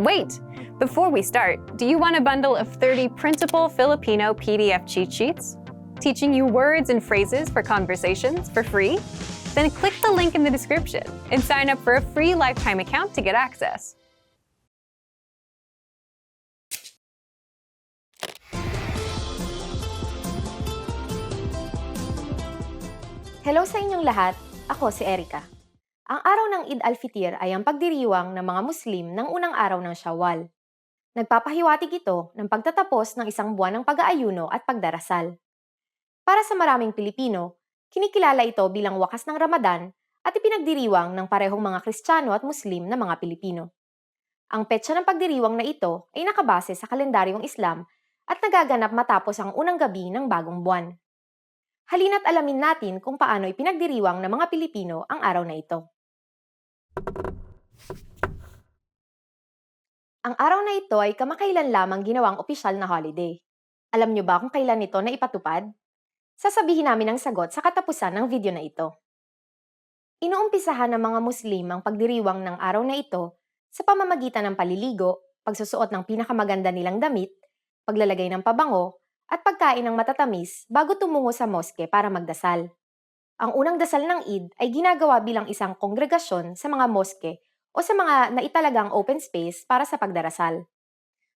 Wait! Before we start, do you want a bundle of 30 printable Filipino PDF cheat sheets? Teaching you words and phrases for conversations for free? Then click the link in the description and sign up for a free lifetime account to get access. Hello sa inyong lahat, ako si Erica. Ang araw ng Eid al-Fitr ay ang pagdiriwang ng mga Muslim ng unang araw ng Shawwal. Nagpapahiwatig ito ng pagtatapos ng isang buwan ng pag-aayuno at pagdarasal. Para sa maraming Pilipino, kinikilala ito bilang wakas ng Ramadan at ipinagdiriwang ng parehong mga Kristiyano at Muslim na mga Pilipino. Ang petsa ng pagdiriwang na ito ay nakabase sa kalendaryong Islam at nagaganap matapos ang unang gabi ng bagong buwan. Halina't alamin natin kung paano ipinagdiriwang ng mga Pilipino ang araw na ito. Ang araw na ito ay kamakailan lamang ginawang opisyal na holiday. Alam niyo ba kung kailan ito naipatupad? Sasabihin namin ang sagot sa katapusan ng video na ito. Inuumpisahan ng mga Muslim ang pagdiriwang ng araw na ito sa pamamagitan ng paliligo, pagsusuot ng pinakamaganda nilang damit, paglalagay ng pabango, at pagkain ng matatamis bago tumungo sa moske para magdasal. Ang unang dasal ng Eid ay ginagawa bilang isang kongregasyon sa mga moske o sa mga naitalagang open space para sa pagdarasal.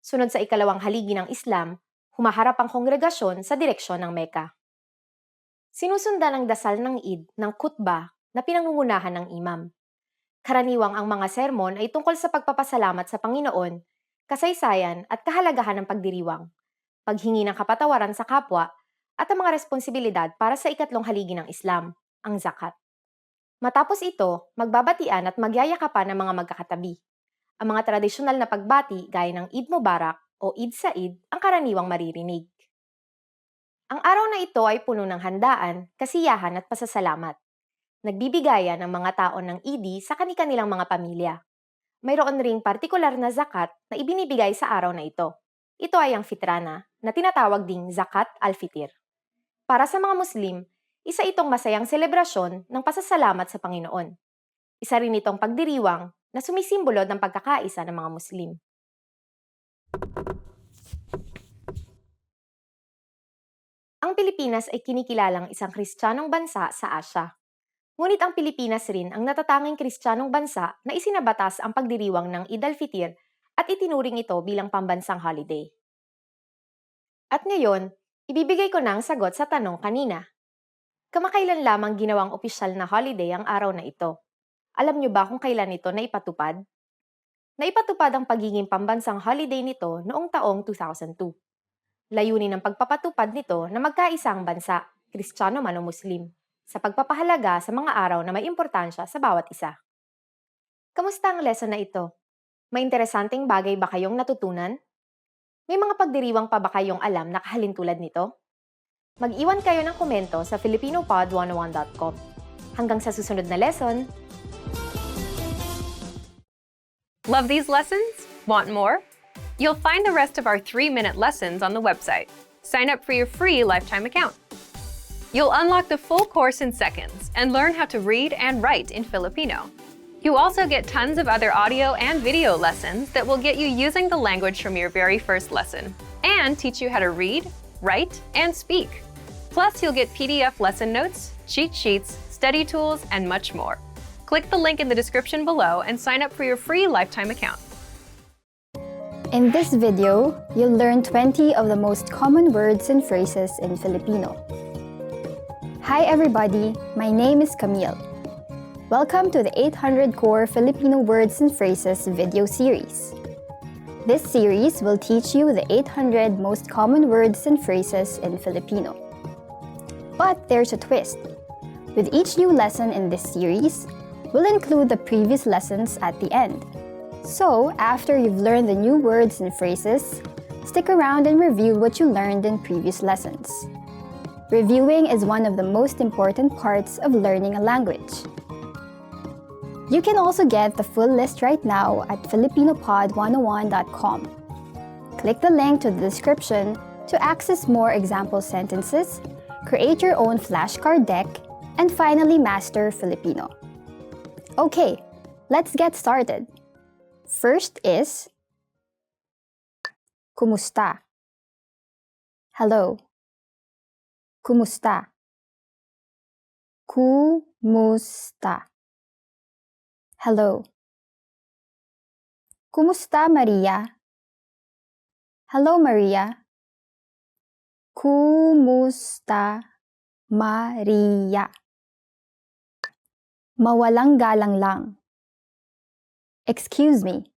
Sunod sa ikalawang haligi ng Islam, humaharap ang kongregasyon sa direksyon ng Mecca. Sinusundan ang dasal ng Eid ng khutbah na pinangungunahan ng imam. Karaniwang ang mga sermon ay tungkol sa pagpapasalamat sa Panginoon, kasaysayan at kahalagahan ng pagdiriwang, paghingi ng kapatawaran sa kapwa, at ang mga responsibilidad para sa ikatlong haligi ng Islam, ang zakat. Matapos ito, magbabatian at magyayakapan ng mga magkakatabi. Ang mga tradisyonal na pagbati gaya ng Eid Mubarak o Eid Said ang karaniwang maririnig. Ang araw na ito ay puno ng handaan, kasiyahan at pasasalamat. Nagbibigayan ang mga tao ng Eid sa kani-kanilang mga pamilya. Mayroon ring partikular na zakat na ibinibigay sa araw na ito. Ito ay ang fitrana, na tinatawag ding zakat al-fitr. Para sa mga Muslim, isa itong masayang selebrasyon ng pasasalamat sa Panginoon. Isa rin itong pagdiriwang na sumisimbolo ng pagkakaisa ng mga Muslim. Ang Pilipinas ay kinikilalang isang Kristiyanong bansa sa Asya. Ngunit ang Pilipinas rin ang natatanging Kristiyanong bansa na isinabatas ang pagdiriwang ng Eid al-Fitr at itinuring ito bilang pambansang holiday. At ngayon, ibibigay ko na ang sagot sa tanong kanina. Kamakailan lamang ginawang opisyal na holiday ang araw na ito. Alam niyo ba kung kailan ito naipatupad? Naipatupad ang pagiging pambansang holiday nito noong taong 2002. Layunin ng pagpapatupad nito na magkaisa ang bansa, Kristiyano man o Muslim, sa pagpapahalaga sa mga araw na may importansya sa bawat isa. Kamusta ang lesson na ito? May interesanteng bagay ba kayong natutunan? May mga pagdiriwang pa ba kayong alam na kahalintulad nito? Mag-iwan kayo ng komento sa filipinopod101.com. Hanggang sa susunod na lesson! Love these lessons? Want more? You'll find the rest of our 3-minute lessons on the website. Sign up for your free lifetime account. You'll unlock the full course in seconds and learn how to read and write in Filipino. You also get tons of other audio and video lessons that will get you using the language from your very first lesson and teach you how to read, write, and speak. Plus, you'll get PDF lesson notes, cheat sheets, study tools, and much more. Click the link in the description below and sign up for your free lifetime account. In this video, you'll learn 20 of the most common words and phrases in Filipino. Hi everybody, my name is Camille. Welcome to the 800 Core Filipino Words and Phrases video series. This series will teach you the 800 most common words and phrases in Filipino. But there's a twist. With each new lesson in this series, we'll include the previous lessons at the end. So, after you've learned the new words and phrases, stick around and review what you learned in previous lessons. Reviewing is one of the most important parts of learning a language. You can also get the full list right now at filipinopod101.com. Click the link to the description to access more example sentences, create your own flashcard deck, and finally master Filipino. Okay, let's get started. First is Kumusta? Hello. Kumusta? Kumusta? Hello. Kumusta, Maria? Hello, Maria. Kumusta, Maria? Mawalang galang lang. Excuse me.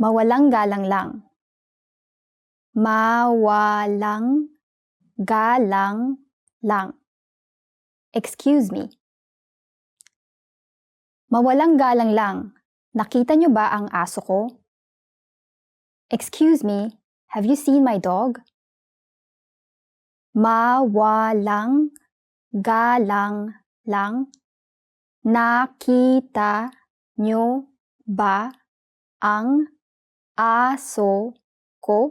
Mawalang galang lang. Mawalang galang lang. Excuse me. Mawalang galang lang. Nakita niyo ba ang aso ko? Excuse me, have you seen my dog? Mawalang galang lang. Nakita niyo ba ang aso ko?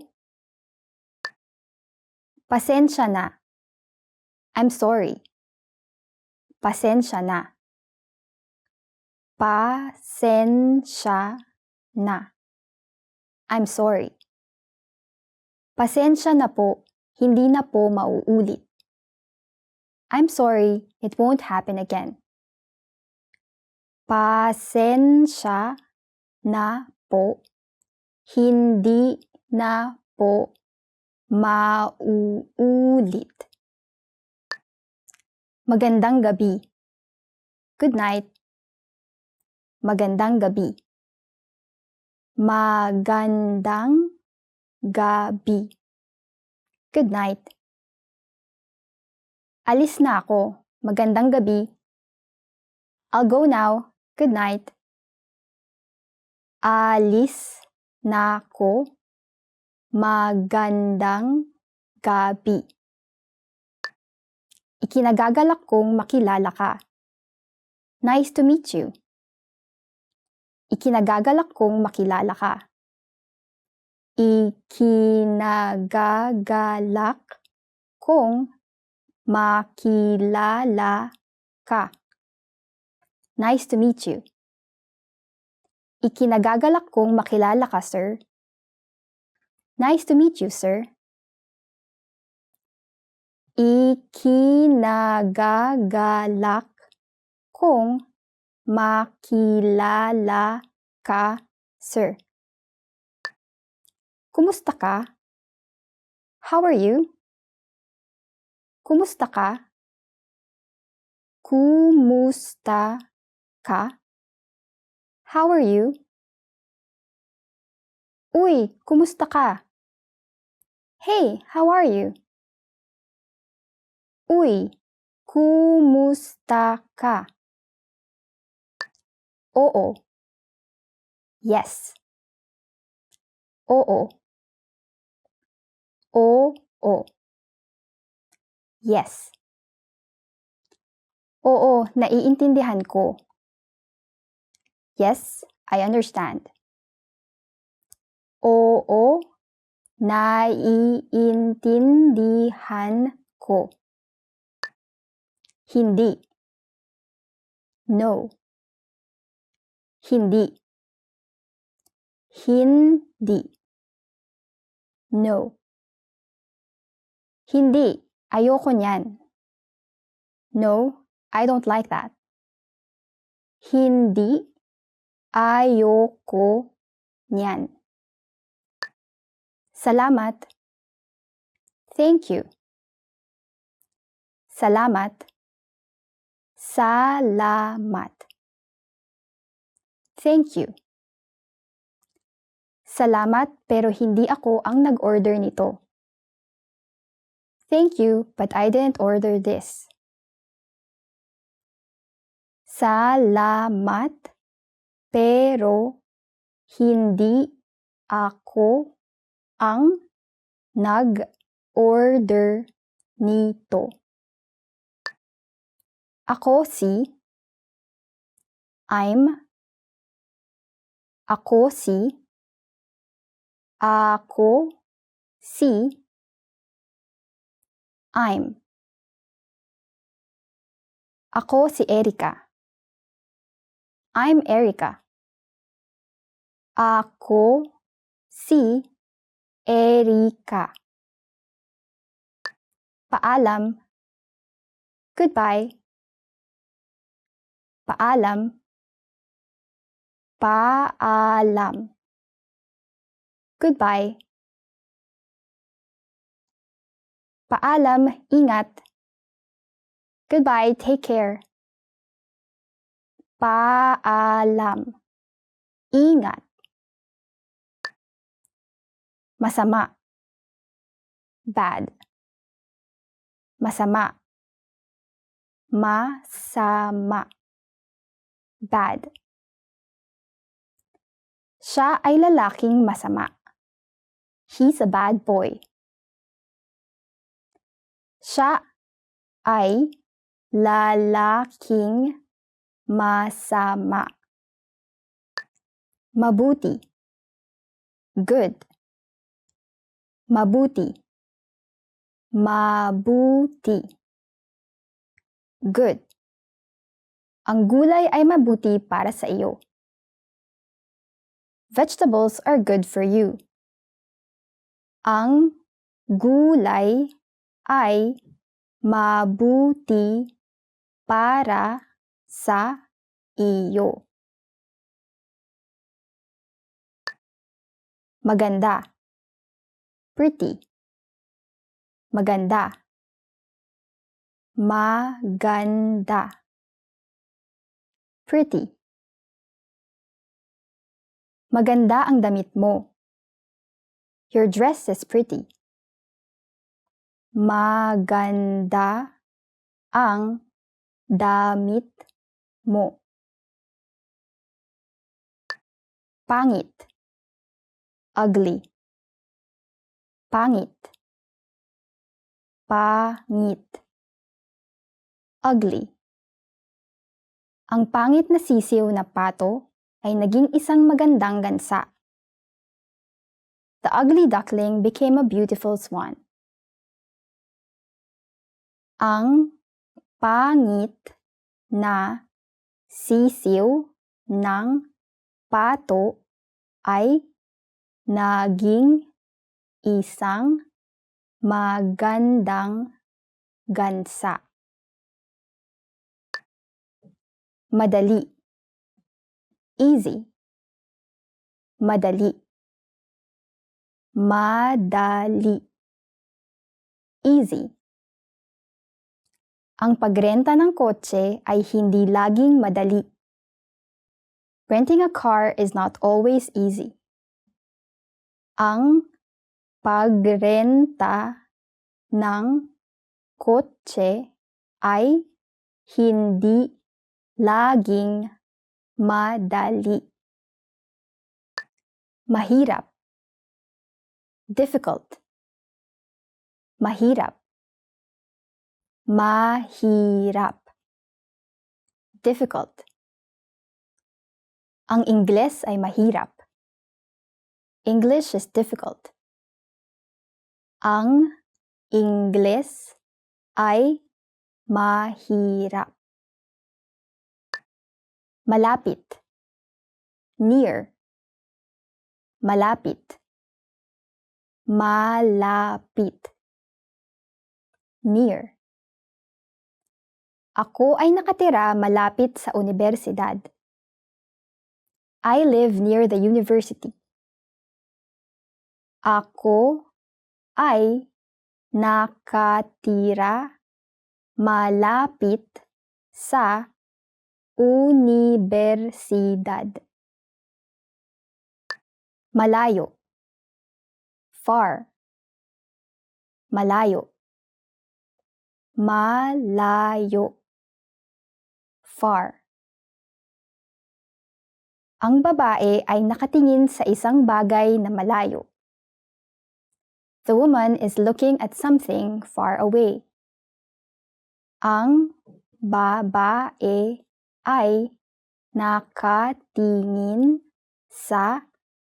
Pasensya na. I'm sorry. Pasensya na. Pasensya na. I'm sorry. Pasensya na po, hindi na po mauulit. I'm sorry, it won't happen again. Pasensya na po, hindi na po mauulit. Magandang gabi. Good night. Magandang gabi. Magandang gabi. Good night. Alis na ako. Magandang gabi. I'll go now. Good night. Alis na ako. Magandang gabi. Ikinagagalak kong makilala ka. Nice to meet you. Ikinagagalak kong makilala ka. Ikinagagalak kong makilala ka. Nice to meet you. Ikinagagalak kong makilala ka, sir. Nice to meet you, sir. Ikinagagalak kong makilala ka, sir. Kumusta ka? How are you? Kumusta ka? Kumusta ka? How are you? Uy, kumusta ka? Hey, how are you? Uy, kumusta ka? Oo. Yes. Oo. Oo. Yes. Oo, naiintindihan ko. Yes, I understand. Oo, naiintindihan ko. Hindi. No. Hindi. Hindi. No. Hindi. Ayoko niyan. No, I don't like that. Hindi. Ayoko niyan. Salamat. Thank you. Salamat. Salamat. Thank you. Salamat pero hindi ako ang nag-order nito. Thank you, but I didn't order this. Salamat pero hindi ako ang nag-order nito. Ako si. I'm. Ako si. Ako si. I'm. Ako si Erika. I'm Erika. Ako si Erika. Paalam. Goodbye. Paalam. Paalam. Goodbye. Paalam, ingat. Goodbye, take care. Paalam. Ingat. Masama. Bad. Masama. Masama. Bad. Siya ay lalaking masama. He's a bad boy. Siya ay lalaking masama. Mabuti. Good. Mabuti. Mabuti. Good. Ang gulay ay mabuti para sa iyo. Vegetables are good for you. Ang gulay ay mabuti para sa iyo. Maganda. Pretty. Maganda. Maganda. Pretty. Maganda ang damit mo. Your dress is pretty. Maganda ang damit mo. Pangit. Ugly. Pangit. Pangit. Ugly. Ang pangit na sisiw na pato ay naging isang magandang gansa. The ugly duckling became a beautiful swan. Ang pangit na sisiw ng pato ay naging isang magandang gansa. Madali. Easy. Madali. Madali. Easy. Ang pagrenta ng kotse ay hindi laging madali. Renting a car is not always easy. Ang pagrenta ng kotse ay hindi laging madali. Mahirap. Difficult. Mahirap. Mahirap. Difficult. Ang Ingles ay mahirap. English is difficult. Ang Ingles ay mahirap. Malapit. Near. Malapit. Malapit. Near. Ako ay nakatira malapit sa universidad. I live near the university. Ako ay nakatira malapit sa universidad. Malayo. Far. Malayo. Malayo. Far. Ang babae ay nakatingin sa isang bagay na malayo. The woman is looking at something far away. Ang babae ay nakatingin sa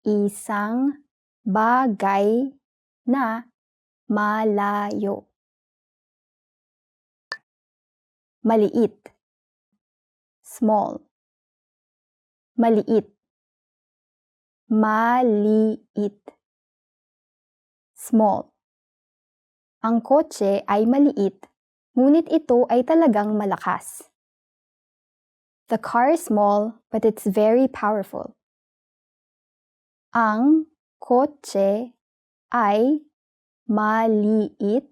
isang bagay na malayo. Maliit. Small. Maliit. Maliit. small. Ang kotse ay maliit, ngunit ito ay talagang malakas. The car is small, but it's very powerful. Ang kotse ay maliit,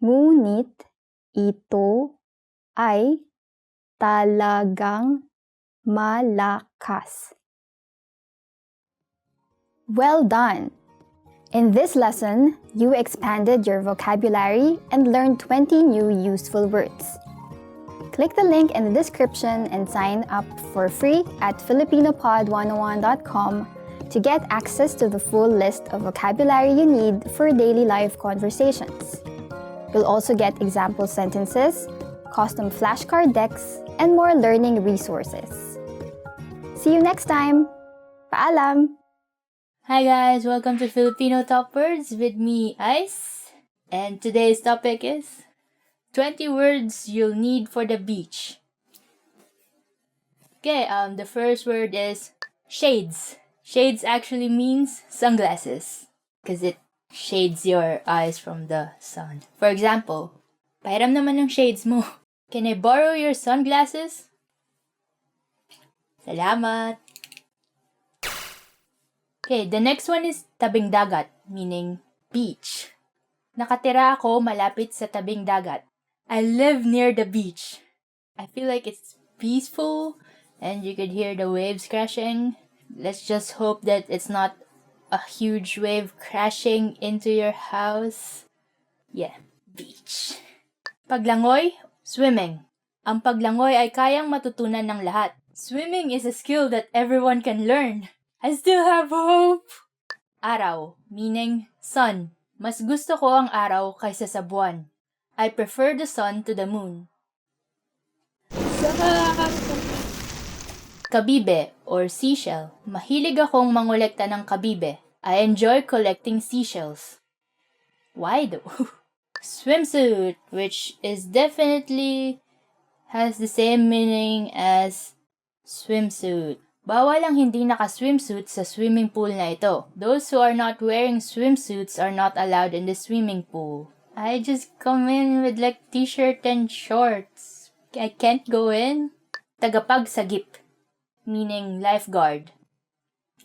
ngunit ito ay talagang malakas. Well done! In this lesson, you expanded your vocabulary and learned 20 new useful words. Click the link in the description and sign up for free at filipinopod101.com to get access to the full list of vocabulary you need for daily life conversations. You'll also get example sentences, custom flashcard decks, and more learning resources. See you next time! Paalam! Hi guys, welcome to Filipino Top Words with me, Ice. And today's topic is 20 words you'll need for the beach. Okay, the first word is shades. Shades actually means sunglasses because it shades your eyes from the sun. For example, pahiram naman ng shades mo. Can I borrow your sunglasses? Salamat! Okay, the next one is tabing dagat, meaning beach. Nakatira ako malapit sa tabing dagat. I live near the beach. I feel like it's peaceful and you could hear the waves crashing. Let's just hope that it's not a huge wave crashing into your house. Yeah, beach. Paglangoy, swimming. Ang paglangoy ay kayang matutunan ng lahat. Swimming is a skill that everyone can learn. I still have hope! Araw, meaning sun. Mas gusto ko ang araw kaysa sa buwan. I prefer the sun to the moon. Kabibe or seashell. Mahilig akong mangolekta ng kabibe. I enjoy collecting seashells. Why though? Swimsuit, which is definitely has the same meaning as swimsuit. Bawal ang hindi naka-swimsuit sa swimming pool na ito. Those who are not wearing swimsuits are not allowed in the swimming pool. I just come in with like t-shirt and shorts. I can't go in. Tagapagsagip, meaning lifeguard.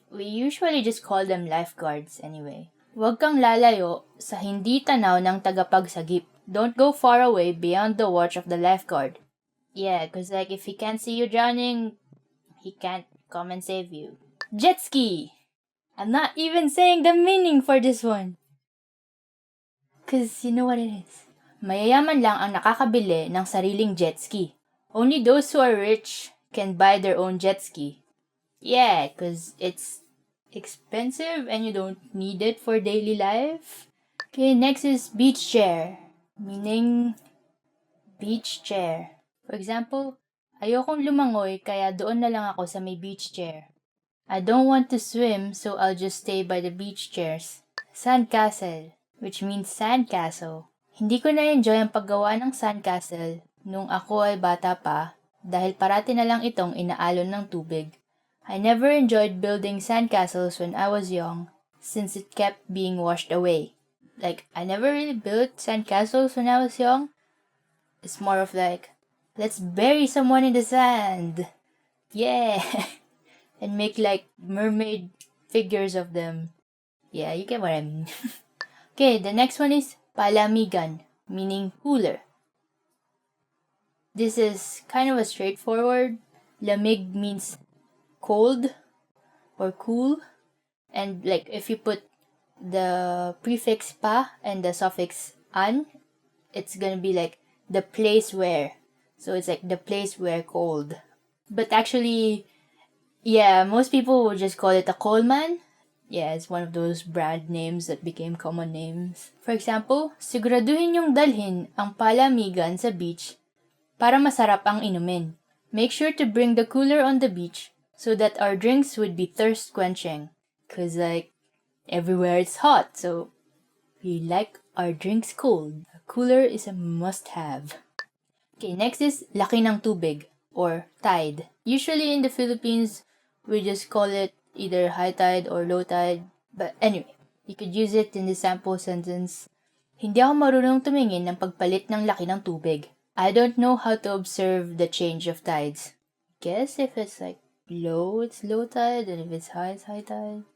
We usually just call them lifeguards anyway. Huwag kang lalayo sa hindi tanaw ng tagapagsagip. Don't go far away beyond the watch of the lifeguard. Yeah, cause like if he can't see you drowning, he can't come and save you. Jet ski! I'm not even saying the meaning for this one. Cause you know what it is. Mayayaman lang ang nakakabili ng sariling jet ski. Only those who are rich can buy their own jet ski. Yeah, cause it's expensive and you don't need it for daily life. Okay, next is beach chair. Meaning, beach chair. For example, ayokong lumangoy kaya doon na lang ako sa may beach chair. I don't want to swim so I'll just stay by the beach chairs. Sandcastle, which means sandcastle. Hindi ko na-enjoy ang paggawa ng sandcastle nung ako ay bata pa dahil parati na lang itong inaalon ng tubig. I never enjoyed building sandcastles when I was young since it kept being washed away. Like, I never really built sandcastles when I was young. It's more of like, let's bury someone in the sand. Yeah. And make like mermaid figures of them. Yeah, you get what I mean. Okay, the next one is palamigan, meaning cooler. This is kind of a straightforward. Lamig means cold or cool. And like if you put the prefix pa and the suffix an, it's gonna be like the place where. So it's like the place where cold. But actually, yeah, most people would just call it a coalman. Yeah, it's one of those brand names that became common names. For example, siguraduhin yung dalhin ang palamigan sa beach para masarap ang inumin. Make sure to bring the cooler on the beach so that our drinks would be thirst quenching. Cause like, everywhere it's hot, so we like our drinks cold. A cooler is a must-have. Okay, next is laki ng tubig or tide. Usually in the Philippines, we just call it either high tide or low tide. But anyway, You could use it in the sample sentence. Hindi ako marunong tumingin ng pagpalit ng laki ng tubig. I don't know how to observe the change of tides. Guess if it's like low, it's low tide, and if it's high, it's high tide.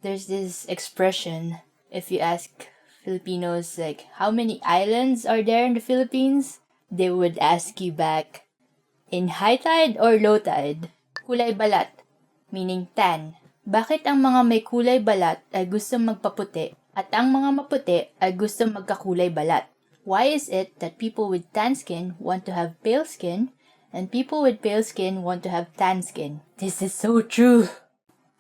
There's this expression, if you ask Filipinos like, how many islands are there in the Philippines? They would ask you back, in high tide or low tide? Kulay balat, meaning tan. Bakit ang mga may kulay balat ay gusto magpaputi at ang mga maputi ay gusto magkakulay balat? Why is it that people with tan skin want to have pale skin and people with pale skin want to have tan skin? This is so true.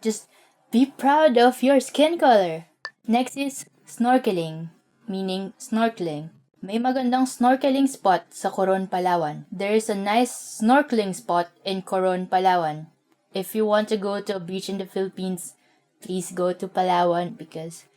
Just be proud of your skin color. Next is snorkeling, meaning snorkeling. May magandang snorkeling spot sa Coron, Palawan. There is a nice snorkeling spot in Coron, Palawan. If you want to go to a beach in the Philippines, please go to Palawan because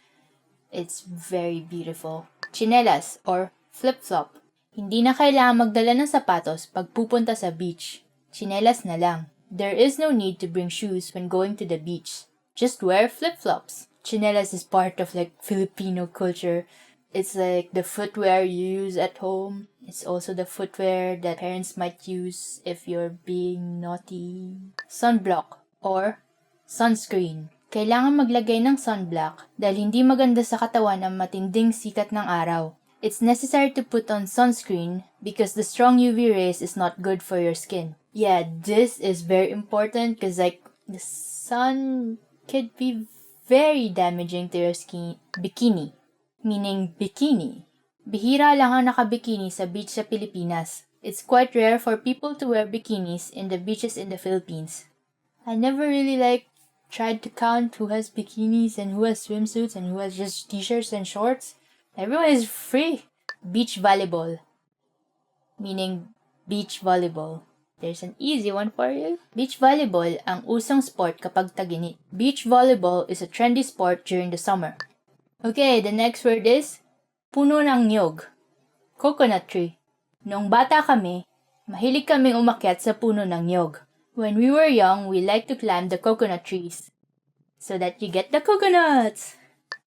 it's very beautiful. Chinelas or flip-flop. Hindi na kailangan magdala ng sapatos pag pupunta sa beach. Chinelas na lang. There is no need to bring shoes when going to the beach. Just wear flip-flops. Chinelas is part of like Filipino culture. It's like the footwear you use at home. It's also the footwear that parents might use if you're being naughty. Sunblock or sunscreen. Kailangan maglagay ng sunblock dahil hindi maganda sa katawan ang matinding sikat ng araw. It's necessary to put on sunscreen because the strong UV rays is not good for your skin. Yeah, this is very important because like the sun could be very damaging to your skin. Bikini, meaning bikini. Bihira lang ang nakabikini sa beach sa Pilipinas. It's quite rare for people to wear bikinis in the beaches in the Philippines. I never really tried to count who has bikinis and who has swimsuits and who has just t-shirts and shorts. Everyone is free. Beach volleyball, meaning beach volleyball. There's an easy one for you. Beach volleyball ang usong sport kapag tag-init. Beach volleyball is a trendy sport during the summer. Okay, the next word is puno ng niyog. Coconut tree. Noong bata kami, mahilig kaming umakyat sa puno ng niyog. When we were young, we liked to climb the coconut trees so that you get the coconuts.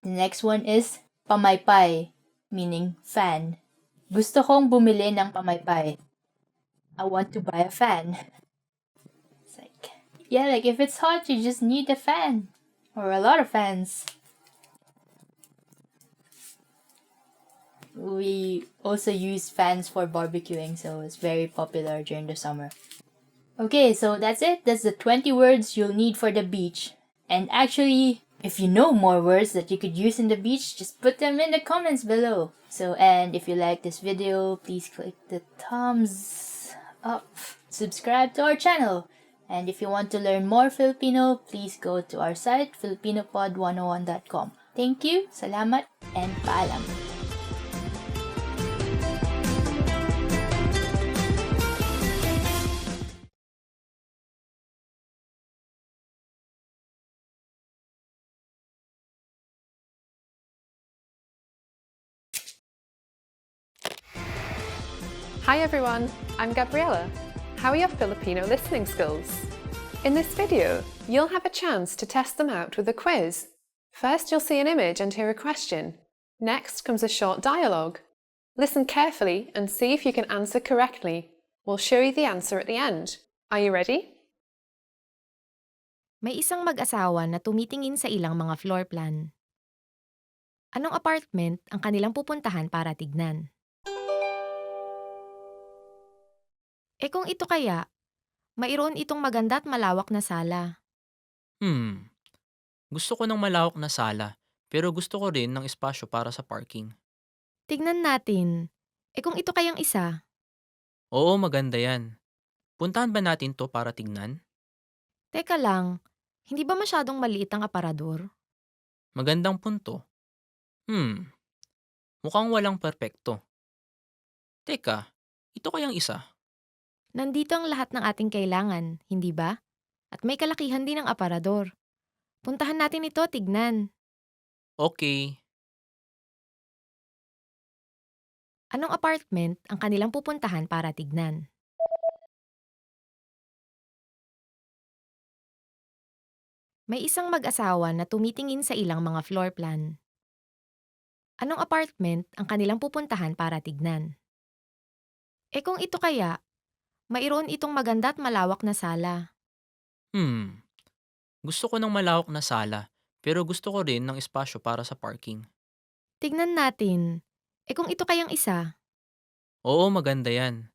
The next one is pamaypay, meaning fan. Gusto kong bumili ng pamaypay. I want to buy a fan. It's like, yeah, like if it's hot, you just need a fan. Or a lot of fans. We also use fans for barbecuing, so it's very popular during the summer. Okay, so that's it. That's the 20 words you'll need for the beach. And actually, if you know more words that you could use in the beach, just put them in the comments below. So, and if you like this video, please click the thumbs up. Subscribe to our channel. And if you want to learn more Filipino, please go to our site, filipinopod101.com. Thank you, salamat, and paalam. Hi everyone, I'm Gabriella. How are your Filipino listening skills? In this video, you'll have a chance to test them out with a quiz. First, you'll see an image and hear a question. Next comes a short dialogue. Listen carefully and see if you can answer correctly. We'll show you the answer at the end. Are you ready? May isang mag-asawa na tumitingin sa ilang mga floor plan. Anong apartment ang kanilang pupuntahan para tignan? Kung ito kaya, mayroon itong maganda at malawak na sala. Gusto ko ng malawak na sala, pero gusto ko rin ng espasyo para sa parking. Tignan natin. Kung ito kayang isa? Oo, maganda yan. Puntahan ba natin to para tignan? Teka lang, hindi ba masyadong maliit ang aparador? Magandang punto. Mukhang walang perpekto. Teka, ito kayang isa? Nandito ang lahat ng ating kailangan, hindi ba? At may kalakihan din ang aparador. Puntahan natin ito, tignan. Okay. Anong apartment ang kanilang pupuntahan para tignan? May isang mag-asawa na tumitingin sa ilang mga floor plan. Anong apartment ang kanilang pupuntahan para tignan? Kung ito kaya, mayroon itong maganda at malawak na sala. Gusto ko ng malawak na sala, pero gusto ko rin ng espasyo para sa parking. Tignan natin. Kung ito kayang isa? Oo, maganda yan.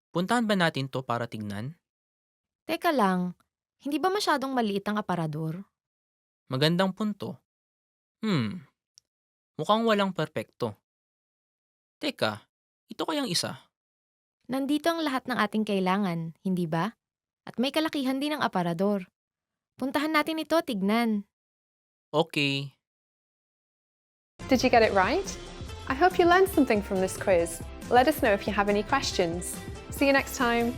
Puntahan ba natin to para tignan? Teka lang, hindi ba masyadong maliit ang aparador? Magandang punto. Mukhang walang perpekto. Teka, ito kayang isa? Nandito ang lahat ng ating kailangan, hindi ba? At may kalakihan din ang aparador. Puntahan natin ito, tignan. Okay. Did you get it right? I hope you learned something from this quiz. Let us know if you have any questions. See you next time.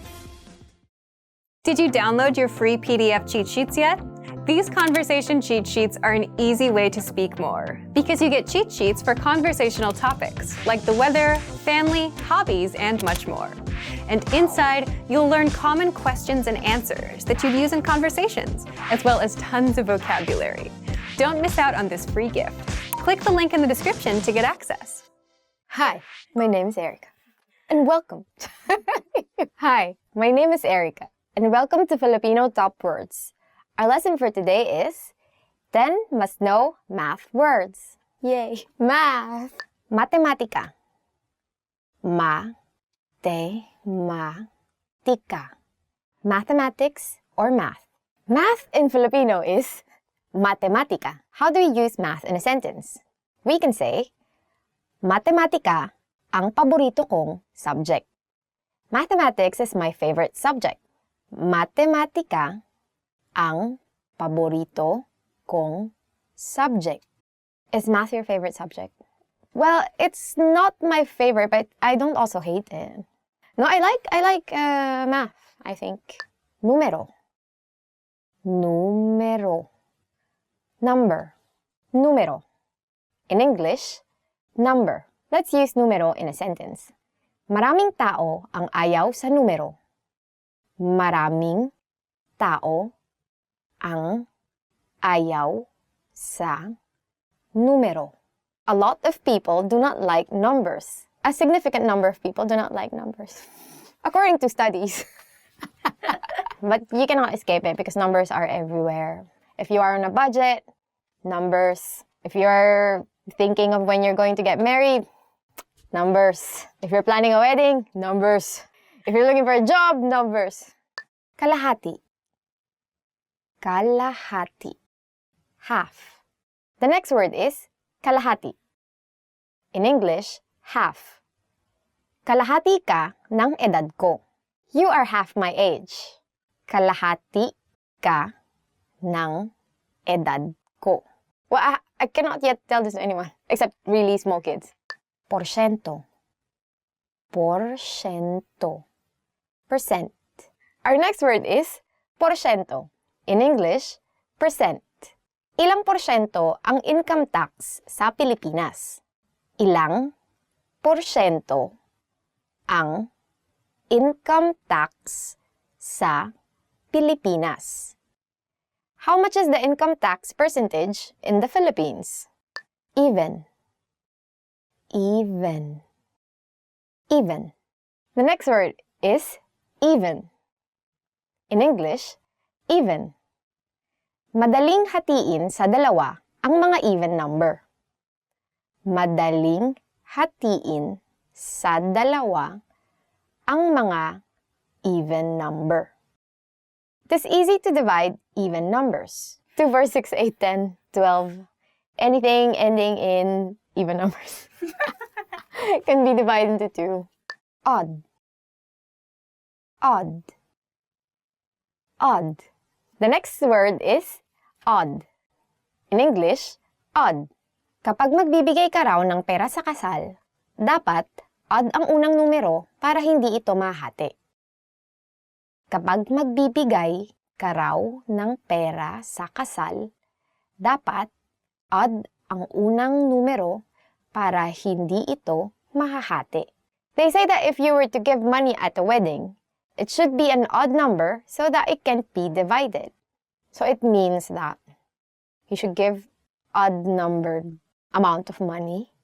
Did you download your free PDF cheat sheets yet? These conversation cheat sheets are an easy way to speak more because you get cheat sheets for conversational topics like the weather, family, hobbies, and much more. And inside, you'll learn common questions and answers that you'd use in conversations, as well as tons of vocabulary. Don't miss out on this free gift. Click the link in the description to get access. Hi, my name is Erica. And welcome. Hi, my name is Erica. And welcome to Filipino Top Words. Our lesson for today is 10 must know math words. Yay! Math! Matematika. Ma-te-ma-tika. Mathematics or math. Math in Filipino is matematika. How do we use math in a sentence? We can say, matematika ang paborito kong subject. Mathematics is my favorite subject. Matematika ang paborito kong subject. Is math your favorite subject? Well, it's not my favorite, but I don't also hate it. No, I like math, I think. Numero. Numero. Number. Numero. In English, number. Let's use numero in a sentence. Maraming tao ang ayaw sa numero. Maraming tao ang ayaw sa numero. A lot of people do not like numbers. A significant number of people do not like numbers. According to studies. But you cannot escape it because numbers are everywhere. If you are on a budget, numbers. If you're thinking of when you're going to get married, numbers. If you're planning a wedding, numbers. If you're looking for a job, numbers. Kalahati. Kalahati. Half. The next word is kalahati. In English, half. Kalahati ka ng edad ko. You are half my age. Kalahati ka ng edad ko. Well, I cannot yet tell this to anyone, except really small kids. Porsyento. Porsyento. Percent. Our next word is porsyento. In English, percent. Ilang porsyento ang income tax sa Pilipinas? Ilang porsyento ang income tax sa Pilipinas? How much is the income tax percentage in the Philippines? Even. Even. Even. The next word is even. In English, even. Madaling hatiin sa dalawa ang mga even number. Madaling hatiin sa dalawa ang mga even number. It is easy to divide even numbers. 2, 4, 6, 8, 10, 12. Anything ending in even numbers can be divided into 2. Odd. Odd. Odd. The next word is odd. In English, odd. Kapag magbibigay ka raw ng pera sa kasal, dapat odd ang unang numero para hindi ito mahati. Kapag magbibigay ka raw ng pera sa kasal, dapat odd ang unang numero para hindi ito mahahati. They say that if you were to give money at a wedding, it should be an odd number so that it can't be divided. So it means that you should give odd numbered amount of money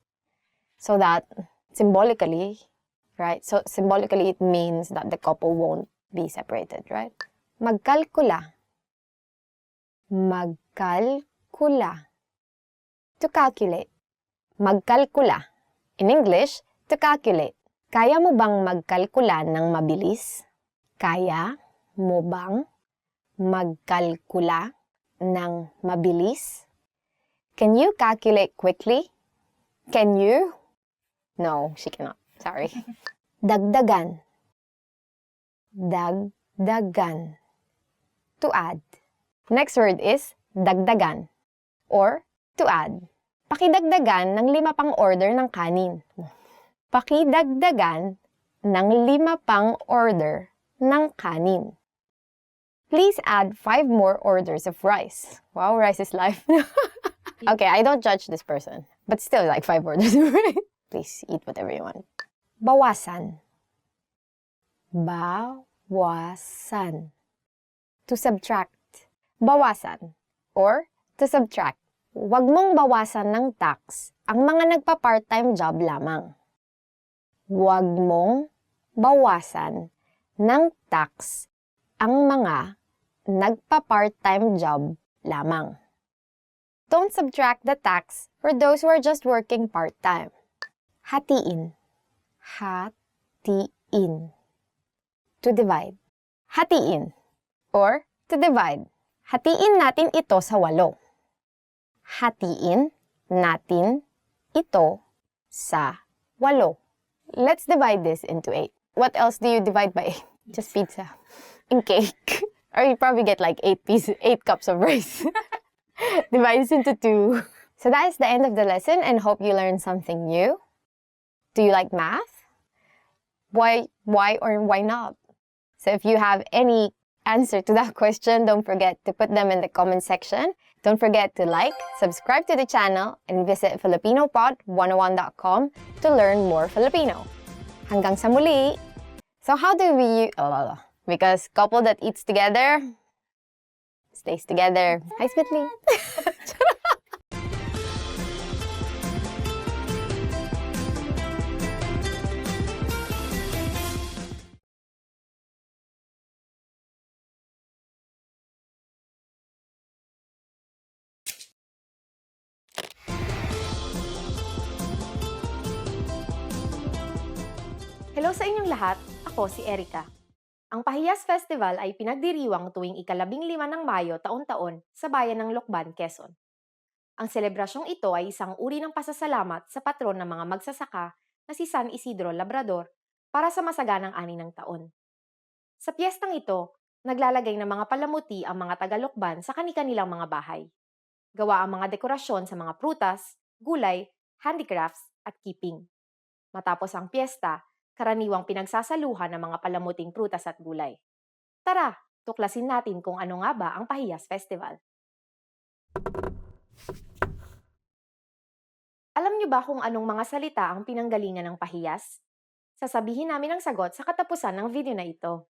so that symbolically, right? So symbolically, it means that the couple won't be separated, right? Magkalkula. Magkalkula. To calculate. Magkalkula. In English, to calculate. Kaya mo bang magkalkula ng mabilis? Kaya mo bang magkalkula ng mabilis? Can you calculate quickly? Can you? No, she cannot. Sorry. Dagdagan. Dagdagan. To add. Next word is dagdagan or to add. Pakidagdagan ng 5 pang order ng kanin. Pakidagdagan ng 5 pang order ng kanin. Please add 5 more orders of rice. Wow, rice is life. Okay, I don't judge this person, but still like 5 orders of rice. Please eat whatever you want. Bawasan. Bawasan. To subtract. Bawasan or to subtract. Huwag mong bawasan ng tax ang mga nagpa-part-time job lamang. Huwag mong bawasan ng tax ang mga nagpa-part-time job lamang. Don't subtract the tax for those who are just working part-time. Hatiin. Hatiin. To divide. Hatiin or to divide. Hatiin natin ito sa 8. Hatiin natin ito sa 8. Let's divide this into 8. What else do you divide by 8? Just pizza. And cake. Or you probably get like 8 cups of rice. Divide this into 2. So that is the end of the lesson and hope you learned something new. Do you like math? Why or why not? So if you have any answer to that question, don't forget to put them in the comment section. Don't forget to like, subscribe to the channel, and visit FilipinoPod101.com to learn more Filipino. Hanggang sa muli! So how do we... because couple that eats together stays together. Hi, Smitly! Hello sa inyong lahat, ako si Erica. Ang Pahiyas Festival ay pinagdiriwang tuwing ika-15 ng Mayo taon-taon sa bayan ng Lokban, Quezon. Ang selebrasyong ito ay isang uri ng pasasalamat sa patron ng mga magsasaka na si San Isidro Labrador para sa masaganang ani ng taon. Sa piyestang ito, naglalagay ng mga palamuti ang mga taga-Lokban sa kani-kanilang mga bahay. Gawa ang mga dekorasyon sa mga prutas, gulay, handicrafts at keeping. Matapos ang piyesta, karaniwang pinagsasaluhan ng mga palamuting prutas at gulay. Tara, tuklasin natin kung ano nga ba ang Pahiyas Festival. Alam niyo ba kung anong mga salita ang pinanggalingan ng pahiyas? Sasabihin namin ang sagot sa katapusan ng video na ito.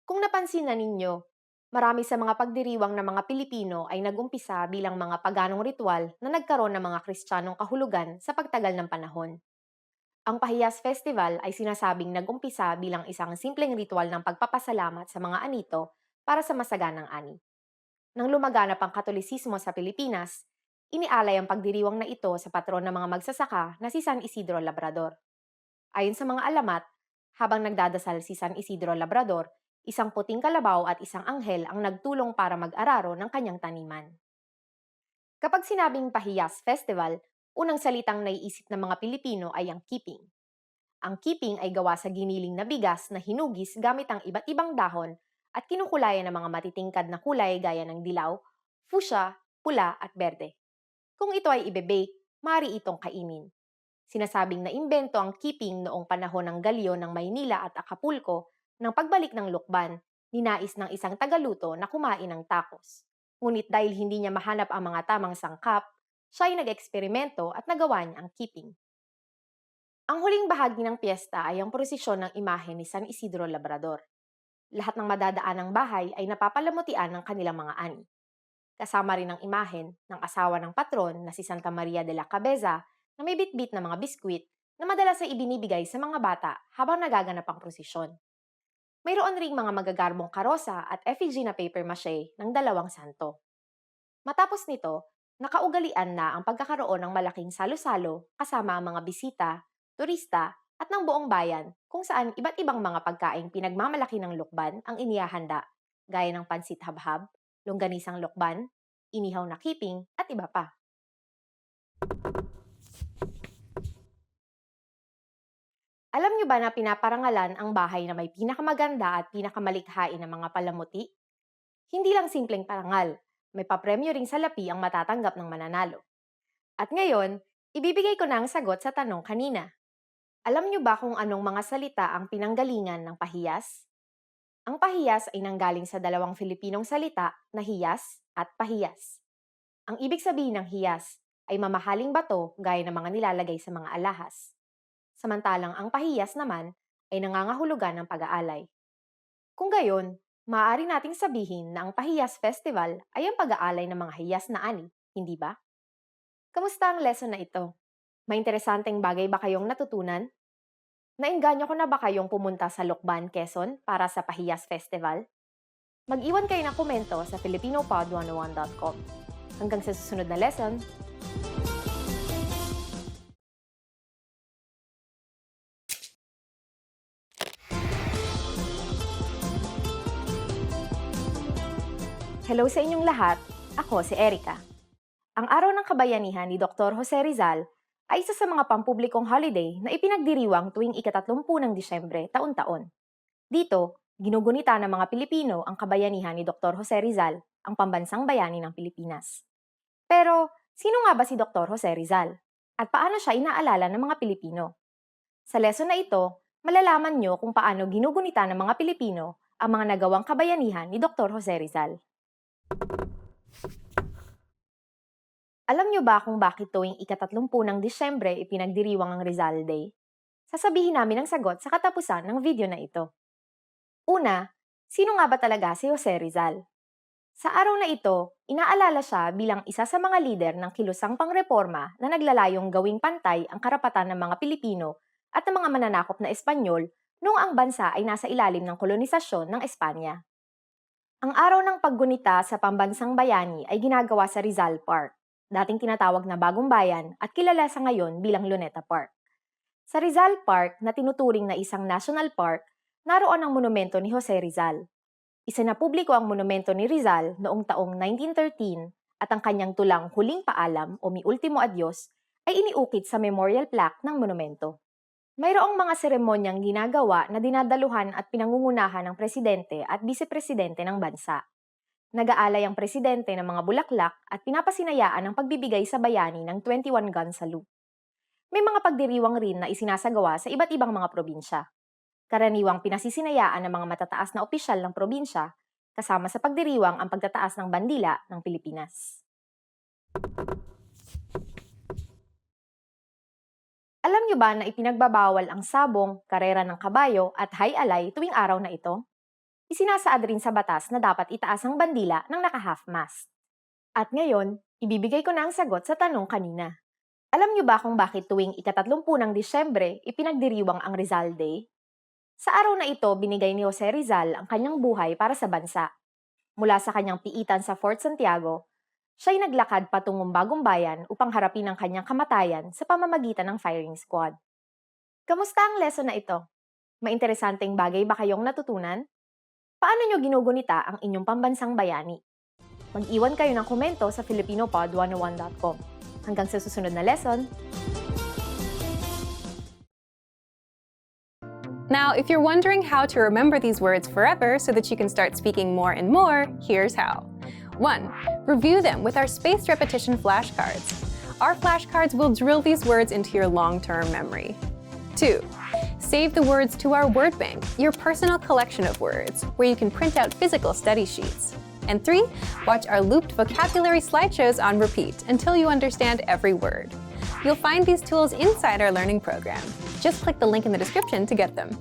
Kung napansin na ninyo, marami sa mga pagdiriwang ng mga Pilipino ay nagumpisa bilang mga paganong ritual na nagkaroon ng mga Kristiyanong kahulugan sa pagtagal ng panahon. Ang Pahiyas Festival ay sinasabing nag-umpisa bilang isang simpleng ritual ng pagpapasalamat sa mga anito para sa masaganang ani. Nang lumaganap ang Katolisismo sa Pilipinas, inialay ang pagdiriwang na ito sa patron ng mga magsasaka na si San Isidro Labrador. Ayon sa mga alamat, habang nagdadasal si San Isidro Labrador, isang puting kalabaw at isang anghel ang nagtulong para mag-araro ng kanyang taniman. Kapag sinabing Pahiyas Festival, unang salitang naiisip ng mga Pilipino ay ang keeping. Ang keeping ay gawa sa giniling na bigas na hinugis gamit ang iba't ibang dahon at kinukulayan ng mga matitingkad na kulay gaya ng dilaw, fuchsia, pula at berde. Kung ito ay ibe-bake, maaari itong kainin. Sinasabing na imbento ang keeping noong panahon ng galyo ng Maynila at Acapulco nang pagbalik ng Lukban, ninais ng isang tagaluto na kumain ng tacos. Ngunit dahil hindi niya mahanap ang mga tamang sangkap, siya ay nag-eksperimento at nagawa niya ang keeping. Ang huling bahagi ng piyesta ay ang prosesyon ng imahe ni San Isidro Labrador. Lahat ng madadaan ng bahay ay napapalamutian ng kanilang mga ani. kasama rin ang imahen ng asawa ng patron na si Santa Maria de la Cabeza na may bitbit na mga biskwit na madalas ay ibinibigay sa mga bata habang nagaganap ang prosesyon. Mayroon ring mga magagarbong karosa at effigy na paper mache ng dalawang santo. Matapos nito, nakaugalian na ang pagkakaroon ng malaking salo-salo kasama ang mga bisita, turista, at ng buong bayan kung saan iba't ibang mga pagkaing pinagmamalaki ng lukban ang inihahanda, gaya ng pansit habhab, longganisang lukban, inihaw na kiping, at iba pa. Alam niyo ba na pinaparangalan ang bahay na may pinakamaganda at pinakamalikhain na mga palamuti? Hindi lang simpleng parangal, may papremyo ring salapi ang matatanggap ng mananalo. At ngayon, ibibigay ko na ang sagot sa tanong kanina. Alam niyo ba kung anong mga salita ang pinanggalingan ng pahiyas? Ang pahiyas ay nanggaling sa dalawang Filipinong salita na hiyas at pahiyas. Ang ibig sabihin ng hiyas ay mamahaling bato gaya ng mga nilalagay sa mga alahas. Samantalang ang pahiyas naman ay nangangahulugan ng pag-aalay. Kung gayon, maaari nating sabihin na ang Pahiyas Festival ay ang pag-aalay ng mga hiyas na ani, hindi ba? Kamusta ang lesson na ito? May interesanteng bagay ba kayong natutunan? Naengganyo ko na ba kayong pumunta sa Lucban, Quezon para sa Pahiyas Festival? Mag-iwan kayo ng komento sa filipinopod101.com. Hanggang sa susunod na lesson! Hello sa inyong lahat, ako si Erica. Ang Araw ng Kabayanihan ni Dr. Jose Rizal ay isa sa mga pampublikong holiday na ipinagdiriwang tuwing ika-30 ng Disyembre taon-taon. Dito, ginugunita ng mga Pilipino ang kabayanihan ni Dr. Jose Rizal, ang pambansang bayani ng Pilipinas. Pero, sino nga ba si Dr. Jose Rizal? At paano siya inaalala ng mga Pilipino? Sa lesson na ito, malalaman nyo kung paano ginugunita ng mga Pilipino ang mga nagawang kabayanihan ni Dr. Jose Rizal. Alam niyo ba kung bakit tuwing ika-30 ng Disyembre ipinagdiriwang ang Rizal Day? Sasabihin namin ang sagot sa katapusan ng video na ito. Una, sino nga ba talaga si Jose Rizal? Sa araw na ito, inaalala siya bilang isa sa mga lider ng kilusang pangreporma na naglalayong gawing pantay ang karapatan ng mga Pilipino at ng mga mananakop na Espanyol noong ang bansa ay nasa ilalim ng kolonisasyon ng Espanya. Ang araw ng paggunita sa pambansang bayani ay ginagawa sa Rizal Park, dating tinatawag na Bagong Bayan at kilala sa ngayon bilang Luneta Park. Sa Rizal Park na tinuturing na isang national park, naroon ang monumento ni Jose Rizal. Isinapubliko ang monumento ni Rizal noong taong 1913 at ang kanyang tulang Huling Paalam o Mi Ultimo Adios ay iniukit sa memorial plaque ng monumento. Mayroong mga seremonyang ginagawa na dinadaluhan at pinangungunahan ng presidente at vice-presidente ng bansa. Nag-aalay ang presidente ng mga bulaklak at pinapasinayaan ang pagbibigay sa bayani ng 21 gun salute. May mga pagdiriwang rin na isinasagawa sa iba't ibang mga probinsya. Karaniwang pinasisinayaan ng mga matataas na opisyal ng probinsya, kasama sa pagdiriwang ang pagtataas ng bandila ng Pilipinas. Alam niyo ba na ipinagbabawal ang sabong, karera ng kabayo at hay-alay tuwing araw na ito? Isinasaad rin sa batas na dapat itaas ang bandila ng naka-half-mast. At ngayon, ibibigay ko na ang sagot sa tanong kanina. Alam niyo ba kung bakit tuwing ika-30 ng Disyembre ipinagdiriwang ang Rizal Day? Sa araw na ito, binigay ni Jose Rizal ang kanyang buhay para sa bansa. Mula sa kanyang piitan sa Fort Santiago, siya'y naglakad patungong Bagong Bayan upang harapin ang kanyang kamatayan sa pamamagitan ng firing squad. Kamusta ang lesson na ito? May interesanteng bagay ba kayong natutunan? Paano nyo ginugunita ang inyong pambansang bayani? Mag-iwan kayo ng komento sa filipinopod101.com. Hanggang sa susunod na lesson! Now, if you're wondering how to remember these words forever so that you can start speaking more and more, here's how. 1. Review them with our spaced repetition flashcards. Our flashcards will drill these words into your long-term memory. 2. Save the words to our word bank, your personal collection of words, where you can print out physical study sheets. And 3. Watch our looped vocabulary slideshows on repeat until you understand every word. You'll find these tools inside our learning program. Just click the link in the description to get them.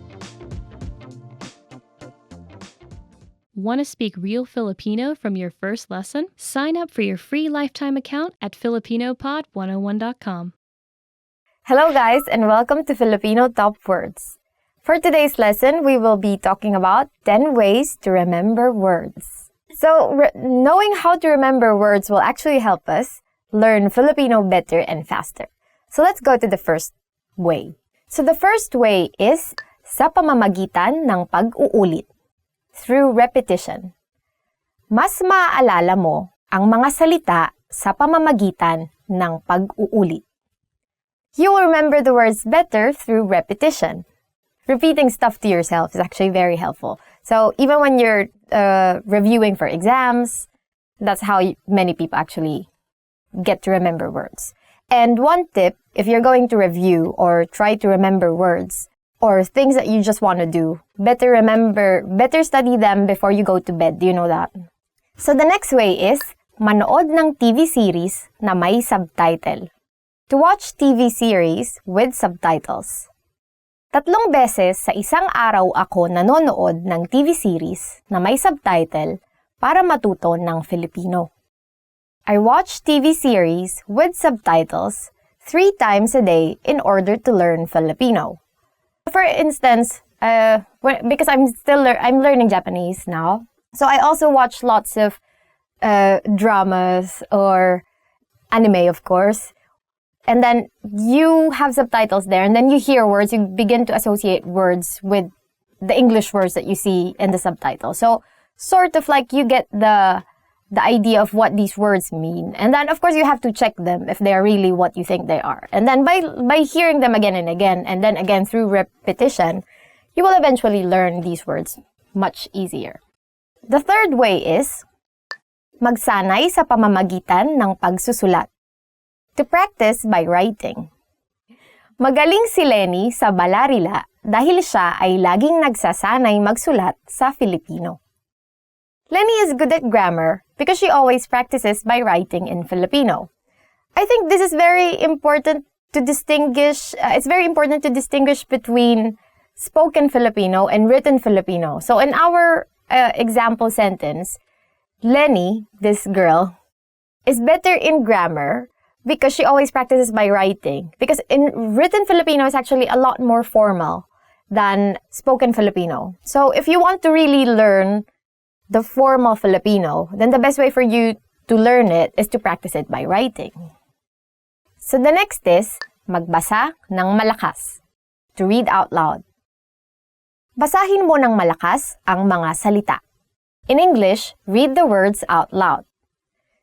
Want to speak real Filipino from your first lesson? Sign up for your free lifetime account at filipinopod101.com. Hello guys and welcome to Filipino Top Words. For today's lesson, we will be talking about 10 ways to remember words. So, knowing how to remember words will actually help us learn Filipino better and faster. So, let's go to the first way. So, the first way is sa pamamagitan ng pag-uulit, through repetition. Mas maaalala mo ang mga salita sa pamamagitan ng pag-uulit. You will remember the words better through repetition. Repeating stuff to yourself is actually very helpful. So even when you're reviewing for exams, that's how many people actually get to remember words. And one tip, if you're going to review or try to remember words or things that you just want to do, better study them before you go to bed. Do you know that? So the next way is manood ng TV series na may subtitle. To watch TV series with subtitles. 3 beses sa isang araw ako nanonood ng TV series na may subtitle para matuto ng Filipino. I watch TV series with subtitles 3 times a day in order to learn Filipino. For instance, because I'm learning Japanese now, so I also watch lots of dramas or anime, of course. And then you have subtitles there, and then you hear words, you begin to associate words with the English words that you see in the subtitle. So sort of like you get the idea of what these words mean. And then of course you have to check them if they are really what you think they are. And then by hearing them again and again, and then again through repetition, you will eventually learn these words much easier. The third way is magsanay sa pamamagitan ng pagsusulat. To practice by writing. Magaling si Lenny sa balarila dahil siya ay laging nagsasanay magsulat sa Filipino. Lenny is good at grammar because she always practices by writing in Filipino. I think this is very important to distinguish, it's very important to distinguish between spoken Filipino and written Filipino. So in our example sentence, Lenny, this girl, is better in grammar because she always practices by writing. Because in written Filipino is actually a lot more formal than spoken Filipino. So if you want to really learn the formal Filipino, then the best way for you to learn it is to practice it by writing. So the next is magbasa ng malakas. To read out loud. Basahin mo ng malakas ang mga salita. In English, read the words out loud.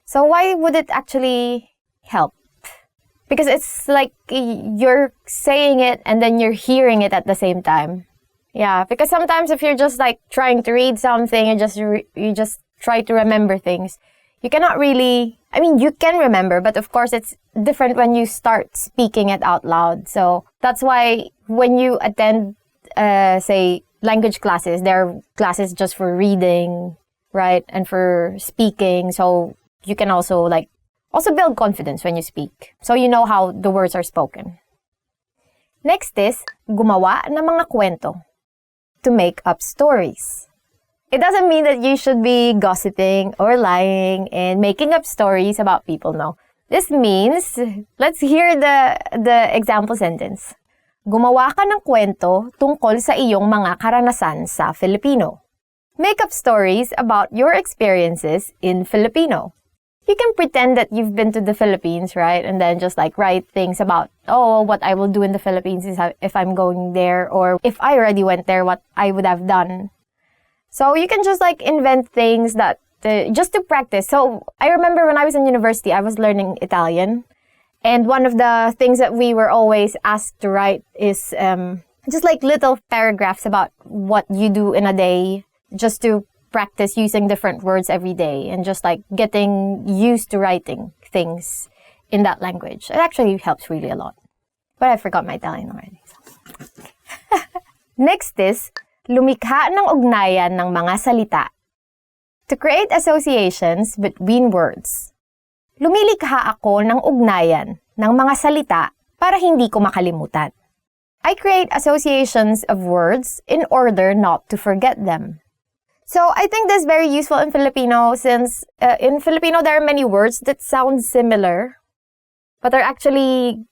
So why would it actually help? Because it's like you're saying it and then you're hearing it at the same time. Yeah, because sometimes if you're just like trying to read something and you just try to remember things, you cannot really, I mean, you can remember, but of course it's different when you start speaking it out loud. So that's why when you attend, say, language classes, there are classes just for reading, right? And for speaking. So you can also build confidence when you speak. So you know how the words are spoken. Next is, gumawa ng mga kwento. To make up stories. It doesn't mean that you should be gossiping or lying and making up stories about people, no. This means, let's hear the example sentence. Gumawa ka ng kwento tungkol sa iyong mga karanasan sa Filipino. Make up stories about your experiences in Filipino. You can pretend that you've been to the Philippines, right? And then just like write things about, what I will do in the Philippines is if I'm going there, or if I already went there, what I would have done. So you can just like invent things that, just to practice. So I remember when I was in university, I was learning Italian. And one of the things that we were always asked to write is just like little paragraphs about what you do in a day, just to practice using different words every day and just like getting used to writing things in that language. It actually helps really a lot. But I forgot my Italian already. So. Next is, lumikha ng ugnayan ng mga salita. To create associations between words. Lumilikha ako ng ugnayan ng mga salita para hindi ko makalimutan. I create associations of words in order not to forget them. So I think this is very useful in Filipino since in Filipino there are many words that sound similar, but are actually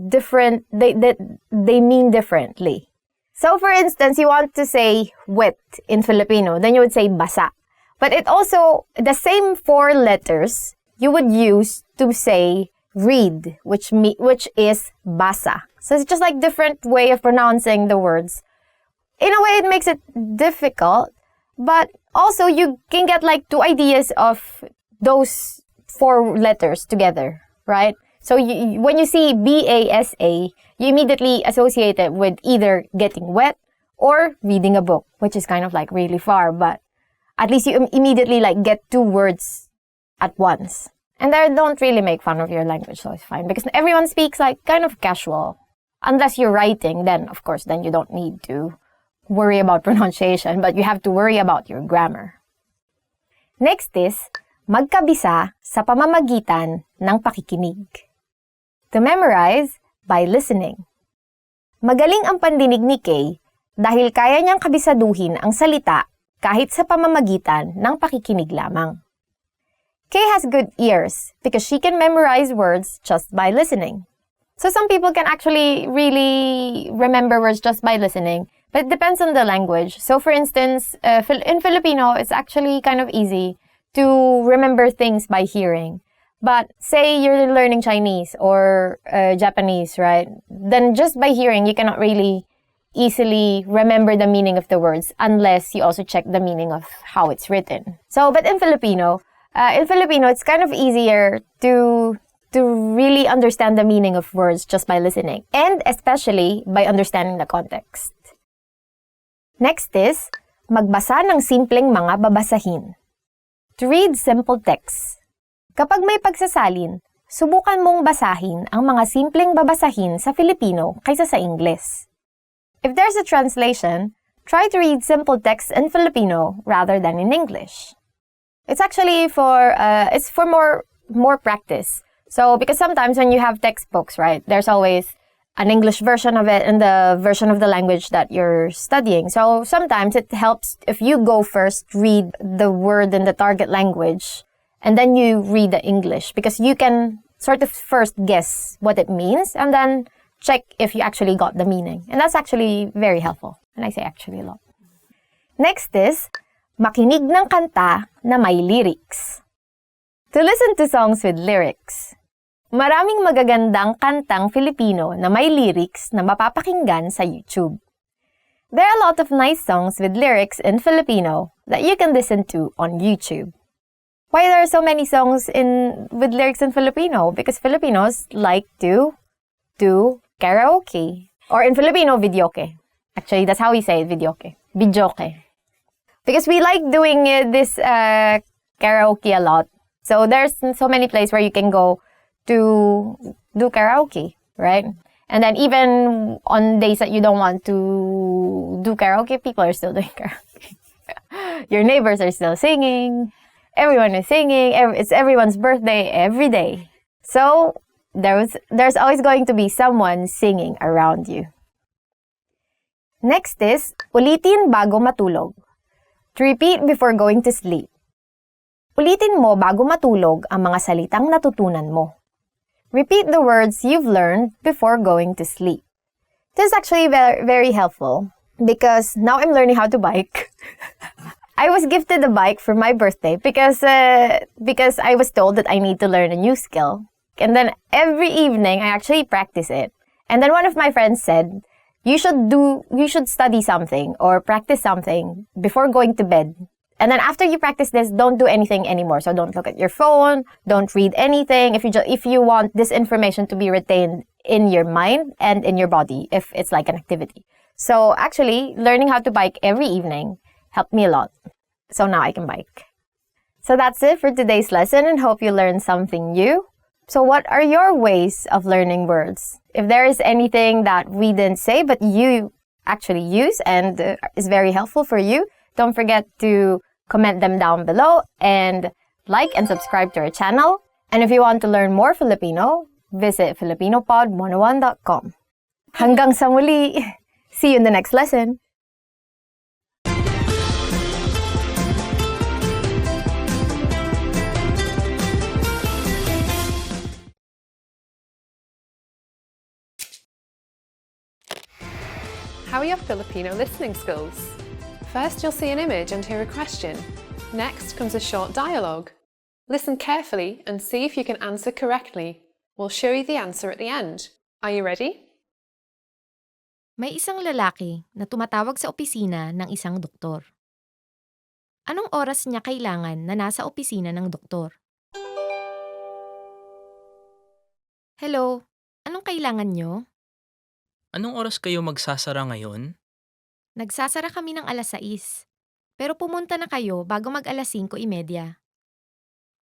different. They mean differently. So for instance, you want to say wet in Filipino, then you would say basa. But it also, the same 4 letters you would use to say read, which is basa. So it's just like different way of pronouncing the words. In a way, it makes it difficult, but also you can get like 2 ideas of those 4 letters together, right? So when you see B-A-S-A, you immediately associate it with either getting wet or reading a book, which is kind of like really far, but at least you immediately like get 2 words at once. And they don't really make fun of your language, so it's fine. Because everyone speaks like kind of casual. Unless you're writing, then of course, then you don't need to worry about pronunciation, but you have to worry about your grammar. Next is, magkabisa sa pamamagitan ng pakikinig. To memorize by listening. Magaling ang pandinig ni Kay dahil kaya niyang kabisaduhin ang salita kahit sa pamamagitan ng pakikinig lamang. Kay has good ears because she can memorize words just by listening. So some people can actually really remember words just by listening, but it depends on the language. So for instance, in Filipino, it's actually kind of easy to remember things by hearing. But say you're learning Chinese or Japanese, right? Then just by hearing, you cannot really easily remember the meaning of the words unless you also check the meaning of how it's written. So, but in Filipino, it's kind of easier to really understand the meaning of words just by listening, and especially by understanding the context. Next is, magbasa ng simpleng mga babasahin. To read simple texts. Kapag may pagsasalin, subukan mong basahin ang mga simpleng babasahin sa Filipino kaysa sa Ingles. If there's a translation, try to read simple texts in Filipino rather than in English. It's actually for more practice. So, because sometimes when you have textbooks, right, there's always an English version of it and the version of the language that you're studying. So, sometimes it helps if you go first, read the word in the target language, and then you read the English, because you can sort of first guess what it means and then check if you actually got the meaning. And that's actually very helpful. And I say actually a lot. Next is, makinig ng kanta na may lyrics. To listen to songs with lyrics. Maraming magagandang kantang Filipino na may lyrics na mapapakinggan sa YouTube. There are a lot of nice songs with lyrics in Filipino that you can listen to on YouTube. Why there are so many songs with lyrics in Filipino? Because Filipinos like to do karaoke. Or in Filipino, videoke. Actually, that's how we say it, videoke. Videoke. Because we like doing this karaoke a lot. So there's so many places where you can go to do karaoke, right? And then even on days that you don't want to do karaoke, people are still doing karaoke. Your neighbors are still singing. Everyone is singing. It's everyone's birthday every day. So there's always going to be someone singing around you. Next is, ulitin bago matulog. To repeat before going to sleep. Ulitin mo bago matulog ang mga salitang natutunan mo. Repeat the words you've learned before going to sleep. This is actually very, very helpful because now I'm learning how to bike. I was gifted a bike for my birthday because I was told that I need to learn a new skill. And then every evening I actually practice it. And then one of my friends said, you should study something or practice something before going to bed. And then after you practice this, don't do anything anymore. So don't look at your phone, don't read anything. If you want this information to be retained in your mind and in your body, if it's like an activity. So actually, learning how to bike every evening helped me a lot. So now I can bike. So that's it for today's lesson, and hope you learned something new. So what are your ways of learning words? If there is anything that we didn't say but you actually use and is very helpful for you, don't forget to comment them down below and like and subscribe to our channel. And if you want to learn more Filipino, visit filipinopod101.com. Hanggang sa muli! See you in the next lesson! how are your Filipino listening skills? First, you'll see an image and hear a question. Next comes a short dialogue. Listen carefully and see if you can answer correctly. We'll show you the answer at the end. Are you ready? May isang lalaki na tumatawag sa opisina ng isang doktor. Anong oras niya kailangan na nasa opisina ng doktor? Hello, anong kailangan nyo? Anong oras kayo magsasara ngayon? Nagsasara kami ng alas 6. Pero pumunta na kayo bago mag alas 5:30.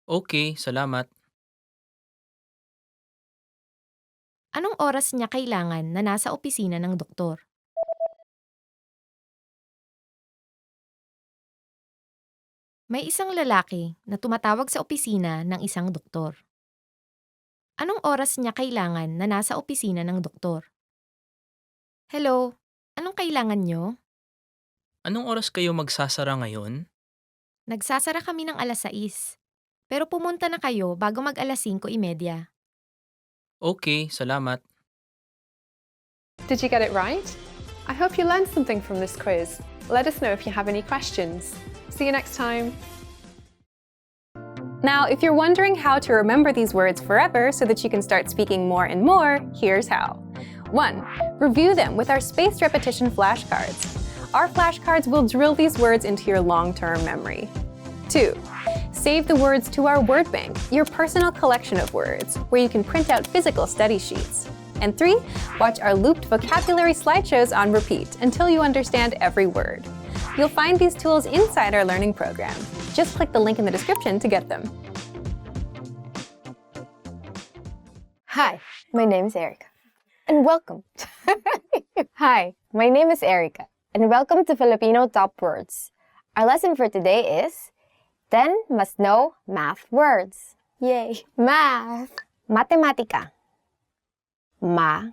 Okay, salamat. Anong oras niya kailangan na nasa opisina ng doktor? May isang lalaki na tumatawag sa opisina ng isang doktor. Anong oras niya kailangan na nasa opisina ng doktor? Hello, anong kailangan nyo? Anong oras kayo magsasara ngayon? Nagsasara kami ng alas 6. Pero pumunta na kayo bago mag alas 5:30. Okay, salamat. Did you get it right? I hope you learned something from this quiz. Let us know if you have any questions. See you next time. Now, if you're wondering how to remember these words forever so that you can start speaking more and more, here's how. 1. Review them with our spaced repetition flashcards. Our flashcards will drill these words into your long-term memory. 2. Save the words to our word bank, your personal collection of words, where you can print out physical study sheets. And 3. Watch our looped vocabulary slideshows on repeat until you understand every word. You'll find these tools inside our learning program. Just click the link in the description to get them. Hi, my name is Erica. And welcome. Hi, my name is Erica. And welcome to Filipino Top Words. Our lesson for today is 10 must-know math words. Yay! Math. Matematika. Ma-te-ma-tika.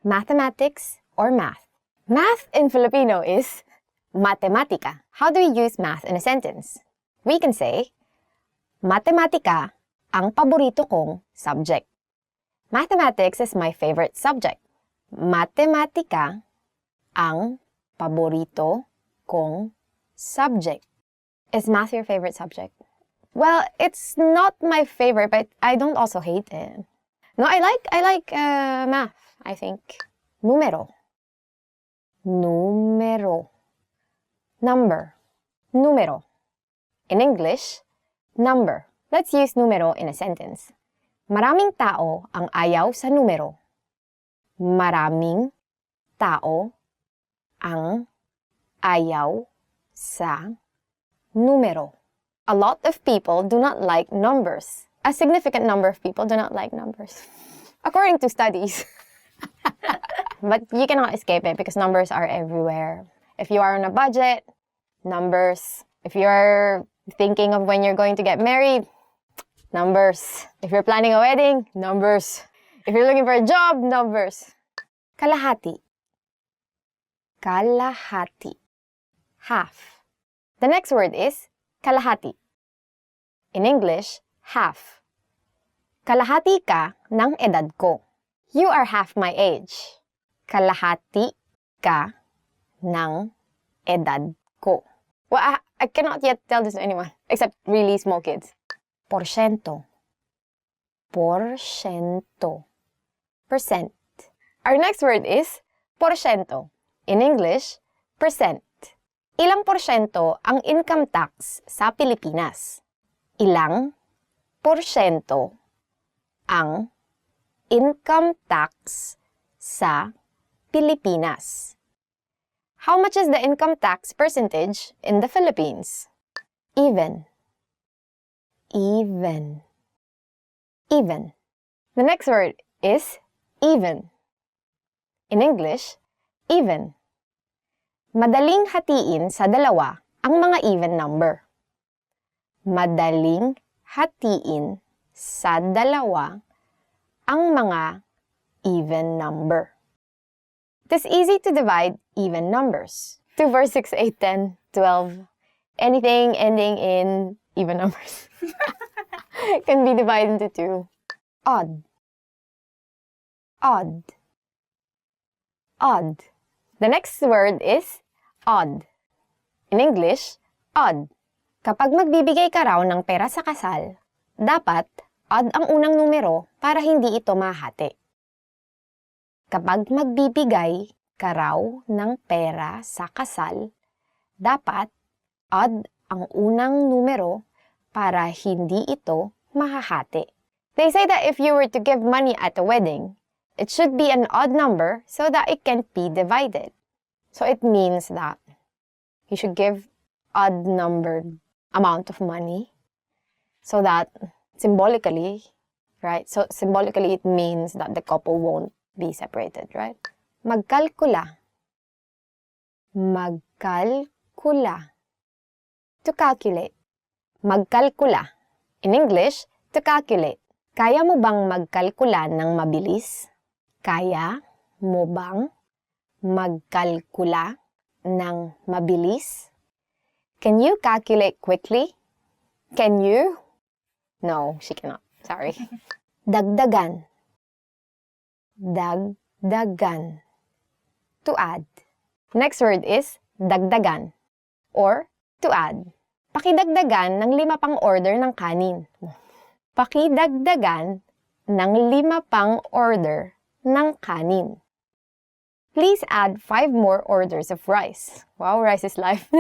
Mathematics or math. Math in Filipino is matematika. How do we use math in a sentence? We can say, matematika ang paborito kong subject. Mathematics is my favorite subject. Matematika ang paborito kong subject. Is math your favorite subject? Well, it's not my favorite, but I don't also hate it. No, I like math, I think. Numero. Numero. Number. Numero. In English, number. Let's use numero in a sentence. Maraming tao ang ayaw sa numero. Maraming tao ang ayaw sa numero. A lot of people do not like numbers. A significant number of people do not like numbers. According to studies. But you cannot escape it because numbers are everywhere. If you are on a budget, numbers. If you're thinking of when you're going to get married, numbers. If you're planning a wedding, numbers. If you're looking for a job, numbers. Kalahati. Kalahati. Half. The next word is kalahati. In English, half. Kalahati ka ng edad ko. You are half my age. Kalahati ka ng edad ko. Well, I cannot yet tell this to anyone, except really small kids. Porsyento. Porsyento. Percent. Our next word is porsyento. In English, percent. Ilang porsyento ang income tax sa Pilipinas? Ilang porsyento ang income tax sa Pilipinas? How much is the income tax percentage in the Philippines? Even. Even. Even. The next word is even. In English, even. Madaling hatiin sa dalawa ang mga even number. Madaling hatiin sa dalawa ang mga even number. It is easy to divide even numbers. 2, 4, 6, 8, 10, 12. Anything ending in even numbers can be divided into 2. Odd. Odd. odd. The next word is odd. In English, odd. Kapag magbibigay ka raw ng pera sa kasal, dapat odd ang unang numero para hindi ito mahati. Kapag magbibigay ka raw ng pera sa kasal, dapat odd ang unang numero para hindi ito mahahati. They say that if you were to give money at a wedding, it should be an odd number so that it can't be divided. So it means that you should give odd numbered amount of money so that symbolically, right? So symbolically it means that the couple won't be separated, right? Magkalkula. Magkalkula. To calculate. Magkalkula. In English, to calculate. Kaya mo bang magkalkula ng mabilis? Kaya mo bang magkalkula ng mabilis? Can you calculate quickly? Can you? No, she cannot. Sorry. Dagdagan. Dagdagan. To add. Next word is dagdagan or to add. Pakidagdagan ng 5 pang order ng kanin. Pakidagdagan ng 5 pang order ng kanin. Please add 5 more orders of rice. Wow, rice is life.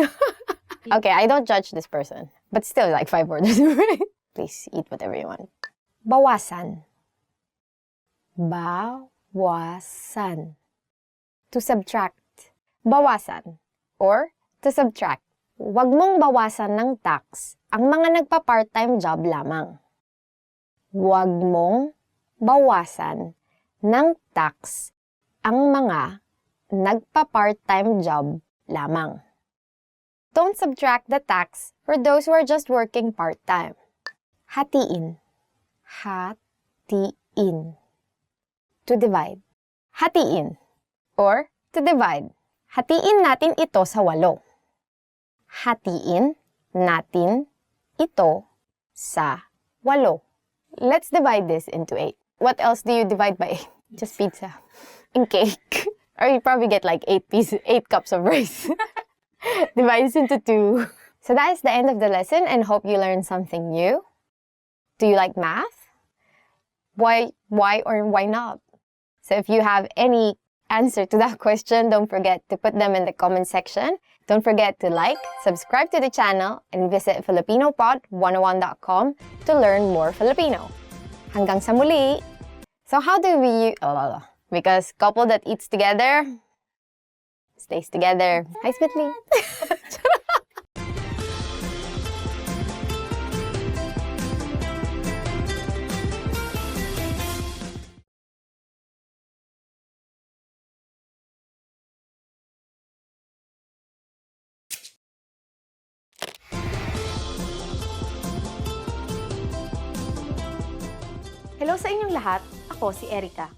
Okay, I don't judge this person, but still like 5 orders of rice. Please eat whatever you want. Bawasan. Bawasan. To subtract. Bawasan or to subtract. Huwag mong bawasan ng tax ang mga nagpa-part-time job lamang. Huwag mong bawasan ng tax ang mga nagpa-part-time job lamang. Don't subtract the tax for those who are just working part-time. Hatiin. Hatiin. To divide. Hatiin or to divide. Hatiin natin ito sa 8. Hatiin natin ito sa 8. Let's divide this into 8. What else do you divide by 8? Just pizza and cake. Or you probably get like 8 cups of rice. Divide this into 2. So that is the end of the lesson and hope you learned something new. Do you like math? Why or why not? So if you have any answer to that question, don't forget to put them in the comment section. Don't forget to like, subscribe to the channel, and visit FilipinoPod101.com to learn more Filipino. Hanggang sa muli! So how do we... because couple that eats together, stays together. Hi, Smitly! Hello sa inyong lahat, ako si Erica.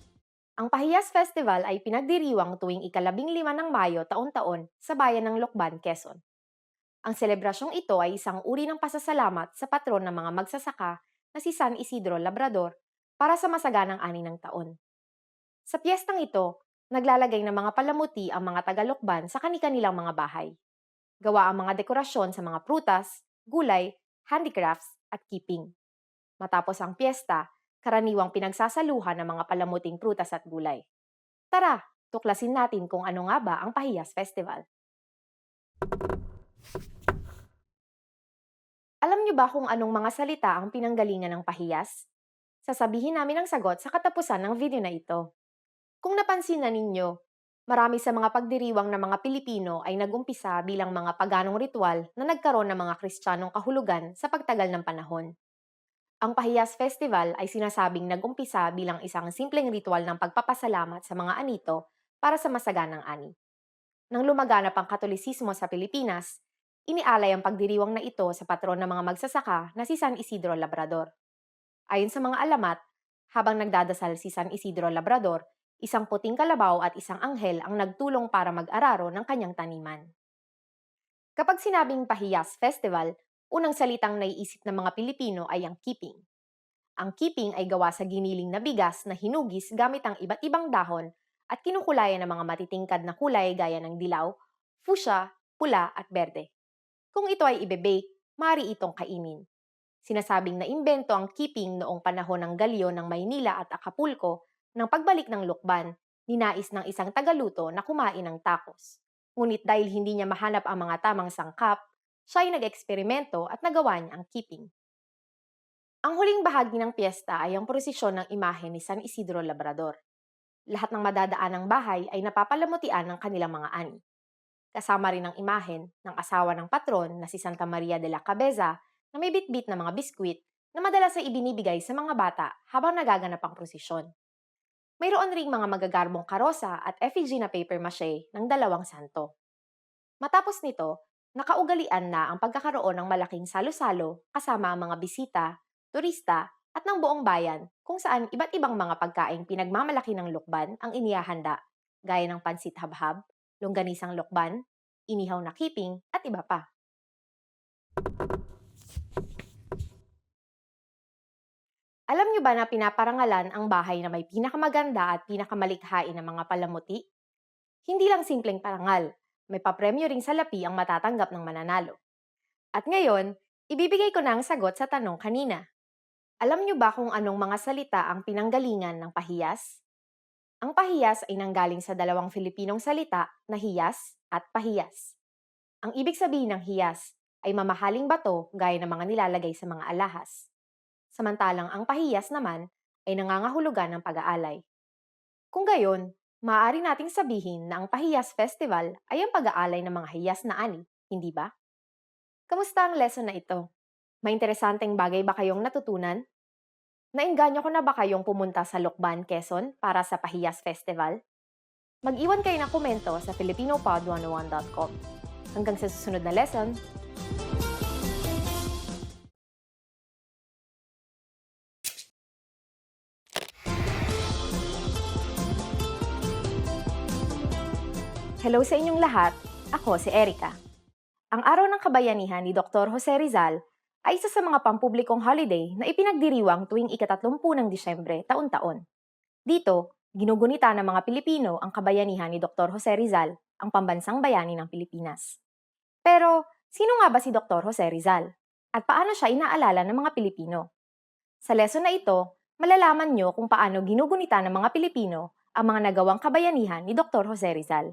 Ang Pahiyas Festival ay pinagdiriwang tuwing ika-15 ng Mayo taon-taon sa bayan ng Lokban, Quezon. Ang selebrasyong ito ay isang uri ng pasasalamat sa patron ng mga magsasaka na si San Isidro Labrador para sa masaganang ani ng taon. Sa piyestang ito, naglalagay ng mga palamuti ang mga taga-Lokban sa kani-kanilang mga bahay. Gawa ang mga dekorasyon sa mga prutas, gulay, handicrafts at keeping. Matapos ang piyesta, karaniwang pinagsasaluhan ng mga palamuting prutas at gulay. Tara, tuklasin natin kung ano nga ba ang Pahiyas Festival. Alam niyo ba kung anong mga salita ang pinanggalingan ng pahiyas? Sasabihin namin ang sagot sa katapusan ng video na ito. Kung napansin na ninyo, marami sa mga pagdiriwang ng mga Pilipino ay nagumpisa bilang mga paganong ritual na nagkaroon ng mga Kristiyanong kahulugan sa pagtagal ng panahon. Ang Pahiyas Festival ay sinasabing nag-umpisa bilang isang simpleng ritual ng pagpapasalamat sa mga anito para sa masaganang ani. Nang lumaganap ang Katolisismo sa Pilipinas, inialay ang pagdiriwang na ito sa patron ng mga magsasaka na si San Isidro Labrador. Ayon sa mga alamat, habang nagdadasal si San Isidro Labrador, isang puting kalabaw at isang anghel ang nagtulong para mag-araro ng kanyang taniman. Kapag sinabing Pahiyas Festival, unang salitang naiisip ng mga Pilipino ay ang keeping. Ang keeping ay gawa sa giniling na bigas na hinugis gamit ang iba't ibang dahon at kinukulayan ng mga matitingkad na kulay gaya ng dilaw, fuchsia, pula at berde. Kung ito ay ibe-bake, maaari itong kainin. Sinasabing naimbento ang keeping noong panahon ng galyo ng Maynila at Acapulco nang pagbalik ng lukban, ninais ng isang tagaluto na kumain ng tacos. Ngunit dahil hindi niya mahanap ang mga tamang sangkap, siya ay nag-eksperimento at nagawa niya ang keeping. Ang huling bahagi ng piyesta ay ang prosesyon ng imahe ni San Isidro Labrador. Lahat ng madadaanang bahay ay napapalamutian ng kanilang mga ani. Kasama rin ang imahen ng asawa ng patron na si Santa Maria de la Cabeza na may bitbit na mga biskwit na madalas ay ibinibigay sa mga bata habang nagaganap ang prosesyon. Mayroon ring mga magagarbong karosa at effigy na paper mache ng dalawang santo. Matapos nito, nakaugalian na ang pagkakaroon ng malaking salo-salo kasama ang mga bisita, turista, at ng buong bayan kung saan iba't ibang mga pagkaing pinagmamalaki ng lukban ang inihahanda, gaya ng pansit habhab, longganisang lukban, inihaw na keeping, at iba pa. Alam niyo ba na pinaparangalan ang bahay na may pinakamaganda at pinakamalikhain na mga palamuti? Hindi lang simpleng parangal, may papremyo ring salapi ang matatanggap ng mananalo. At ngayon, ibibigay ko na ang sagot sa tanong kanina. Alam niyo ba kung anong mga salita ang pinanggalingan ng pahiyas? Ang pahiyas ay nanggaling sa dalawang Filipinong salita na hiyas at pahiyas. Ang ibig sabihin ng hiyas ay mamahaling bato gaya ng mga nilalagay sa mga alahas. Samantalang ang pahiyas naman ay nangangahulugan ng pag-aalay. Kung gayon, maaari nating sabihin na ang Pahiyas Festival ay ang pag-aalay ng mga hiyas na ani, hindi ba? Kamusta ang lesson na ito? May interesanteng bagay ba kayong natutunan? Naengganyo ko na ba kayong pumunta sa Lucban, Quezon para sa Pahiyas Festival? Mag-iwan kayo ng komento sa filipinopod101.com. Hanggang sa susunod na lesson! Hello sa inyong lahat, ako si Erica. Ang Araw ng Kabayanihan ni Dr. Jose Rizal ay isa sa mga pampublikong holiday na ipinagdiriwang tuwing ika-30 ng Disyembre taon-taon. Dito, ginugunita ng mga Pilipino ang kabayanihan ni Dr. Jose Rizal, ang pambansang bayani ng Pilipinas. Pero, sino nga ba si Dr. Jose Rizal? At paano siya inaalala ng mga Pilipino? Sa lesson na ito, malalaman nyo kung paano ginugunita ng mga Pilipino ang mga nagawang kabayanihan ni Dr. Jose Rizal.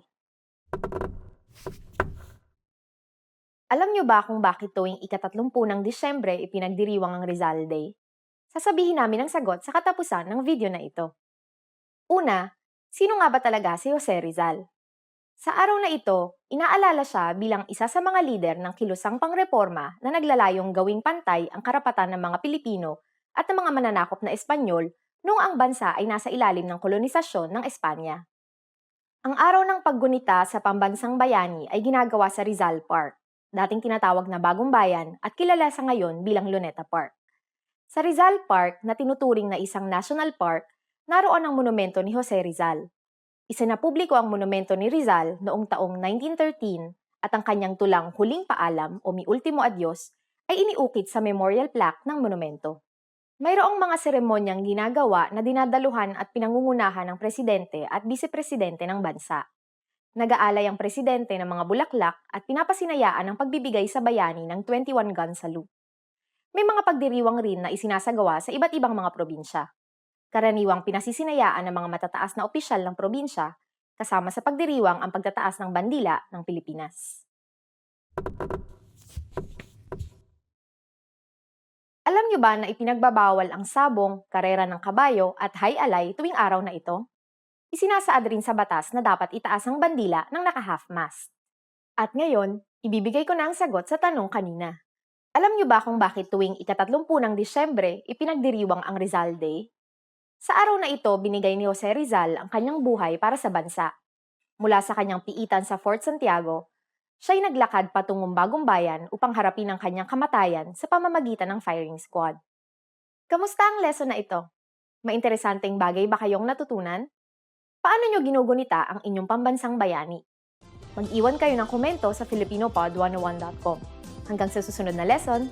Alam niyo ba kung bakit tuwing ika-30 ng Disyembre ipinagdiriwang ang Rizal Day? Sasabihin namin ang sagot sa katapusan ng video na ito. Una, sino nga ba talaga si Jose Rizal? Sa araw na ito, inaalala siya bilang isa sa mga lider ng kilusang pangreporma na naglalayong gawing pantay ang karapatan ng mga Pilipino at ng mga mananakop na Espanyol noong ang bansa ay nasa ilalim ng kolonisasyon ng Espanya. Ang araw ng paggunita sa pambansang bayani ay ginagawa sa Rizal Park, dating tinatawag na Bagong Bayan at kilala sa ngayon bilang Luneta Park. Sa Rizal Park na tinuturing na isang national park, naroon ang monumento ni Jose Rizal. Isinapubliko ang monumento ni Rizal noong taong 1913 at ang kanyang tulang Huling Paalam o Mi Ultimo Adios ay iniukit sa memorial plaque ng monumento. Mayroong mga seremonyang ginagawa na dinadaluhan at pinangungunahan ng presidente at vice-presidente ng bansa. Nag-aalay ang presidente ng mga bulaklak at pinapasinayaan ang pagbibigay sa bayani ng 21 gun salute. May mga pagdiriwang rin na isinasagawa sa iba't ibang mga probinsya. Karaniwang pinasisinayaan ng mga matataas na opisyal ng probinsya kasama sa pagdiriwang ang pagtataas ng bandila ng Pilipinas. Alam niyo ba na ipinagbabawal ang sabong, karera ng kabayo at high alay tuwing araw na ito? Isinasaad rin sa batas na dapat itaas ang bandila ng naka-half mast. At ngayon, ibibigay ko na ang sagot sa tanong kanina. Alam niyo ba kung bakit tuwing ika-30 ng Disyembre ipinagdiriwang ang Rizal Day? Sa araw na ito, binigay ni Jose Rizal ang kanyang buhay para sa bansa. Mula sa kanyang piitan sa Fort Santiago, siya'y naglakad patungong Bagong Bayan upang harapin ang kanyang kamatayan sa pamamagitan ng firing squad. Kamusta ang lesson na ito? May interesanteng bagay ba kayong natutunan? Paano nyo ginugunita ang inyong pambansang bayani? Mag-iwan kayo ng komento sa filipinopod101.com. Hanggang sa susunod na lesson!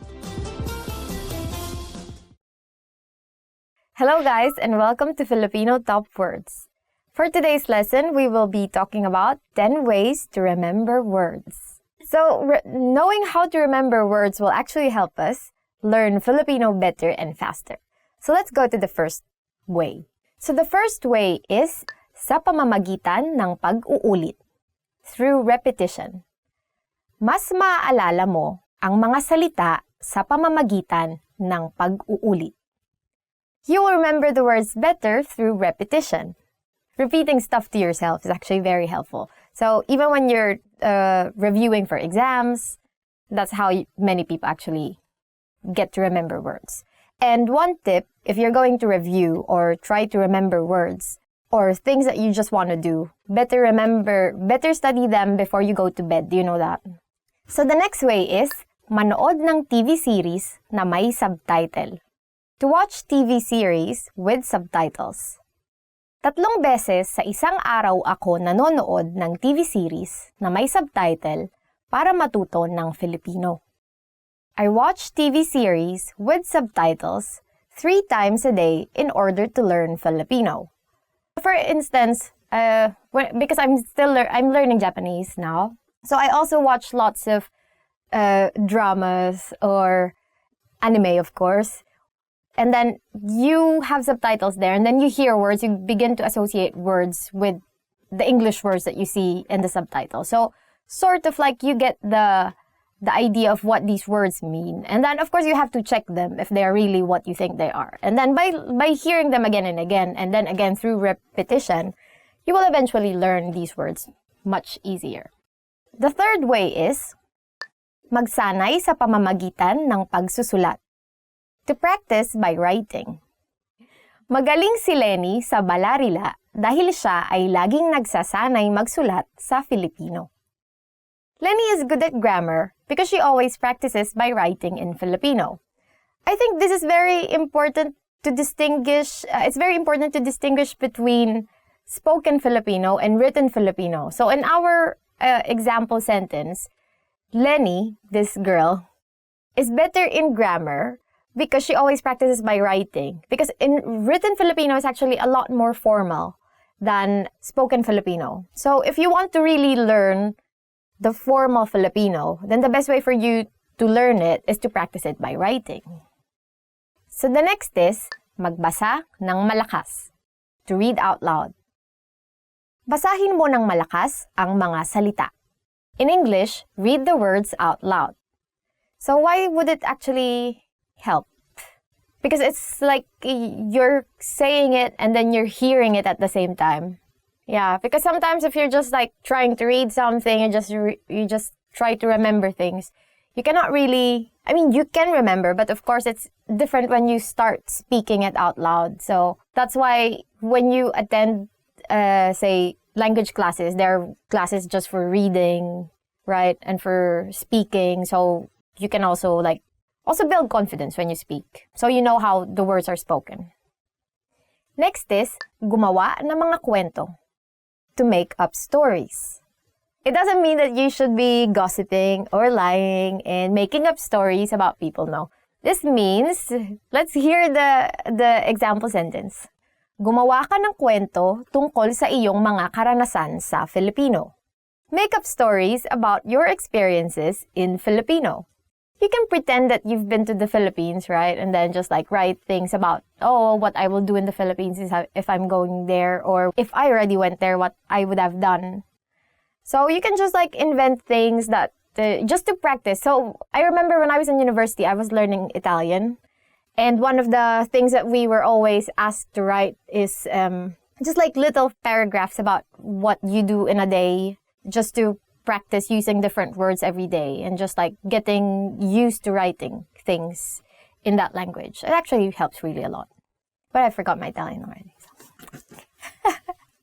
Hello guys and welcome to Filipino Top Words. For today's lesson, we will be talking about 10 ways to remember words. So, knowing how to remember words will actually help us learn Filipino better and faster. So, let's go to the first way. So, the first way is sa pamamagitan ng pag-uulit, through repetition. Mas maaalala mo ang mga salita sa pamamagitan ng pag-uulit. You will remember the words better through repetition. Repeating stuff to yourself is actually very helpful. So even when you're reviewing for exams, that's how many people actually get to remember words. And one tip, if you're going to review or try to remember words or things that you just want to do, better study them before you go to bed. Do you know that? So the next way is manood ng TV series na may subtitle. To watch TV series with subtitles. 3 beses sa isang araw ako nanonood ng TV series na may subtitle para matuto ng Filipino. I watch TV series with subtitles 3 times a day in order to learn Filipino. For instance, because I'm learning Japanese now, so I also watch lots of dramas or anime, of course. And then you have subtitles there, and then you hear words, you begin to associate words with the English words that you see in the subtitle. So sort of like you get the idea of what these words mean. And then of course you have to check them if they are really what you think they are. And then by hearing them again and again, and then again through repetition, you will eventually learn these words much easier. The third way is magsanay sa pamamagitan ng pagsusulat. To practice by writing. Magaling si Lenny sa balarila dahil siya ay laging nagsasanay magsulat sa Filipino. Lenny is good at grammar because she always practices by writing in Filipino. I think this is very important to distinguish. It's very important to distinguish between spoken Filipino and written Filipino. So in our example sentence, Lenny, this girl, is better in grammar because she always practices by writing. Because in written Filipino is actually a lot more formal than spoken Filipino. So if you want to really learn the formal Filipino, then the best way for you to learn it is to practice it by writing. So the next is magbasa ng malakas. To read out loud. Basahin mo ng malakas ang mga salita. In English, read the words out loud. So why would it actually help? Because it's like you're saying it and then you're hearing it at the same time. Yeah, because sometimes if you're just like trying to read something and you just try to remember things, you cannot really, I mean, you can remember, but of course it's different when you start speaking it out loud. So that's why when you attend, say, language classes, there are classes just for reading, right? And for speaking. So you can also build confidence when you speak. So you know how the words are spoken. Next is, gumawa ng mga kwento. To make up stories. It doesn't mean that you should be gossiping or lying and making up stories about people, no. This means, let's hear the example sentence. Gumawa ka ng kwento tungkol sa iyong mga karanasan sa Filipino. Make up stories about your experiences in Filipino. You can pretend that you've been to the Philippines, right? And then just write things about, what I will do in the Philippines is if I'm going there, or if I already went there, what I would have done. So you can just invent things that, just to practice. So I remember when I was in university, I was learning Italian. And one of the things that we were always asked to write is just little paragraphs about what you do in a day, just to practice using different words every day and just getting used to writing things in that language. It actually helps really a lot. But I forgot my Italian already. So.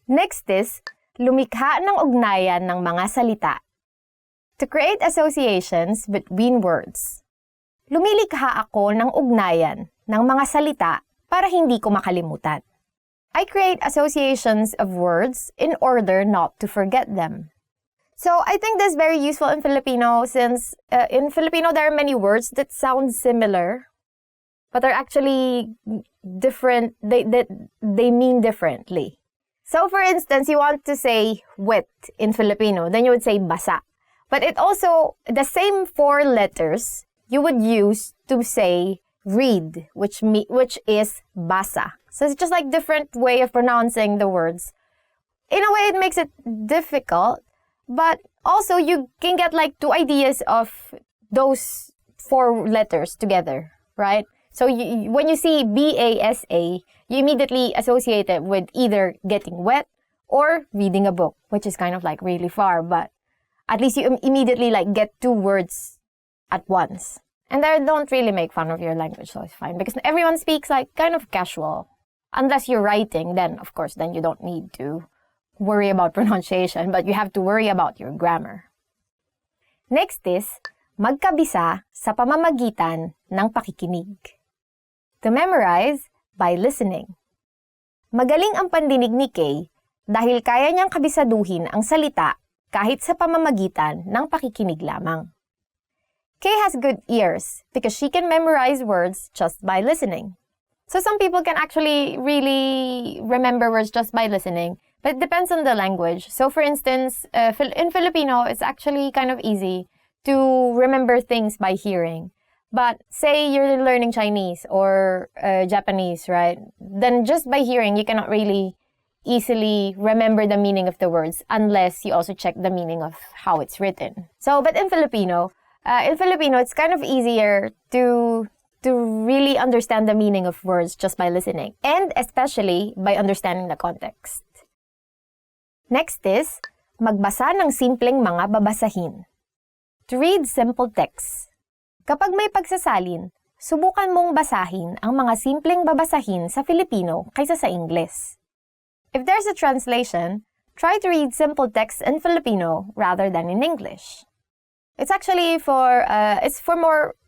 Next is, lumikha ng ugnayan ng mga salita. To create associations between words. Lumilikha ako ng ugnayan ng mga salita para hindi ko makalimutan. I create associations of words in order not to forget them. So I think this is very useful in Filipino since in Filipino there are many words that sound similar but are actually different. They mean differently. So for instance, you want to say wet in Filipino, then you would say basa. But it also, the same 4 letters you would use to say read, which is basa. So it's just like different way of pronouncing the words. In a way, it makes it difficult, but also you can get like 2 ideas of those 4 letters together, right? So when you see B-A-S-A, you immediately associate it with either getting wet or reading a book, which is kind of like really far, but at least you immediately like get 2 words at once. And I don't really make fun of your language, so it's fine. Because everyone speaks like kind of casual. Unless you're writing, then of course, then you don't need to worry about pronunciation, but you have to worry about your grammar. Next is, magkabisa sa pamamagitan ng pakikinig. To memorize by listening. Magaling ang pandinig ni Kay dahil kaya niyang kabisaduhin ang salita kahit sa pamamagitan ng pakikinig lamang. Kay has good ears because she can memorize words just by listening. So some people can actually really remember words just by listening, but it depends on the language. So for instance, in Filipino, it's actually kind of easy to remember things by hearing. But say you're learning Chinese or Japanese, right? Then just by hearing, you cannot really easily remember the meaning of the words unless you also check the meaning of how it's written. So, but in Filipino, it's kind of easier to really understand the meaning of words just by listening, and especially by understanding the context. Next is, magbasa ng simpleng mga babasahin. To read simple texts. Kapag may pagsasalin, subukan mong basahin ang mga simpleng babasahin sa Filipino kaysa sa Ingles. If there's a translation, try to read simple text in Filipino rather than in English. It's actually for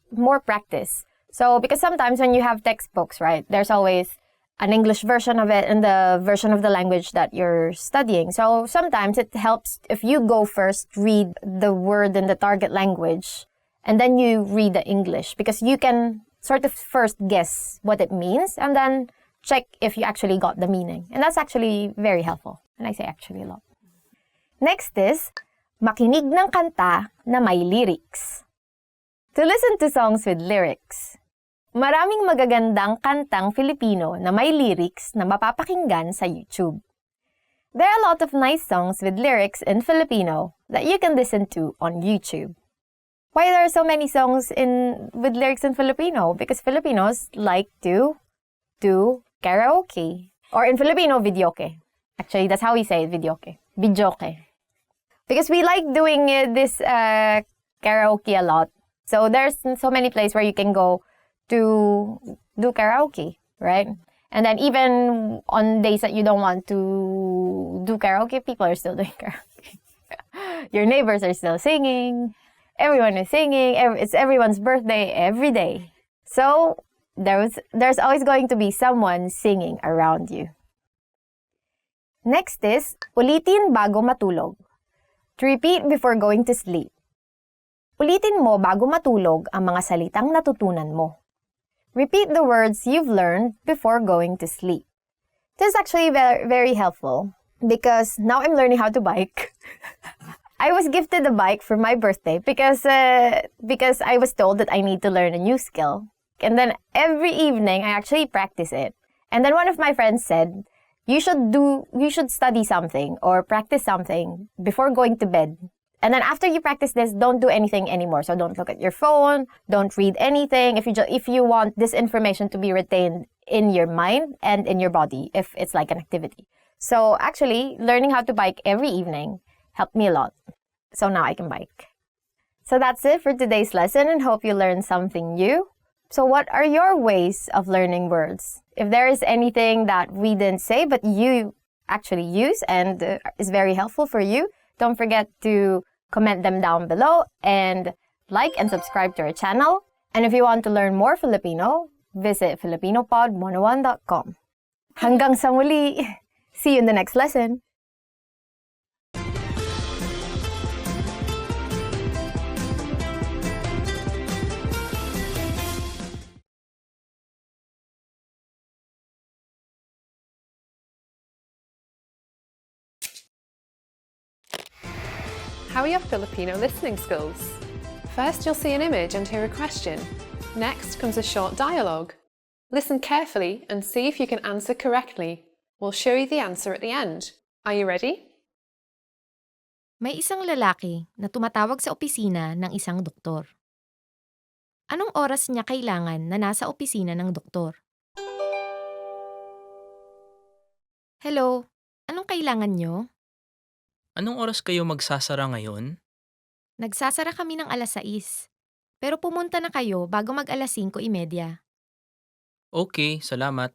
more practice. So because sometimes when you have textbooks, right, there's always an English version of it and the version of the language that you're studying. So sometimes it helps if you go first, read the word in the target language, and then you read the English, because you can sort of first guess what it means and then check if you actually got the meaning. And that's actually very helpful. And I say actually a lot. Next is, makinig ng kanta na may lyrics. To listen to songs with lyrics. Maraming magagandang kantang Filipino na may lyrics na mapapakinggan sa YouTube. There are a lot of nice songs with lyrics in Filipino that you can listen to on YouTube. Why there are so many songs with lyrics in Filipino? Because Filipinos like to do karaoke. Or in Filipino, videoke. Actually, that's how we say it, videoke. Videoke. Because we like doing this karaoke a lot. So there's so many places where you can go to do karaoke, right? And then even on days that you don't want to do karaoke, people are still doing karaoke. Your neighbors are still singing. Everyone is singing. It's everyone's birthday every day. So there's always going to be someone singing around you. Next is, ulitin bago matulog. To repeat before going to sleep. Ulitin mo bago matulog ang mga salitang natutunan mo. Repeat the words you've learned before going to sleep. This is actually very, very helpful because now I'm learning how to bike. I was gifted a bike for my birthday because I was told that I need to learn a new skill. And then every evening I actually practice it. And then one of my friends said, you should study something or practice something before going to bed. And then after you practice this, don't do anything anymore. So don't look at your phone, don't read anything. If you want this information to be retained in your mind and in your body, if it's like an activity. So actually, learning how to bike every evening helped me a lot. So now I can bike. So that's it for today's lesson, and hope you learned something new. So what are your ways of learning words? If there is anything that we didn't say but you actually use and is very helpful for you, don't forget to comment them down below and like and subscribe to our channel. And if you want to learn more Filipino, visit filipinopod101.com. Hanggang sa muli! See you in the next lesson! How are your Filipino listening skills? First, you'll see an image and hear a question. Next comes a short dialogue. Listen carefully and see if you can answer correctly. We'll show you the answer at the end. Are you ready? May isang lalaki na tumatawag sa opisina ng isang doktor. Anong oras niya kailangan na nasa opisina ng doktor? Hello, anong kailangan nyo? Anong oras kayo magsasara ngayon? Nagsasara kami ng alas 6. Pero pumunta na kayo bago mag alas 5:30. Okay, salamat.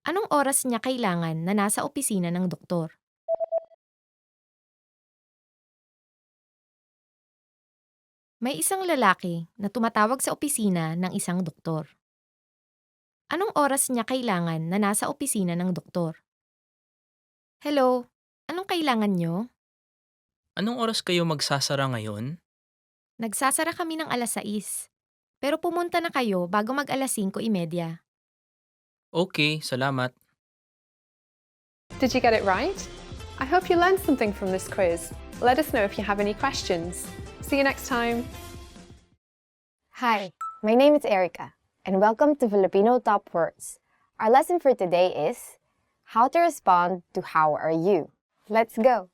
Anong oras niya kailangan na nasa opisina ng doktor? May isang lalaki na tumatawag sa opisina ng isang doktor. Anong oras niya kailangan na nasa opisina ng doktor? Hello, anong kailangan nyo? Anong oras kayo magsasara ngayon? Nagsasara kami ng alas 6. Pero pumunta na kayo bago mag alas 5:30. Okay, salamat. Did you get it right? I hope you learned something from this quiz. Let us know if you have any questions. See you next time. Hi, my name is Erica, and welcome to Filipino Top Words. Our lesson for today is how to respond to how are you. Let's go.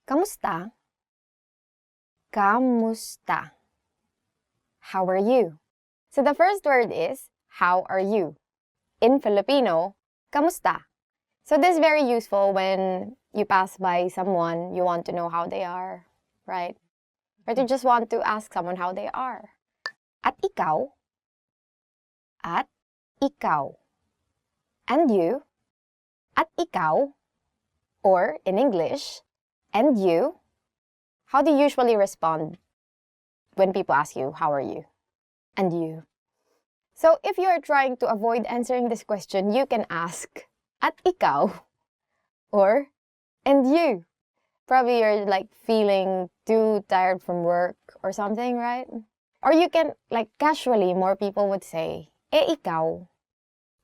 Kamusta? Kamusta? How are you? So the first word is how are you? In Filipino, kamusta? So this is very useful when you pass by someone, you want to know how they are, right? Or to just want to ask someone how they are. At ikaw? At ikaw. And you? At ikaw? Or in English, and you? How do you usually respond when people ask you, how are you? And you? So if you are trying to avoid answering this question, you can ask, at ikaw? Or, and you? Probably you're like feeling too tired from work or something, right? Or you can, like casually, more people would say, ikaw?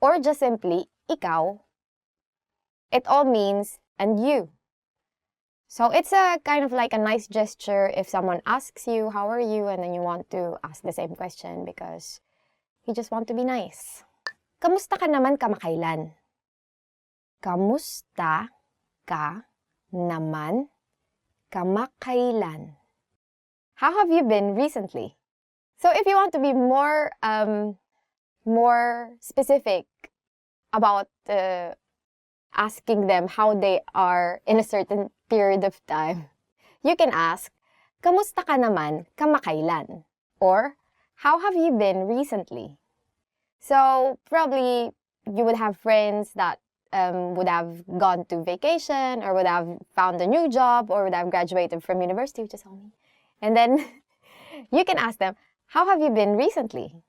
Or just simply, ikaw? It all means, and you. So it's a kind of like a nice gesture if someone asks you, how are you? And then you want to ask the same question because you just want to be nice. Kamusta ka naman kamakailan? Kamusta ka naman kamakailan? How have you been recently? So if you want to be more specific about asking them how they are in a certain period of time, you can ask, kamusta ka naman kamakailan? Or, how have you been recently? So probably you would have friends that would have gone to vacation or would have found a new job or would have graduated from university, which is all me. And then you can ask them, how have you been recently?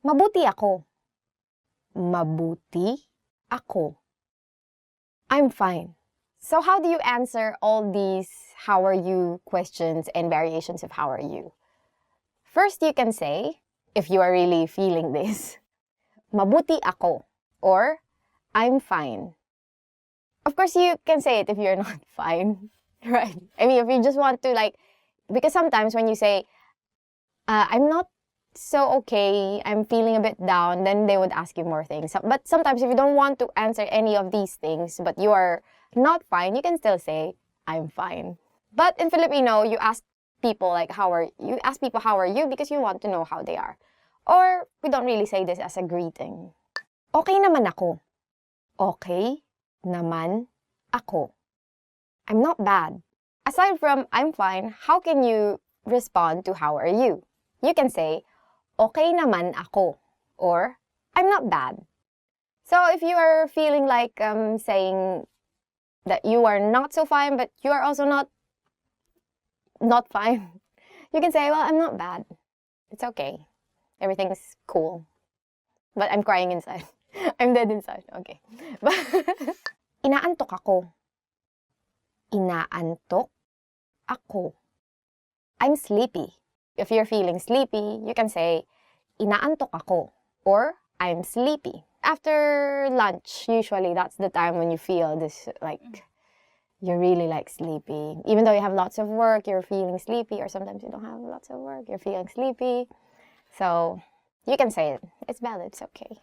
Mabuti ako. Mabuti ako. I'm fine. So how do you answer all these how are you questions and variations of how are you? First, you can say, if you are really feeling this, mabuti ako, or I'm fine. Of course, you can say it if you're not fine, right? I mean, if you just want to because sometimes when you say, I'm not so okay, I'm feeling a bit down, then they would ask you more things. But sometimes if you don't want to answer any of these things, but you are not fine, you can still say, I'm fine. But in Filipino, you ask people how are you because you want to know how they are. Or we don't really say this as a greeting. Okay naman ako. Okay naman ako. I'm not bad. Aside from I'm fine, how can you respond to how are you? You can say, okay naman ako, or I'm not bad. So if you are feeling like saying that you are not so fine, but you are also not fine, you can say, well, I'm not bad. It's okay. Everything's cool. But I'm crying inside. I'm dead inside. Okay. Inaantok ako. Inaantok ako. I'm sleepy. If you're feeling sleepy, you can say, inaantok ako, or I'm sleepy. After lunch, usually that's the time when you feel this, you're really like sleepy. Even though you have lots of work, you're feeling sleepy, or sometimes you don't have lots of work, you're feeling sleepy. So you can say it. It's valid. It's okay.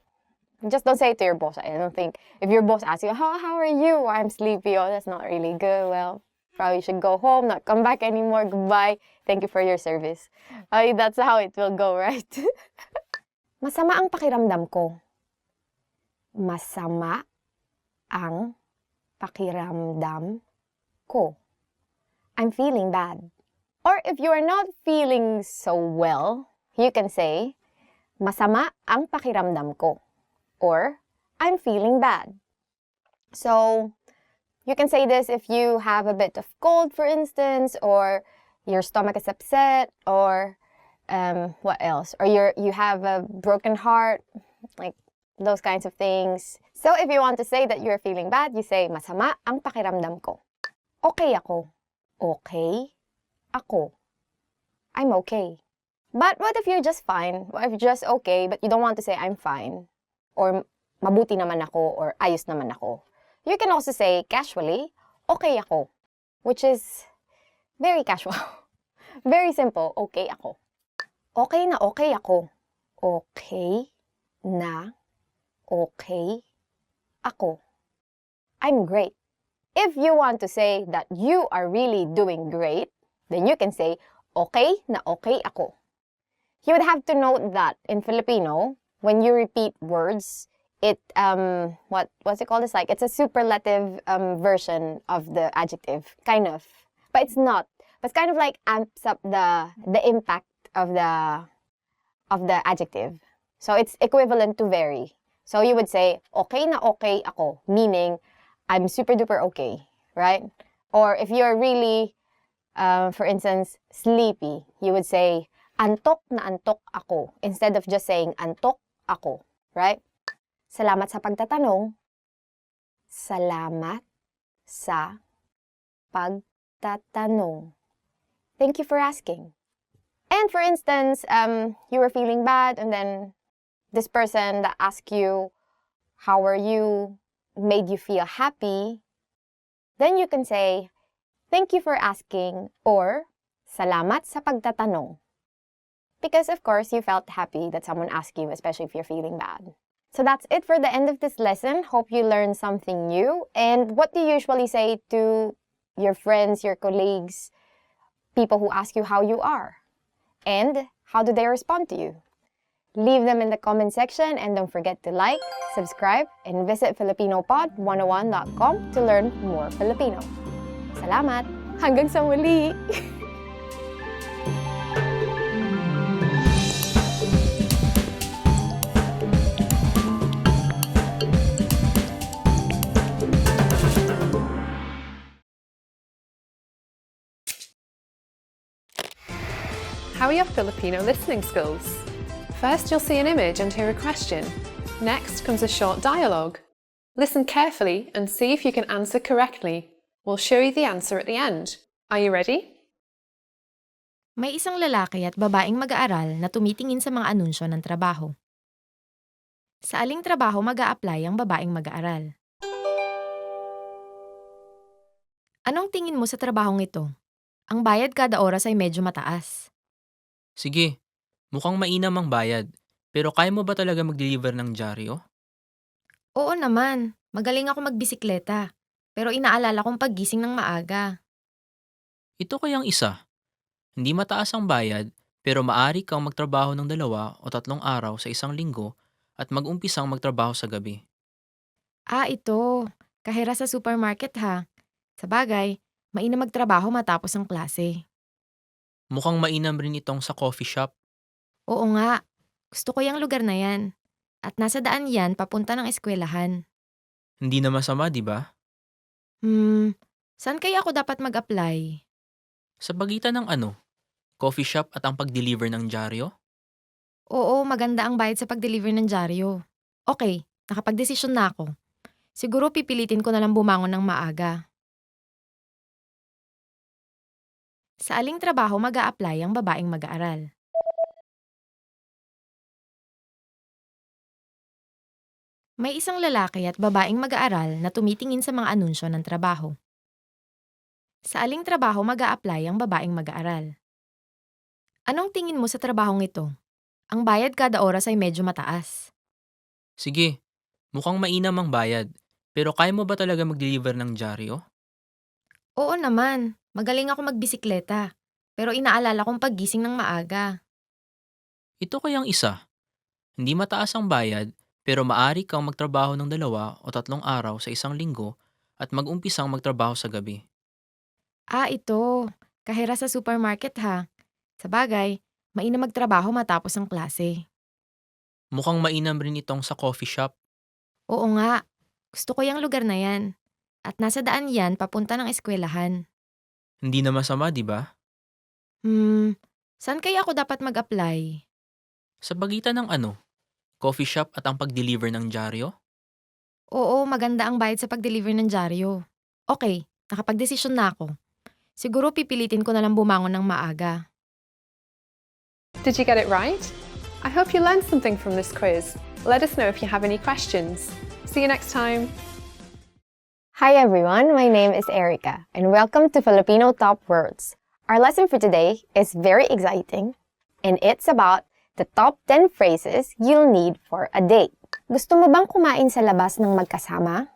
Just don't say it to your boss. I don't think if your boss asks you, how are you? I'm sleepy. Oh, that's not really good. Well, probably should go home, not come back anymore. Goodbye. Thank you for your service. That's how it will go, right? Masama ang pakiramdam ko. Masama ang pakiramdam ko. I'm feeling bad. Or if you are not feeling so well, you can say, masama ang pakiramdam ko. Or, I'm feeling bad. So, you can say this if you have a bit of cold, for instance, or your stomach is upset, or what else? Or you have a broken heart, like those kinds of things. So, if you want to say that you're feeling bad, you say, masama ang pakiramdam ko. Okay ako. Okay ako. I'm okay. But what if you're just fine? What if you're just okay, but you don't want to say, I'm fine? Or mabuti naman ako, or ayos naman ako. You can also say casually, okay ako, which is very casual. Very simple, okay ako. Okay na okay ako. Okay na okay ako. I'm great. If you want to say that you are really doing great, then you can say, okay na okay ako. You would have to note that in Filipino, when you repeat words, it, what's it called? It's like, it's a superlative version of the adjective, kind of. But it's not. But it's kind of like amps up the impact of the adjective. So it's equivalent to very. So you would say, okay na okay ako, meaning, I'm super duper okay, right? Or if you're really, for instance, sleepy, you would say, antok na antok ako, instead of just saying antok ako, right? Salamat sa pagtatanong. Salamat sa pagtatanong. Thank you for asking. And for instance, you were feeling bad, and then this person that asked you, how are you, made you feel happy, then you can say, thank you for asking, or salamat sa pagtatanong. Because of course, you felt happy that someone asked you, especially if you're feeling bad. So that's it for the end of this lesson. Hope you learned something new. And what do you usually say to your friends, your colleagues, people who ask you how you are? And how do they respond to you? Leave them in the comment section, and don't forget to like, subscribe, and visit FilipinoPod101.com to learn more Filipino. Salamat! Hanggang sa muli! How are your Filipino listening skills? First, you'll see an image and hear a question. Next comes a short dialogue. Listen carefully and see if you can answer correctly. We'll show you the answer at the end. Are you ready? May isang lalaki at babaeng mag-aaral na tumitingin sa mga anunsyo ng trabaho. Sa aling trabaho mag-a-apply ang babaeng mag-aaral? Anong tingin mo sa trabahong ito? Ang bayad kada oras ay medyo mataas. Sige, mukhang mainam ang bayad. Pero kaya mo ba talaga mag-deliver ng dyaryo? Oo naman, magaling ako magbisikleta. Pero inaalala kong paggising ng maaga. Ito kayang isa. Hindi mataas ang bayad, pero maaari kang magtrabaho ng 2 o 3 araw sa isang linggo at mag-umpisang magtrabaho sa gabi. Ito. Kahera sa supermarket ha. Sabagay, mainam magtrabaho matapos ang klase. Mukhang mainam rin itong sa coffee shop. Oo nga, gusto ko yung lugar na yan. At nasa daan yan papunta ng eskwelahan. Hindi na masama, di ba? Saan kaya ako dapat mag-apply? Sa pagitan ng ano? Coffee shop at ang pag-deliver ng dyaryo? Oo, maganda ang bayad sa pag-deliver ng dyaryo. Okay, nakapag-desisyon na ako. Siguro pipilitin ko na lang bumangon ng maaga. Sa aling trabaho mag-a-apply ang babaeng mag-aaral? May isang lalaki at babaeng mag-aaral na tumitingin sa mga anunsyo ng trabaho. Sa aling trabaho mag-a-apply ang babaeng mag-aaral? Anong tingin mo sa trabahong ito? Ang bayad kada oras ay medyo mataas. Sige, mukhang mainam ang bayad. Pero kaya mo ba talaga mag-deliver ng dyaryo? Oo naman, magaling ako magbisikleta. Pero inaalala kong paggising ng maaga. Ito kayang isa. Hindi mataas ang bayad, pero maari kang magtrabaho ng 2 o 3 araw sa isang linggo at mag-umpisang magtrabaho sa gabi. Ito. Kahera sa supermarket ha. Sa bagay, mainam magtrabaho matapos ang klase. Mukhang mainam rin itong sa coffee shop. Oo nga, gusto ko yung lugar na yan. At nasa daan yan papunta ng eskwelahan. Hindi na masama, di ba? Saan kaya ako dapat mag-apply? Sa pagitan ng ano? Coffee shop at ang pag-deliver ng dyaryo? Oo, maganda ang bayad sa pag-deliver ng dyaryo. Okay, nakapag-desisyon na ako. Siguro pipilitin ko na lang bumangon ng maaga. Did you get it right? I hope you learned something from this quiz. Let us know if you have any questions. See you next time. Hi everyone, my name is Erica, and welcome to Filipino Top Words. Our lesson for today is very exciting, and it's about the top 10 phrases you'll need for a date. Gusto mo bang kumain sa labas ng magkasama?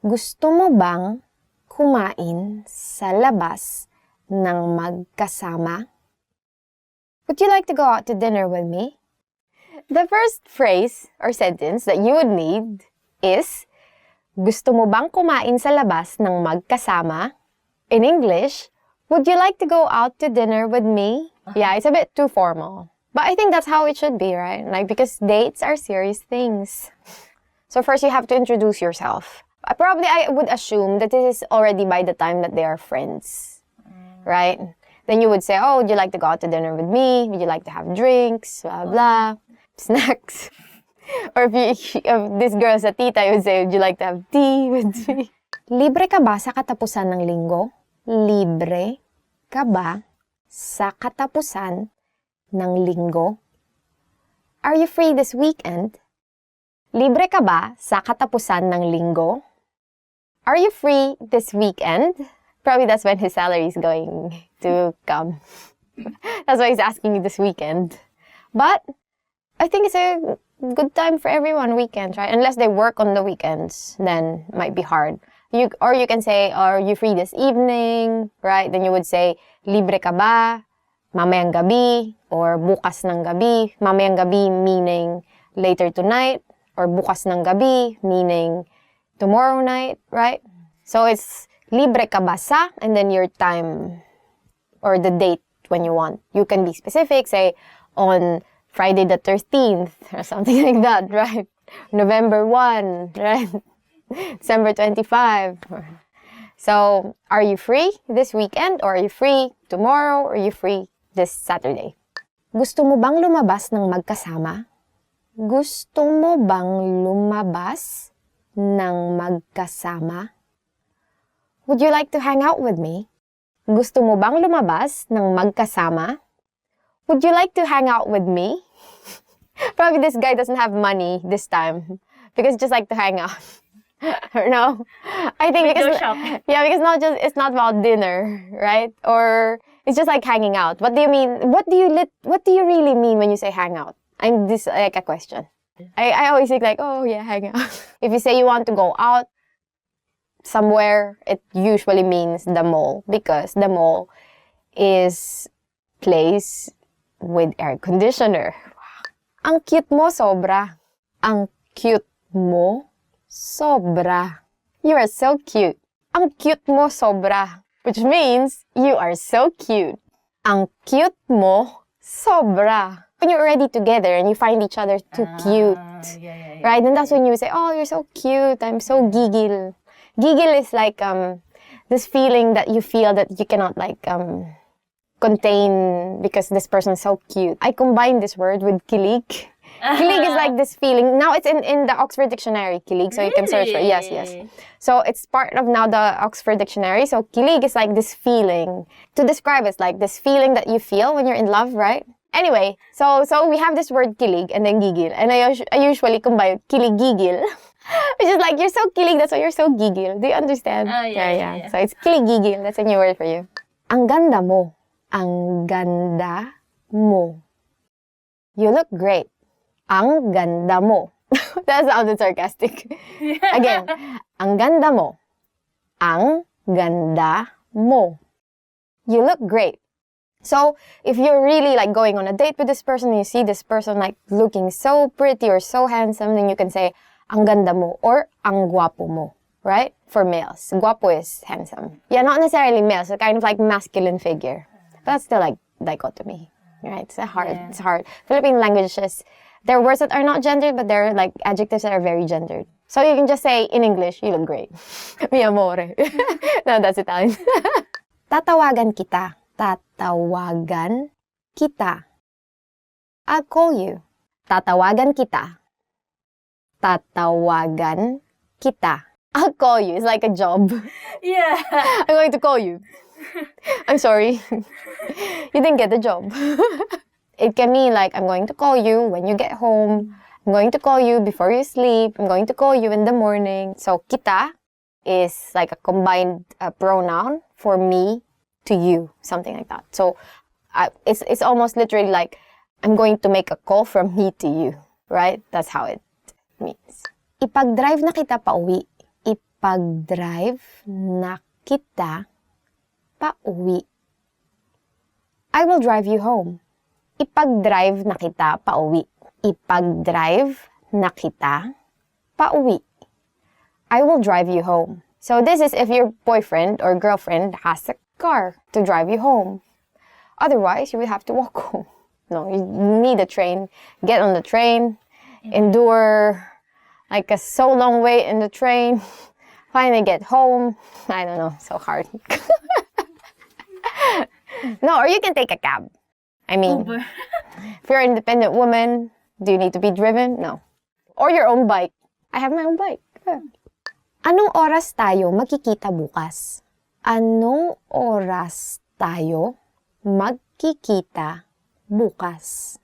Gusto mo bang kumain sa labas ng magkasama? Would you like to go out to dinner with me? The first phrase or sentence that you would need is, gusto mo bang kumain sa labas ng magkasama? In English, would you like to go out to dinner with me? Yeah, it's a bit too formal. But I think that's how it should be, right? Like, because dates are serious things. So first you have to introduce yourself. I would assume that this is already by the time that they are friends, right? Then you would say, oh, would you like to go out to dinner with me? Would you like to have drinks? Blah, blah. Snacks. Or if this girl's a tita, you would say, would you like to have tea with me? Libre ka ba sa katapusan ng linggo? Libre ka ba sa katapusan ng linggo? Are you free this weekend? Libre ka ba sa katapusan ng linggo? Are you free this weekend? Probably that's when his salary is going to come. That's why he's asking you this weekend. But I think it's a good time for everyone, weekends, right? Unless they work on the weekends, then it might be hard. Or you can say, are you free this evening? Right? Then you would say, libre ka ba? Mamayang gabi, or bukas ng gabi. Mamayang gabi meaning later tonight, or bukas ng gabi meaning tomorrow night, right? So it's libre ka ba sa, and then your time or the date when you want. You can be specific, say on Friday the 13th or something like that, right? November 1, right? December 25. So, are you free this weekend, or are you free tomorrow, or are you free this Saturday? Gusto mo bang lumabas ng magkasama? Gusto mo bang lumabas ng magkasama? Would you like to hang out with me? Gusto mo bang lumabas ng magkasama? Would you like to hang out with me? Probably this guy doesn't have money this time because he just like to hang out. Or no, I think because because it's not about dinner, right? Or it's just like hanging out. What do you mean? What do you really mean when you say hang out? I'm this like a question. I always think like, oh yeah, hang out. If you say you want to go out somewhere, it usually means the mall, because the mall is place with air conditioner. Ang cute mo sobra. Ang cute mo sobra. You are so cute. Ang cute mo sobra. Which means you are so cute. Ang cute mo sobra. When you're already together and you find each other too cute. Right? And that's when you say, oh, you're so cute. I'm so gigil. Gigil is like this feeling that you feel that you cannot like contain because this person is so cute. I combine this word with kilig. Kilig is like this feeling. Now it's in the Oxford Dictionary, kilig, so you can search for it. Yes, yes. So it's part of now the Oxford Dictionary. So kilig is like this feeling. To describe it's like this feeling that you feel when you're in love, right? Anyway, so we have this word kilig and then gigil. And I usually combine kilig-gigil. Which is like, you're so kilig, that's why you're so gigil. Do you understand? Yeah. So it's kilig-gigil. That's a new word for you. Ang ganda mo. Ang ganda mo. You look great. Ang ganda mo. That sounded sarcastic. Again, ang ganda mo. Ang ganda mo. You look great. So, if you're really like going on a date with this person and you see this person like looking so pretty or so handsome, then you can say, ang ganda mo or ang guwapo mo, right? For males. Guwapo is handsome. Yeah, not necessarily males, so kind of like masculine figure. But that's still like dichotomy, right? It's hard. Philippine languages, there are words that are not gendered, but there are like adjectives that are very gendered. So you can just say in English, you look great. Mi amore. No, that's Italian. Tatawagan kita. Tatawagan kita. I'll call you. Tatawagan kita. Tatawagan kita. I'll call you. It's like a job. Yeah. I'm going to call you. I'm sorry. You didn't get the job. It can mean like, I'm going to call you when you get home. I'm going to call you before you sleep. I'm going to call you in the morning. So, kita is like a combined pronoun for me to you, something like that. So, it's almost literally like, I'm going to make a call from me to you, right? That's how it means. Ipag-drive na kita pauwi. Ipag-drive na kita pauwi. I will drive you home. Ipag-drive na kita pauwi. Ipag-drive na kita pauwi. I will drive you home. So this is if your boyfriend or girlfriend has a car to drive you home. Otherwise, you would have to walk home. No, you need a train. Get on the train, endure like a so long wait in the train, finally get home. I don't know, so hard. No, or you can take a cab. I mean, if you're an independent woman, do you need to be driven? No. Or your own bike. I have my own bike. Yeah. Anong oras tayo magkikita bukas? Anong oras tayo magkikita bukas?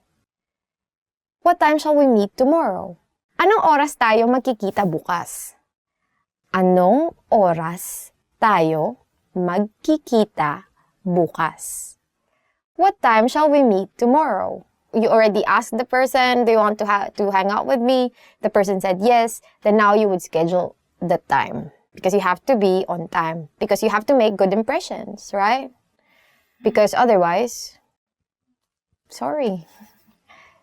What time shall we meet tomorrow? Anong oras tayo magkikita bukas? Anong oras tayo magkikita bukas? What time shall we meet tomorrow? You already asked the person, do you want to hang out with me? The person said yes. Then now you would schedule the time. Because you have to be on time. Because you have to make good impressions, right? Because otherwise, sorry.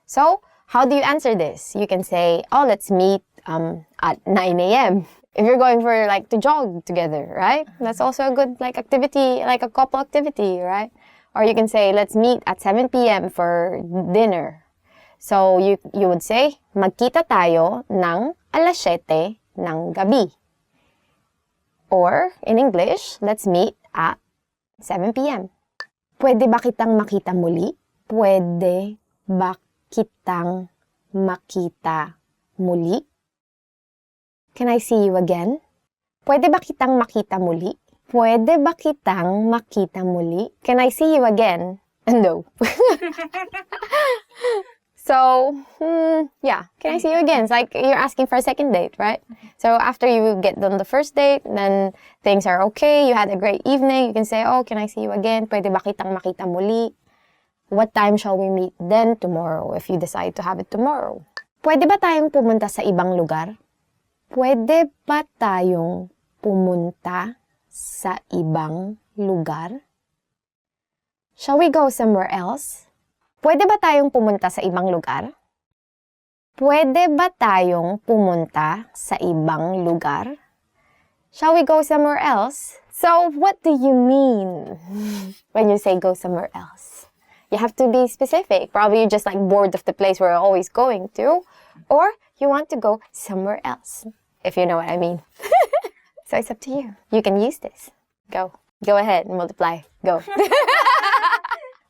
So, how do you answer this? You can say, oh, let's meet at 9 a.m. If you're going for like to jog together, right? That's also a good like activity, like a couple activity, right? Or you can say, let's meet at 7 p.m. for dinner. So you would say, magkita tayo ng alas 7 ng gabi. Or in English, let's meet at 7 p.m. Pwede ba kitang makita muli? Pwede ba kitang makita muli? Can I see you again? Pwede ba kitang makita muli? Pwede ba kitang makita muli? Can I see you again? No. So, yeah. Can I see you again? It's like you're asking for a second date, right? So after you get done the first date, then things are okay, you had a great evening, you can say, oh, can I see you again? Pwede ba kitang makita muli? What time shall we meet then tomorrow if you decide to have it tomorrow? Pwede ba tayong pumunta sa ibang lugar? Pwede ba tayong pumunta sa ibang lugar? Shall we go somewhere else? Pwede ba tayong pumunta sa ibang lugar? Pwede ba tayong pumunta sa ibang lugar? Shall we go somewhere else? So, what do you mean when you say go somewhere else? You have to be specific. Probably you're just like bored of the place where you're always going to. Or you want to go somewhere else, if you know what I mean. So it's up to you. You can use this. Go. Go ahead and multiply. Go.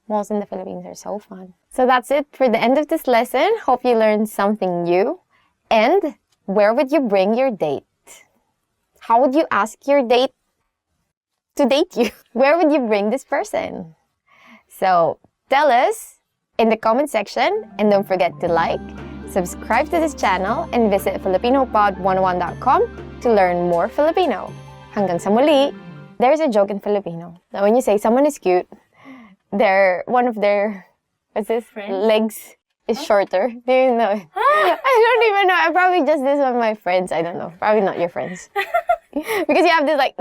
Malls in the Philippines are so fun. So that's it for the end of this lesson. Hope you learned something new. And where would you bring your date? How would you ask your date to date you? Where would you bring this person? So tell us in the comment section, and don't forget to like, Subscribe to this channel and visit filipinopod101.com to learn more Filipino. Hanggang sa muli, there's a joke in Filipino that when you say someone is cute, one of their legs is shorter. Do you know it? I don't even know. I probably just this one of my friends. I don't know. Probably not your friends. Because you have this like...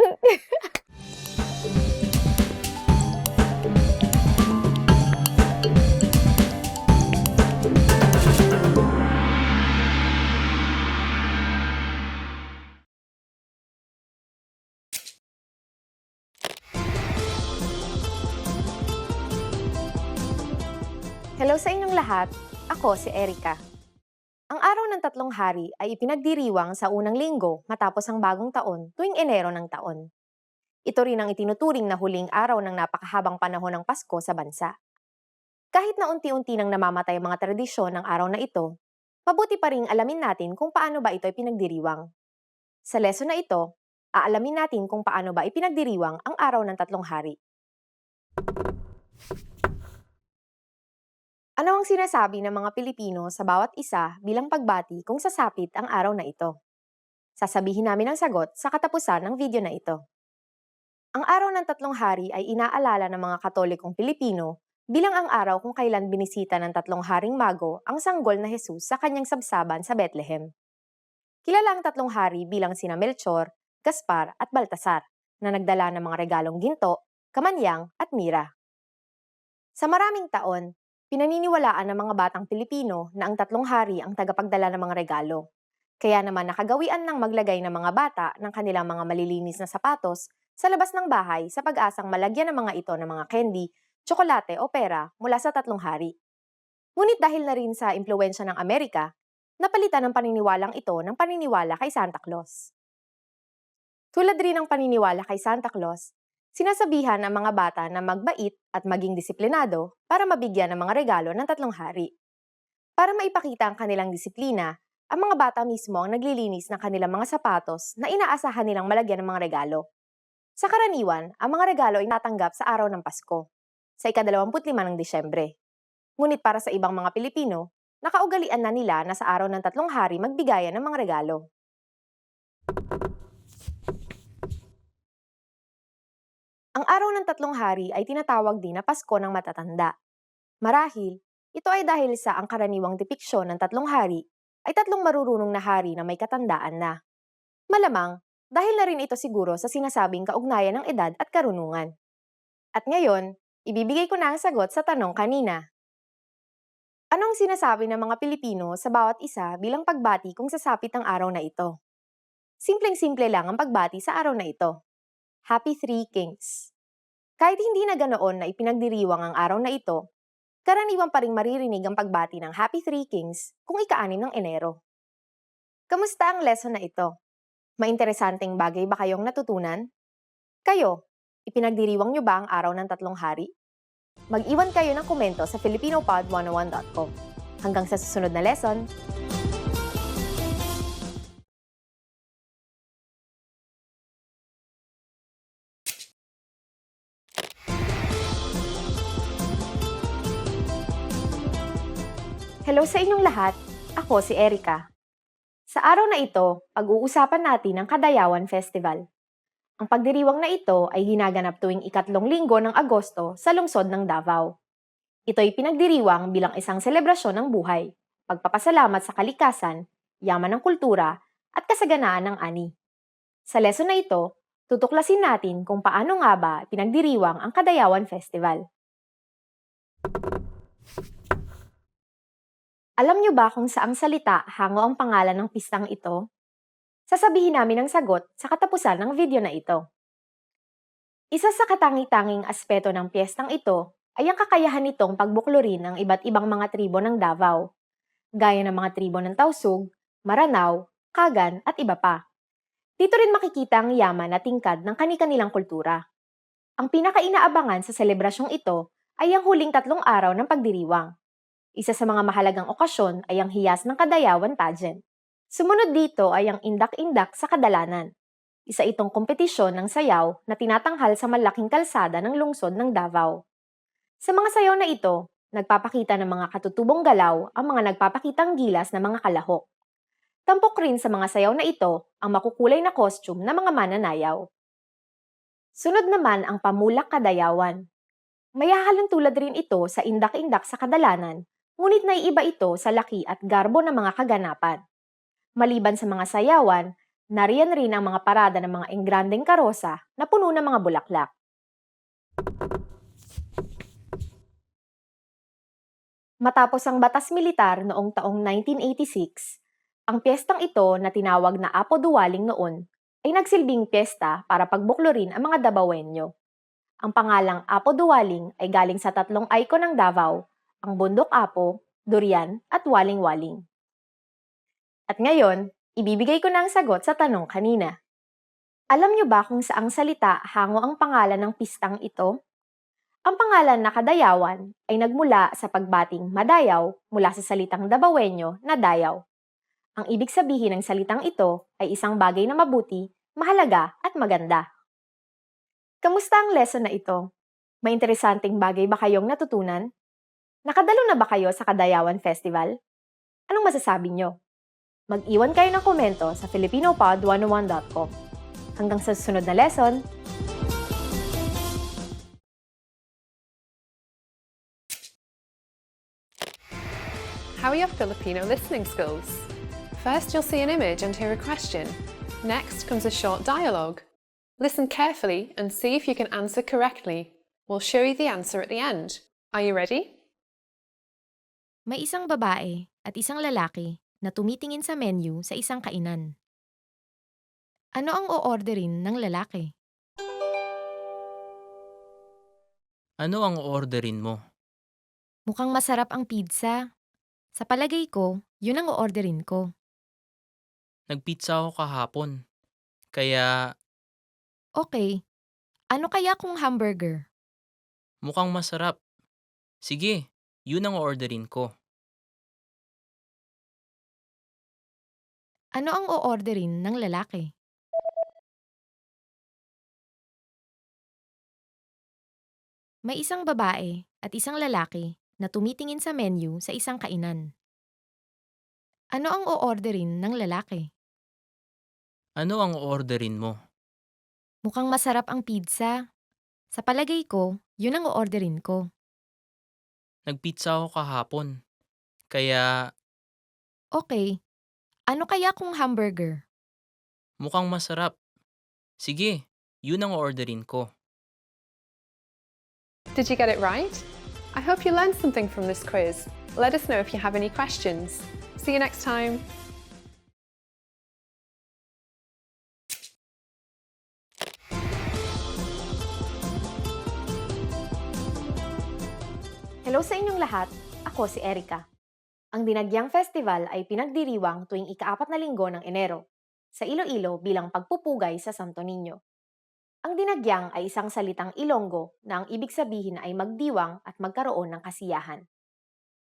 Hello sa inyong lahat, ako si Erica. Ang araw ng tatlong hari ay ipinagdiriwang sa unang linggo matapos ang bagong taon tuwing Enero ng taon. Ito rin ang itinuturing na huling araw ng napakahabang panahon ng Pasko sa bansa. Kahit na unti-unti nang namamatay ang mga tradisyon ng araw na ito, mabuti pa ring alamin natin kung paano ba ito ipinagdiriwang. Sa lesson na ito, aalamin natin kung paano ba ipinagdiriwang ang araw ng tatlong hari. Ano ang sinasabi ng mga Pilipino sa bawat isa bilang pagbati kung sasapit ang araw na ito? Sasabihin namin ang sagot sa katapusan ng video na ito. Ang araw ng tatlong hari ay inaalala ng mga Katolikong Pilipino bilang ang araw kung kailan binisita ng tatlong haring mago ang sanggol na Jesus sa kanyang sabsaban sa Bethlehem. Kilala ang tatlong hari bilang sina Melchor, Gaspar at Baltasar na nagdala ng mga regalong ginto, kamanyang at mira. Sa maraming taon, pinaniniwalaan ng mga batang Pilipino na ang tatlong hari ang tagapagdala ng mga regalo. Kaya naman nakagawian ng maglagay ng mga bata ng kanilang mga malilinis na sapatos sa labas ng bahay sa pag-asang malagyan ng mga ito ng mga candy, tsokolate o pera mula sa tatlong hari. Ngunit dahil na rin sa impluwensya ng Amerika, napalitan ang paniniwalang ito ng paniniwala kay Santa Claus. Tulad rin ng paniniwala kay Santa Claus, sinasabihan ang mga bata na magbait at maging disiplinado para mabigyan ng mga regalo ng tatlong hari. Para maipakita ang kanilang disiplina, ang mga bata mismo ang naglilinis ng kanilang mga sapatos na inaasahan nilang malagyan ng mga regalo. Sa karaniwan, ang mga regalo ay natanggap sa araw ng Pasko, sa ika-25 ng Disyembre. Ngunit para sa ibang mga Pilipino, nakaugalian na nila na sa araw ng tatlong hari magbigayan ng mga regalo. Ang araw ng tatlong hari ay tinatawag din na Pasko ng Matatanda. Marahil, ito ay dahil sa ang karaniwang depiksyon ng tatlong hari ay tatlong marurunong na hari na may katandaan na. Malamang, dahil na rin ito siguro sa sinasabing kaugnayan ng edad at karunungan. At ngayon, ibibigay ko na ang sagot sa tanong kanina. Anong sinasabi ng mga Pilipino sa bawat isa bilang pagbati kung sasapit ang araw na ito? Simpleng-simple lang ang pagbati sa araw na ito. Happy Three Kings. Kahit hindi na ganoon na ipinagdiriwang ang araw na ito, karaniwan pa ring maririnig ang pagbati ng Happy Three Kings kung ika-6 ng Enero. Kamusta ang lesson na ito? Mainteresanteng bagay ba kayong natutunan? Kayo, ipinagdiriwang nyo ba ang araw ng tatlong hari? Mag-iwan kayo ng komento sa filipinopod101.com. Hanggang sa susunod na lesson! Hello sa inyong lahat, ako si Erica. Sa araw na ito, pag-uusapan natin ang Kadayawan Festival. Ang pagdiriwang na ito ay ginaganap tuwing ikatlong linggo ng Agosto sa lungsod ng Davao. Ito ay pinagdiriwang bilang isang selebrasyon ng buhay, pagpapasalamat sa kalikasan, yaman ng kultura, at kasaganaan ng ani. Sa lesson na ito, tutuklasin natin kung paano nga ba pinagdiriwang ang Kadayawan Festival. Alam niyo ba kung saang salita hango ang pangalan ng pistang ito? Sasabihin namin ang sagot sa katapusan ng video na ito. Isa sa katangi-tanging aspeto ng piyestang ito ay ang kakayahan nitong pagbuklurin ng iba't ibang mga tribo ng Davao, gaya ng mga tribo ng Tausug, Maranao, Kagan at iba pa. Dito rin makikita ang yaman at tingkad ng kani-kanilang kultura. Ang pinaka-inaabangan sa selebrasyong ito ay ang huling 3 araw ng pagdiriwang. Isa sa mga mahalagang okasyon ay ang hiyas ng Kadayawan pageant. Sumunod dito ay ang indak-indak sa kadalanan. Isa itong kompetisyon ng sayaw na tinatanghal sa malaking kalsada ng lungsod ng Davao. Sa mga sayaw na ito, Nagpapakita ng mga katutubong galaw ang mga nagpapakitang gilas ng mga kalahok. Tampok rin sa mga sayaw na ito ang makukulay na costume ng mga mananayaw. Sunod naman ang pamulak kadayawan. Mayahalong tulad rin ito sa indak-indak sa kadalanan, ngunit naiiba ito sa laki at garbo ng mga kaganapan. Maliban sa mga sayawan, nariyan rin ang mga parada ng mga engrandeng karosa na puno ng mga bulaklak. Matapos ang batas militar noong taong 1986, ang piyestang ito na tinawag na Apo Duwaling noon ay nagsilbing piyesta para pagbuklurin ang mga Davaoenyo. Ang pangalang Apo Duwaling ay galing sa tatlong icon ng Davao, ang Bundok Apo, Durian at Waling-Waling. At ngayon, ibibigay ko na ang sagot sa tanong kanina. Alam niyo ba kung saang salita hango ang pangalan ng pistang ito? Ang pangalan na Kadayawan ay nagmula sa pagbating madayaw mula sa salitang Davaoenyo na dayaw. Ang ibig sabihin ng salitang ito ay isang bagay na mabuti, mahalaga at maganda. Kamusta ang lesson na ito? May interesanteng bagay ba kayong natutunan? Nakadalo na ba kayo sa Kadayawan Festival? Anong masasabi nyo? Mag-iwan kayo ng komento sa filipinopod101.com. Hanggang sa susunod na lesson, How are your Filipino listening skills? First, you'll see an image and hear a question. Next comes a short dialogue. Listen carefully and see if you can answer correctly. We'll show you the answer at the end. Are you ready? may isang babae at isang lalaki na tumitingin sa menu sa isang kainan. Ano ang o-orderin ng lalaki? Ano ang orderin mo? Mukhang masarap ang pizza. Sa palagay ko, yun ang o-orderin ko. Nagpizza ako kahapon. Kaya Okay, ano kaya kung hamburger? mukhang masarap. Sige, yun ang orderin ko. Ano ang o-orderin ng lalaki? May isang babae at isang lalaki na tumitingin sa menu sa isang kainan. Ano ang o-orderin ng lalaki? Ano ang orderin mo? Mukhang masarap ang pizza. Sa palagay ko, yun ang o-orderin ko. Nagpizza ako kahapon. Kaya Okay, ano kaya kung hamburger? mukhang masarap. Sige, yun ang orderin ko. Did you get it right? I hope you learned something from this quiz. Let us know if you have any questions. See you next time. Hello sa inyong lahat, ako si Erica. Ang Dinagyang Festival ay pinagdiriwang tuwing ika-4 na linggo ng Enero, sa Iloilo bilang pagpupugay sa Santo Niño. Ang dinagyang ay isang salitang Ilonggo na ang ibig sabihin ay magdiwang at magkaroon ng kasiyahan.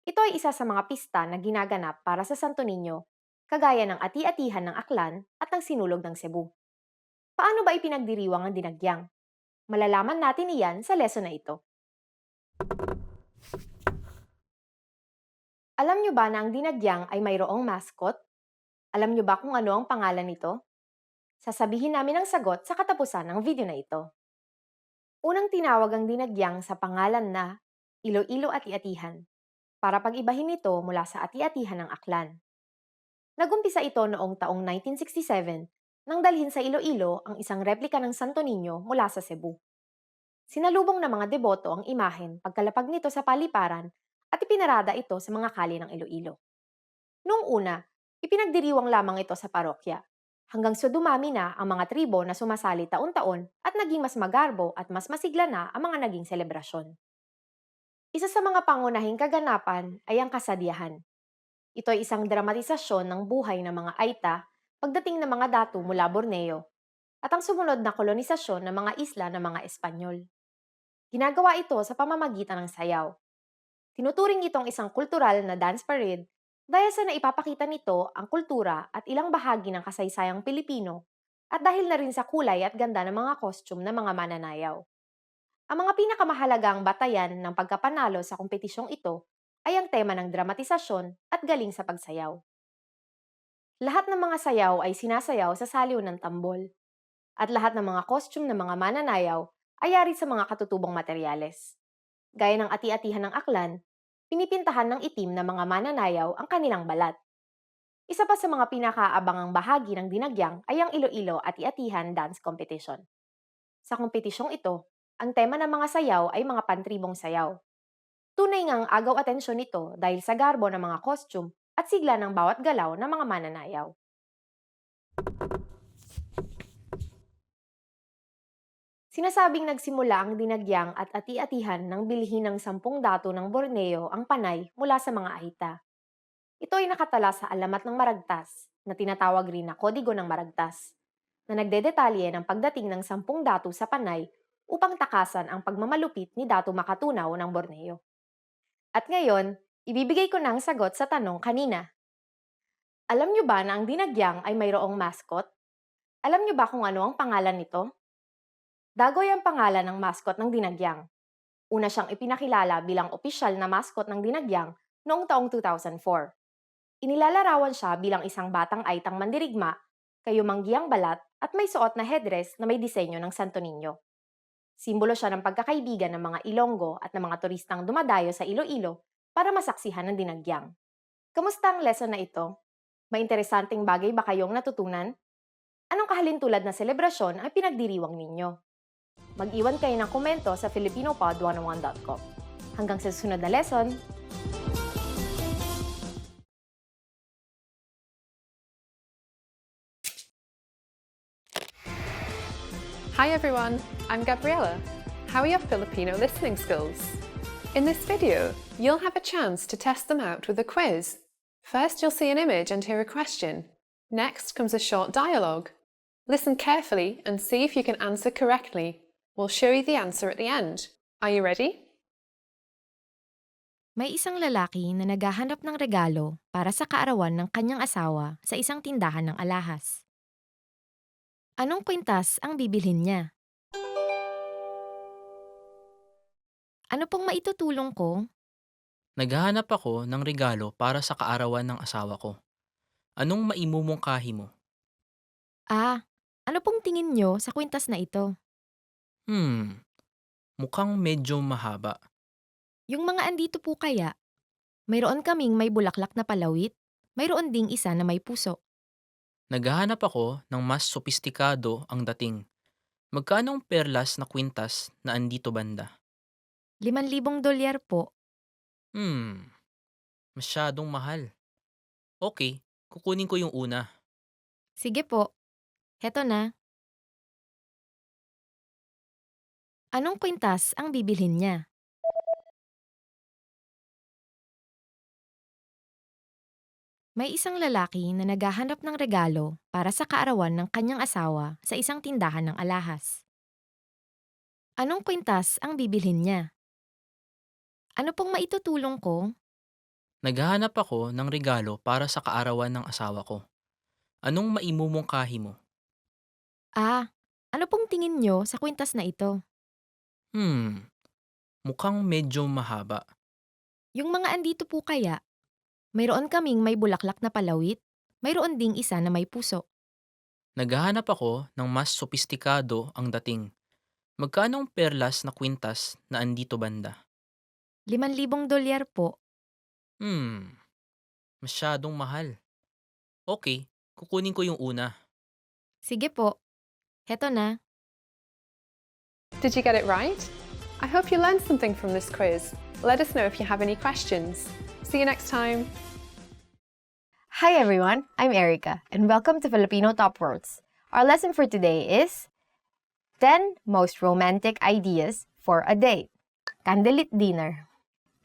Ito ay isa sa mga pista na ginaganap para sa Santo Niño, kagaya ng ati-atihan ng Aklan at ng Sinulog ng Cebu. Paano ba ipinagdiriwang ang dinagyang? Malalaman natin iyan sa lesson na ito. Alam nyo ba na ang dinagyang ay mayroong mascot? Alam nyo ba kung ano ang pangalan nito? Sasabihin namin ang sagot sa katapusan ng video na ito. Unang tinawag ang dinagyang sa pangalan na Iloilo Ati-Atihan, para pag-ibahin ito mula sa ati-atihan ng Aklan. Nagumpisa ito noong taong 1967 nang dalhin sa Iloilo ang isang replika ng Santo Niño mula sa Cebu. Sinalubong ng mga deboto ang imahen pagkalapag nito sa paliparan at ipinarada ito sa mga kalye ng Iloilo. Noong una, ipinagdiriwang lamang ito sa parokya, hanggang sa dumami na ang mga tribo na sumasali taon-taon at naging mas magarbo at mas masigla na ang mga naging selebrasyon. Isa sa mga pangunahing kaganapan ay ang kasadyahan. Ito ay isang dramatisasyon ng buhay ng mga Aita pagdating ng mga datu mula Borneo at ang sumunod na kolonisasyon ng mga isla ng mga Espanyol. Ginagawa ito sa pamamagitan ng sayaw. Tinuturing itong isang kultural na dance parade dahil sa naipapakita nito ang kultura at ilang bahagi ng kasaysayang Pilipino at dahil na rin sa kulay at ganda ng mga costume ng mga mananayaw. Ang mga pinakamahalagang batayan ng pagkapanalo sa kompetisyong ito ay ang tema ng dramatisasyon at galing sa pagsayaw. Lahat ng mga sayaw ay sinasayaw sa saliw ng tambol, at lahat ng mga costume ng mga mananayaw ay yari sa mga katutubong materyales. Gaya ng ati-atihan ng aklan, pinipintahan ng itim na mga mananayaw ang kanilang balat. Isa pa sa mga pinakaabangang bahagi ng dinagyang ay ang Iloilo Ati-Atihan Dance Competition. Sa kompetisyong ito, ang tema ng mga sayaw ay mga pantribong sayaw. Tunay ngang agaw atensyon nito dahil sa garbo ng mga costume at sigla ng bawat galaw ng mga mananayaw. Sinasabing nagsimula ang dinagyang at ati-atihan ng bilhin ng 10 dato ng Borneo ang panay mula sa mga ahita. Ito ay nakatala sa alamat ng maragtas, na tinatawag rin na kodigo ng maragtas, na nagdedetalye ng pagdating ng 10 dato sa panay upang takasan ang pagmamalupit ni Dato Makatunaw ng Borneo. At ngayon, ibibigay ko na ang sagot sa tanong kanina. Alam niyo ba na ang dinagyang ay mayroong mascot? Alam niyo ba kung ano ang pangalan nito? Dagoy ang pangalan ng mascot ng dinagyang. Una siyang ipinakilala bilang opisyal na mascot ng dinagyang noong taong 2004. Inilalarawan siya bilang isang batang aitang mandirigma, kayumanggiyang balat at may suot na headdress na may disenyo ng Santo Niño. Simbolo siya ng pagkakaibigan ng mga Ilonggo at ng mga turistang dumadayo sa Iloilo para masaksihan ng dinagyang. Kamusta ang lesson na ito? May interesanteng bagay ba kayong natutunan? Anong kahalintulad na selebrasyon ang pinagdiriwang ninyo? Mag-iwan kayo ng komento sa filipinopod101.com. Hanggang sa susunod na lesson! Hi everyone, I'm Gabriella. How are your Filipino listening skills? In this video, you'll have a chance to test them out with a quiz. First, you'll see an image and hear a question. Next comes a short dialogue. Listen carefully and see if you can answer correctly. We'll show you the answer at the end. Are you ready? May isang lalaki na naghahanap ng regalo para sa kaarawan ng kanyang asawa sa isang tindahan ng alahas. Anong kwintas ang bibilhin niya? Ano pong maitutulong ko? Naghahanap ako ng regalo para sa kaarawan ng asawa ko. Anong maimumungkahi mo? Ano pong tingin nyo sa kwintas na ito? Mukhang medyo mahaba. Yung mga andito po kaya, mayroon kaming may bulaklak na palawit, mayroon ding isa na may puso. Naghahanap ako ng mas sopistikado ang dating. Magkano ang perlas na kwintas na andito banda? $5,000 po. Masyadong mahal. Okay, kukunin ko yung una. Sige po. Heto na. Anong kwintas ang bibilhin niya? May isang lalaki na naghahanap ng regalo para sa kaarawan ng kanyang asawa sa isang tindahan ng alahas. Anong kwintas ang bibilhin niya? Ano pong maitutulong ko? Naghahanap ako ng regalo para sa kaarawan ng asawa ko. Anong maimumungkahi mo? Ano pong tingin nyo sa kwintas na ito? Mukhang medyo mahaba. Yung mga andito po kaya, mayroon kaming may bulaklak na palawit, mayroon ding isa na may puso. Naghahanap ako ng mas sopistikado ang dating. Magkano ang perlas na kwintas na andito banda? $5,000 po. Masyadong mahal. Okay, kukunin ko yung una. Sige po. Heto na. Did you get it right? I hope you learned something from this quiz. Let us know if you have any questions. See you next time. Hi everyone, I'm Erica, and welcome to Filipino Top Words. Our lesson for today is 10 most romantic ideas for a date. Candlelit dinner.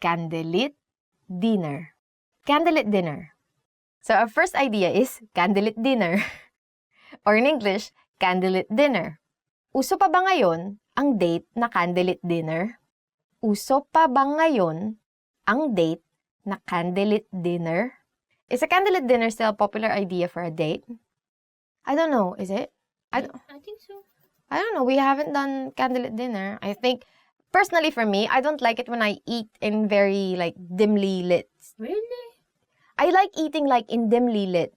Candlelit dinner. Candlelit dinner. So our first idea is candlelit dinner. Or in English, candlelit dinner. Uso pa ba ngayon ang date na candlelit dinner? Uso pa ba ngayon ang date na candlelit dinner? Is a candlelit dinner still a popular idea for a date? I don't know, is it? I think so. I don't know, we haven't done candlelit dinner. I think personally for me, I don't like it when I eat in very like dimly lit. Really? I like eating like in dimly lit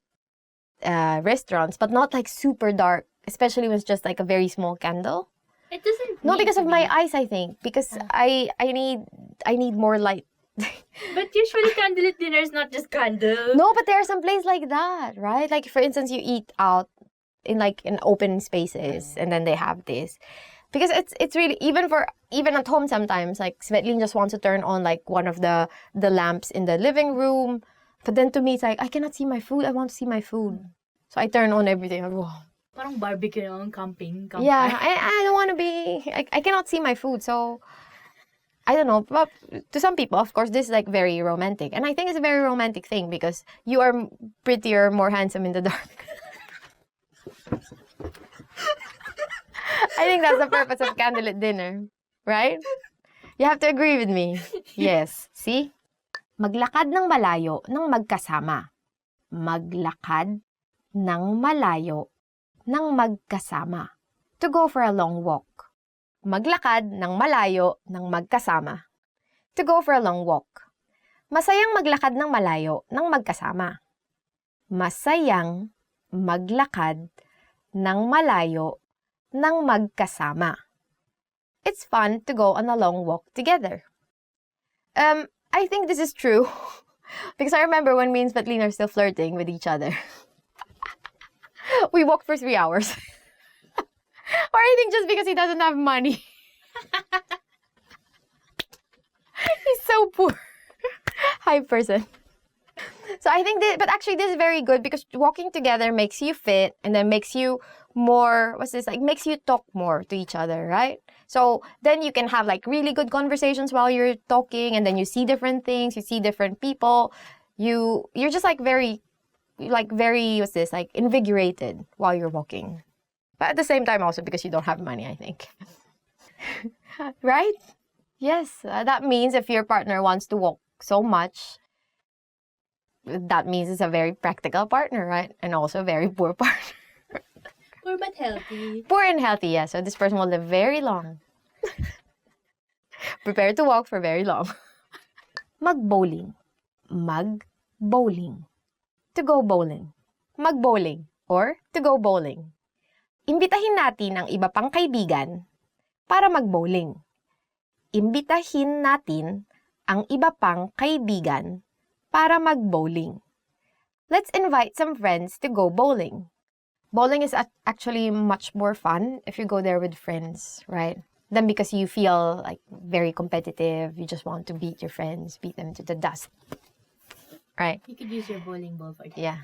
restaurants, but not like super dark, especially when it's just like a very small candle. It doesn't. No, need because to of my be. eyes, I think. Because I need more light. But usually candlelit dinner is not just candle. No, but there are some places like that, right? Like for instance, you eat out in like in open spaces, and then they have this. Because it's really even at home sometimes, like Svetlin just wants to turn on like one of the lamps in the living room, but then to me it's like I cannot see my food. I want to see my food, so I turn on everything. I go, Parang barbecue on camping. yeah, I don't want to be. I cannot see my food, so I don't know. But to some people, of course, this is like very romantic, and I think it's a very romantic thing because you are prettier, more handsome in the dark. I think that's the purpose of candlelit dinner, right? You have to agree with me. Yes. See? Maglakad ng malayo ng magkasama. Maglakad ng malayo ng magkasama. To go for a long walk. Maglakad ng malayo ng magkasama. To go for a long walk. Masayang maglakad ng malayo ng magkasama. Masayang maglakad ng malayo ng magkasama. It's fun to go on a long walk together. I think this is true because I remember when me and Svetlin are still flirting with each other. We walked for 3 hours. Or I think just because he doesn't have money. He's so poor. Hi, person. So I think but actually this is very good because walking together makes you fit and then makes you more, makes you talk more to each other, right? So then you can have like really good conversations while you're talking and then you see different things, you see different people. You're just like very, invigorated while you're walking. But at the same time also because you don't have money, I think. Right? Yes, that means if your partner wants to walk so much, that means it's a very practical partner, right? And also a very poor partner. Poor but healthy. Poor and healthy, yeah. So this person will live very long. Prepare to walk for very long. Mag-bowling. Mag-bowling. To go bowling. Mag-bowling or to go bowling. Imbitahin natin ang iba pang kaibigan para mag-bowling. Imbitahin natin ang iba pang kaibigan para mag-bowling. Let's invite some friends to go bowling. Bowling is actually much more fun if you go there with friends, right? Then because you feel like very competitive, you just want to beat your friends, beat them to the dust, right? You could use your bowling ball for that. Yeah.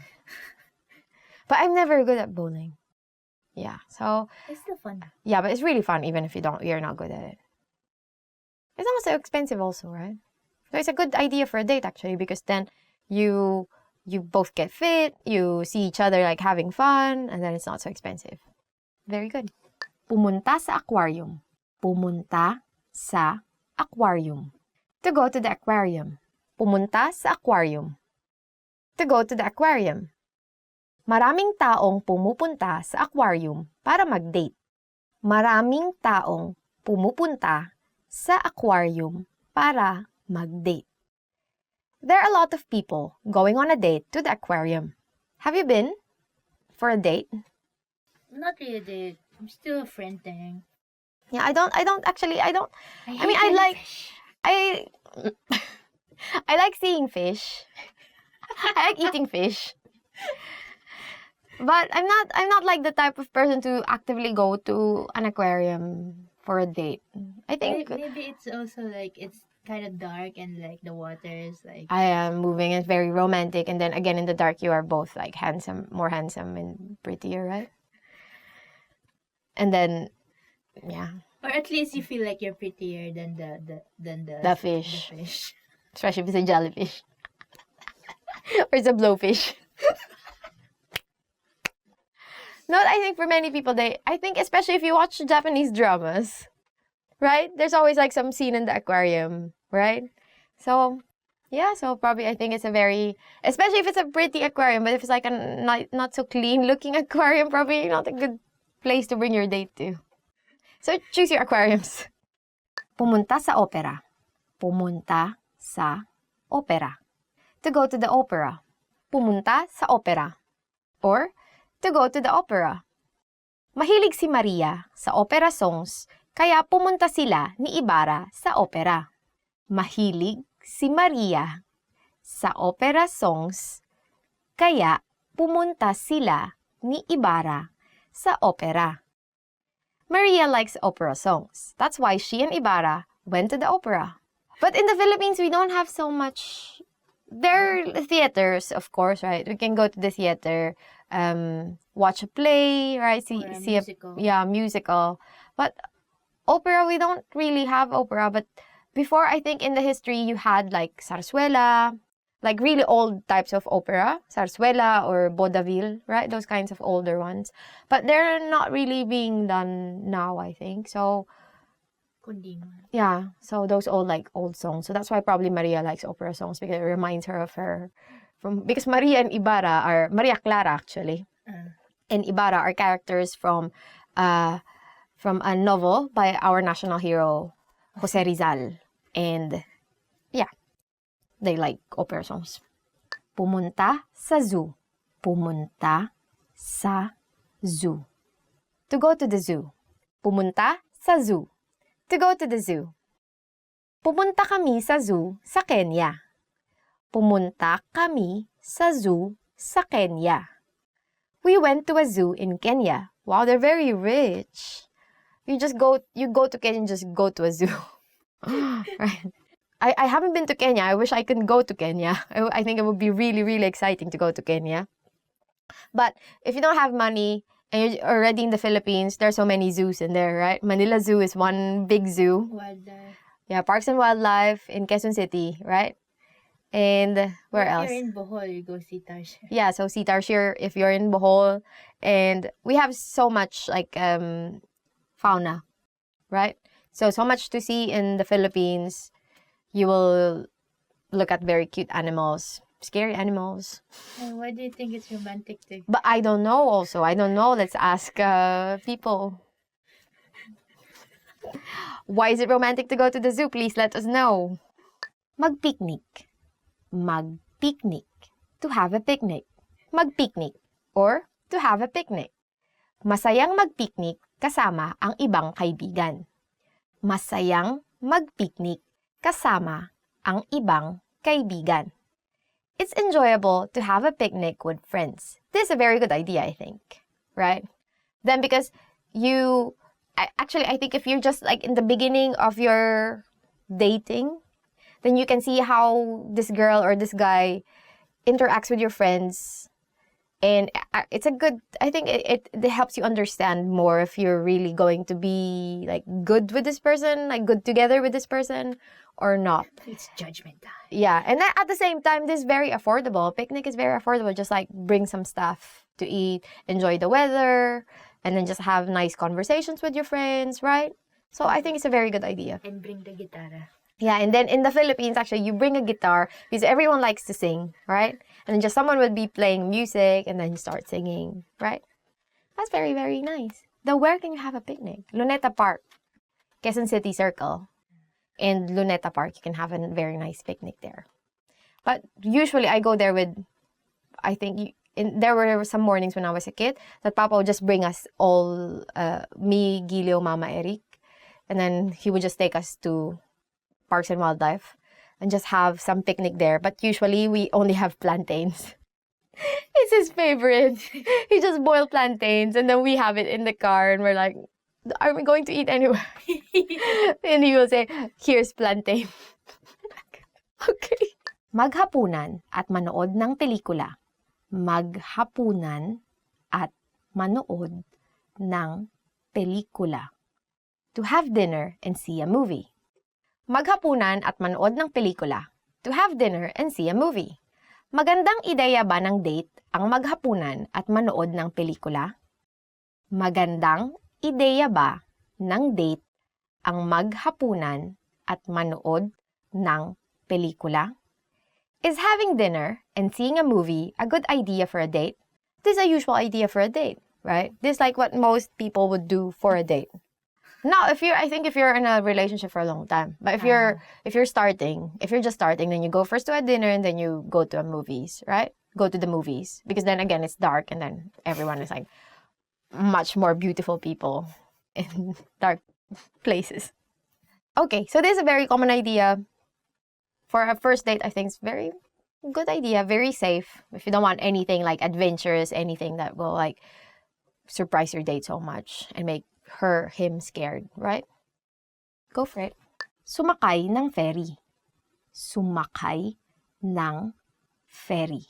But I'm never good at bowling. Yeah, so It's still fun. yeah, but it's really fun even if you're not good at it. It's not so expensive also, right? So it's a good idea for a date actually because then you both get fit, you see each other like having fun, and then it's not so expensive. Very good. Pumunta sa aquarium. Pumunta sa aquarium. To go to the aquarium. Pumunta sa aquarium. To go to the aquarium. Maraming taong pumupunta sa aquarium para mag-date. Maraming taong pumupunta sa aquarium para mag-date. There are a lot of people going on a date to the aquarium. Have you been for a date? Not really a date. I'm still a friend thing. Yeah, I mean, I like seeing fish. I like eating fish. But I'm not like the type of person to actively go to an aquarium for a date. I think Maybe it's also like it's kind of dark and like the water is like I am moving. It's very romantic, and then again in the dark, you are both like more handsome and prettier, right? And then, yeah, or at least you feel like you're prettier than the fish, The fish. especially if it's a jellyfish or it's a blowfish. No, I think for many people, I think especially if you watch Japanese dramas, right? There's always like some scene in the aquarium, right? So, yeah, so probably I think it's a very, especially if it's a pretty aquarium, but if it's like a not so clean looking aquarium, probably not a good place to bring your date to. So choose your aquariums. Pumunta sa opera. Pumunta sa opera. To go to the opera. Pumunta sa opera. Or, to go to the opera. Mahilig si Maria sa opera songs, kaya pumunta sila ni Ibarra sa opera. Mahilig si Maria sa opera songs, kaya pumunta sila ni Ibarra sa opera. Maria likes opera songs. That's why she and Ibarra went to the opera. But in the Philippines, we don't have so much. There are theaters, of course, right? We can go to the theater, watch a play, right? See a musical. Musical. But opera, we don't really have opera. But before, I think in the history, you had like zarzuela, like really old types of opera, zarzuela or vaudeville, right? Those kinds of older ones. But they're not really being done now, I think. So, yeah, so those old songs. So that's why probably Maria likes opera songs, because it reminds her of her because Maria and Ibarra are Maria Clara actually. And Ibarra are characters from a novel by our national hero Jose Rizal. And yeah, they like opera songs. Pumunta sa zoo. Pumunta sa zoo. To go to the zoo. Pumunta sa zoo. To go to the zoo. Pumunta kami sa zoo sa Kenya. Pumunta kami sa zoo sa Kenya. We went to a zoo in Kenya. Wow, they're very rich. You go to Kenya and just go to a zoo. Right? I haven't been to Kenya. I wish I could go to Kenya. I think it would be really, really exciting to go to Kenya. But if you don't have money and you're already in the Philippines, there's so many zoos in there, right? Manila Zoo is one big zoo. Wildlife. Yeah, Parks and Wildlife in Quezon City, right? And where else? If you're in Bohol, you go see Tarsier. Yeah, so see Tarsier if you're in Bohol. And we have so much like fauna, right? So much to see in the Philippines. You will look at very cute animals, scary animals. And why do you think it's romantic to? But I don't know also. I don't know. Let's ask people. Why is it romantic to go to the zoo? Please let us know. Mag-picnic. Mag-picnic. To have a picnic. Mag-picnic. Or to have a picnic. Masayang mag-picnic kasama ang ibang kaibigan. Masayang mag-picnic kasama ang ibang kaibigan. It's enjoyable to have a picnic with friends. This is a very good idea, I think. Right? Then because I think if you're just like in the beginning of your dating, then you can see how this girl or this guy interacts with your friends. And it's a good, I think it helps you understand more if you're really going to be like good with this person, like good together with this person or not. It's judgment time. Yeah, and then at the same time, this is very affordable. Picnic is very affordable. Just like bring some stuff to eat, enjoy the weather, and then just have nice conversations with your friends, right? So I think it's a very good idea. And bring the guitar. Yeah, and then in the Philippines, actually, you bring a guitar because everyone likes to sing, right? And then just someone would be playing music and then you start singing, right? That's very, very nice. Then where can you have a picnic? Luneta Park, Quezon City Circle. And Luneta Park, you can have a very nice picnic there. But usually I go there with, I think, there were some mornings when I was a kid that Papa would just bring us all, me, Gilio, Mama, Eric. And then he would just take us to Parks and Wildlife and just have some picnic there. But usually we only have plantains. It's his favorite. He just boiled plantains and then we have it in the car and we're like, are we going to eat anywhere? And he will say, here's plantain. Okay. Maghapunan at manood ng pelikula. Maghapunan at manood ng pelikula. To have dinner and see a movie. Maghapunan at manood ng pelikula. To have dinner and see a movie. Magandang ideya ba ng date ang maghapunan at manood ng pelikula? Magandang ideya ba ng date ang maghapunan at manood ng pelikula? Is having dinner and seeing a movie a good idea for a date? This is a usual idea for a date, right? This is like what most people would do for a date. No, I think if you're in a relationship for a long time. But if you're just starting, then you go first to a dinner and then you go to a movies, right? Go to the movies. Because then again, it's dark and then everyone is like much more beautiful people in dark places. Okay, so this is a very common idea. For a first date, I think it's very good idea, very safe. If you don't want anything like adventurous, anything that will like surprise your date so much and make him scared, right? Go for it. Sumakay ng ferry. Sumakay ng ferry.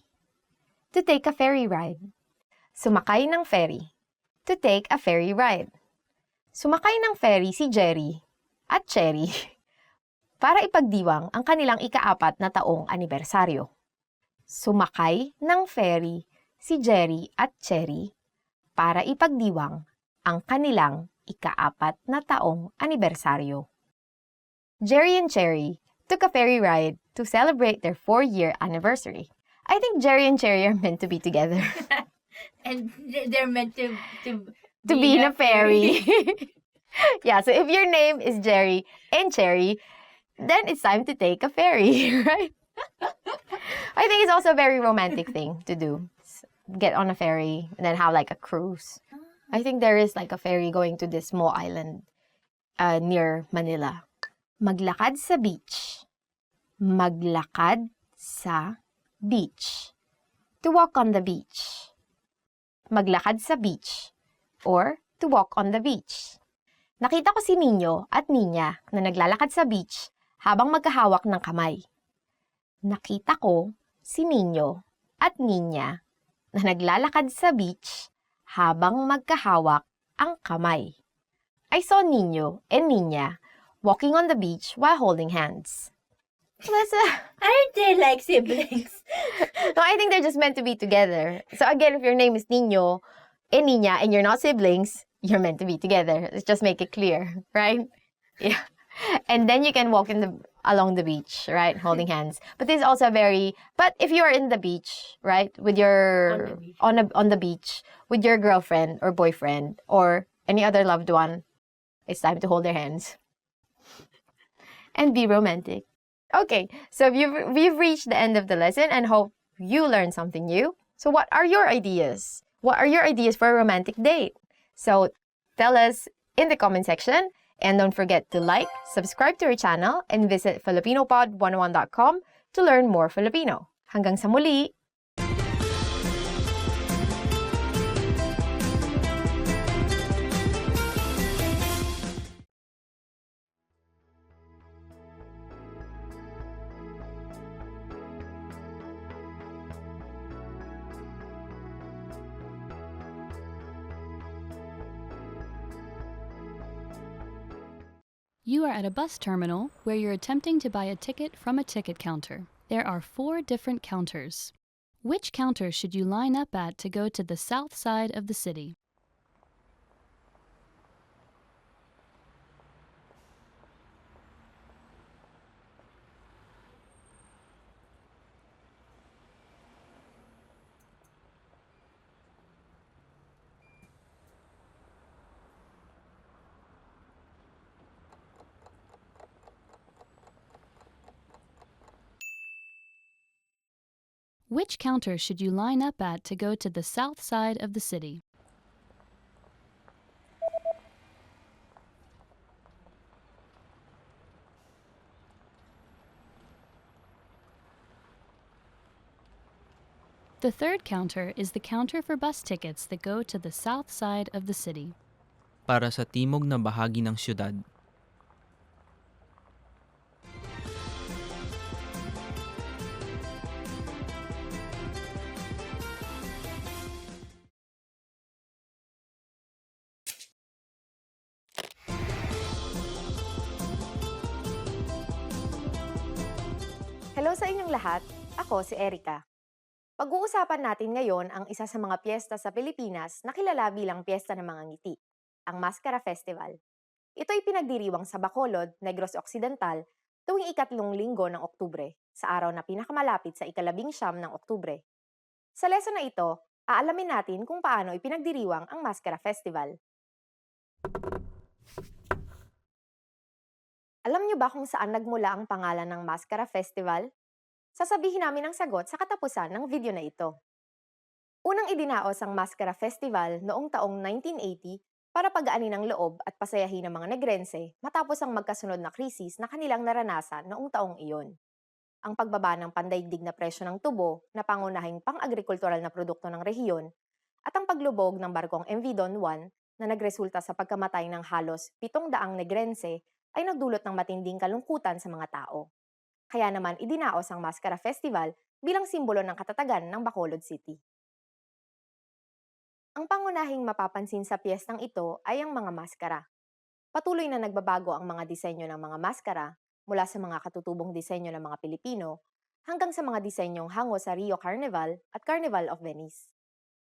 To take a ferry ride. Sumakay ng ferry. To take a ferry ride. Sumakay ng ferry si Jerry at Cherry para ipagdiwang ang kanilang ika-4 na taong anibersaryo. Sumakay ng ferry si Jerry at Cherry para ipagdiwang ang kanilang ika-4 na taong anibersaryo. Jerry and Cherry took a ferry ride to celebrate their 4-year anniversary. I think Jerry and Cherry are meant to be together. And they're meant to be in a ferry. Yeah, so if your name is Jerry and Cherry, then it's time to take a ferry, right? I think it's also a very romantic thing to do. Get on a ferry and then have like a cruise. I think there is like a ferry going to this small island near Manila. Maglakad sa beach. Maglakad sa beach. To walk on the beach. Maglakad sa beach. Or to walk on the beach. Nakita ko si Nino at Ninya na naglalakad sa beach habang magkahawak ng kamay. Nakita ko si Nino at Ninya na naglalakad sa beach habang magkahawak ang kamay. I saw Nino and Ninya walking on the beach while holding hands. Aren't they like siblings? No, I think they're just meant to be together. So again, if your name is Nino and Ninya and you're not siblings, you're meant to be together. Let's just make it clear, right? Yeah. And then you can walk along the beach, right? Holding hands. But this is also but if you're in the beach, right? With your, on the beach, with your girlfriend or boyfriend or any other loved one, it's time to hold their hands. And be romantic. Okay, so we've reached the end of the lesson and hope you learned something new. So what are your ideas? What are your ideas for a romantic date? So tell us in the comment section. And don't forget to like, subscribe to our channel, and visit filipinopod101.com to learn more Filipino. Hanggang sa muli! You are at a bus terminal where you're attempting to buy a ticket from a ticket counter. There are 4 different counters. Which counter should you line up at to go to the south side of the city? Which counter should you line up at to go to the south side of the city? The third counter is the counter for bus tickets that go to the south side of the city. Para sa timog na bahagi ng syudad. Hello sa inyong lahat, ako si Erica. Pag-uusapan natin ngayon ang isa sa mga piyesta sa Pilipinas na kilala bilang Piyesta ng Mga Ngiti, ang Mascara Festival. Ito ay pinagdiriwang sa Bacolod, Negros Occidental, tuwing ikatlong linggo ng Oktubre, sa araw na pinakamalapit sa ika-19 ng Oktubre. Sa lesson na ito, aalamin natin kung paano ipinagdiriwang ang Mascara Festival. Alam niyo ba kung saan nagmula ang pangalan ng Mascara Festival? Sasabihin namin ang sagot sa katapusan ng video na ito. Unang idinaos ang Mascara Festival noong taong 1980 para pagaanin ang loob at pasayahin ng mga Negrense matapos ang magkasunod na krisis na kanilang naranasan noong taong iyon. Ang pagbaba ng pandaigdig na presyo ng tubo na pangunahing pang-agrikultural na produkto ng rehiyon at ang paglubog ng barkong MV Don Juan na nagresulta sa pagkamatay ng halos 700 Negrense ay nagdulot ng matinding kalungkutan sa mga tao. Kaya naman idinaos ang Mascara Festival bilang simbolo ng katatagan ng Bacolod City. Ang pangunahing mapapansin sa piyestang ito ay ang mga maskara. Patuloy na nagbabago ang mga disenyo ng mga maskara mula sa mga katutubong disenyo ng mga Pilipino hanggang sa mga disenyong hango sa Rio Carnival at Carnival of Venice.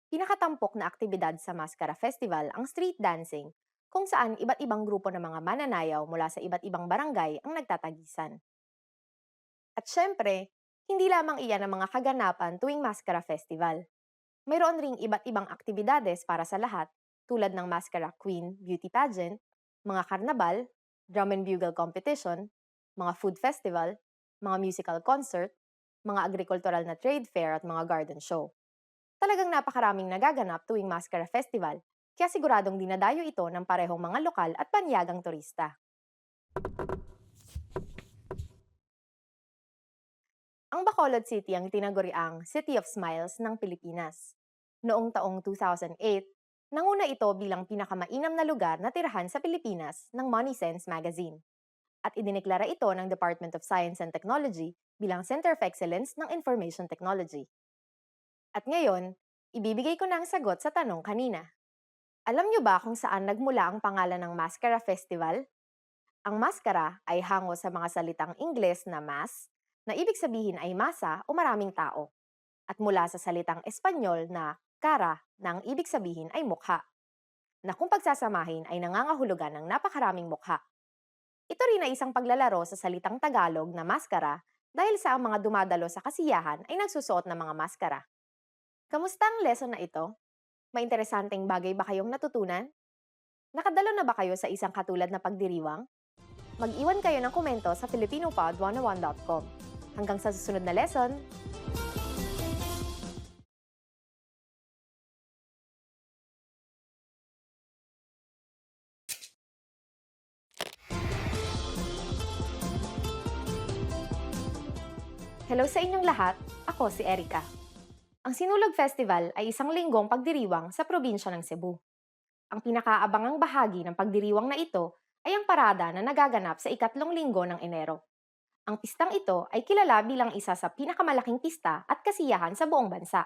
Pinakatampok na aktibidad sa Mascara Festival ang street dancing, kung saan iba't ibang grupo ng mga mananayaw mula sa iba't ibang barangay ang nagtatagisan. At syempre, hindi lamang iyan ang mga kaganapan tuwing Mascara Festival. Mayroon ring iba't ibang aktibidades para sa lahat tulad ng Mascara Queen Beauty Pageant, mga karnabal, drum and bugle competition, mga food festival, mga musical concert, mga agricultural na trade fair at mga garden show. Talagang napakaraming nagaganap tuwing Mascara Festival, kaya siguradong dinadayo ito ng parehong mga lokal at panyagang turista. Ang Bacolod City ang tinaguriang City of Smiles ng Pilipinas. Noong taong 2008, nanguna ito bilang pinakamainam na lugar na tirahan sa Pilipinas ng Money Sense magazine. At idineklara ito ng Department of Science and Technology bilang Center of Excellence ng Information Technology. At ngayon, ibibigay ko na ang sagot sa tanong kanina. Alam niyo ba kung saan nagmula ang pangalan ng Mascara Festival? Ang maskara ay hango sa mga salitang Ingles na mass, na ibig sabihin ay masa o maraming tao, at mula sa salitang Espanyol na cara na ang ibig sabihin ay mukha, na kung pagsasamahin ay nangangahulugan ng napakaraming mukha. Ito rin ay isang paglalaro sa salitang Tagalog na maskara dahil sa ang mga dumadalo sa kasiyahan ay nagsusuot ng mga maskara. Kamusta ang lesson na ito? May interesanteng bagay ba kayong natutunan? Nakadalo na ba kayo sa isang katulad na pagdiriwang? Mag-iwan kayo ng komento sa filipinopod101.com. Hanggang sa susunod na lesson! Hello sa inyong lahat, ako si Erica. Ang Sinulog Festival ay isang linggong pagdiriwang sa probinsya ng Cebu. Ang pinakaabangang bahagi ng pagdiriwang na ito ay ang parada na nagaganap sa ikatlong linggo ng Enero. Ang pistang ito ay kilala bilang isa sa pinakamalaking pista at kasiyahan sa buong bansa.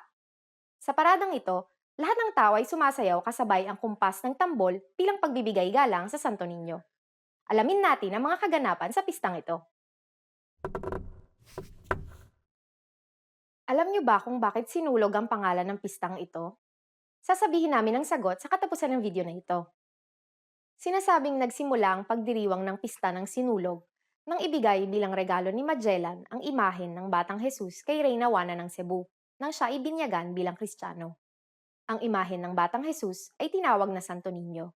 Sa paradang ito, lahat ng tao ay sumasayaw kasabay ang kumpas ng tambol bilang pagbibigay galang sa Santo Niño. Alamin natin ang mga kaganapan sa pistang ito. Alam niyo ba kung bakit sinulog ang pangalan ng pistang ito? Sasabihin namin ang sagot sa katapusan ng video na ito. Sinasabing nagsimula ang pagdiriwang ng pista ng sinulog nang ibigay bilang regalo ni Magellan ang imahen ng Batang Jesus kay Reyna Juana ng Cebu nang siya ibinyagan bilang Kristiyano. Ang imahen ng Batang Jesus ay tinawag na Santo Niño.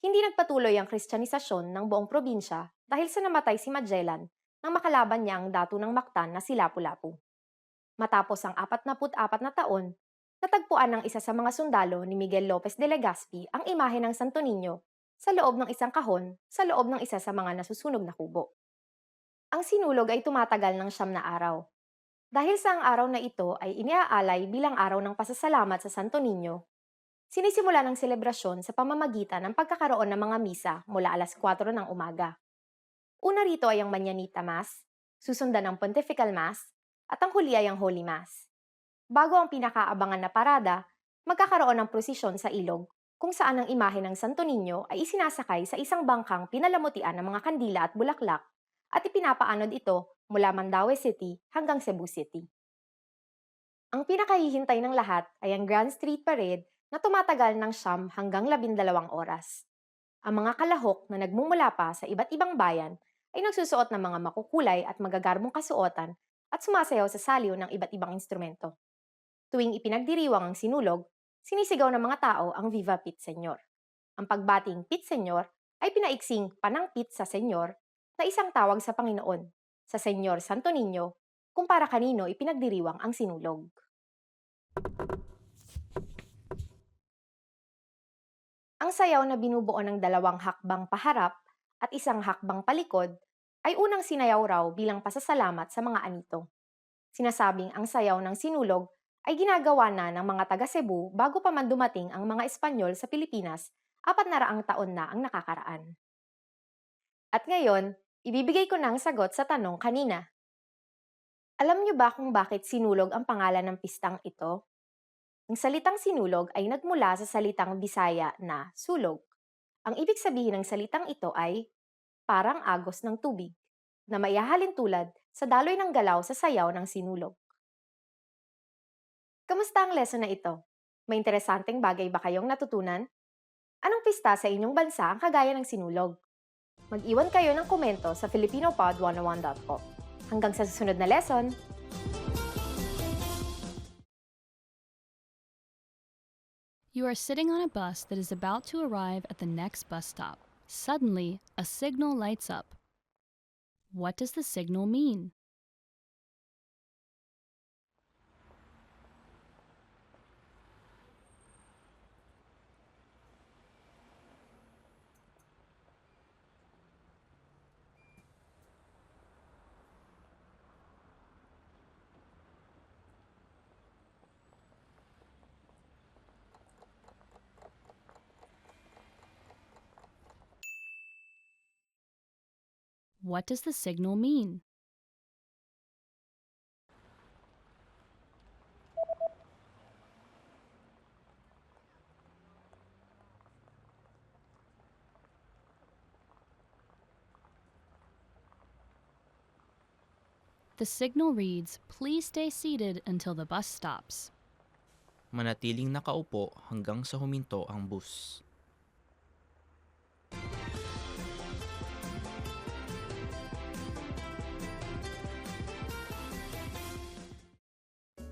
Hindi nagpatuloy ang kristyanisasyon ng buong probinsya dahil sa namatay si Magellan nang makalaban niya ang datu ng Mactan na si Lapu-Lapu. Matapos ang 44 na taon, natagpuan ng isa sa mga sundalo ni Miguel Lopez de Legazpi ang imahe ng Santo Niño sa loob ng isang kahon sa loob ng isa sa mga nasusunog na kubo. Ang sinulog ay tumatagal ng 9 na araw. Dahil sa ang araw na ito ay iniaalay bilang araw ng pasasalamat sa Santo Niño, sinisimula ng selebrasyon sa pamamagitan ng pagkakaroon ng mga misa mula alas 4 ng umaga. Una rito ay ang Mañanita Mass, susundan ng Pontifical Mass, at ang huli ay ang Holy Mass. Bago ang pinakaabangan na parada, magkakaroon ng prosesyon sa ilog kung saan ang imahe ng Santo Niño ay isinasakay sa isang bangkang pinalamutian ng mga kandila at bulaklak at ipinapaanod ito mula Mandaue City hanggang Cebu City. Ang pinakahihintay ng lahat ay ang Grand Street Parade na tumatagal ng 9 hanggang 12 oras. Ang mga kalahok na nagmumula pa sa iba't ibang bayan ay nagsusuot ng mga makukulay at magagarbong kasuotan at sumasayaw sa saliw ng iba't ibang instrumento. Tuwing ipinagdiriwang ang sinulog, sinisigaw ng mga tao ang Viva Pit Señor. Ang pagbating Pit Señor ay pinaiksing Panang Pit sa Señor na isang tawag sa Panginoon, sa Senyor Santo Niño, kung para kanino ipinagdiriwang ang sinulog. Ang sayaw na binubuo ng 2 hakbang paharap at 1 hakbang palikod ay unang sinayaw raw bilang pasasalamat sa mga anito. Sinasabing ang sayaw ng sinulog ay ginagawa na ng mga taga Cebu bago pa man dumating ang mga Espanyol sa Pilipinas 400 taon na ang nakakaraan. At ngayon, ibibigay ko na ang sagot sa tanong kanina. Alam niyo ba kung bakit sinulog ang pangalan ng pistang ito? Ang salitang sinulog ay nagmula sa salitang Bisaya na sulog. Ang ibig sabihin ng salitang ito ay parang agos ng tubig, na maihahalin tulad sa daloy ng galaw sa sayaw ng sinulog. Kamusta ang lesson na ito? May interesanteng bagay ba kayong natutunan? Anong pista sa inyong bansa ang kagaya ng sinulog? Mag-iwan kayo ng komento sa filipinopod101.com. Hanggang sa susunod na lesson! You are sitting on a bus that is about to arrive at the next bus stop. Suddenly, a signal lights up. What does the signal mean? What does the signal mean? The signal reads, "Please stay seated until the bus stops." Manatiling nakaupo hanggang sa huminto ang bus.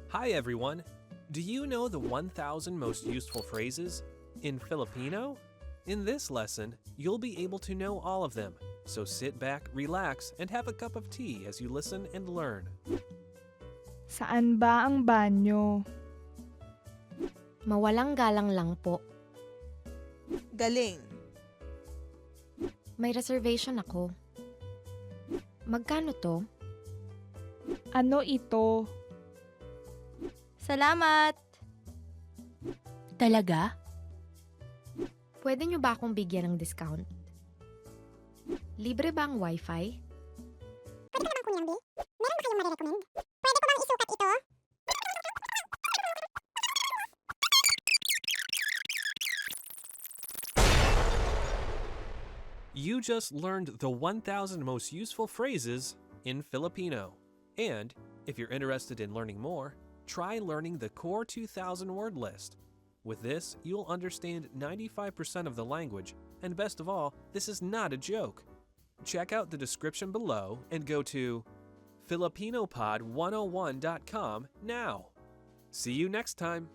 Hi everyone! Do you know the 1,000 most useful phrases in Filipino? In this lesson, you'll be able to know all of them, so sit back, relax, and have a cup of tea as you listen and learn. Saan ba ang banyo? Mawalang galang lang po. Galing. May reservation ako. Magkano to? Ano ito? Salamat! Talaga? Pwede niyo ba akong bigyan ng discount? Libre ba ang wifi? Pwede ko naman kunyang B? Meron ba kayong marirecommend? Pwede ko bang isukat ito? You just learned the 1,000 most useful phrases in Filipino. And if you're interested in learning more, try learning the core 2,000 word list. With this, you'll understand 95% of the language, and best of all, this is not a joke. Check out the description below and go to filipinopod101.com now. See you next time.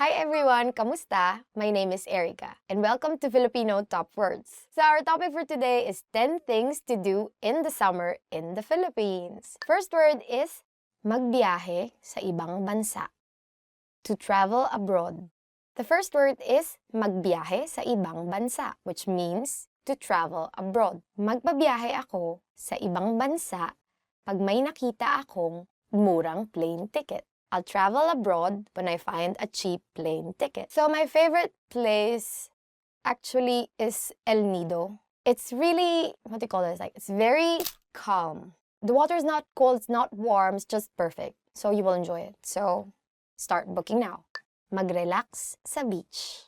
Hi everyone! Kamusta? My name is Erica, and welcome to Filipino Top Words. So our topic for today is 10 things to do in the summer in the Philippines. First word is magbiyahe sa ibang bansa. To travel abroad. The first word is magbiyahe sa ibang bansa, which means to travel abroad. Magbabiyahe ako sa ibang bansa pag may nakita akong murang plane ticket. I'll travel abroad when I find a cheap plane ticket. So my favorite place actually is El Nido. It's really, what do you call this? Like, it's very calm. The water is not cold, it's not warm, it's just perfect. So you will enjoy it. So start booking now. Mag-relax sa beach.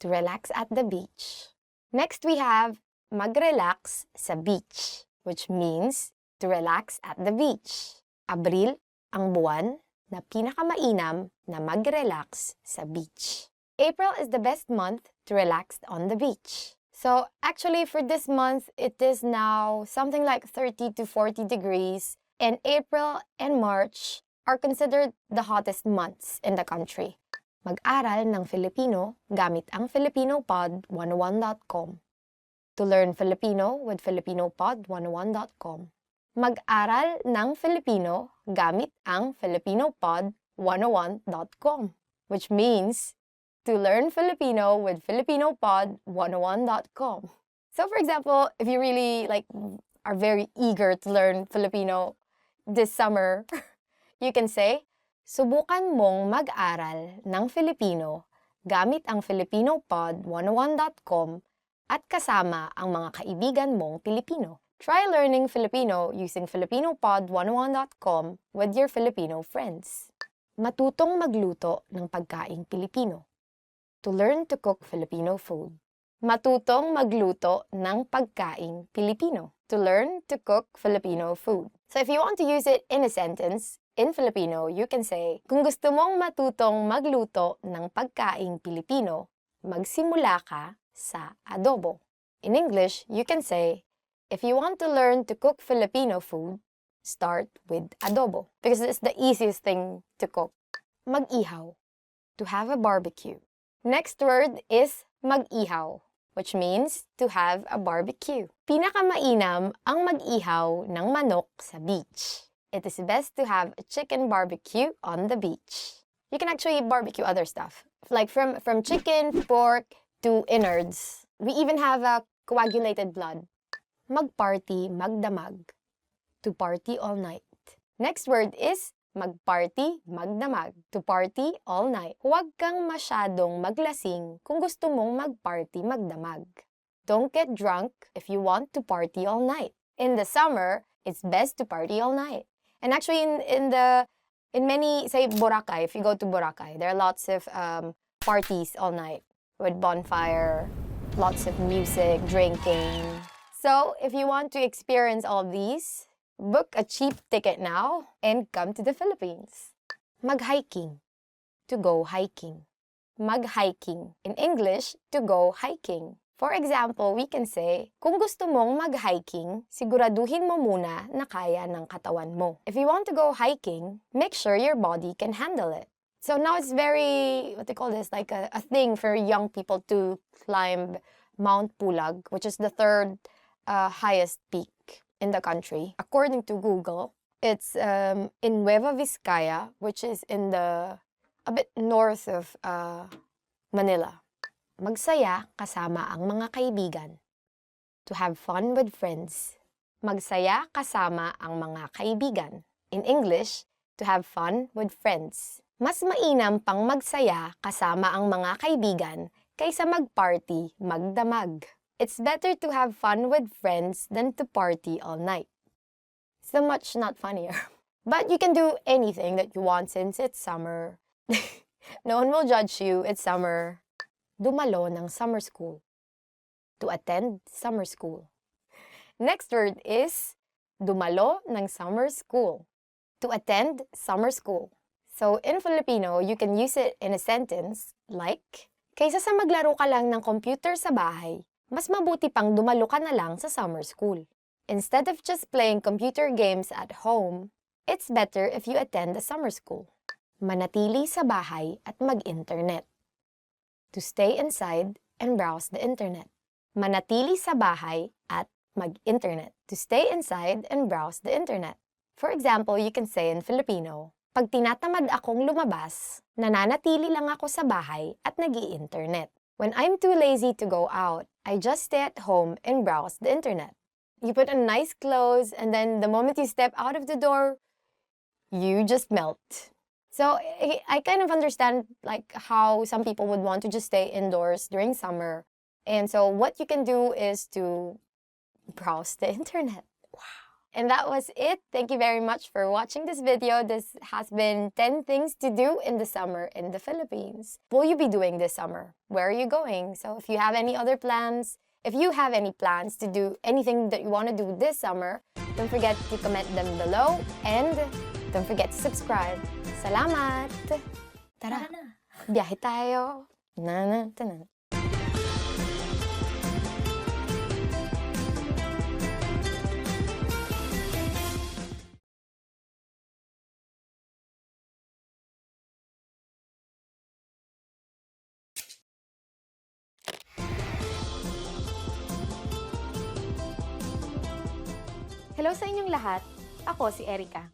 To relax at the beach. Next we have mag-relax sa beach, which means to relax at the beach. Abril ang buwan na pinakamainam na mag-relax sa beach. April is the best month to relax on the beach. So actually for this month, it is now something like 30 to 40 degrees, and April and March are considered the hottest months in the country. Mag-aral ng Filipino gamit ang filipinopod101.com. To learn Filipino with filipinopod101.com. Mag-aral ng Filipino gamit ang filipinopod101.com, which means to learn Filipino with filipinopod101.com. So for example, if you really are very eager to learn Filipino this summer, you can say, subukan mong mag-aral ng Filipino gamit ang filipinopod101.com at kasama ang mga kaibigan mong Pilipino. Try learning Filipino using filipinopod101.com with your Filipino friends. Matutong magluto ng pagkaing Pilipino. To learn to cook Filipino food. Matutong magluto ng pagkaing Pilipino. To learn to cook Filipino food. So if you want to use it in a sentence, in Filipino, you can say, kung gusto mong matutong magluto ng pagkaing Pilipino, magsimula ka sa adobo. In English, you can say, if you want to learn to cook Filipino food, start with adobo. Because it's the easiest thing to cook. Mag-ihaw. To have a barbecue. Next word is mag-ihaw, which means to have a barbecue. Pinakamainam ang mag-ihaw ng manok sa beach. It is best to have a chicken barbecue on the beach. You can actually barbecue other stuff, like from chicken, pork, to innards. We even have a coagulated blood. Mag-party, magdamag. To party all night. Next word is mag-party, magdamag. To party all night. Huwag kang masyadong maglasing kung gusto mong mag-party, magdamag. Don't get drunk if you want to party all night. In the summer, it's best to party all night. And actually, in many, say, Boracay, if you go to Boracay, there are lots of parties all night with bonfire, lots of music, drinking. So, if you want to experience all of these, book a cheap ticket now and come to the Philippines. Mag-hiking. To go hiking. Mag-hiking. In English, to go hiking. For example, we can say, kung gusto mong mag-hiking, siguraduhin mo muna na kaya ng katawan mo. If you want to go hiking, make sure your body can handle it. So now it's very, what they call this, like a thing for young people to climb Mount Pulag, which is the third highest peak in the country. According to Google, it's in Nueva Vizcaya, which is in a bit north of Manila. Magsaya kasama ang mga kaibigan. To have fun with friends. Magsaya kasama ang mga kaibigan. In English, to have fun with friends. Mas mainam pang magsaya kasama ang mga kaibigan kaysa mag-party, magdamag. It's better to have fun with friends than to party all night. So much not funnier. But you can do anything that you want since it's summer. No one will judge you, it's summer. Dumalo ng summer school. To attend summer school. Next word is dumalo ng summer school. To attend summer school. So in Filipino, you can use it in a sentence like, kaysa sa maglaro ka lang ng computer sa bahay, mas mabuti pang dumalo ka na lang sa summer school. Instead of just playing computer games at home, it's better if you attend a summer school. Manatili sa bahay at mag-internet. To stay inside and browse the internet. Manatili sa bahay at mag-internet. To stay inside and browse the internet. For example, you can say in Filipino, pag tinatamad akong lumabas, nananatili lang ako sa bahay at nag-i-internet. When I'm too lazy to go out, I just stay at home and browse the internet. You put on nice clothes and then the moment you step out of the door, you just melt. So I kind of understand like how some people would want to just stay indoors during summer. And so what you can do is to browse the internet. Wow. And that was it. Thank you very much for watching this video. This has been 10 things to do in the summer in the Philippines. What will you be doing this summer? Where are you going? So if you have any other plans, if you have any plans to do anything that you want to do this summer, don't forget to comment them below and don't forget to subscribe. Salamat! Tara, biyahe tayo! Na. Hello sa inyong lahat. Ako si Erica.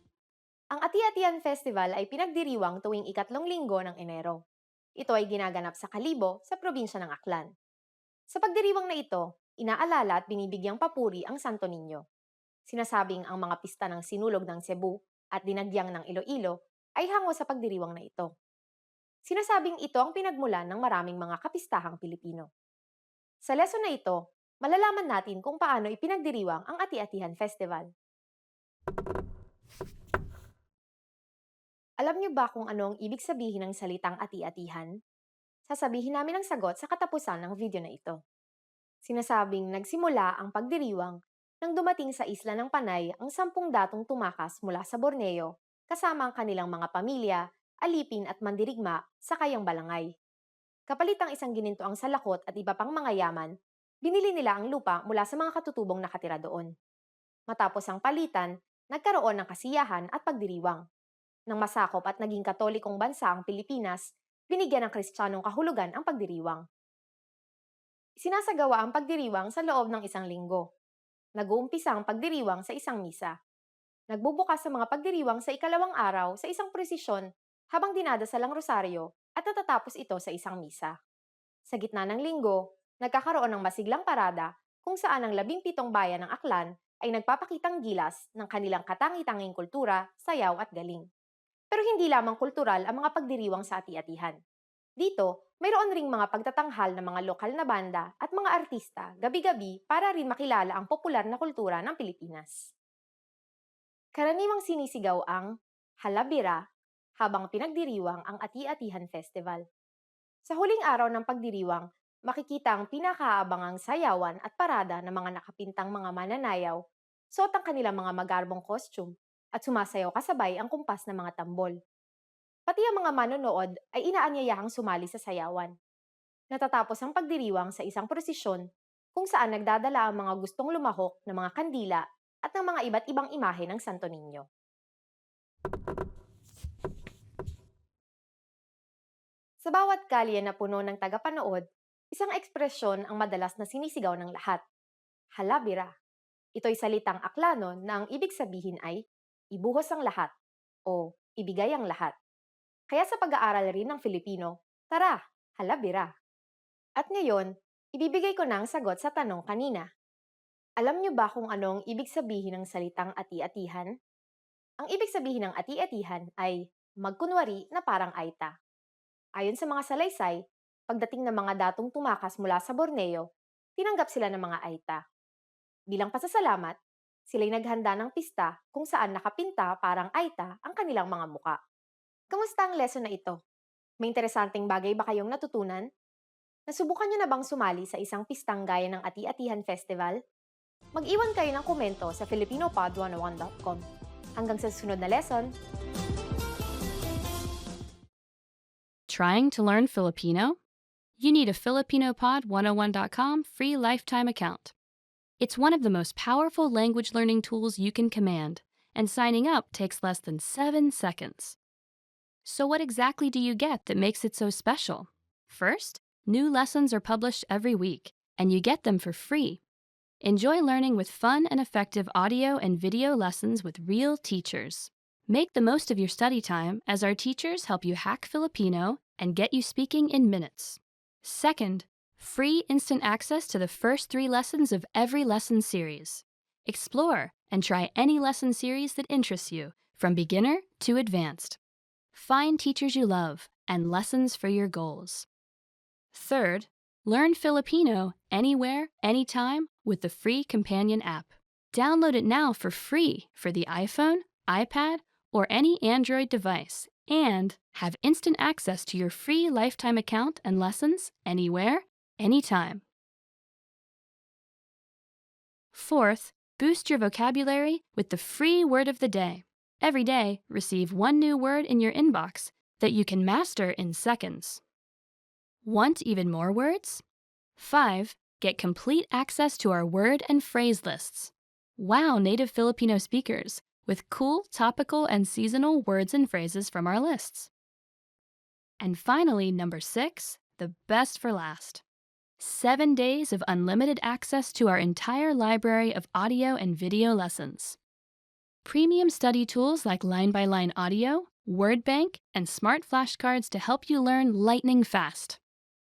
Ang Ati-Atihan Festival ay pinagdiriwang tuwing ikatlong linggo ng Enero. Ito ay ginaganap sa Kalibo sa probinsya ng Aklan. Sa pagdiriwang na ito, inaalala at binibigyang papuri ang Santo Niño. Sinasabing ang mga pista ng Sinulog ng Cebu at Dinagyang ng Iloilo ay hango sa pagdiriwang na ito. Sinasabing ito ang pinagmulan ng maraming mga kapistahang Pilipino. Sa lesson na ito, malalaman natin kung paano ipinagdiriwang ang Ati-Atihan Festival. Alam niyo ba kung ano ang ibig sabihin ng salitang ati-atihan? Sasabihin namin ang sagot sa katapusan ng video na ito. Sinasabing nagsimula ang pagdiriwang nang dumating sa isla ng Panay ang 10 datong tumakas mula sa Borneo kasama ang kanilang mga pamilya, alipin at mandirigma sa Kayang Balangay. Kapalit ang isang gininto ang salakot at iba pang mga yaman, binili nila ang lupa mula sa mga katutubong nakatira doon. Matapos ang palitan, nagkaroon ng kasiyahan at pagdiriwang. Nang masakop at naging katolikong bansa ang Pilipinas, binigyan ng Kristiyanong kahulugan ang pagdiriwang. Sinasagawa ang pagdiriwang sa loob ng 1 linggo. Nag-uumpisa ang pagdiriwang sa isang misa. Nagbubukas sa mga pagdiriwang sa ikalawang araw sa isang prosesyon habang dinadasal ang rosaryo at natatapos ito sa isang misa. Sa gitna ng linggo, nagkakaroon ng masiglang parada kung saan ang 17 bayan ng Aklan ay nagpapakitang gilas ng kanilang katangi-tanging kultura, sayaw at galing. Pero hindi lamang kultural ang mga pagdiriwang sa Ati-Atihan. Dito, mayroon ring mga pagtatanghal ng mga lokal na banda at mga artista gabi-gabi para rin makilala ang popular na kultura ng Pilipinas. Karaniwang sinisigaw ang halabira habang pinagdiriwang ang Ati-Atihan Festival. Sa huling araw ng pagdiriwang, makikita ang pinakaabangang sayawan at parada ng mga nakapintang mga mananayaw, suot ang kanilang mga magarbong costume, at sumasayaw kasabay ang kumpas ng mga tambol. Pati ang mga manonood ay inaanyayahang sumali sa sayawan. Natatapos ang pagdiriwang sa isang prosesyon kung saan nagdadala ang mga gustong lumahok ng mga kandila at ng mga iba't ibang imahe ng Santo Niño. Sa bawat kalye na puno ng tagapanood, isang ekspresyon ang madalas na sinisigaw ng lahat. Halabira. Ito'y salitang Aklanon na ang ibig sabihin ay ibuhos ang lahat o ibigay ang lahat. Kaya sa pag-aaral rin ng Filipino, tara, halabira. At ngayon, ibibigay ko na ang sagot sa tanong kanina. Alam niyo ba kung ano ang ibig sabihin ng salitang ati-atihan? Ang ibig sabihin ng ati-atihan ay magkunwari na parang aita. Ayon sa mga salaysay, pagdating ng mga datong tumakas mula sa Borneo, tinanggap sila ng mga aita. Bilang pasasalamat, sila'y naghanda ng pista kung saan nakapinta parang aita ang kanilang mga muka. Kamusta ang lesson na ito? May interesanteng bagay ba kayong natutunan? Nasubukan niyo na bang sumali sa isang pistang gaya ng Ati-Atihan Festival? Mag-iwan kayo ng komento sa filipinopod101.com. Hanggang sa susunod na lesson! Trying to learn Filipino? You need a filipinopod101.com free lifetime account. It's one of the most powerful language learning tools you can command, and signing up takes less than 7 seconds. So what exactly do you get that makes it so special? First, new lessons are published every week, and you get them for free. Enjoy learning with fun and effective audio and video lessons with real teachers. Make the most of your study time as our teachers help you hack Filipino and get you speaking in minutes. Second, free instant access to the first 3 lessons of every lesson series. Explore and try any lesson series that interests you, from beginner to advanced. Find teachers you love and lessons for your goals. Third, learn Filipino anywhere, anytime with the free companion app. Download it now for free for the iPhone, iPad, or any Android device, and have instant access to your free lifetime account and lessons anywhere, anytime. Fourth, boost your vocabulary with the free word of the day. Every day, receive 1 new word in your inbox that you can master in seconds. Want even more words? 5. Get complete access to our word and phrase lists. Wow native Filipino speakers with cool, topical, and seasonal words and phrases from our lists. And finally, number 6, the best for last. 7 days of unlimited access to our entire library of audio and video lessons. Premium study tools like line-by-line audio, word bank, and smart flashcards to help you learn lightning fast.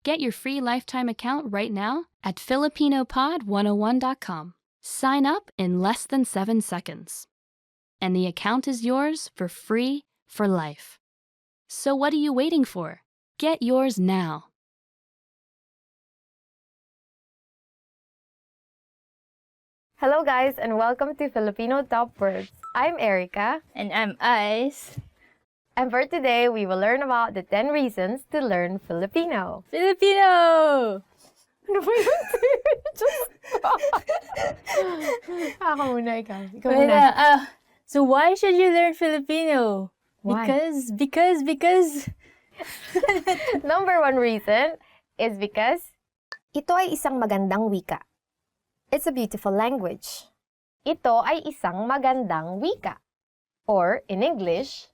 Get your free lifetime account right now at filipinopod101.com. Sign up in less than 7 seconds. And the account is yours for free for life. So what are you waiting for? Get yours now. Hello guys and welcome to Filipino Top Words. I'm Erica. And I'm Ice. And for today, we will learn about the 10 reasons to learn Filipino. Filipino! Ano ba yun? Just stop. Ako muna, ikaw. Ikaw muna. So why should you learn Filipino? Why? Because. Number 1 reason is because ito ay isang magandang wika. It's a beautiful language. Ito ay isang magandang wika. Or, in English,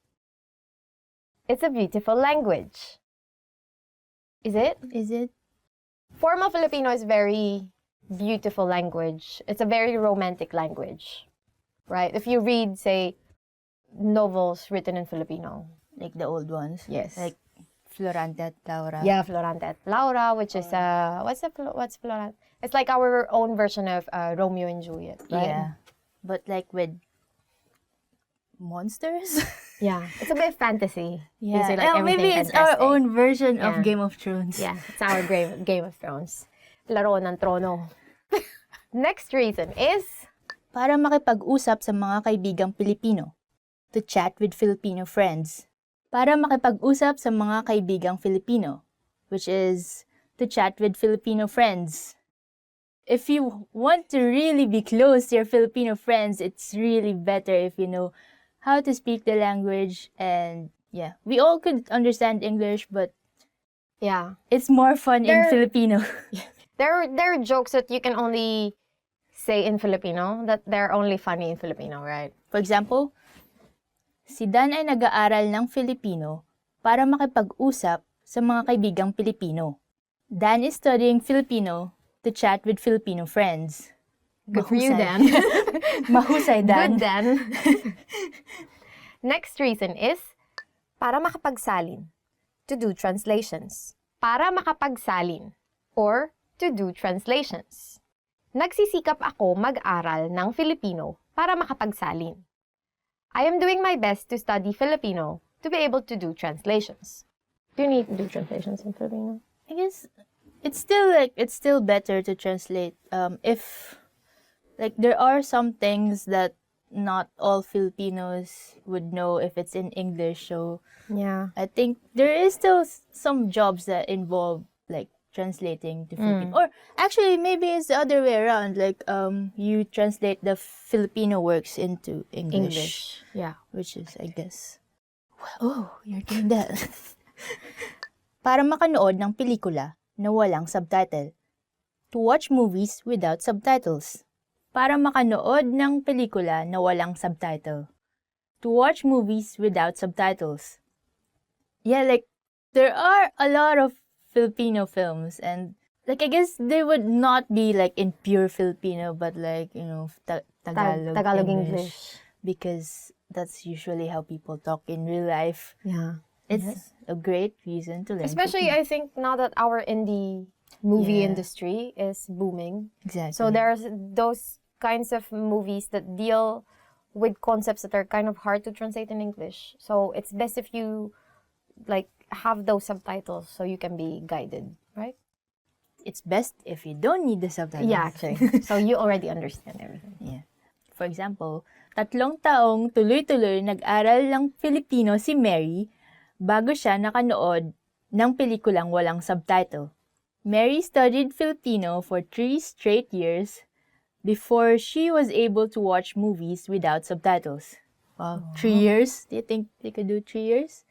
it's a beautiful language. Is it? Is it? Formal Filipino is very beautiful language. It's a very romantic language. Right? If you read, say, novels written in Filipino. Like the old ones? Yes. Like Florante at Laura? Yeah, Florante at Laura, which is, what's Florante? It's like our own version of Romeo and Juliet, right? Yeah. But like with monsters? Yeah. It's a bit fantasy. Yeah. These are like Maybe it's our fantastic. own version Yeah. of Game of Thrones. Yeah, it's our Game of Thrones. Laro ng trono. Next reason is Para makipag-usap sa mga kaibigang Pilipino. To chat with Filipino friends. Para makipag-usap sa mga kaibigang Filipino. Which is to chat with Filipino friends. If you want to really be close to your Filipino friends, it's really better if you know how to speak the language. And yeah, we all could understand English, but yeah, it's more fun in Filipino. there are jokes that you can only say in Filipino, that they're only funny in Filipino, right? For example, si Dan ay nag-aaral ng Filipino para makipag-usap sa mga kaibigang Pilipino. Dan is studying Filipino to chat with Filipino friends. Good for you, Dan. Mahusay, Dan. Good, Dan. Next reason is para makapagsalin, to do translations. Para makapagsalin, or to do translations. Nagsisikap ako mag-aral ng Filipino para makapagsalin. I am doing my best to study Filipino to be able to do translations. Do you need to do translations in Filipino? I guess it's still better to translate if like there are some things that not all Filipinos would know if it's in English, so yeah, I think there is still some jobs that involve like translating to Filipino. Or actually maybe it's the other way around, like you translate the Filipino works into English. Yeah, which is I guess you're doing that. Para makanood ng pelikula na walang subtitle. To watch movies without subtitles. Para makanood ng pelikula na walang subtitle. To watch movies without subtitles. Yeah, like, there are a lot of Filipino films, and, like, I guess they would not be, like, in pure Filipino, but, like, you know, Tagalog English. Because that's usually how people talk in real life. Yeah. It's a great reason to learn. Especially, Filipino. I think, now that our indie movie industry is booming. Exactly. So there's those kinds of movies that deal with concepts that are kind of hard to translate in English. So it's best if you, like, have those subtitles so you can be guided, right? It's best if you don't need the subtitles. Yeah, actually. So you already understand everything. Yeah. For example, 3 taong tuloy-tuloy nag-aral ng Filipino si Mary bago siya nakanood ng pelikulang walang subtitle. Mary studied Filipino for 3 straight years before she was able to watch movies without subtitles. Wow, 3 years? Do you think they could do 3 years?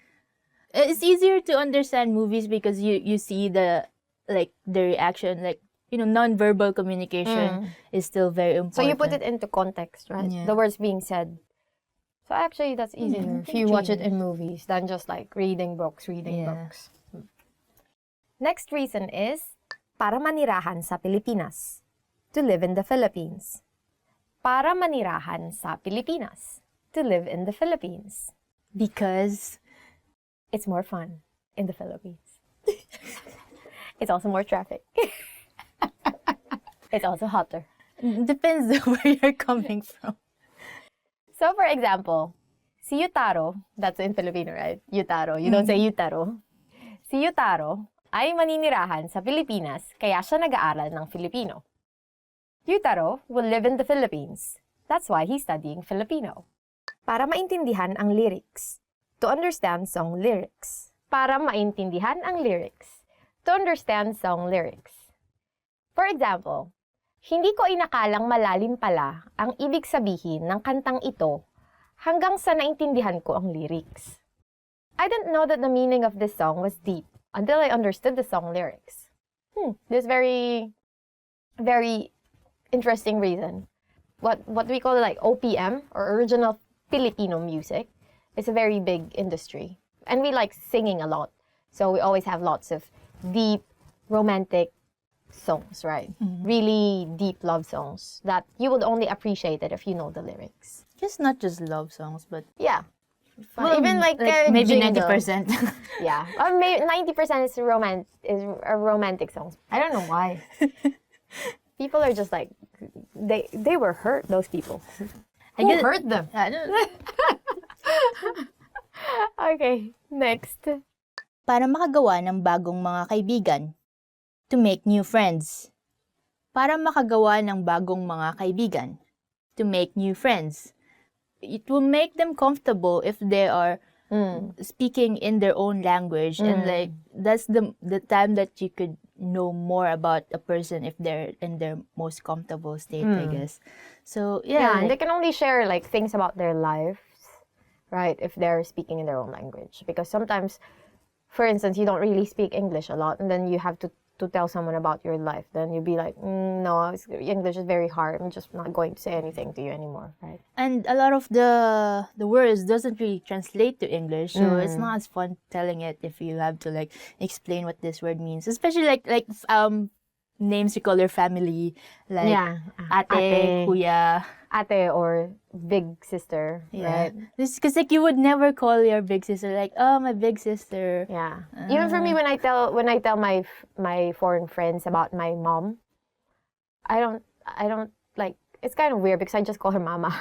It's easier to understand movies because you see the reaction, like, you know, non-verbal communication is still very important. So you put it into context, right? Yeah. The words being said. So actually, that's easier if you watch it in movies than just like reading books. Next reason is Para manirahan sa Pilipinas. To live in the Philippines. Para manirahan sa Pilipinas. To live in the Philippines. Because It's more fun in the Philippines. It's also more traffic. It's also hotter. depends on where you're coming from. So, for example, si Yutaro, that's in Filipino, right? Yutaro. You don't say Yutaro. Si Yutaro ay maninirahan sa Pilipinas kaya siya nag-aaral ng Filipino. Yutaro will live in the Philippines. That's why he's studying Filipino. Para maintindihan ang lyrics. To understand song lyrics. Para maintindihan ang lyrics. To understand song lyrics. For example, hindi ko inakalang malalim pala ang ibig sabihin ng kantang ito hanggang sa naintindihan ko ang lyrics. I didn't know that the meaning of this song was deep until I understood the song lyrics. This very interesting reason. What we call like OPM, or original Filipino music, is a very big industry. And we like singing a lot. So we always have lots of deep, romantic songs, right? Really deep love songs that you would only appreciate it if you know the lyrics. Just not just love songs, but Yeah. Even like maybe Jingle. 90%. Yeah. Or maybe 90% is romantic songs. I don't know why. People are just like, they were hurt, those people. Who hurt them? I don't Okay, next. Para makagawa ng bagong mga kaibigan. To make new friends. Para makagawa ng bagong mga kaibigan. To make new friends. It will make them comfortable if they are speaking in their own language, and like that's the time that you could know more about a person if they're in their most comfortable state, I guess. So Yeah, and they like, can only share like things about their lives, right? If they're speaking in their own language. Because sometimes, for instance, you don't really speak English a lot, and then you have to tell someone about your life. Then you'd be like, no, English is very hard. I'm just not going to say anything to you anymore, right? and a lot of the words doesn't really translate to English, so it's not as fun telling it if you have to like explain what this word means. Especially like names you call your family, like ate, kuya. Ate or big sister, right? This because like you would never call your big sister like, oh, my big sister. Yeah. Even for me, when I tell my foreign friends about my mom, I don't like. It's kind of weird because I just call her mama.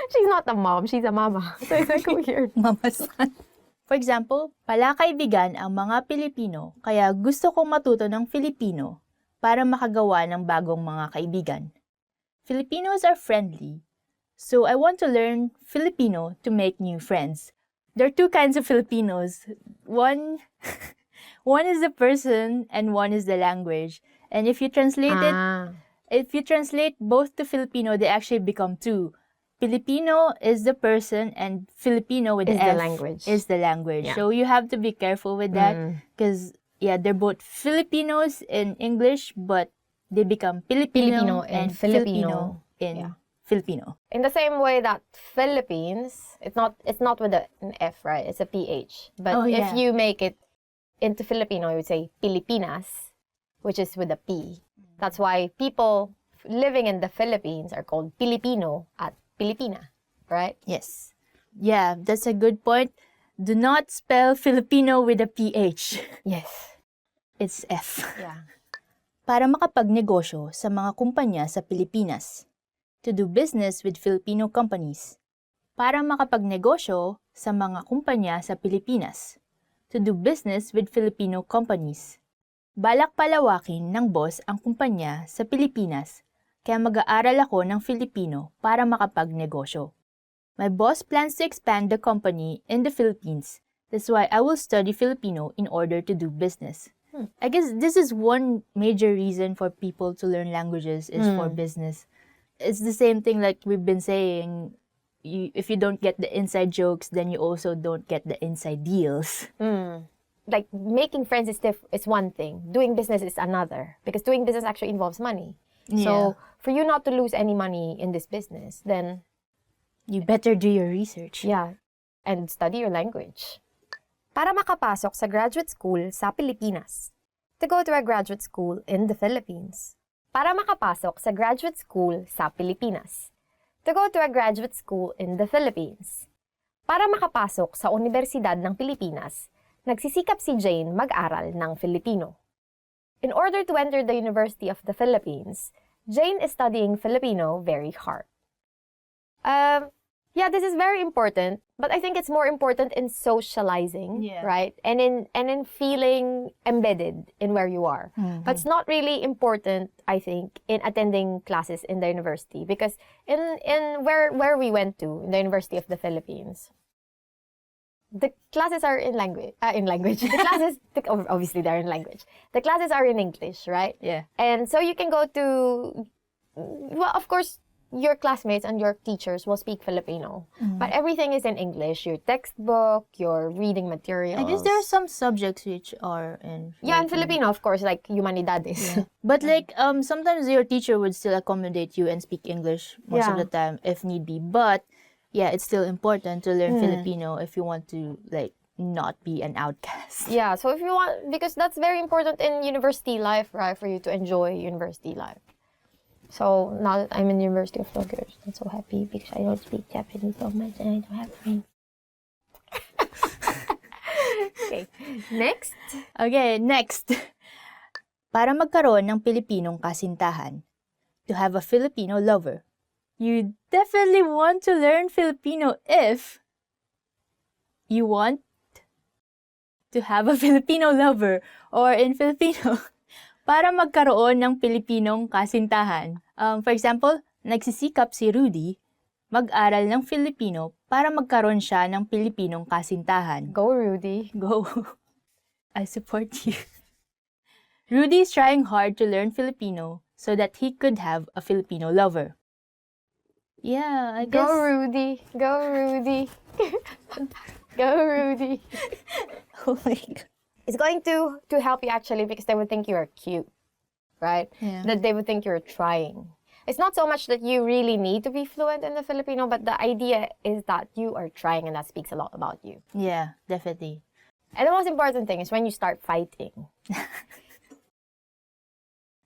She's not a mom, she's a mama. So it's like weird. Mama's son. For example, palakaibigan ang mga Pilipino, kaya gusto kong matuto ng Filipino para makagawa ng bagong mga kaibigan. Filipinos are friendly, so I want to learn Filipino to make new friends. There are two kinds of Filipinos. One is the person and one is the language. And if you translate if you translate both to Filipino, they actually become two. Filipino is the person and Filipino with Is the the F language. is the language. Yeah. So you have to be careful with that because they're both Filipinos in English, but they become Filipino and Filipino in Filipino. In the same way that Philippines, it's not with an F, right? It's a PH. But if you make it into Filipino, you would say Pilipinas, which is with a P. That's why people living in the Philippines are called Filipino at Pilipina, right? Yes. Yeah, that's a good point. Do not spell Filipino with a PH. Yes. It's F. Yeah. Para makapagnegosyo sa mga kumpanya sa Pilipinas. To do business with Filipino companies. Para makapagnegosyo sa mga kumpanya sa Pilipinas. To do business with Filipino companies. Balak palawakin ng boss ang kumpanya sa Pilipinas, kaya mag-aaral ako ng Filipino para makapagnegosyo. My boss plans to expand the company in the Philippines. That's why I will study Filipino in order to do business. I guess this is one major reason for people to learn languages is for business. It's the same thing like we've been saying. If you don't get the inside jokes, then you also don't get the inside deals. Like making friends is one thing. Doing business is another. Because doing business actually involves money. So for you not to lose any money in this business, then you better do your research. Yeah. And study your language. Para makapasok sa graduate school sa Pilipinas. To go to a graduate school in the Philippines. Para makapasok sa graduate school sa Pilipinas. To go to a graduate school in the Philippines. Para makapasok sa Universidad ng Pilipinas, nagsisikap si Jane mag-aral ng Filipino. In order to enter the University of the Philippines, Jane is studying Filipino very hard. Yeah, this is very important, but I think it's more important in socializing, right? And in feeling embedded in where you are. But it's not really important, I think, in attending classes in the university, because in where we went to, in the University of the Philippines, the classes are in language. The classes, obviously they're in language. The classes are in English, right? Yeah. And so you can go to, well, of course, your classmates and your teachers will speak Filipino. But everything is in English. Your textbook, your reading materials. I guess there are some subjects which are in Filipino. Yeah, in Filipino, of course, like Humanidades. Yeah. But like, sometimes your teacher would still accommodate you and speak English most of the time if need be. But yeah, it's still important to learn Filipino if you want to like not be an outcast. Yeah, so if you want, because that's very important in university life, right? For you to enjoy university life. So now that I'm in University of Lagos, I'm so happy because I don't speak Japanese so much and I don't have friends. Okay, next. Okay, next. Para magkaroon ng Pilipinong kasintahan, to have a Filipino lover, you definitely want to learn Filipino if you want to have a Filipino lover, or in Filipino, para magkaroon ng Pilipinong kasintahan. For example, nagsisikap si Rudy mag-aral ng Filipino para magkaroon siya ng Pilipinong kasintahan. Go, Rudy. Go. I support you. Rudy is trying hard to learn Filipino so that he could have a Filipino lover. Yeah, I guess... Go, Rudy. Go, Rudy. Go, Rudy. Oh my God. It's going to help you actually because they would think you are cute, right? Yeah. That they would think you're trying. It's not so much that you really need to be fluent in the Filipino, but the idea is that you are trying and that speaks a lot about you. Yeah, definitely. And the most important thing is when you start fighting,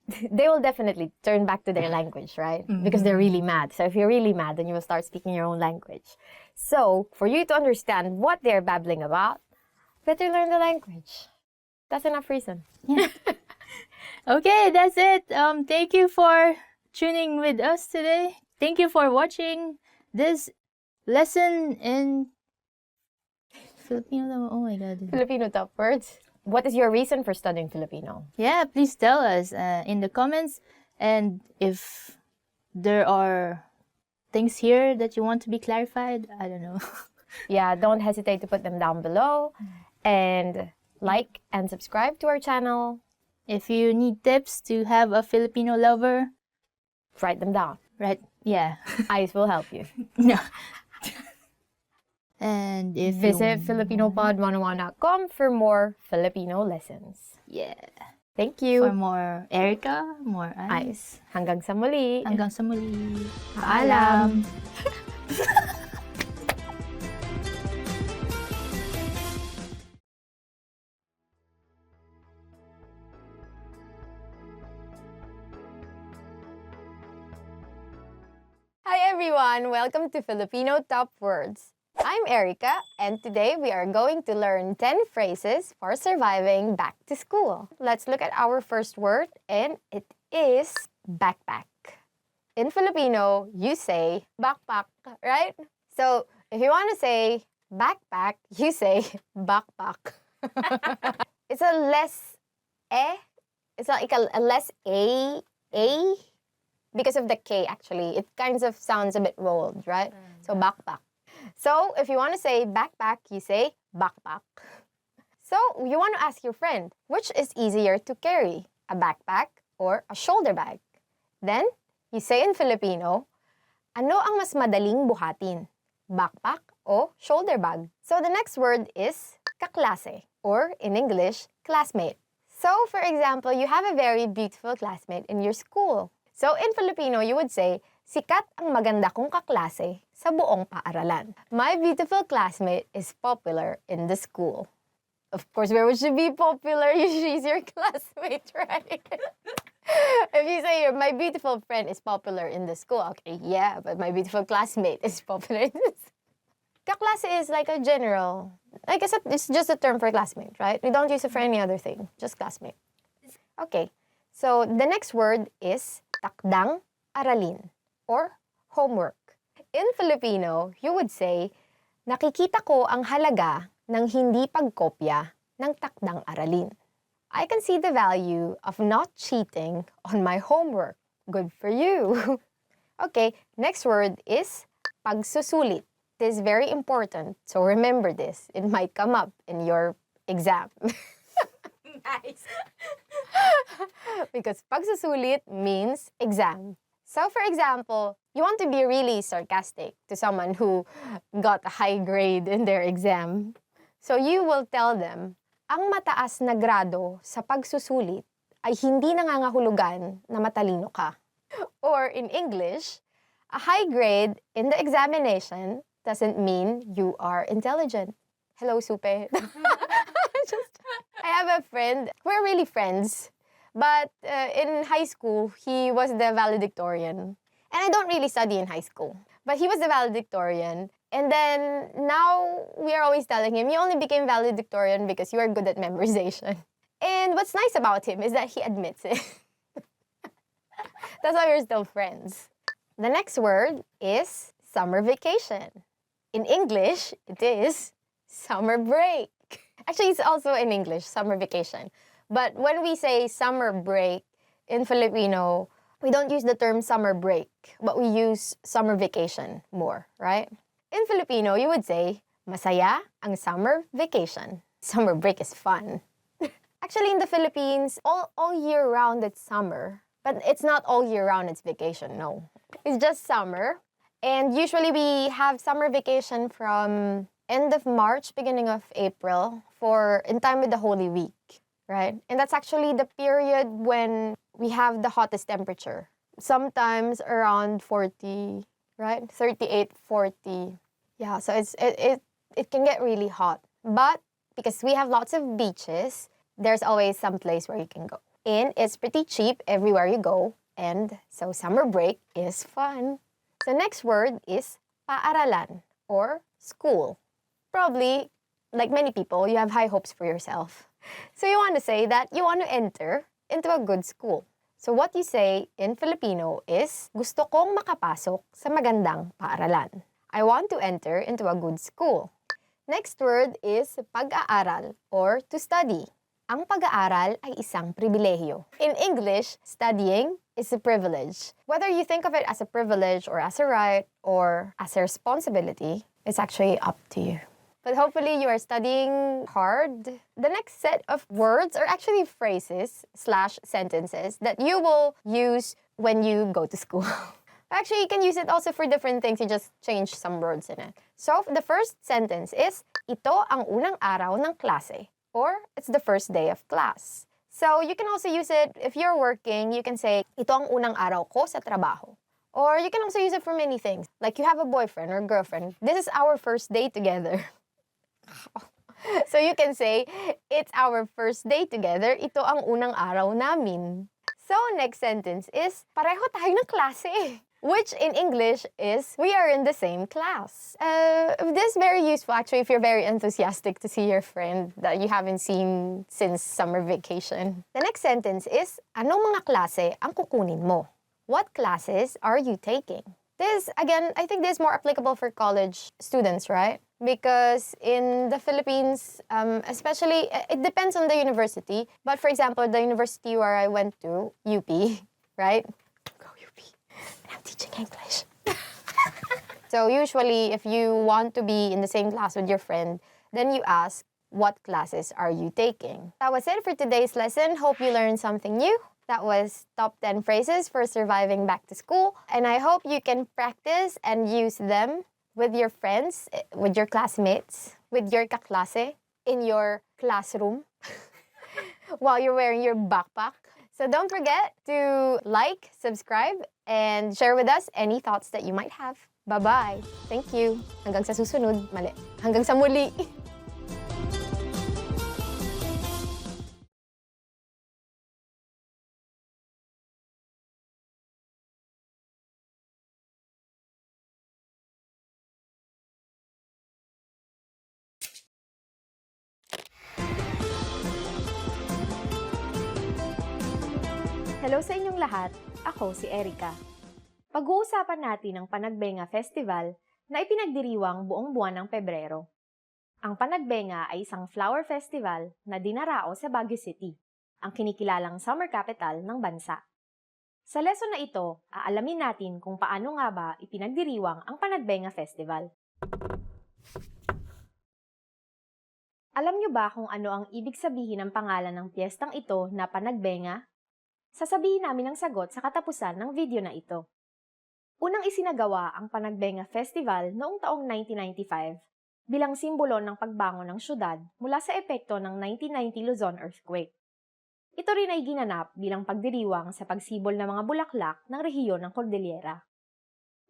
they will definitely turn back to their language, right? Because they're really mad. So if you're really mad, then you will start speaking your own language. So for you to understand what they're babbling about, better learn the language. That's enough reason. Yeah. Okay, that's it. Thank you for tuning with us today. Thank you for watching this lesson in Filipino. Oh my God. Filipino top words. What is your reason for studying Filipino? Yeah, please tell us in the comments. And if there are things here that you want to be clarified, I don't know. Yeah, don't hesitate to put them down below. And like and subscribe to our channel. If you need tips to have a Filipino lover, write them down. Right? Yeah. Ice will help you. No. And if visit FilipinoPod101.com for more Filipino lessons. Yeah. Thank you. For more Erica, more Ice. Hanggang sa muli. Hanggang sa muli. Paalam. Hi everyone! Welcome to Filipino Top Words. I'm Erica, and today we are going to learn 10 phrases for surviving back to school. Let's look at our first word, and it is backpack. In Filipino, you say backpack, right? So if you want to say backpack, you say backpack. It's a less it's like a less a because of the K, actually. It kind of sounds a bit rolled, right? So backpack. So if you want to say backpack, you say backpack. So you want to ask your friend, which is easier to carry, a backpack or a shoulder bag? Then you say in Filipino, ano ang mas madaling buhatin, backpack o shoulder bag? So the next word is kaklase, or in English, classmate. So for example, you have a very beautiful classmate in your school. So in Filipino, you would say, sikat ang maganda kong kaklase sa buong paaralan. My beautiful classmate is popular in the school. Of course, where would she be popular? She's your classmate, right? If you say my beautiful friend is popular in the school, okay, yeah, but my beautiful classmate is popular in the school. Kaklase is like a general, I guess it's just a term for classmate, right? We don't use it for any other thing, just classmate. Okay, so the next word is takdang aralin or homework. In Filipino, you would say, nakikita ko ang halaga ng hindi pagkopya ng takdang aralin. I can see the value of not cheating on my homework. Good for you. Okay, next word is pagsusulit. This is very important, so remember this. It might come up in your exam. Nice. Because pagsusulit means exam. So for example, you want to be really sarcastic to someone who got a high grade in their exam. So you will tell them, ang mataas na grado sa pagsusulit ay hindi nangangahulugan na matalino ka. Or in English, a high grade in the examination doesn't mean you are intelligent. Hello, Supe. I have a friend, we're really friends, but in high school, he was the valedictorian. And I don't really study in high school, but he was the valedictorian. And then now we are always telling him, you only became valedictorian because you are good at memorization. And what's nice about him is that he admits it. That's why we're still friends. The next word is summer vacation. In English, it is summer break. Actually, it's also in English, summer vacation. But when we say summer break in Filipino, we don't use the term summer break, but we use summer vacation more, right? In Filipino, you would say, masaya ang summer vacation. Summer break is fun. Actually, in the Philippines, all year round it's summer. But it's not all year round it's vacation, no. It's just summer. And usually we have summer vacation from end of March, beginning of April, in time with the Holy Week, right? And that's actually the period when we have the hottest temperature. Sometimes around 40, right? 38, 40. Yeah, so it can get really hot. But because we have lots of beaches, there's always some place where you can go. And it's pretty cheap everywhere you go. And so summer break is fun. The next word is paaralan or school. Probably, like many people, you have high hopes for yourself. So you want to say that you want to enter into a good school. So what you say in Filipino is, gusto kong makapasok sa magandang paaralan. I want to enter into a good school. Next word is pag-aaral or to study. Ang pag-aaral ay isang pribilehiyo. In English, studying is a privilege. Whether you think of it as a privilege or as a right or as a responsibility, it's actually up to you. But hopefully you are studying hard. The next set of words are actually phrases/sentences that you will use when you go to school. Actually, you can use it also for different things. You just change some words in it. So the first sentence is, ito ang unang araw ng klase. Or, it's the first day of class. So, you can also use it, if you're working, you can say, ito ang unang araw ko sa trabaho. Or, you can also use it for many things. Like, you have a boyfriend or girlfriend. This is our first day together. So, you can say, it's our first day together. Ito ang unang araw namin. So, next sentence is, pareho tayo ng klase. Which in English is, we are in the same class. This is very useful actually if you're very enthusiastic to see your friend that you haven't seen since summer vacation. The next sentence is, anong mga klase ang kukunin mo? What classes are you taking? This, again, I think this is more applicable for college students, right? Because in the Philippines, especially, it depends on the university. But for example, the university where I went to, UP, right? I'm teaching English. So usually, if you want to be in the same class with your friend, then you ask, what classes are you taking? That was it for today's lesson. Hope you learned something new. That was top 10 phrases for surviving back to school. And I hope you can practice and use them with your friends, with your classmates, with your kaklase, in your classroom, while you're wearing your backpack. So don't forget to like, subscribe, and share with us any thoughts that you might have. Bye-bye. Thank you. Hanggang sa susunod. Mali. Hanggang sa muli. Hello sa inyong lahat, ako si Erica. Pag-uusapan natin ang Panagbenga Festival na ipinagdiriwang buong buwan ng Pebrero. Ang Panagbenga ay isang flower festival na dinarao sa Baguio City, ang kinikilalang summer capital ng bansa. Sa lesson na ito, aalamin natin kung paano nga ba ipinagdiriwang ang Panagbenga Festival. Alam niyo ba kung ano ang ibig sabihin ng pangalan ng piyestang ito na Panagbenga? Sasabihin namin ang sagot sa katapusan ng video na ito. Unang isinagawa ang Panagbenga Festival noong taong 1995 bilang simbolo ng pagbangon ng syudad mula sa epekto ng 1990 Luzon earthquake. Ito rin ay ginanap bilang pagdiriwang sa pagsibol ng mga bulaklak ng rehiyon ng Cordillera.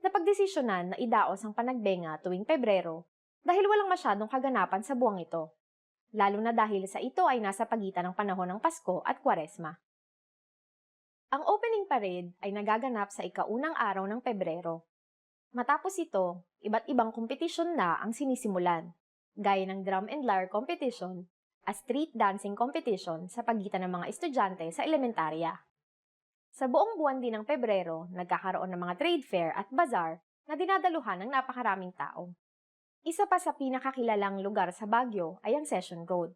Napagdesisyonan na idaos ang Panagbenga tuwing Pebrero dahil walang masyadong kaganapan sa buwang ito, lalo na dahil sa ito ay nasa pagitan ng panahon ng Pasko at Kwaresma. Ang opening parade ay nagaganap sa ikaunang araw ng Pebrero. Matapos ito, iba't ibang kompetisyon na ang sinisimulan, gaya ng drum and lyre competition at street dancing competition sa pagitan ng mga estudyante sa elementarya. Sa buong buwan din ng Pebrero, nagkakaroon ng mga trade fair at bazaar na dinadaluhan ng napakaraming tao. Isa pa sa pinakakilalang lugar sa Baguio ay ang Session Road.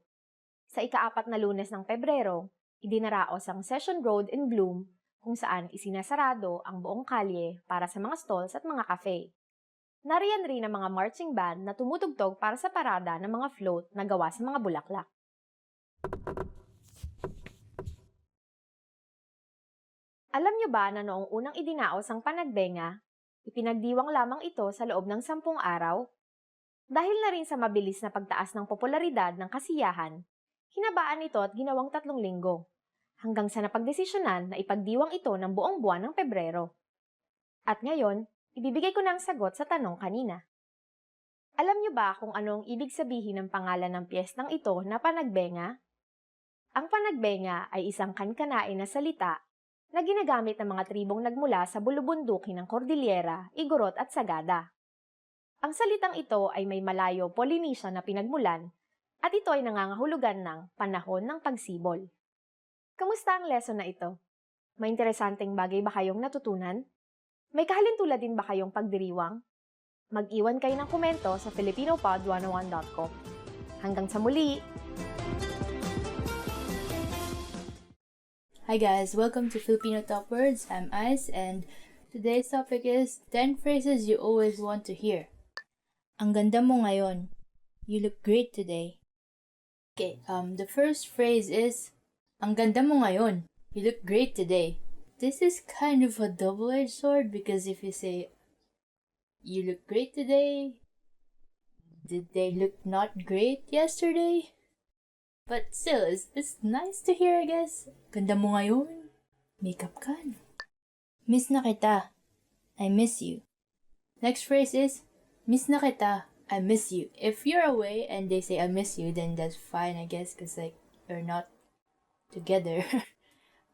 Sa ika-4 na Lunes ng Pebrero, idinaraos ang Session Road in Bloom kung saan isinasarado ang buong kalye para sa mga stalls at mga cafe. Nariyan rin ang mga marching band na tumutugtog para sa parada ng mga float na gawa sa mga bulaklak. Alam niyo ba na noong unang idinaos ang Panagbenga, ipinagdiwang lamang ito sa loob ng 10 araw? Dahil na rin sa mabilis na pagtaas ng popularidad ng kasiyahan, hinabaan ito at ginawang 3 linggo, hanggang sa napagdesisyonan na ipagdiwang ito ng buong buwan ng Pebrero. At ngayon, ibibigay ko na ang sagot sa tanong kanina. Alam niyo ba kung ano ang ibig sabihin ng pangalan ng piyestang ito na Panagbenga? Ang Panagbenga ay isang kankanain na salita na ginagamit ng mga tribong nagmula sa bulubundukin ng Cordillera, Igorot at Sagada. Ang salitang ito ay may Malayo Polynesian na pinagmulan at ito ay nangangahulugan ng panahon ng pagsibol. Kamusta ang lesson na ito? May interesanteng bagay ba kayong natutunan? May kahalintulad din ba kayong pagdiriwang? Mag-iwan kayo ng komento sa filipinopod101.com. Hanggang sa muli! Hi guys, welcome to Filipino Top Words. I'm Ice and today's topic is 10 phrases you always want to hear. Ang ganda mo ngayon. You look great today. Okay, the first phrase is ang ganda mo ngayon. You look great today. This is kind of a double-edged sword because if you say you look great today, did they look not great yesterday? But still, it's nice to hear, I guess. Ganda mo ngayon. Makeup ka. Miss na kita. I miss you. Next phrase is, miss na kita. I miss you. If you're away and they say I miss you, then that's fine, I guess, because like, you're not together.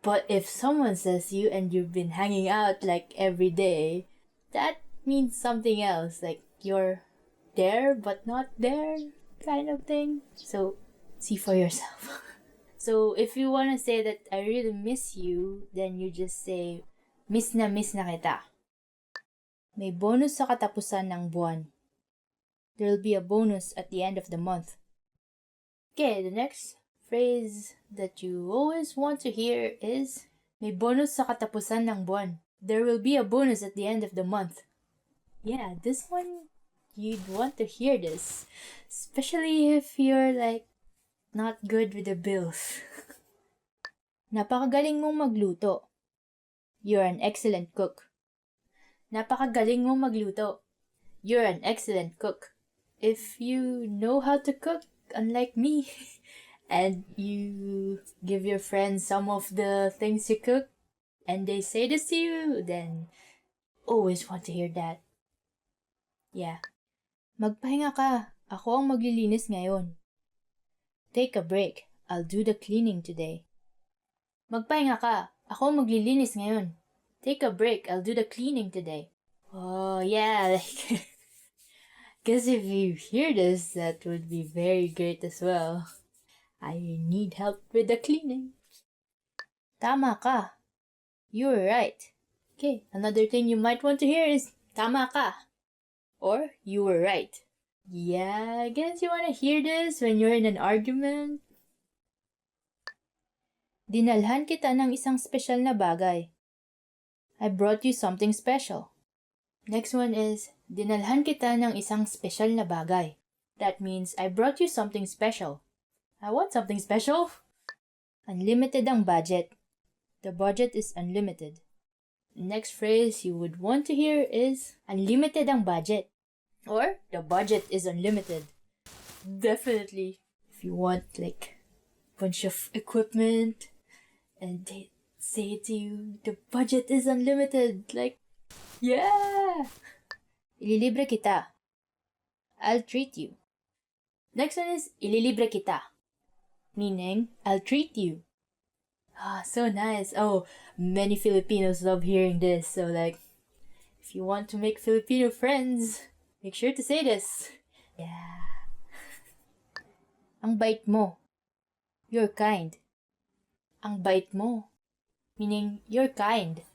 But if someone says you and you've been hanging out like every day, that means something else. Like, you're there but not there kind of thing. So, see for yourself. So, if you want to say that I really miss you, then you just say, miss na kita. May bonus sa katapusan ng buwan. There'll be a bonus at the end of the month. Okay, the next phrase that you always want to hear is, may bonus sa katapusan ng buwan. There will be a bonus at the end of the month. Yeah, this one, you'd want to hear this. Especially if you're like, not good with the bills. Napakagaling mong magluto. You're an excellent cook. Napakagaling mong magluto. You're an excellent cook. If you know how to cook, unlike me, and you give your friends some of the things you cook, and they say this to you, then always want to hear that. Yeah. Magpahinga ka. Ako ang maglilinis ngayon. Take a break. I'll do the cleaning today. Magpahinga ka. Ako maglilinis ngayon. Take a break. I'll do the cleaning today. Oh, yeah. Guess if you hear this, that would be very great as well. I need help with the cleaning. Tama ka. You were right. Okay, another thing you might want to hear is tama ka or you were right. Yeah, I guess you want to hear this when you're in an argument. Dinalhan kita ng isang special na bagay. I brought you something special. Next one is, dinalhan kita ng isang special na bagay. That means, I brought you something special. I want something special. Unlimited ang budget. The budget is unlimited. Next phrase you would want to hear is, unlimited ang budget. Or, the budget is unlimited. Definitely. If you want like, bunch of equipment, and they say to you, the budget is unlimited. Like, yeah! Ililibre kita. I'll treat you. Next one is, ililibre kita. Meaning, I'll treat you. Ah, so nice. Oh, many Filipinos love hearing this. So like, if you want to make Filipino friends, make sure to say this. Yeah. Ang bait mo. You're kind. Ang bait mo. Meaning, you're kind.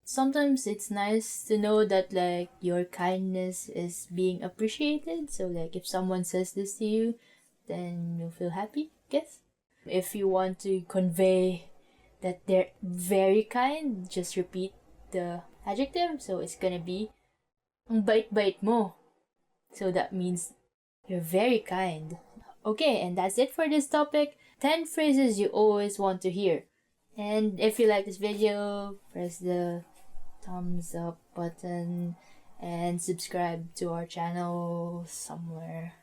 Sometimes it's nice to know that like your kindness is being appreciated. So like if someone says this to you, then you'll feel happy, I guess. If you want to convey that they're very kind, just repeat the adjective. So it's gonna be ang bait-bait mo. So that means you're very kind. Okay, and that's it for this topic. 10 phrases you always want to hear. And if you like this video, press the thumbs up button and subscribe to our channel somewhere.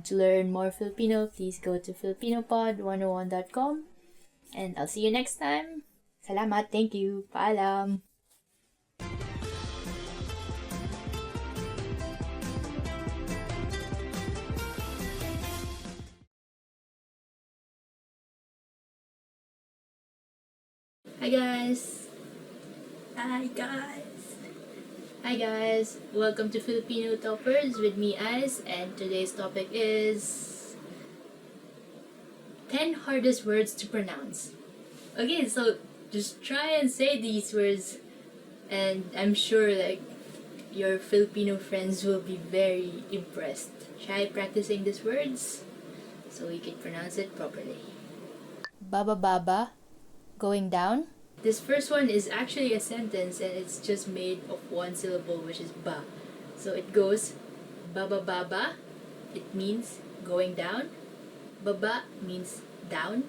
To learn more Filipino, please go to filipinopod101.com. And I'll see you next time. Salamat, thank you, paalam. Hi guys! Hi guys! Welcome to Filipino Toppers with me, Ice, and today's topic is 10 hardest words to pronounce. Okay, so just try and say these words, and I'm sure like your Filipino friends will be very impressed. Try practicing these words so you can pronounce it properly. Baba baba, going down. This first one is actually a sentence and it's just made of one syllable, which is ba. So it goes baba baba, it means going down. Baba means down,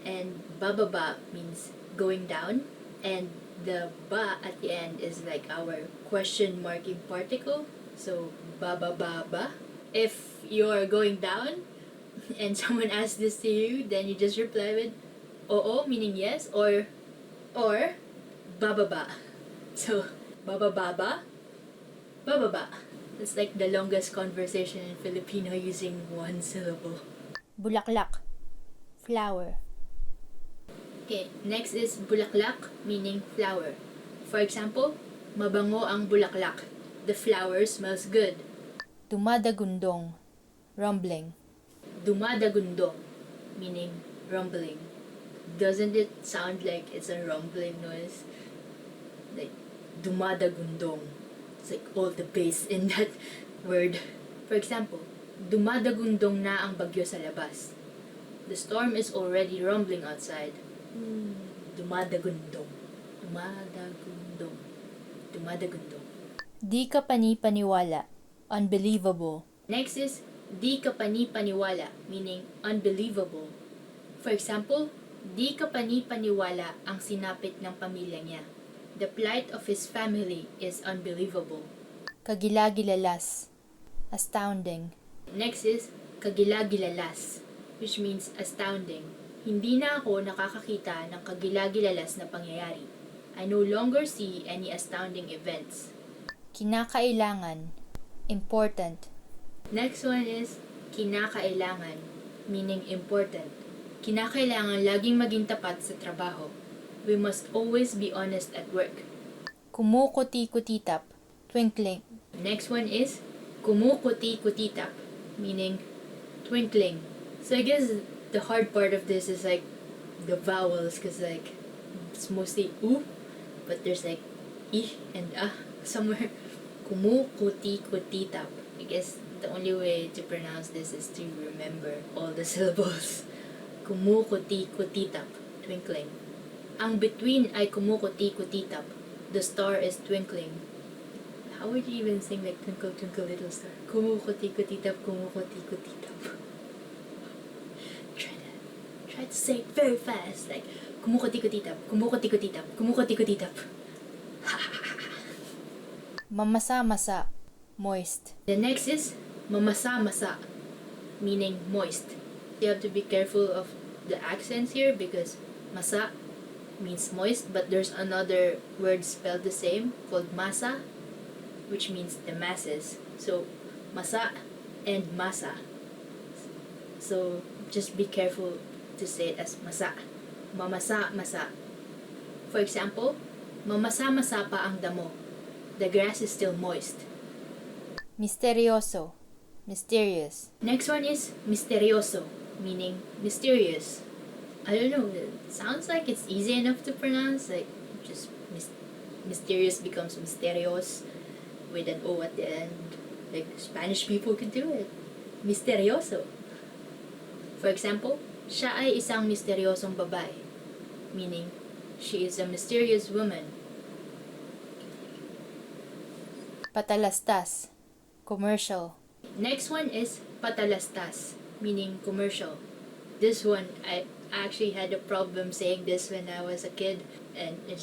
and bababa means going down, and the ba at the end is like our question marking particle. So baba baba. If you're going down and someone asks this to you, then you just reply with oo, meaning yes, or bababa. So bababa, bababa. It's like the longest conversation in Filipino using one syllable. Bulaklak, flower. Okay, next is bulaklak, meaning flower. For example, mabango ang bulaklak. The flower smells good. Dumadagundong, rumbling. Dumadagundong, meaning rumbling. Doesn't it sound like it's a rumbling noise? Like, dumadagundong. It's like all the bass in that word. For example, dumadagundong na ang bagyo sa labas. The storm is already rumbling outside. Dumadagundong. Dumadagundong. Dumadagundong. Di ka pani-paniwala. Unbelievable. Next is, di ka pani-paniwala, meaning unbelievable. For example, di ka pani-paniwala ang sinapit ng pamilya niya. The plight of his family is unbelievable. Kagilagilalas. Astounding. Next is, kagilagilalas, which means astounding. Hindi na ako nakakakita ng kagilagilalas na pangyayari. I no longer see any astounding events. Kinakailangan. Important. Next one is, kinakailangan, meaning important. Kinakailangan laging maging tapat sa trabaho. We must always be honest at work. Kumukuti-kutitap, twinkling. Next one is kumukuti-kutitap, meaning twinkling. So I guess the hard part of this is like the vowels, because like it's mostly u, but there's like I and somewhere. Kutitap. I guess the only way to pronounce this is to remember all the syllables. Kutitap, twinkling. Ang between ay kutitap. The star is twinkling. How would you even sing like Twinkle Twinkle Little Star? Kutitap. Try to say it very fast, like kutitap. Mamasa-masa, moist. The next is mamasa-masa, meaning moist. You have to be careful of the accents here because masa means moist, but there's another word spelled the same called masa, which means the masses. So masa and masa. So just be careful to say it as masa. Mamasa-masa. For example, mamasa-masa pa ang damo. The grass is still moist. Misterioso, mysterious. Next one is misterioso, meaning mysterious. I don't know, it sounds like it's easy enough to pronounce, like just mysterious becomes misterios with an O at the end. Like Spanish people could do it. Misterioso. For example, siya ay isang misteriosong babae, meaning she is a mysterious woman. Patalastas, commercial. Next one is patalastas, meaning commercial. This one, I actually had a problem saying this when I was a kid, and I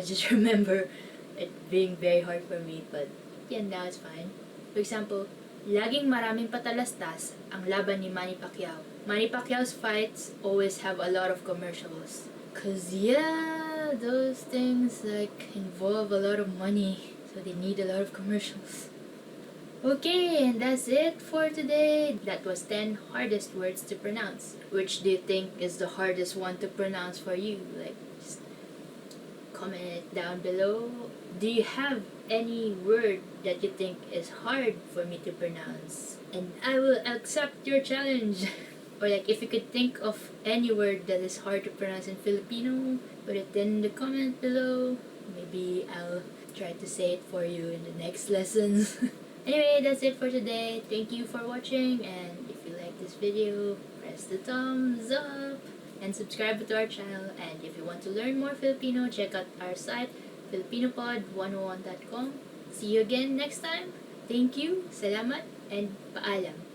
just remember it being very hard for me, but yeah, now it's fine. For example, laging maraming patalastas ang laban ni Manny Pacquiao. Manny Pacquiao's fights always have a lot of commercials. Cause yeah, those things like involve a lot of money. So they need a lot of commercials. Okay, and that's it for today. That was 10 hardest words to pronounce. Which do you think is the hardest one to pronounce for you? Like, just comment it down below. Do you have any word that you think is hard for me to pronounce? And I will accept your challenge. Or like, if you could think of any word that is hard to pronounce in Filipino, put it in the comment below. Maybe I'll try to say it for you in the next lessons. Anyway, that's it for today. Thank you for watching, and if you like this video, press the thumbs up and subscribe to our channel. And if you want to learn more Filipino, check out our site, filipinopod101.com. See you again next time. Thank you, salamat, and paalam.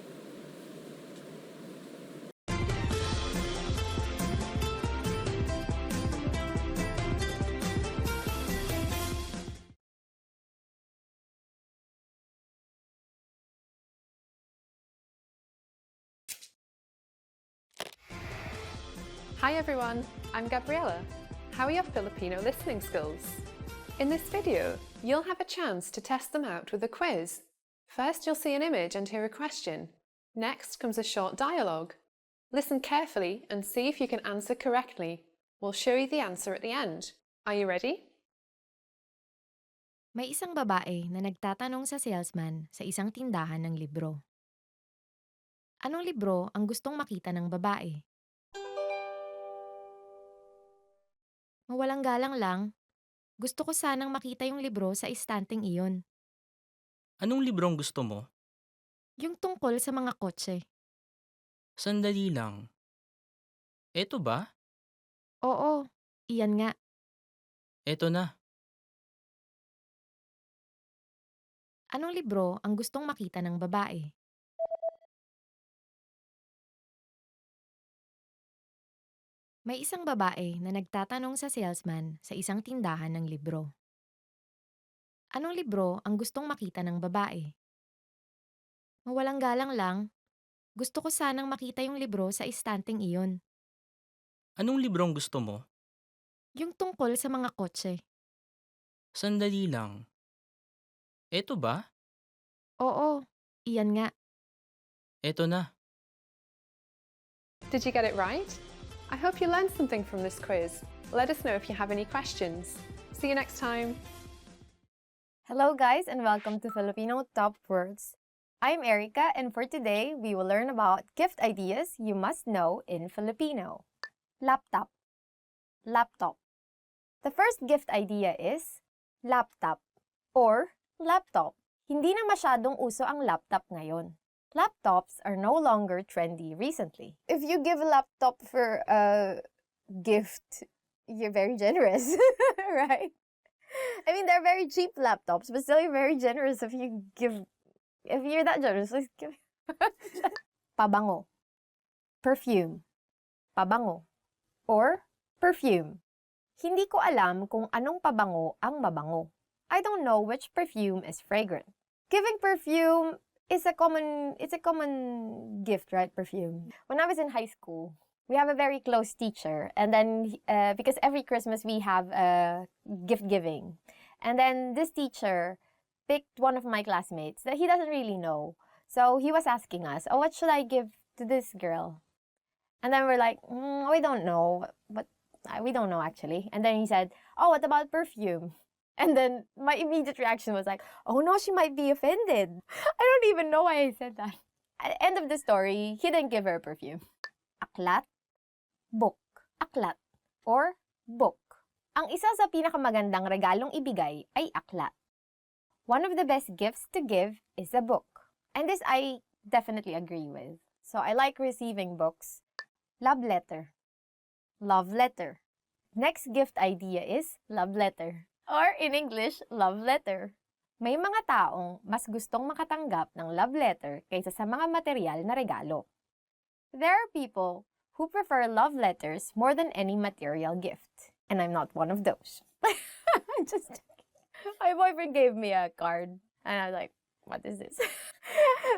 Hi everyone, I'm Gabriella. How are your Filipino listening skills? In this video, you'll have a chance to test them out with a quiz. First, you'll see an image and hear a question. Next comes a short dialogue. Listen carefully and see if you can answer correctly. We'll show you the answer at the end. Are you ready? May isang babae na nagtatanong sa salesman sa isang tindahan ng libro. Anong libro ang gustong makita ng babae? Mawalang galang lang, gusto ko sanang makita yung libro sa istanteng iyon. Anong librong gusto mo? Yung tungkol sa mga kotse. Sandali lang. Eto ba? Oo, iyan nga. Eto na. Anong libro ang gustong makita ng babae? May isang babae na nagtatanong sa salesman sa isang tindahan ng libro. Anong libro ang gustong makita ng babae? Mawalang galang lang, gusto ko sanang makita yung libro sa istanteng iyon. Anong librong gusto mo? Yung tungkol sa mga kotse. Sandali lang. Eto ba? Oo, iyan nga. Eto na. Did you get it right? I hope you learned something from this quiz. Let us know if you have any questions. See you next time. Hello guys and welcome to Filipino Top Words. I'm Erica and for today we will learn about gift ideas you must know in Filipino. Laptop. Laptop. The first gift idea is laptop or laptop. Hindi na masyadong uso ang laptop ngayon. Laptops are no longer trendy recently. If you give a laptop for a gift, you're very generous, right? I mean, they're very cheap laptops, but still you're very generous if you're that generous, let's give. Pabango. Perfume. Pabango. Or perfume. Hindi ko alam kung anong pabango ang mabango. I don't know which perfume is fragrant. Giving perfume is a common gift, right? Perfume. When I was in high school, we have a very close teacher, and then because every Christmas we have gift giving, and then this teacher picked one of my classmates that he doesn't really know, so he was asking us, "Oh, what should I give to this girl?" And then we're like, "We don't know, but we don't know actually." And then he said, "Oh, what about perfume?" And then my immediate reaction was like, "Oh no, she might be offended." I don't even know why I said that. At the end of the story, he didn't give her perfume. Aklat, book. Aklat or book. Ang isa sa pinakamagandang regalong ibigay ay aklat. One of the best gifts to give is a book. And this I definitely agree with. So I like receiving books. Love letter. Love letter. Next gift idea is love letter. Or in English, love letter. May mga taong mas gustong makatanggap ng love letter kaysa sa mga material na regalo. There are people who prefer love letters more than any material gift. And I'm not one of those. Just my boyfriend gave me a card. And I was like, what is this?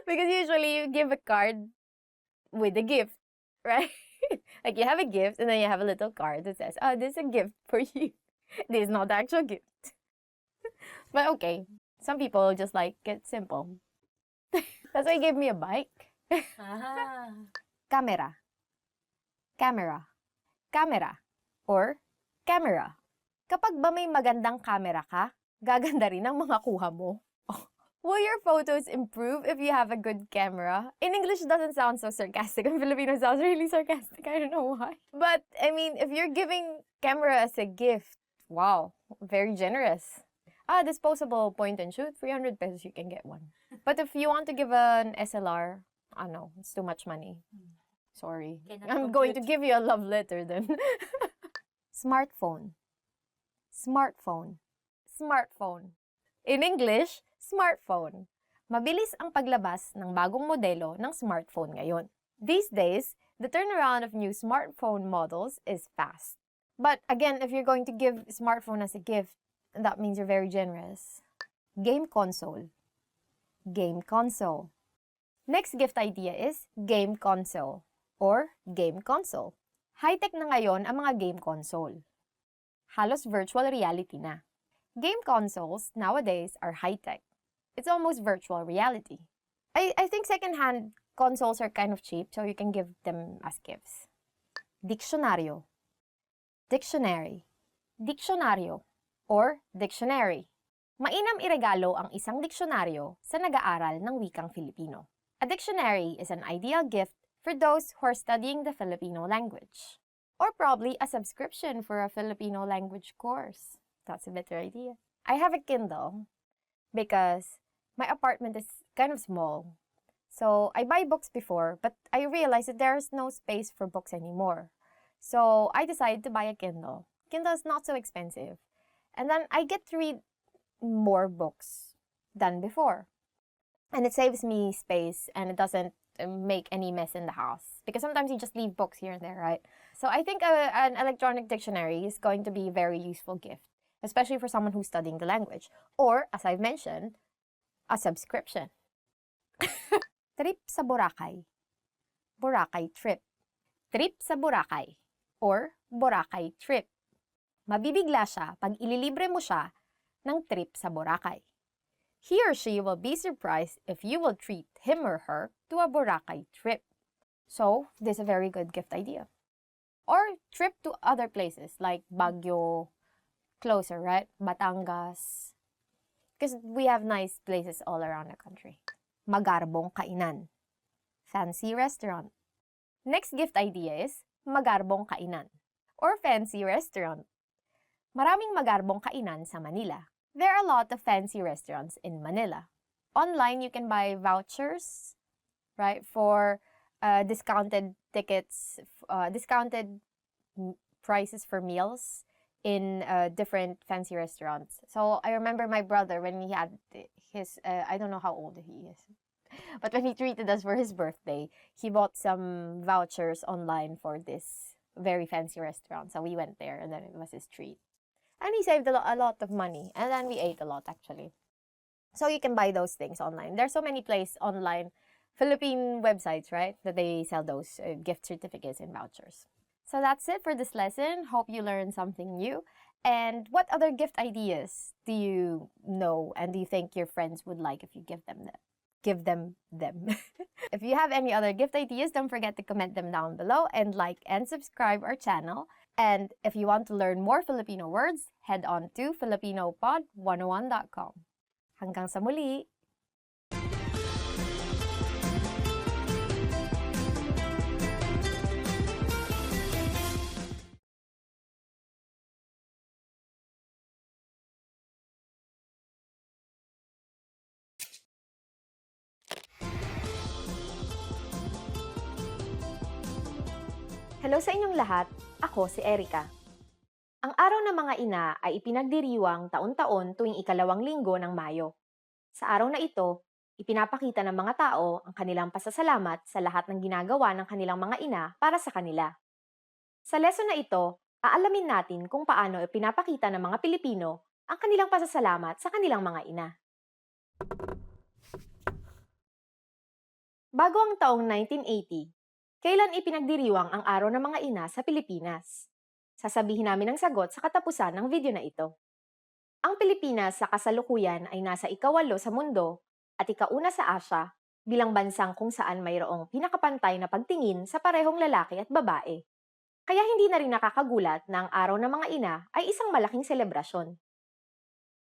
Because usually you give a card with a gift, right? Like you have a gift and then you have a little card that says, "Oh, this is a gift for you." This is not the actual gift. But okay, some people just like it simple. That's why he gave me a bike. Camera. Camera. Camera. Or camera. Kapag ba may magandang camera ka, gaganda rin ang mga kuha mo. Will your photos improve if you have a good camera? In English, it doesn't sound so sarcastic. In Filipino, it sounds really sarcastic. I don't know why. But, I mean, if you're giving camera as a gift, wow, very generous. Disposable point and shoot, 300 pesos, you can get one. But if you want to give an SLR, no, it's too much money. Sorry. I'm going to give you a love letter then. Smartphone. Smartphone. Smartphone. In English, smartphone. Mabilis ang paglabas ng bagong modelo ng smartphone ngayon. These days, the turnaround of new smartphone models is fast. But again, if you're going to give smartphone as a gift, that means you're very generous. Game console. Game console. Next gift idea is game console or game console. High-tech na ngayon ang mga game console. Halos virtual reality na. Game consoles nowadays are high-tech. It's almost virtual reality. I think second-hand consoles are kind of cheap, so you can give them as gifts. Diccionario. Dictionary. Diccionario or dictionary. Mainam iregalo ang isang diksyonaryo sa nag-aaral ng wikang Filipino. A dictionary is an ideal gift for those who are studying the Filipino language. Or probably a subscription for a Filipino language course. That's a better idea. I have a Kindle because my apartment is kind of small. So I buy books before, but I realized that there's no space for books anymore. So I decided to buy a Kindle. Kindle is not so expensive. And then I get to read more books than before. And it saves me space and it doesn't make any mess in the house. Because sometimes you just leave books here and there, right? So I think an electronic dictionary is going to be a very useful gift, especially for someone who's studying the language. Or, as I've mentioned, a subscription. Trip sa Boracay. Boracay trip. Trip sa Boracay or Boracay trip. Mabibigla siya pag ililibre mo siya ng trip sa Boracay. He or she will be surprised if you will treat him or her to a Boracay trip. So, this is a very good gift idea. Or trip to other places like Baguio, closer, right? Batangas. Because we have nice places all around the country. Magarbong kainan. Fancy restaurant. Next gift idea is magarbong kainan or fancy restaurant. Maraming magarbong kainan sa Manila. There are a lot of fancy restaurants in Manila. Online, you can buy vouchers, right, for discounted tickets, discounted prices for meals in different fancy restaurants. So I remember my brother when he had his, I don't know how old he is, but when he treated us for his birthday, he bought some vouchers online for this very fancy restaurant. So we went there and then it was his treat. And he saved a lot of money. And then we ate a lot actually. So you can buy those things online. There's so many places online, Philippine websites, right, that they sell those gift certificates and vouchers. So that's it for this lesson. Hope you learned something new. And what other gift ideas do you know and do you think your friends would like if you give them? If you have any other gift ideas, don't forget to comment them down below and like and subscribe our channel. And if you want to learn more Filipino words, head on to filipinopod101.com. Hanggang sa muli! Hello sa inyong lahat, ako si Erica. Ang araw ng mga ina ay ipinagdiriwang taon-taon tuwing ikalawang linggo ng Mayo. Sa araw na ito, ipinapakita ng mga tao ang kanilang pasasalamat sa lahat ng ginagawa ng kanilang mga ina para sa kanila. Sa lesson na ito, aalamin natin kung paano ipinapakita ng mga Pilipino ang kanilang pasasalamat sa kanilang mga ina. Bago ang taong 1980, kailan ipinagdiriwang ang araw ng mga ina sa Pilipinas? Sasabihin namin ang sagot sa katapusan ng video na ito. Ang Pilipinas sa kasalukuyan ay nasa ika-8 sa mundo at ika-1 sa Asia bilang bansang kung saan mayroong pinakapantay na pagtingin sa parehong lalaki at babae. Kaya hindi na rin nakakagulat na ang araw ng mga ina ay isang malaking selebrasyon.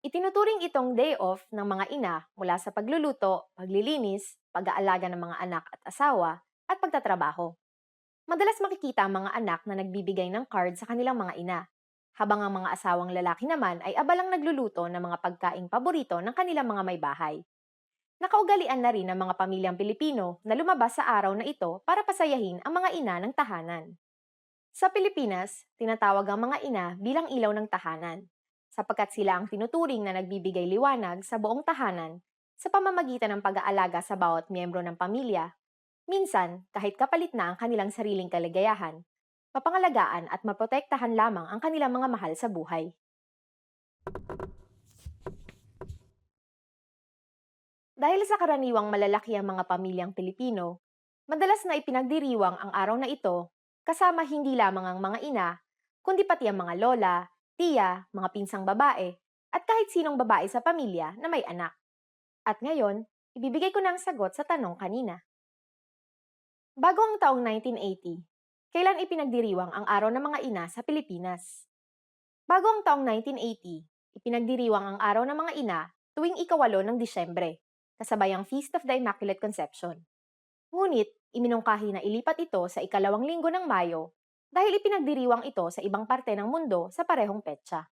Itinuturing itong day off ng mga ina mula sa pagluluto, paglilinis, pag-aalaga ng mga anak at asawa, at pagtatrabaho. Madalas makikita ang mga anak na nagbibigay ng card sa kanilang mga ina, habang ang mga asawang lalaki naman ay abalang nagluluto ng mga pagkaing paborito ng kanilang mga may bahay. Nakaugalian na rin ng mga pamilyang Pilipino na lumabas sa araw na ito para pasayahin ang mga ina ng tahanan. Sa Pilipinas, tinatawag ang mga ina bilang ilaw ng tahanan, sapagkat sila ang tinuturing na nagbibigay liwanag sa buong tahanan sa pamamagitan ng pag-aalaga sa bawat miyembro ng pamilya. Minsan, kahit kapalit na ang kanilang sariling kaligayahan, mapangalagaan at maprotektahan lamang ang kanilang mga mahal sa buhay. Dahil sa karaniwang malalaki ang mga pamilyang Pilipino, madalas na ipinagdiriwang ang araw na ito kasama hindi lamang ang mga ina, kundi pati ang mga lola, tiya, mga pinsang babae, at kahit sinong babae sa pamilya na may anak. At ngayon, ibibigay ko na ang sagot sa tanong kanina. Bago ang taong 1980, kailan ipinagdiriwang ang araw ng mga ina sa Pilipinas? Bago ang taong 1980, ipinagdiriwang ang araw ng mga ina tuwing ika-8 ng Disyembre, kasabay ang Feast of the Immaculate Conception. Ngunit, iminungkahi na ilipat ito sa ikalawang linggo ng Mayo dahil ipinagdiriwang ito sa ibang parte ng mundo sa parehong petsa.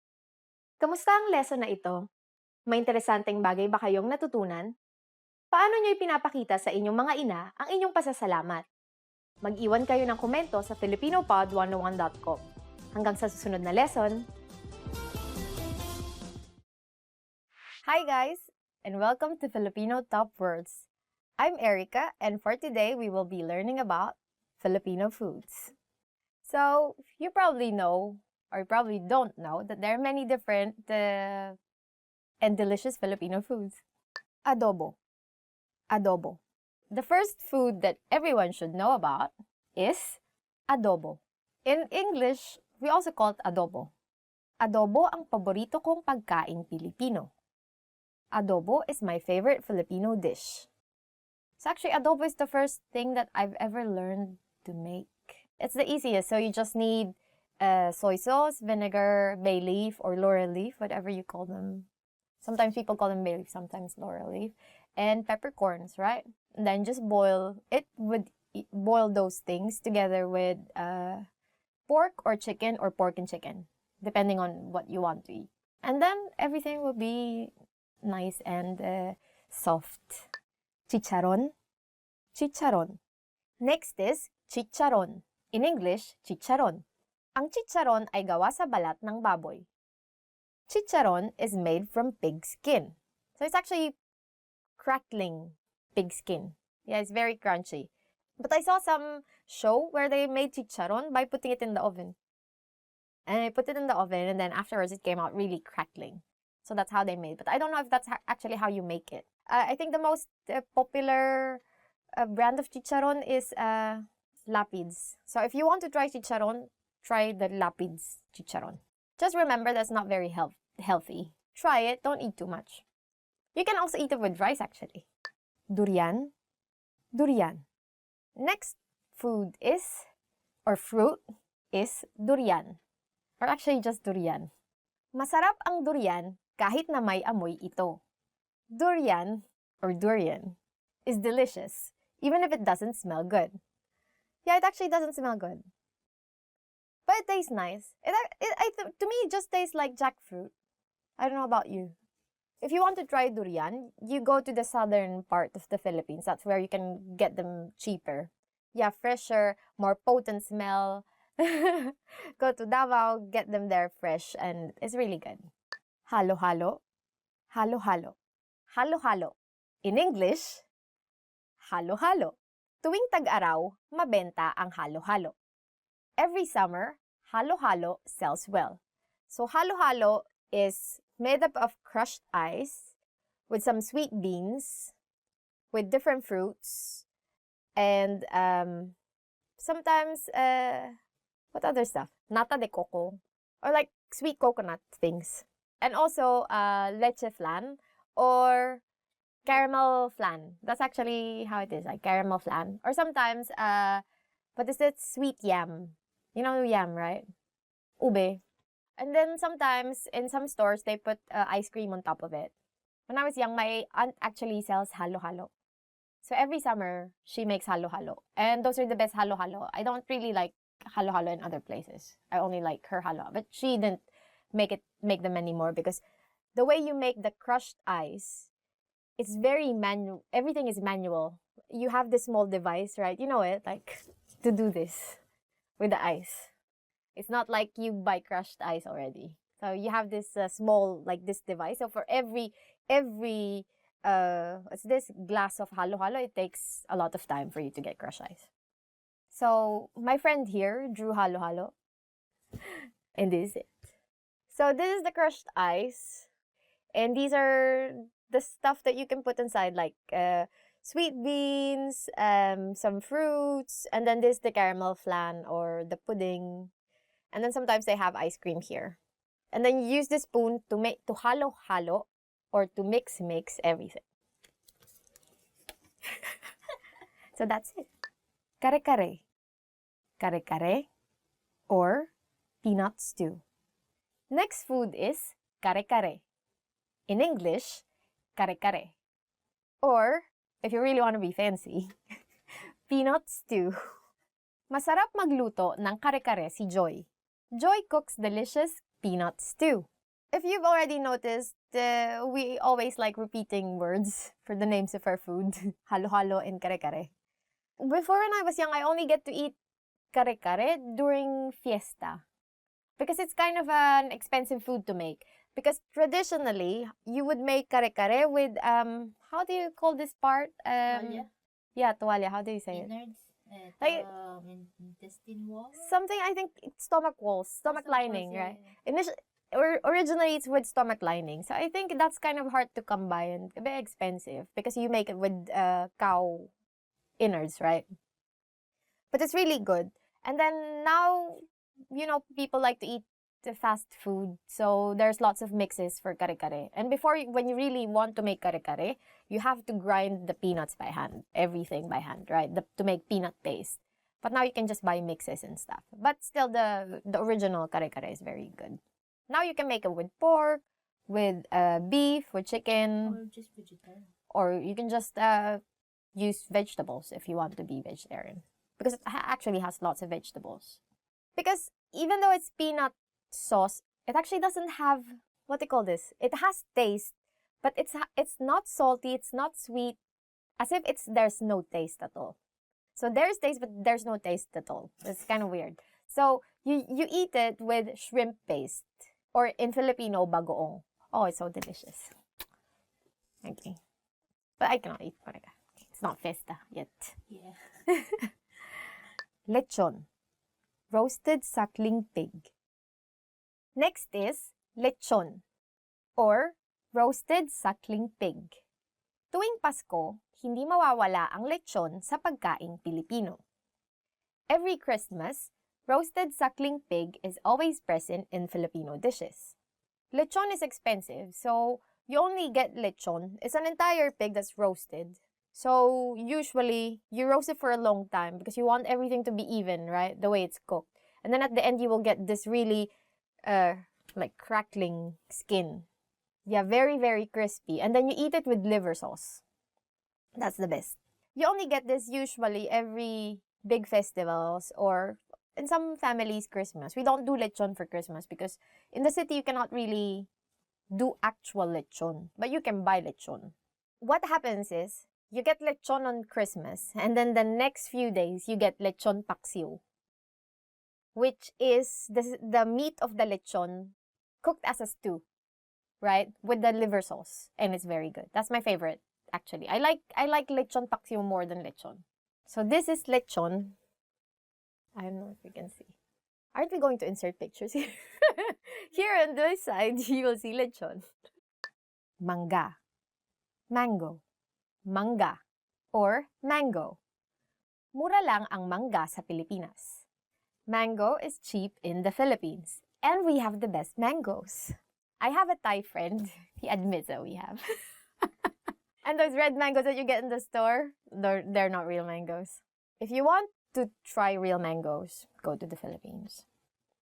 Kamusta ang lesson na ito? May interesanteng bagay ba kayong natutunan? Paano nyo ipinapakita sa inyong mga ina ang inyong pasasalamat? Mag-iwan kayo ng komento sa filipinopod101.com. Hanggang sa susunod na lesson! Hi guys! And welcome to Filipino Top Words. I'm Erica, and for today we will be learning about Filipino foods. So, you probably know, or probably don't know, that there are many different and delicious Filipino foods. Adobo. Adobo. The first food that everyone should know about is adobo. In English, we also call it adobo. Adobo ang paborito kong pagkaing Pilipino. Adobo is my favorite Filipino dish. So actually, adobo is the first thing that I've ever learned to make. It's the easiest, so you just need soy sauce, vinegar, bay leaf, or laurel leaf, whatever you call them. Sometimes people call them bay leaf, sometimes laurel leaf. And peppercorns, right? And then just boil those things together with pork or chicken or pork and chicken. depending on what you want to eat. And then everything will be nice and soft. Chicharon, chicharon. Next is chicharon. In English, chicharon. Ang chicharon ay gawa sa balat ng baboy. Chicharon is made from pig skin. So it's actually crackling pig skin. Yeah, it's very crunchy. But I saw some show where they made chicharon by putting it in the oven. And I put it in the oven, and then afterwards it came out really crackling. So that's how they made it. But I don't know if that's actually how you make it. I think the most popular brand of chicharon is Lapids. So if you want to try chicharon, try the Lapids chicharon. Just remember that's not very healthy. Try it, don't eat too much. You can also eat it with rice actually. Durian, durian. Next food is, or fruit is durian. Or actually just durian. Masarap ang durian kahit na may amoy ito. Durian, or durian, is delicious, even if it doesn't smell good. Yeah, it actually doesn't smell good. But it tastes nice. To me, it just tastes like jackfruit. I don't know about you. If you want to try durian, you go to the southern part of the Philippines. That's where you can get them cheaper. Yeah, fresher, more potent smell. Go to Davao, get them there fresh, and it's really good. Halo-halo, halo-halo, halo-halo. In English, halo-halo. Tuwing tag-araw, mabenta ang halo-halo. Every summer, halo-halo sells well. So halo-halo is made up of crushed ice with some sweet beans, with different fruits, and sometimes, what other stuff? Nata de coco, or like sweet coconut things. And also leche flan or caramel flan. That's actually how it is, like caramel flan. Or sometimes, what is it? Sweet yam. You know yam, right? Ube. And then sometimes, in some stores, they put ice cream on top of it. When I was young, my aunt actually sells halo-halo. So every summer, she makes halo-halo. And those are the best halo-halo. I don't really like halo-halo in other places. I only like her halo. But she didn't make them anymore because the way you make the crushed ice, it's very manual. Everything is manual. You have this small device, right? You know it, like, to do this with the ice. It's not like you buy crushed ice already. So you have this small, like this device. So for every what's this glass of halo-halo, it takes a lot of time for you to get crushed ice. So my friend here drew halo-halo. And this is it. So this is the crushed ice. And these are the stuff that you can put inside, like sweet beans, some fruits, and then this is the caramel flan or the pudding. And then sometimes they have ice cream here. And then you use the spoon to halo-halo or to mix everything. So that's it. Kare-kare. Kare-kare or peanut stew. Next food is kare-kare. In English, kare-kare. Or, if you really want to be fancy, peanut stew. Masarap magluto ng kare-kare si Joy. Joy cooks delicious peanut stew. If you've already noticed, we always like repeating words for the names of our food. Halo-halo and kare-kare. Before when I was young, I only get to eat kare-kare during fiesta. Because it's kind of an expensive food to make. Because traditionally, you would make kare-kare with, how do you call this part? Tuwalya? Yeah, tuwalya. How do you say it? Innards? Like, intestine wall? Something, I think, stomach walls, stomach lining, right? Originally, it's with stomach lining. So I think that's kind of hard to come by and a bit expensive because you make it with cow innards, right? But it's really good. And then now, people like to eat the fast food. So there's lots of mixes for kare-kare. And when you really want to make kare-kare, you have to grind the peanuts by hand, everything by hand, right? To make peanut paste. But now you can just buy mixes and stuff. But still, the original kare-kare is very good. Now you can make it with pork, with beef, with chicken. Or just vegetarian. Or you can just use vegetables if you want to be vegetarian. Because it actually has lots of vegetables. Because even though it's peanut sauce It actually doesn't have, what do you call this? It has taste, but it's not salty, it's not sweet, as if there's no taste at all. So there's taste, but there's no taste at all. It's kind of weird. So you eat it with shrimp paste, or in Filipino, bagoong. Oh, it's so delicious. Okay. But I cannot eat paraga. It's not festa yet. Yeah. Lechon. Roasted suckling pig. Next is lechon, or roasted suckling pig. Tuwing Pasko, hindi mawawala ang lechon sa pagkaing Pilipino. Every Christmas, roasted suckling pig is always present in Filipino dishes. Lechon is expensive, so you only get lechon. It's an entire pig that's roasted. So usually, you roast it for a long time because you want everything to be even, right? The way it's cooked. And then at the end, you will get this really, like crackling skin. Yeah, very, very crispy. And then you eat it with liver sauce. That's the best. You only get this usually every big festivals or in some families, Christmas. We don't do lechon for Christmas because in the city, you cannot really do actual lechon. But you can buy lechon. What happens is, you get lechon on Christmas, and then the next few days, you get lechon paksiw, which is the meat of the lechon cooked as a stew, right? With the liver sauce, and it's very good. That's my favorite, actually. I like lechon paksiw more than lechon. So this is lechon. I don't know if you can see. Aren't we going to insert pictures here? Here on this side, you will see lechon. Mangga. Mango. Mangga, or mango. Mura lang ang mangga sa Pilipinas. Mango is cheap in the Philippines, and we have the best mangoes. I have a Thai friend. He admits that we have. And those red mangoes that you get in the store, they're not real mangoes. If you want to try real mangoes, go to the Philippines.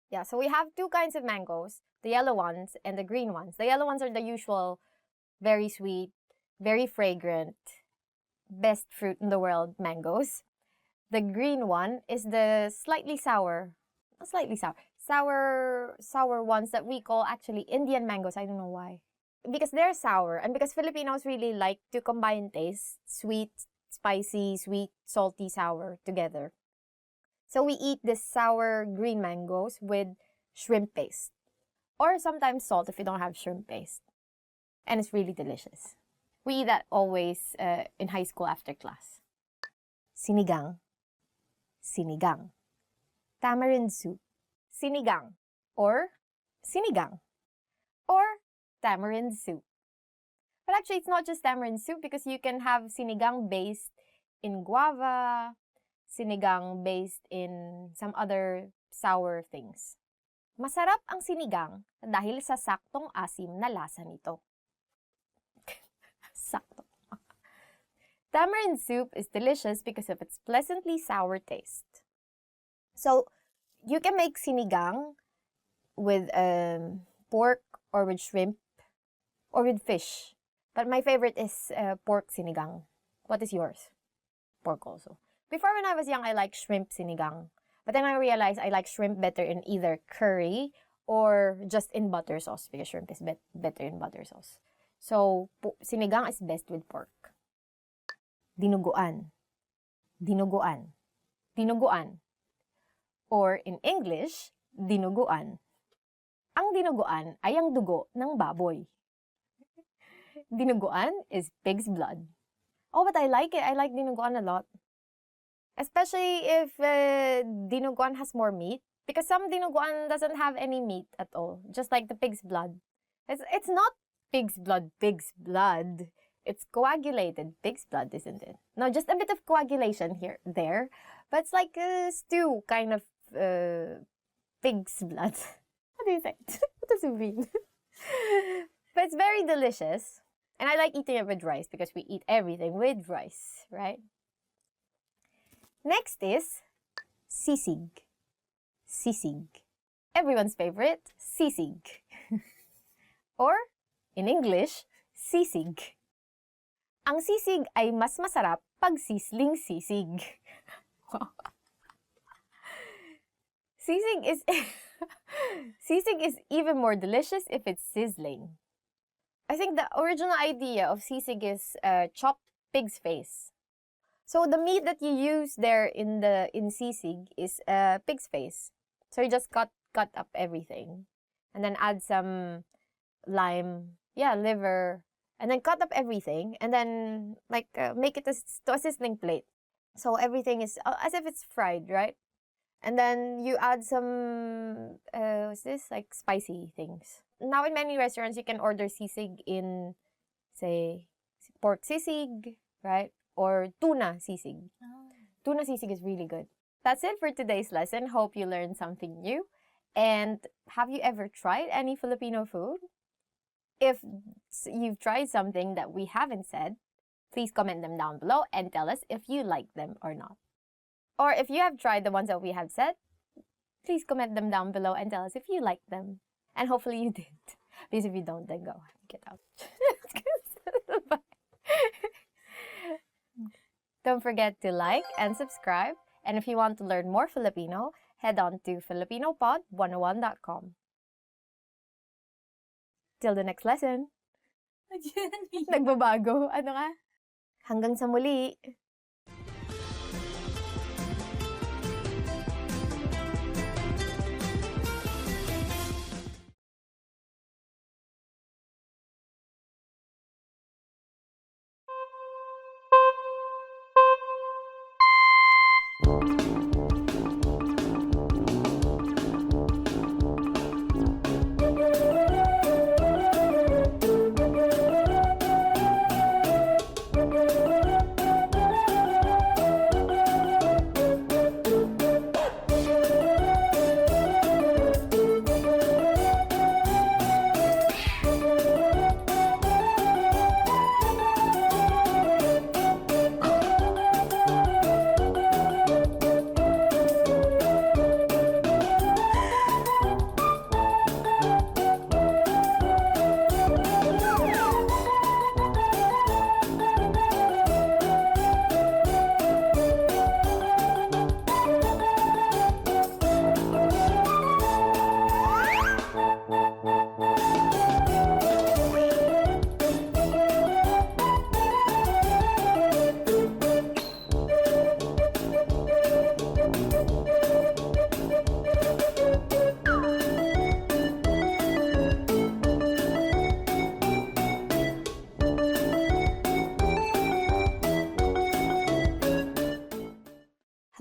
Yeah, so we have two kinds of mangoes, the yellow ones and the green ones. The yellow ones are the usual, very sweet, very fragrant, best fruit in the world mangoes. The green one is the slightly sour, not slightly sour ones that we call actually Indian mangoes. I don't know why. Because they're sour and because Filipinos really like to combine tastes, sweet, spicy, sweet, salty, sour together. So we eat this sour green mangoes with shrimp paste. Or sometimes salt if you don't have shrimp paste. And it's really delicious. We eat that always in high school after class. Sinigang. Sinigang. Tamarind soup. Sinigang. Or sinigang. Or tamarind soup. But actually, it's not just tamarind soup because you can have sinigang based in guava, sinigang based in some other sour things. Masarap ang sinigang dahil sa saktong asim na lasa nito. Sakto. Tamarind soup is delicious because of its pleasantly sour taste. So, you can make sinigang with pork or with shrimp or with fish. But my favorite is pork sinigang. What is yours? Pork also. Before when I was young, I liked shrimp sinigang. But then I realized I like shrimp better in either curry or just in butter sauce because shrimp is better in butter sauce. So, sinigang is best with pork. Dinuguan. Dinuguan. Dinuguan. Or in English, dinuguan. Ang dinuguan ay ang dugo ng baboy. Dinuguan is pig's blood. Oh, but I like it. I like dinuguan a lot. Especially if dinuguan has more meat. Because some dinuguan doesn't have any meat at all. Just like the pig's blood. It's not pig's blood. It's coagulated pig's blood, isn't it? No, just a bit of coagulation there. But it's like a stew kind of pig's blood. What do you think? What does it mean? But it's very delicious. And I like eating it with rice because we eat everything with rice, right? Next is sisig. Sisig. Everyone's favorite, sisig. Or, in English, sisig. Ang sisig ay mas masarap pag sisling sisig. Sisig is Sisig is even more delicious if it's sizzling. I think the original idea of sisig is chopped pig's face. So the meat that you use there in sisig is pig's face. So you just cut up everything, and then add some lime, liver, and then cut up everything, and then make it to a sizzling plate. So everything is as if it's fried, right? And then you add some what's this, like spicy things. Now in many restaurants you can order sisig in, say, pork sisig, right? Or tuna sisig. Tuna sisig is really good. That's it for today's lesson. Hope you learned something new. And have you ever tried any Filipino food? If you've tried something that we haven't said, please comment them down below and tell us if you like them or not. Or if you have tried the ones that we have said, please comment them down below and tell us if you like them. And hopefully you did. Because if you don't, then go get out. Bye. Don't forget to like and subscribe. And if you want to learn more Filipino, head on to filipinopod101.com. Till the next lesson. Nagbabago. Ano nga? Hanggang sa muli.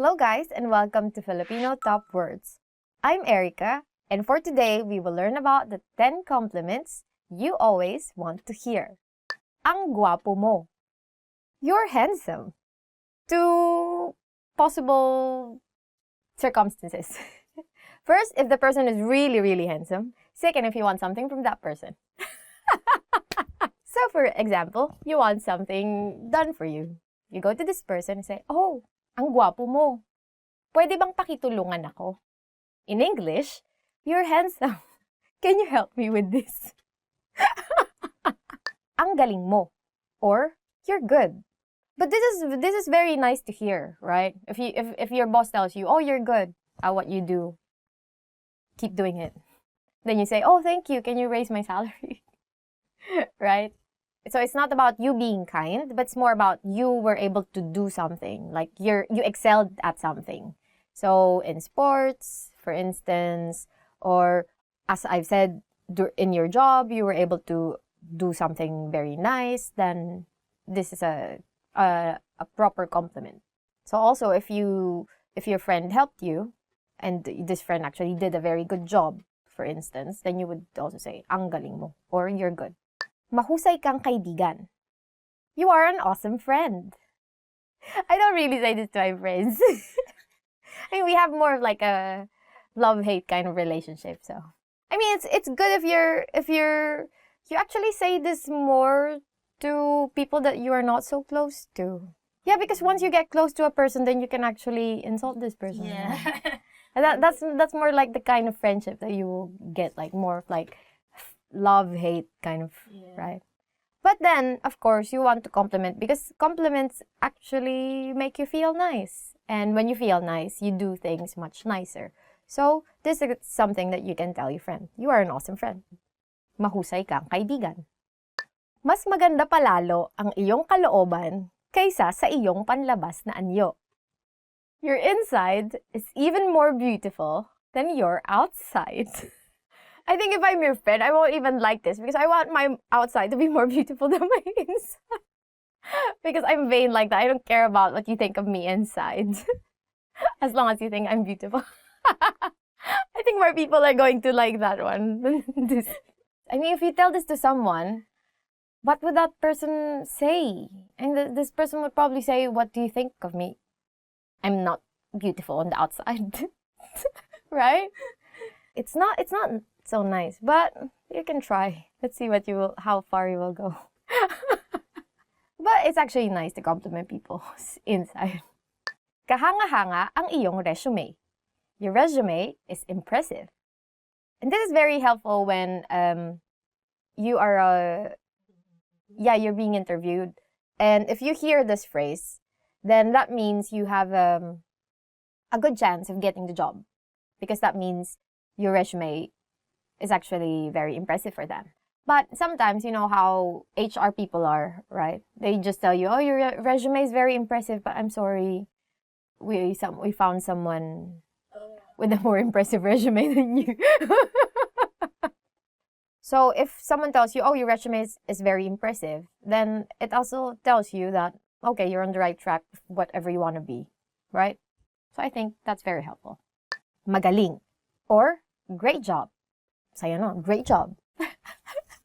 Hello guys, and welcome to Filipino Top Words. I'm Erica, and for today, we will learn about the 10 compliments you always want to hear. Ang guwapo mo. You're handsome. Two possible circumstances. First, if the person is really, really handsome. Second, if you want something from that person. So for example, you want something done for you. You go to this person and say, "Oh, ang guwapo mo. Pwede bang pakitulungan ako?" In English, "You're handsome. Can you help me with this?" Ang galing mo, or "You're good." But this is very nice to hear, right? If your boss tells you, "Oh, you're good at what you do. Keep doing it." Then you say, "Oh, thank you. Can you raise my salary?" Right? So it's not about you being kind, but it's more about you were able to do something. Like you excelled at something. So in sports, for instance, or as I've said, in your job, you were able to do something very nice, then this is a proper compliment. So also if your friend helped you, and this friend actually did a very good job, for instance, then you would also say, "Ang galing mo," or "You're good." Mahusay kang kaibigan. You are an awesome friend. I don't really say this to my friends. I mean, we have more of like a love-hate kind of relationship. So, I mean, it's good if you actually say this more to people that you are not so close to. Yeah, because once you get close to a person, then you can actually insult this person. Yeah. And that's more like the kind of friendship that you will get, like more of like love-hate kind of, right? But then, of course, you want to compliment because compliments actually make you feel nice. And when you feel nice, you do things much nicer. So, this is something that you can tell your friend. You are an awesome friend. Mahusay kang kaibigan. Mas maganda palalo ang iyong kalooban kaysa sa iyong panlabas na anyo. Your inside is even more beautiful than your outside. I think if I'm your friend, I won't even like this because I want my outside to be more beautiful than my inside. Because I'm vain like that. I don't care about what you think of me inside. As long as you think I'm beautiful. I think more people are going to like that one than this. I mean, if you tell this to someone, what would that person say? And this person would probably say, what do you think of me? I'm not beautiful on the outside. Right? It's not so nice, but you can try. Let's see how far you will go. But it's actually nice to compliment people's inside. Kahanga-hanga ang iyong resume. Your resume is impressive. And this is very helpful when you're being interviewed. And if you hear this phrase, then that means you have a good chance of getting the job. Because that means your resume is actually very impressive for them. But sometimes, you know how HR people are, right? They just tell you, oh, your resume is very impressive, but I'm sorry, we found someone with a more impressive resume than you. So if someone tells you, oh, your resume is very impressive, then it also tells you that, okay, you're on the right track of whatever you want to be, right? So I think that's very helpful. Magaling or great job. Saya no, great job.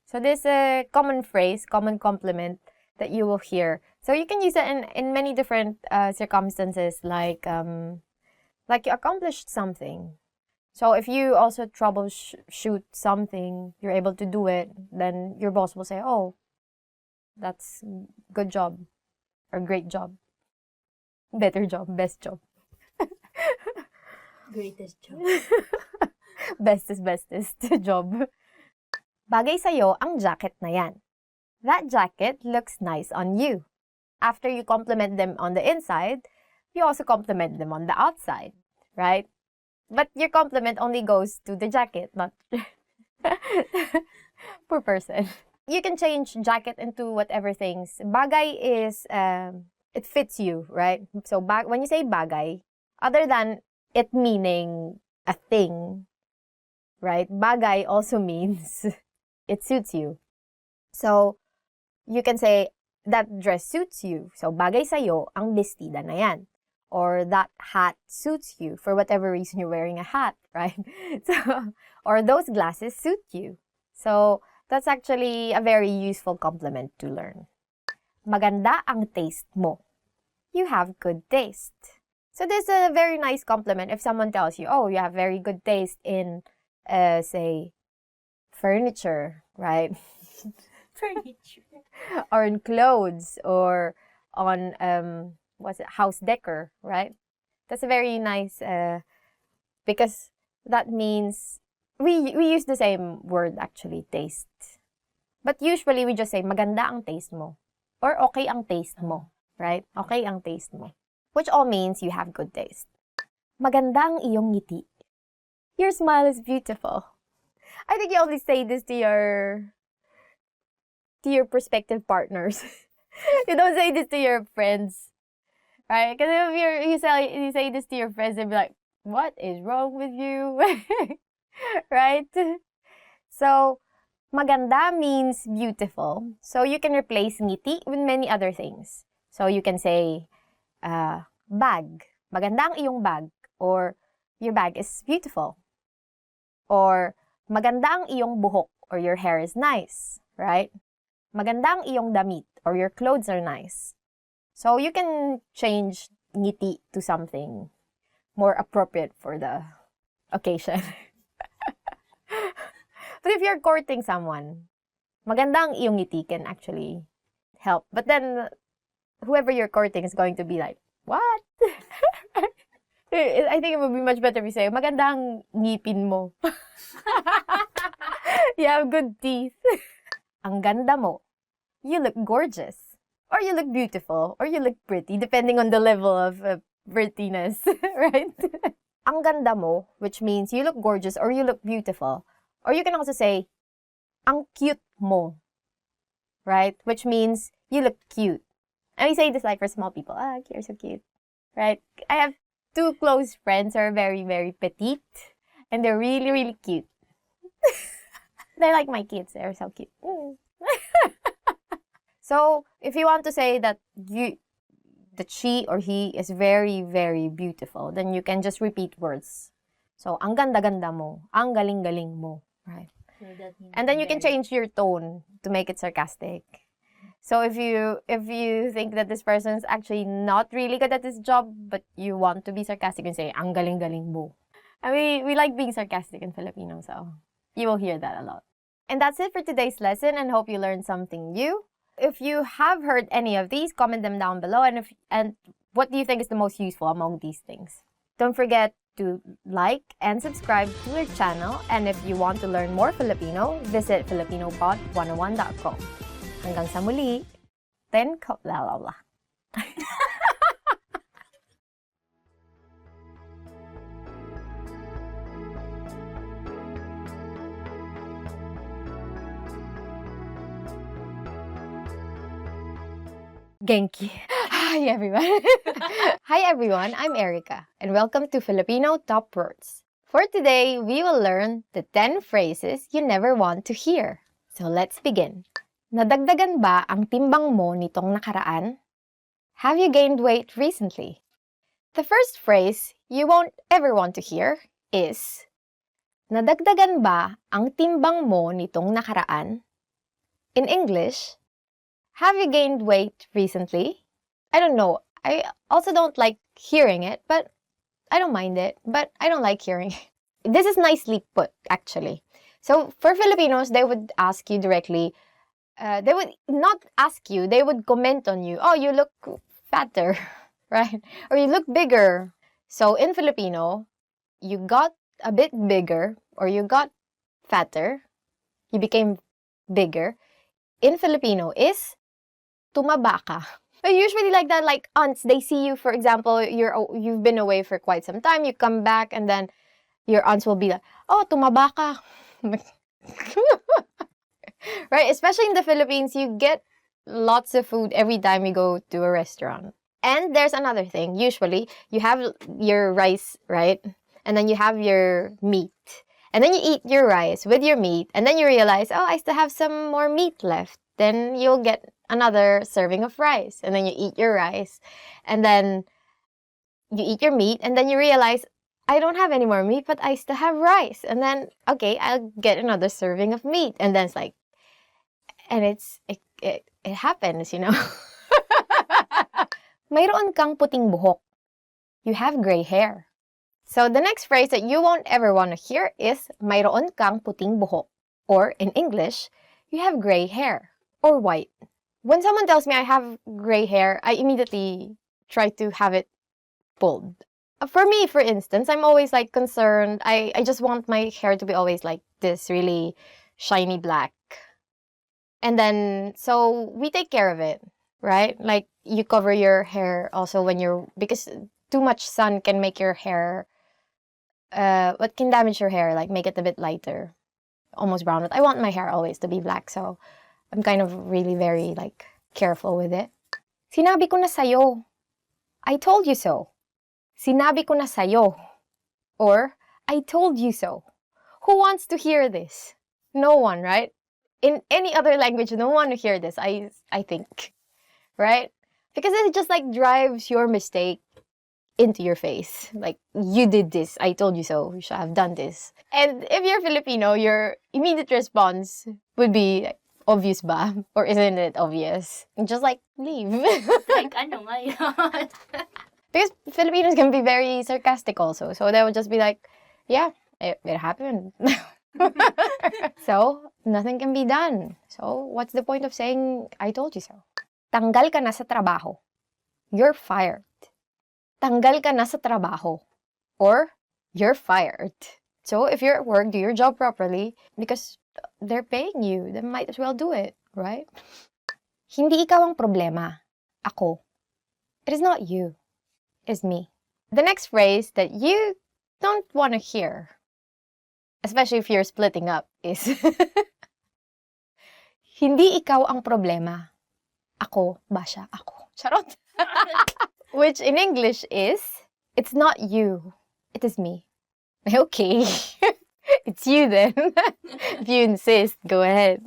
So this is a common phrase, common compliment that you will hear. So you can use it in many different circumstances, like you accomplished something. So if you also troubleshoot something, you're able to do it, then your boss will say, oh, that's good job or great job, better job, best job. Greatest job. Bestest job. Bagay sa'yo ang jacket na yan. That jacket looks nice on you. After you compliment them on the inside, you also compliment them on the outside, right? But your compliment only goes to the jacket, not per person. You can change jacket into whatever things. Bagay is, it fits you, right? So when you say bagay, other than it meaning a thing, right? Bagay also means it suits you. So you can say, that dress suits you. So bagay sa'yo ang bestida na yan. Or that hat suits you for whatever reason you're wearing a hat, right? So, or those glasses suit you. So that's actually a very useful compliment to learn. Maganda ang taste mo. You have good taste. So this is a very nice compliment if someone tells you, oh, you have very good taste in, say, furniture, right? Furniture. Or in clothes, or on, house decor, right? That's a very nice, because that means, we use the same word actually, taste. But usually we just say, maganda ang taste mo. Or okay ang taste mo, right? Okay ang taste mo. Which all means you have good taste. Maganda ang iyong ngiti. Your smile is beautiful. I think you only say this to your prospective partners. You don't say this to your friends, right? Because if you say this to your friends, they'll be like, what is wrong with you? Right? So, maganda means beautiful. So, you can replace ngiti with many other things. So, you can say, bag. Maganda ang iyong bag. Or, your bag is beautiful. Or, maganda ang iyong buhok. Or, your hair is nice. Right? Maganda ang iyong damit. Or, your clothes are nice. So, you can change ngiti to something more appropriate for the occasion. But if you're courting someone, maganda ang iyong ngiti can actually help. But then, whoever you're courting is going to be like, what? I think it would be much better if you say, maganda ang ngipin mo. You have good teeth. Ang ganda mo. You look gorgeous. Or you look beautiful. Or you look pretty, depending on the level of prettiness. Right? ang ganda mo, which means you look gorgeous or you look beautiful. Or you can also say, ang cute mo, right? Which means you look cute. And we say this like for small people. Ah, you're so cute, right? I have two close friends who are very, very petite. And they're really, really cute. They're like my kids. They're so cute. So, if you want to say that she or he is very, very beautiful, then you can just repeat words. So, ang ganda-ganda mo, ang galing-galing mo, right? So that means And then you can very- change your tone to make it sarcastic. So if you think that this person is actually not really good at this job, but you want to be sarcastic and say, ang galing-galing mo. And we like being sarcastic in Filipino, so you will hear that a lot. And that's it for today's lesson, and hope you learned something new. If you have heard any of these, comment them down below, and what do you think is the most useful among these things? Don't forget to like and subscribe to our channel, and if you want to learn more Filipino, visit filipinopod101.com. Hanggang sa muli, la la la. Genki. Hi everyone. Hi everyone, I'm Erica, and welcome to Filipino Top Words. For today, we will learn the 10 phrases you never want to hear. So let's begin. Nadagdagan ba ang timbang mo nitong nakaraan? Have you gained weight recently? The first phrase you won't ever want to hear is, nadagdagan ba ang timbang mo nitong nakaraan? In English, have you gained weight recently? I don't know. I also don't like hearing it, but I don't mind it, but I don't like hearing it. This is nicely put, actually. So for Filipinos, they would ask you directly, they would not ask you, they would comment on you. Oh, you look fatter, right? Or you look bigger. So in Filipino, you got a bit bigger or you got fatter, you became bigger. In Filipino is tumaba ka. But usually like that, like aunts, they see you, for example, you've been away for quite some time, you come back and then your aunts will be like, oh, tumaba ka. Right? Especially in the Philippines, you get lots of food every time you go to a restaurant. And there's another thing. Usually, you have your rice, right? And then you have your meat. And then you eat your rice with your meat. And then you realize, oh, I still have some more meat left. Then you'll get another serving of rice. And then you eat your rice. And then you eat your meat. And then you realize, I don't have any more meat, but I still have rice. And then, okay, I'll get another serving of meat. And then it's like, and it happens, you know. Mayroon kang puting buhok. You have gray hair. So the next phrase that you won't ever want to hear is mayroon kang puting buhok. Or in English, you have gray hair or white. When someone tells me I have gray hair, I immediately try to have it pulled. For me, for instance, I'm always like concerned. I just want my hair to be always like this really shiny black. And then, so we take care of it, right? Like you cover your hair also because too much sun can make your hair, what can damage your hair, like make it a bit lighter, almost brown. But I want my hair always to be black, so I'm kind of really very like careful with it. Sinabi ko na sayo. I told you so. Sinabi ko na sayo. Or, I told you so. Who wants to hear this? No one, right? In any other language, no one want to hear this, I think. Right? Because it just like drives your mistake into your face. Like, you did this. I told you so. You should have done this. And if you're Filipino, your immediate response would be, obvious ba? Or isn't it obvious? And just like, leave. Like, ano nga yun? Because Filipinos can be very sarcastic also. So they would just be like, yeah, it happened. So, nothing can be done. So, what's the point of saying, I told you so? Tanggal ka na sa trabaho. You're fired. Tanggal ka na sa trabaho. Or, you're fired. So, if you're at work, do your job properly because they're paying you. They might as well do it, right? Hindi ikaw ang problema. Ako. It is not you. It is me. The next phrase that you don't want to hear, especially if you're splitting up, is hindi ikaw ang problema. Ako ba siya? Ako. Charot. Which in English is, it's not you, it is me. Okay. It's you then. If you insist, go ahead.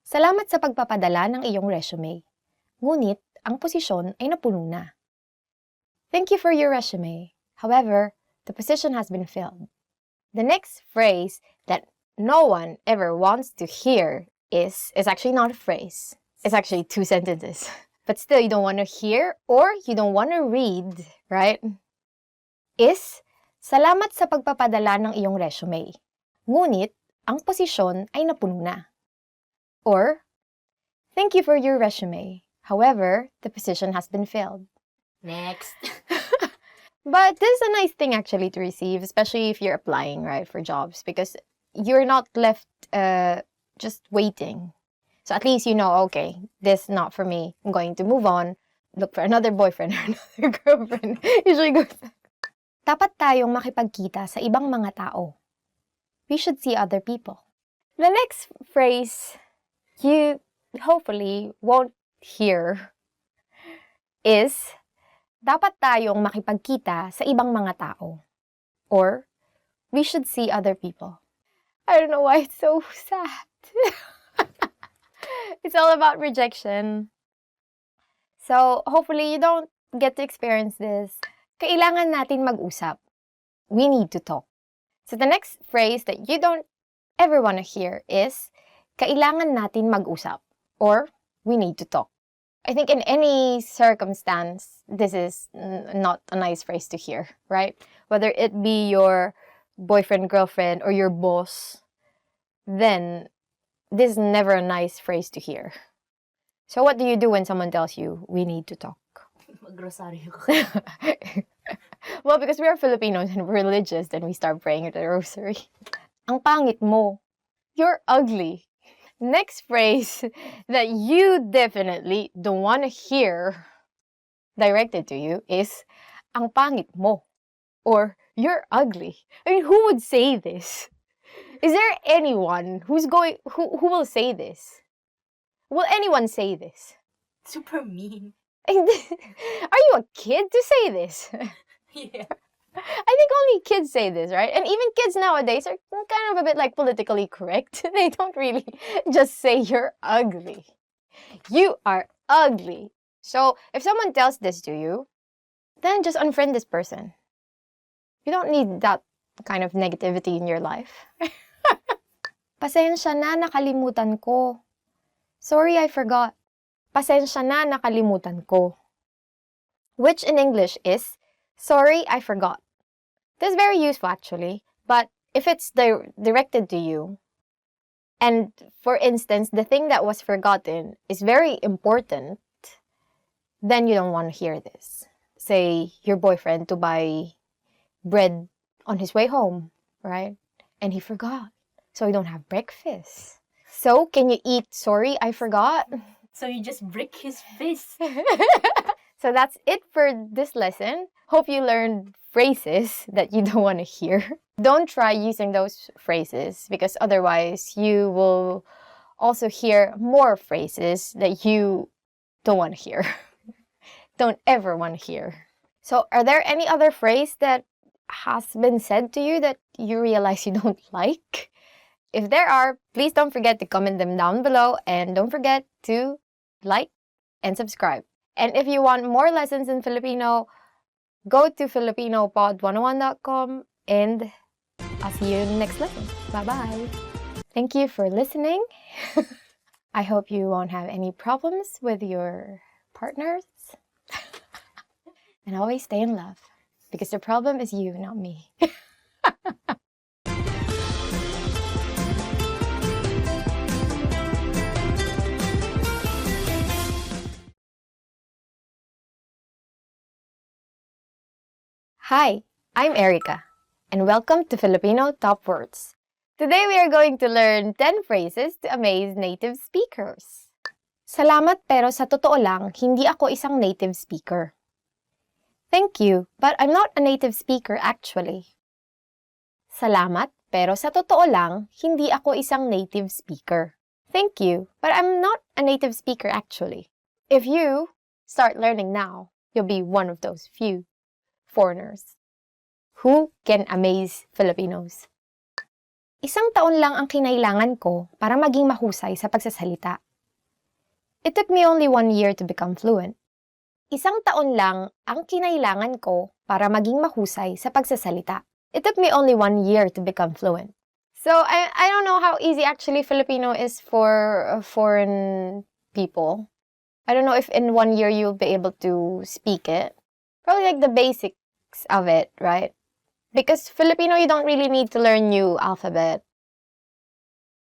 Salamat sa pagpapadala ng iyong resume. Ngunit, ang posisyon ay napuno na. Thank you for your resume. However, the position has been filled. The next phrase that no one ever wants to hear is actually not a phrase. It's actually 2 sentences. But still, you don't want to hear or you don't want to read, right? Is, salamat sa pagpapadala ng iyong resume. Ngunit, ang posisyon ay napuno na. Or, thank you for your resume. However, the position has been filled. Next. But this is a nice thing actually to receive, especially if you're applying, right, for jobs, because you're not left just waiting. So at least you know, okay, this is not for me. I'm going to move on, look for another boyfriend or another girlfriend. Usually goes. Dapat tayong makipagkita sa ibang mga tao. We should see other people. The next phrase you hopefully won't hear is, dapat tayong makipagkita sa ibang mga tao. Or, we should see other people. I don't know why it's so sad. It's all about rejection. So, hopefully you don't get to experience this. Kailangan natin mag-usap. We need to talk. So, the next phrase that you don't ever want to hear is, kailangan natin mag-usap. Or, we need to talk. I think in any circumstance, this is not a nice phrase to hear, right? Whether it be your boyfriend, girlfriend, or your boss, then this is never a nice phrase to hear. So what do you do when someone tells you, we need to talk? Magrosaryo ko. Well, because we are Filipinos and religious, then we start praying at the rosary. Ang pangit mo. You're ugly. Next phrase that you definitely don't want to hear directed to you is, ang pangit mo. Or, you're ugly. I mean, who would say this? Is there anyone who will say this? Will anyone say this? Super mean. Are you a kid to say this? Yeah. I think only kids say this, right? And even kids nowadays are kind of a bit like politically correct. They don't really just say you're ugly. You are ugly. So if someone tells this to you, then just unfriend this person. You don't need that kind of negativity in your life. Pasensya na, nakalimutan ko. Sorry, I forgot. Pasensya na, nakalimutan ko. Which in English is, sorry, I forgot. This is very useful actually, but if it's directed to you, and for instance, the thing that was forgotten is very important, then you don't want to hear this. Say, your boyfriend to buy bread on his way home, right? And he forgot. So you don't have breakfast. So, can you eat, sorry, I forgot? So you just break his face. So that's it for this lesson. Hope you learned phrases that you don't want to hear. Don't try using those phrases because otherwise you will also hear more phrases that you don't want to hear. Don't ever want to hear. So are there any other phrase that has been said to you that you realize you don't like? If there are, please don't forget to comment them down below and don't forget to like and subscribe. And if you want more lessons in Filipino, go to filipinopod101.com and I'll see you in the next lesson. Bye-bye. Thank you for listening. I hope you won't have any problems with your partners. And always stay in love because the problem is you, not me. Hi, I'm Erica, and welcome to Filipino Top Words. Today we are going to learn 10 phrases to amaze native speakers. Salamat pero sa totoo lang, hindi ako isang native speaker. Thank you, but I'm not a native speaker actually. Salamat, pero sa totoo lang, hindi ako isang native speaker. Thank you, but I'm not a native speaker actually. If you start learning now, you'll be one of those few foreigners who can amaze Filipinos. Isang taon lang ang kinailangan ko para maging mahusay sa pagsasalita. It took me only 1 year to become fluent. Isang taon lang ang kinailangan ko para maging mahusay sa pagsasalita. It took me only 1 year to become fluent. So I don't know how easy actually Filipino is for foreign people. I don't know if in 1 year you'll be able to speak it. Probably like the basics of it, right? Because Filipino, you don't really need to learn new alphabet.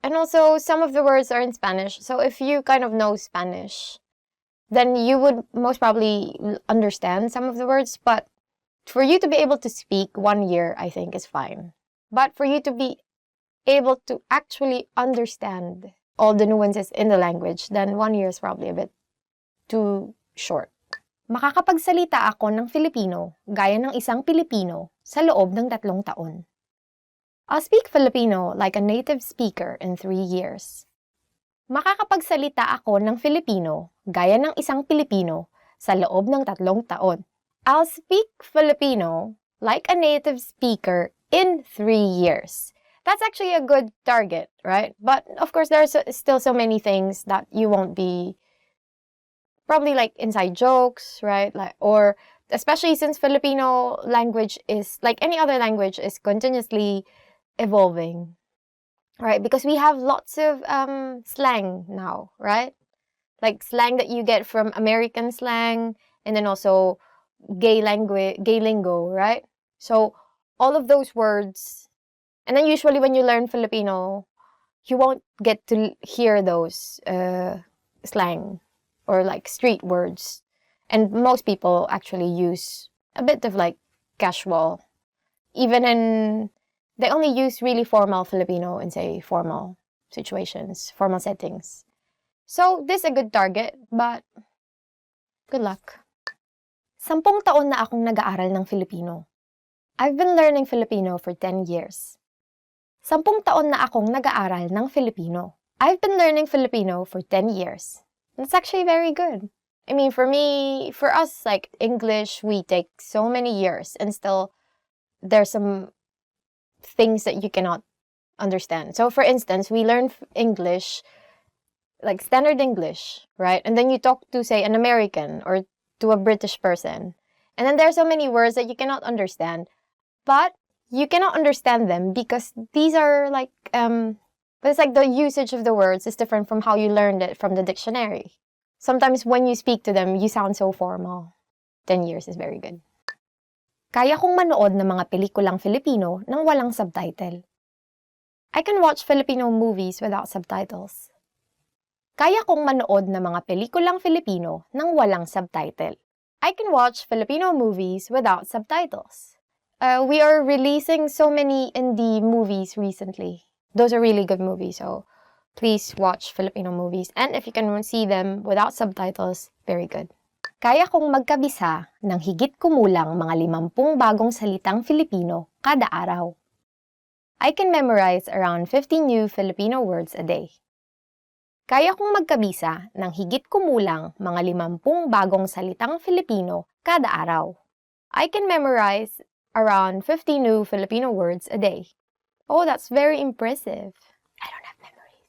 And also, some of the words are in Spanish. So if you kind of know Spanish, then you would most probably understand some of the words. But for you to be able to speak 1 year, I think, is fine. But for you to be able to actually understand all the nuances in the language, then 1 year is probably a bit too short. Makakapagsalita ako ng Filipino gaya ng isang Pilipino sa loob ng 3 taon. I'll speak Filipino like a native speaker in 3 years. Makakapagsalita ako ng Filipino gaya ng isang Pilipino sa loob ng 3 taon. I'll speak Filipino like a native speaker in 3 years. That's actually a good target, right? But of course, there's still so many things that you won't be, probably like inside jokes, right? Like, or especially since Filipino language is, like any other language, is continuously evolving, right? Because we have lots of slang now, right? Like slang that you get from American slang, and then also gay lingo, right? So all of those words, and then usually when you learn Filipino, you won't get to hear those slang or like street words. And most people actually use a bit of like casual, even in, they only use really formal Filipino in say formal situations, formal settings. So this is a good target, but good luck. 10 taon na akong nag-aaral ng Filipino. I've been learning Filipino for 10 years. 10 taon na akong nag-aaral ng Filipino. I've been learning Filipino for 10 years. That's actually very good. I mean, for me, for us, like English, we take so many years and still there's some things that you cannot understand. So for instance, we learn English, like standard English, right? And then you talk to, say, an American or to a British person. And then there are so many words that you cannot understand. But you cannot understand them because these are like, but it's like the usage of the words is different from how you learned it from the dictionary. Sometimes when you speak to them, you sound so formal. 10 years is very good. Kaya kong manood ng mga pelikulang Filipino nang walang subtitle. I can watch Filipino movies without subtitles. Kaya kong manood ng mga pelikulang Filipino nang walang subtitle. I can watch Filipino movies without subtitles. We are releasing so many indie movies recently. Those are really good movies, so please watch Filipino movies. And if you can see them without subtitles, very good. Kaya kong magkabisa ng higit kumulang mga 50 bagong salitang Filipino kada araw. I can memorize around 50 new Filipino words a day. Kaya kong magkabisa ng higit kumulang mga 50 bagong salitang Filipino kada araw. I can memorize around 50 new Filipino words a day. Oh, that's very impressive. I don't have memories.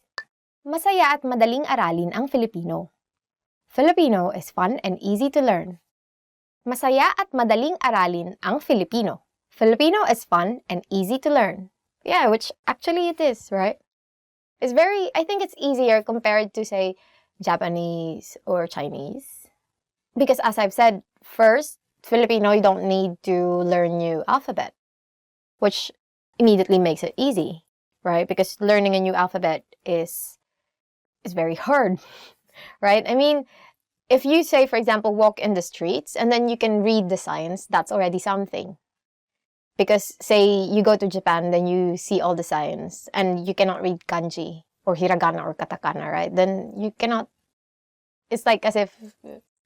Masaya at madaling aralin ang Filipino. Filipino is fun and easy to learn. Masaya at madaling aralin ang Filipino. Filipino is fun and easy to learn. Yeah, which actually it is, right? It's very, I think it's easier compared to, say, Japanese or Chinese. Because as I've said, first, Filipino, you don't need to learn new alphabet, which immediately makes it easy, right? Because learning a new alphabet is very hard, right? I mean, if you say, for example, walk in the streets and then you can read the signs, that's already something. Because, say, you go to Japan, then you see all the signs, and you cannot read kanji, or hiragana, or katakana, right? Then you cannot, it's like as if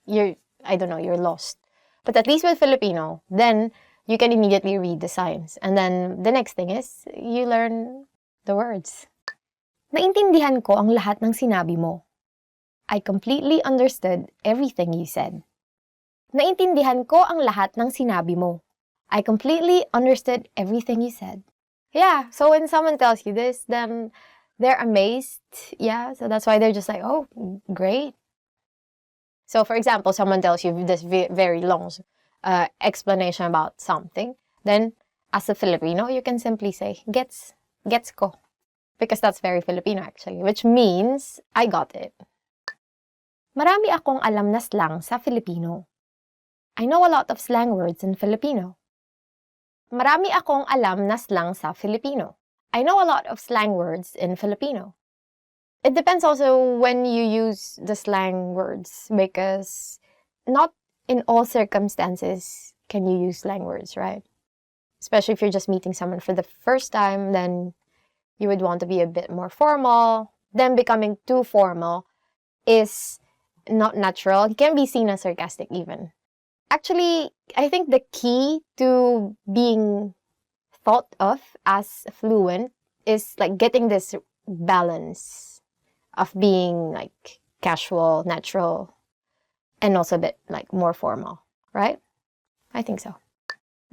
you're, I don't know, you're lost. But at least with Filipino, then you can immediately read the signs. And then the next thing is, you learn the words. Naintindihan ko ang lahat ng sinabi mo. I completely understood everything you said. Naintindihan ko ang lahat ng sinabi mo. I completely understood everything you said. Yeah, so when someone tells you this, then they're amazed. Yeah, so that's why they're just like, oh, great. So for example, someone tells you this very long explanation about something. Then, as a Filipino, you can simply say, gets ko. Because that's very Filipino actually, which means, I got it. Marami akong alam na slang sa Filipino. I know a lot of slang words in Filipino. Marami akong alam na slang sa Filipino. I know a lot of slang words in Filipino. It depends also when you use the slang words, because not in all circumstances can you use slang words, right? Especially if you're just meeting someone for the first time, then you would want to be a bit more formal. Then becoming too formal is not natural. It can be seen as sarcastic even. Actually, I think the key to being thought of as fluent is like getting this balance of being like casual, natural, and also a bit like more formal, right? I think so.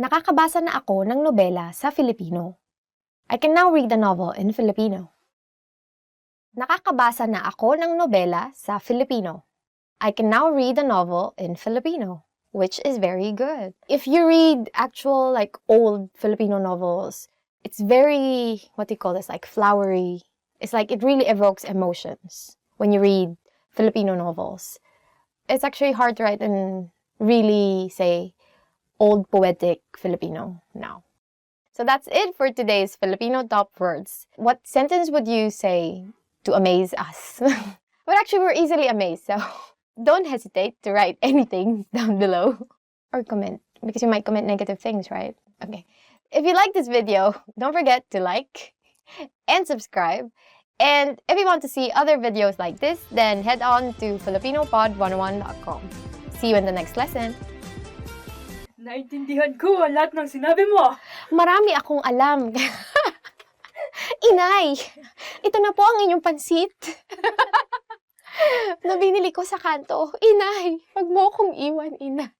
Nakakabasa na ako ng nobela sa Filipino. I can now read a novel in Filipino. Nakakabasa na ako ng nobela sa Filipino. I can now read a novel in Filipino, which is very good. If you read actual like old Filipino novels, it's very, what do you call this, like flowery. It's like it really evokes emotions when you read Filipino novels. It's actually hard to write in really, say, old poetic Filipino now. So that's it for today's Filipino top words. What sentence would you say to amaze us? But actually, we're easily amazed, so don't hesitate to write anything down below or comment, because you might comment negative things, right? Okay. If you like this video, don't forget to like and subscribe. And if you want to see other videos like this, then head on to filipinopod101.com. See you in the next lesson. Naintindihan ko ang lahat ng sinabi mo. Marami akong alam. Inay, ito na po ang inyong pansit. Na binili ko sa kanto. Inay, wag mo akong iwan, inay.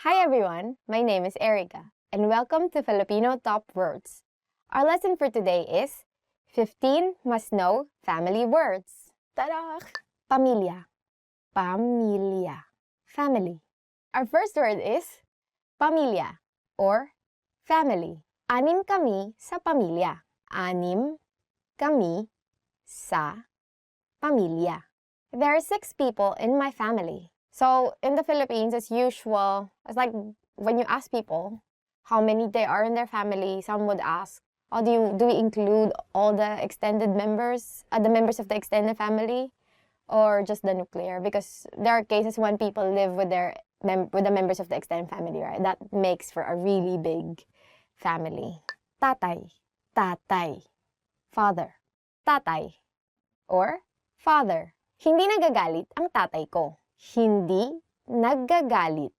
Hi everyone, my name is Erica, and welcome to Filipino Top Words. Our lesson for today is 15 must-know family words. Ta-da! Pamilya. Pamilya. Family. Our first word is pamilya or family. Anim kami sa pamilya. Anim kami sa pamilya. There are 6 people in my family. So in the Philippines, it's usual. It's like when you ask people how many they are in their family, some would ask, "Oh, do we include all the extended members, the members of the extended family, or just the nuclear?" Because there are cases when people live with with the members of the extended family, right? That makes for a really big family. Tatay, tatay, father, tatay, or father. Hindi nagagalit ang tatay ko. Hindi nagagalit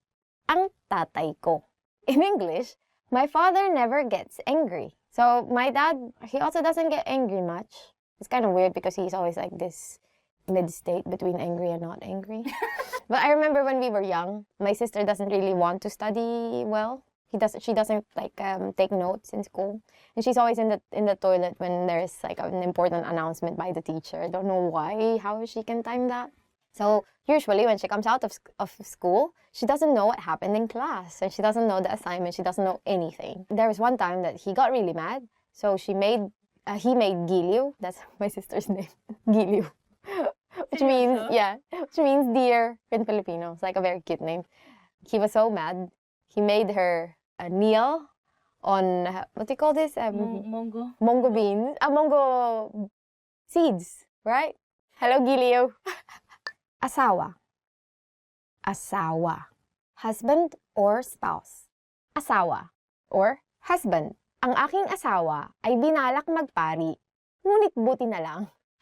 ang tatay ko. In English, my father never gets angry. So my dad, he also doesn't get angry much. It's kind of weird because he's always like this mid-state between angry and not angry. But I remember when we were young, my sister doesn't really want to study well. She doesn't like take notes in school, and she's always in the toilet when there's like an important announcement by the teacher. I don't know why, how she can time that. So usually when she comes out of school, she doesn't know what happened in class, and she doesn't know the assignment, she doesn't know anything. There was one time that he got really mad, so he made Giliw, that's my sister's name, Giliw, which means dear in Filipino. It's like a very cute name. He was so mad, he made her kneel on, what do you call this? Mongo beans, mongo seeds, right? Hello, Giliw. Asawa. Asawa. Husband or spouse. Asawa or husband. Ang aking asawa ay binalak magpari, ngunit buti na lang,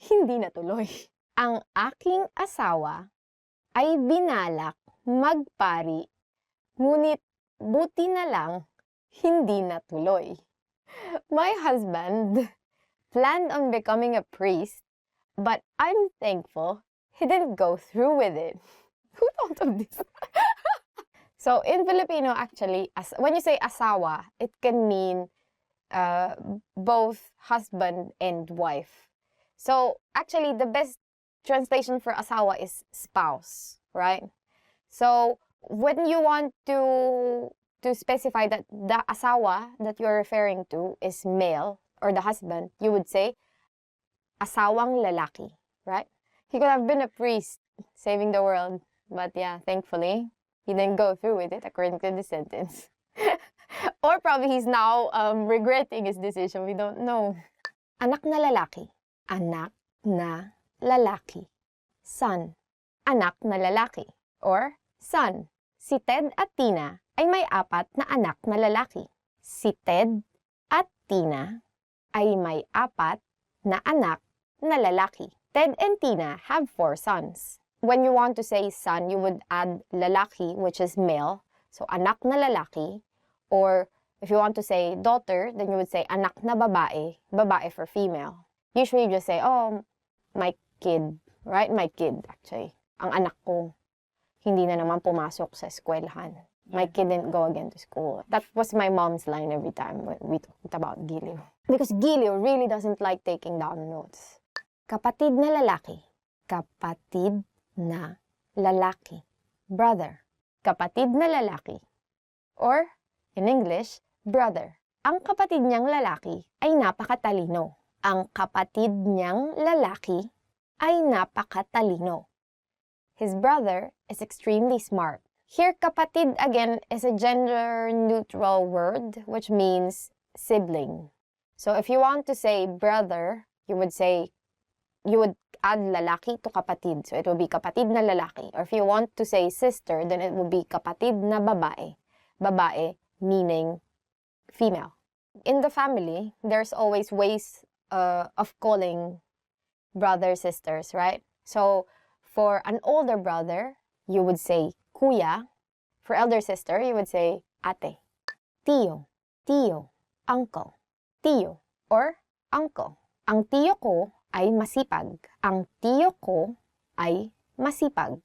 hindi natuloy. Ang aking asawa ay binalak magpari, ngunit buti na lang, hindi natuloy. My husband planned on becoming a priest, but I'm thankful he didn't go through with it. Who thought of this? So in Filipino, actually, when you say asawa, it can mean both husband and wife. So actually, the best translation for asawa is spouse, right? So when you want to specify that the asawa that you're referring to is male or the husband, you would say asawang lalaki, right? He could have been a priest saving the world, but yeah, thankfully, he didn't go through with it according to the sentence. Or probably he's now regretting his decision. We don't know. Anak na lalaki. Anak na lalaki. Son. Anak na lalaki. Or son. Si Ted at Tina ay may 4 na anak na lalaki. Si Ted at Tina ay may 4 na anak na lalaki. Ted and Tina have 4 sons. When you want to say son, you would add lalaki, which is male. So anak na lalaki. Or if you want to say daughter, then you would say anak na babae, babae for female. Usually you just say, oh, my kid, right? My kid, actually. Ang anak ko, hindi na naman pumasok sa eskwelahan. My kid didn't go again to school. That was my mom's line every time when we talked about Giliw. Because Giliw really doesn't like taking down notes. Kapatid na lalaki. Kapatid na lalaki. Brother. Kapatid na lalaki. Or, in English, brother. Ang kapatid niyang lalaki ay napakatalino. Ang kapatid niyang lalaki ay napakatalino. His brother is extremely smart. Here, kapatid again is a gender-neutral word, which means sibling. So if you want to say brother, you would add lalaki to kapatid. So it will be kapatid na lalaki. Or if you want to say sister, then it would be kapatid na babae. Babae meaning female. In the family, there's always ways of calling brothers, sisters, right? So for an older brother, you would say kuya. For elder sister, you would say ate. Tío, tío, uncle. Tío or uncle. Ang tío ko ay masipag. Ang tío ko ay masipag.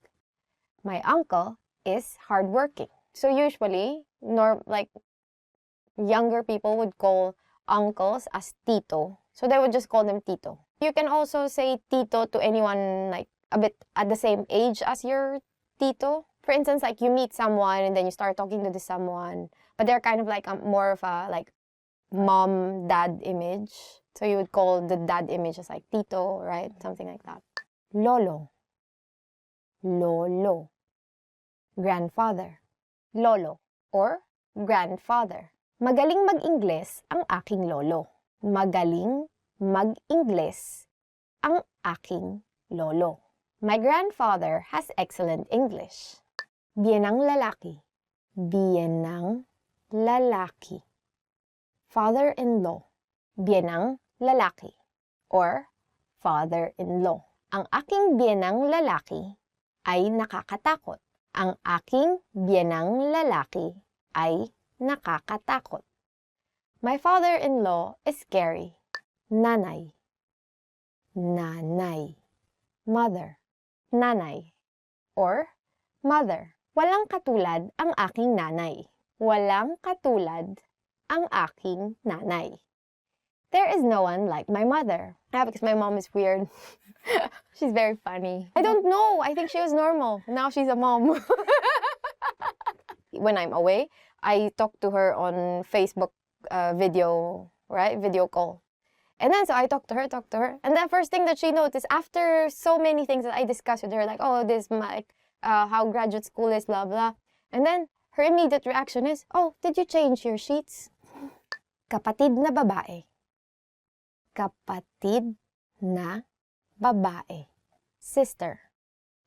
My uncle is hardworking. So usually, younger people would call uncles as tito. So they would just call them tito. You can also say tito to anyone like a bit at the same age as your tito. For instance, like you meet someone and then you start talking to this someone, but they're kind of like more of a like mom-dad image. So you would call the dad image as like tito, right? Something like that. Lolo. Lolo. Grandfather. Lolo or grandfather. Magaling mag-Ingles ang aking lolo. Magaling mag-Ingles ang aking lolo. My grandfather has excellent English. Biyenang lalaki. Biyenang lalaki. Father-in-law. Biyenang lalaki. Or father-in-law. Ang aking biyenang lalaki ay nakakatakot. Ang aking biyenang lalaki ay nakakatakot. My father-in-law is scary. Nanay. Nanay. Mother. Nanay. Or mother. Walang katulad ang aking nanay. Walang katulad ang aking nanay. There is no one like my mother. Because my mom is weird. She's very funny. I don't know. I think she was normal. Now she's a mom. When I'm away, I talk to her on Facebook video, right? Video call. And then so I talk to her. And the first thing that she noticed after so many things that I discussed with her, like, oh, this, like, how graduate school is, blah, blah. And then her immediate reaction is, oh, did you change your sheets? Kapatid na babae. Kapatid na babae. Sister.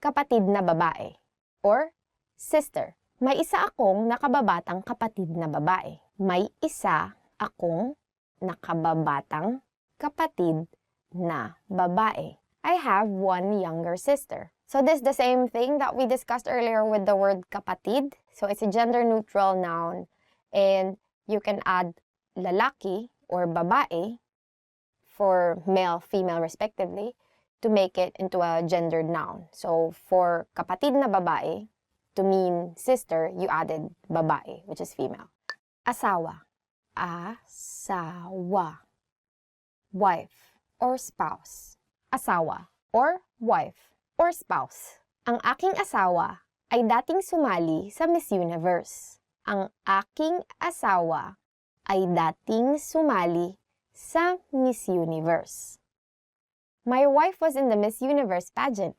Kapatid na babae. Or sister. May isa akong nakababatang kapatid na babae. May isa akong nakababatang kapatid na babae. I have one younger sister. So this is the same thing that we discussed earlier with the word kapatid. So it's a gender-neutral noun. And you can add lalaki or babae for male, female respectively to make it into a gendered noun. So for kapatid na babae, to mean sister, you added babae, which is female. Asawa. Asawa. Wife or spouse. Asawa or wife or spouse. Ang aking asawa ay dating sumali sa Miss Universe. Ang aking asawa ay dating sumali sa Miss Universe. My wife was in the Miss Universe pageant.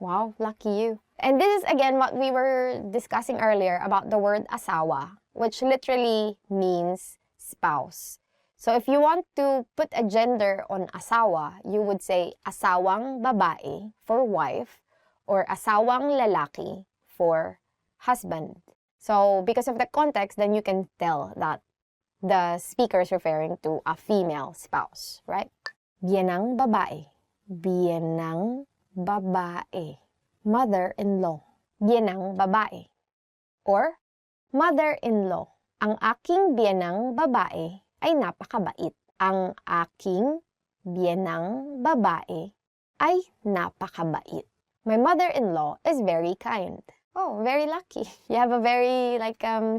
Wow, lucky you. And this is again what we were discussing earlier about the word asawa, which literally means spouse. So if you want to put a gender on asawa, you would say asawang babae for wife or asawang lalaki for husband. So because of the context, then you can tell that the speaker is referring to a female spouse, right? Biyenang babae. Biyenang babae. Mother-in-law. Biyenang babae. Or mother-in-law. Ang aking biyenang babae ay napakabait. Ang aking biyenang babae ay napakabait. My mother-in-law is very kind. Oh, very lucky. You have a very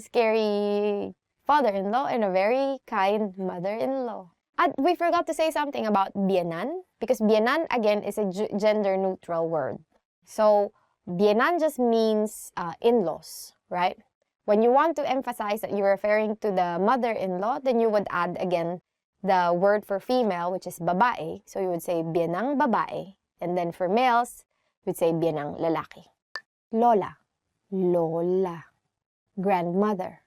scary father-in-law and a very kind mother-in-law. And we forgot to say something about biyenan, because biyenan again is a gender-neutral word. So biyenan just means in-laws, right? When you want to emphasize that you're referring to the mother-in-law, then you would add again the word for female, which is babae. So you would say biyenang babae. And then for males, you would say biyenang lalaki. Lola. Lola. Grandmother.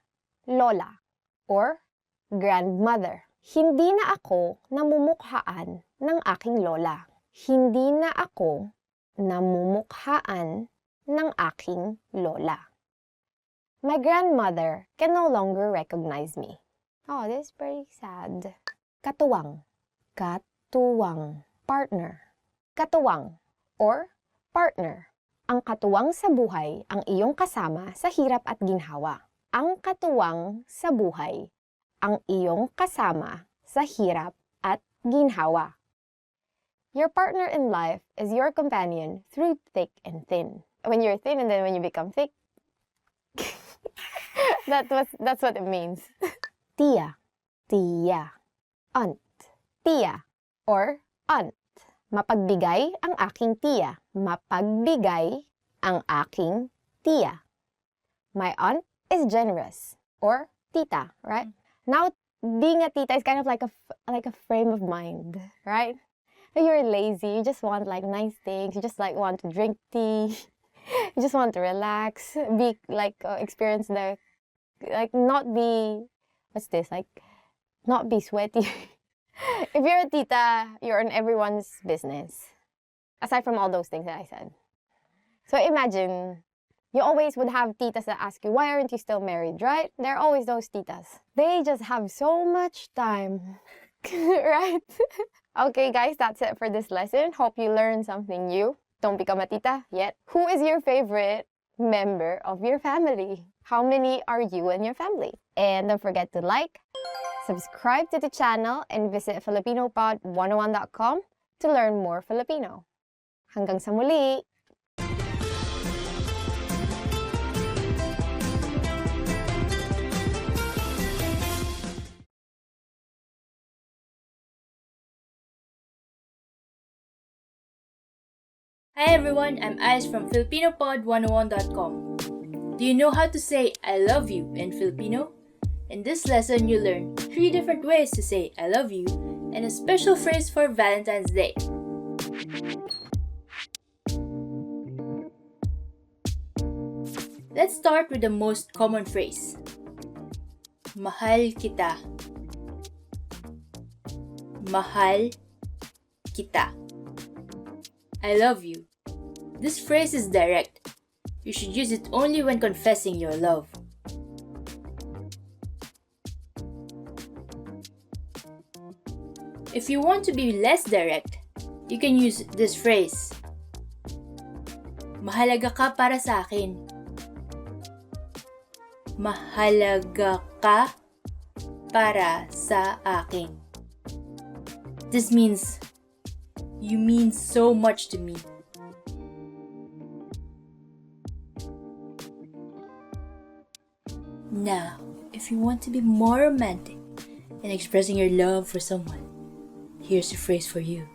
Lola. Or grandmother. Hindi na ako namumukhaan ng aking lola. Hindi na ako namumukhaan ng aking lola. My grandmother can no longer recognize me. Oh, this is pretty sad. Katuwang. Katuwang. Partner. Katuwang or partner. Ang katuwang sa buhay ang iyong kasama sa hirap at ginhawa. Ang katuwang sa buhay ang iyong kasama sa hirap at ginhawa. Your partner in life is your companion through thick and thin. When you're thin and then when you become thick, that's what it means. Tia, tia, aunt, tia, or aunt. Mapagbigay ang aking tiya. Mapagbigay ang aking tiya. My aunt is generous, or tita, right? Now, being a tita is kind of like a frame of mind, right? You're lazy, you just want nice things, you just want to drink tea, you just want to relax, be experience the not be not be sweaty. If you're a tita, you're in everyone's business. Aside from all those things that I said. So imagine, you always would have titas that ask you, why aren't you still married, right? There are always those titas. They just have so much time, right? Okay, guys, that's it for this lesson. Hope you learned something new. Don't become a tita yet. Who is your favorite member of your family? How many are you and your family? And don't forget to like, subscribe to the channel, and visit FilipinoPod101.com to learn more Filipino. Hanggang sa muli! Hi everyone, I'm Ice from FilipinoPod101.com. Do you know how to say I love you in Filipino? In this lesson, you learn 3 different ways to say I love you and a special phrase for Valentine's Day. Let's start with the most common phrase. Mahal kita. Mahal kita. I love you. This phrase is direct. You should use it only when confessing your love. If you want to be less direct, you can use this phrase. Mahalaga ka para sa akin. Mahalaga ka para sa akin. This means, you mean so much to me. Now, if you want to be more romantic in expressing your love for someone, here's a phrase for you.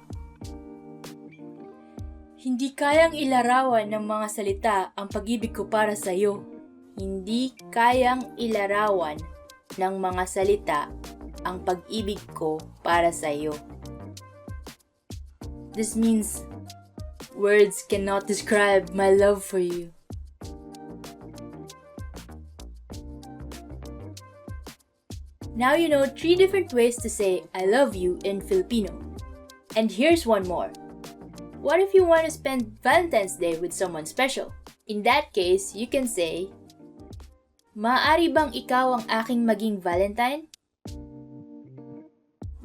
Hindi kayang ilarawan ng mga salita ang pag-ibig ko para sa iyo. Hindi kayang ilarawan ng mga salita ang pag-ibig ko para sa iyo. This means words cannot describe my love for you. Now you know 3 different ways to say I love you in Filipino. And here's one more. What if you want to spend Valentine's Day with someone special? In that case, you can say, maaari bang ikaw ang aking maging Valentine?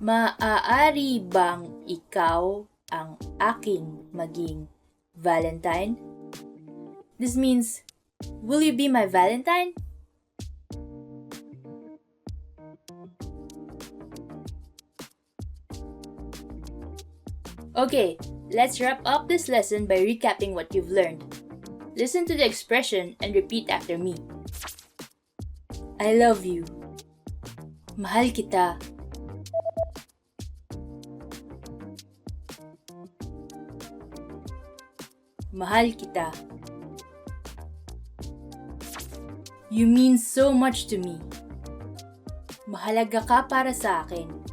Maaari bang ikaw ang aking maging Valentine? This means, will you be my Valentine? Okay, let's wrap up this lesson by recapping what you've learned. Listen to the expression and repeat after me. I love you. Mahal kita. Mahal kita. You mean so much to me. Mahalaga ka para sa akin.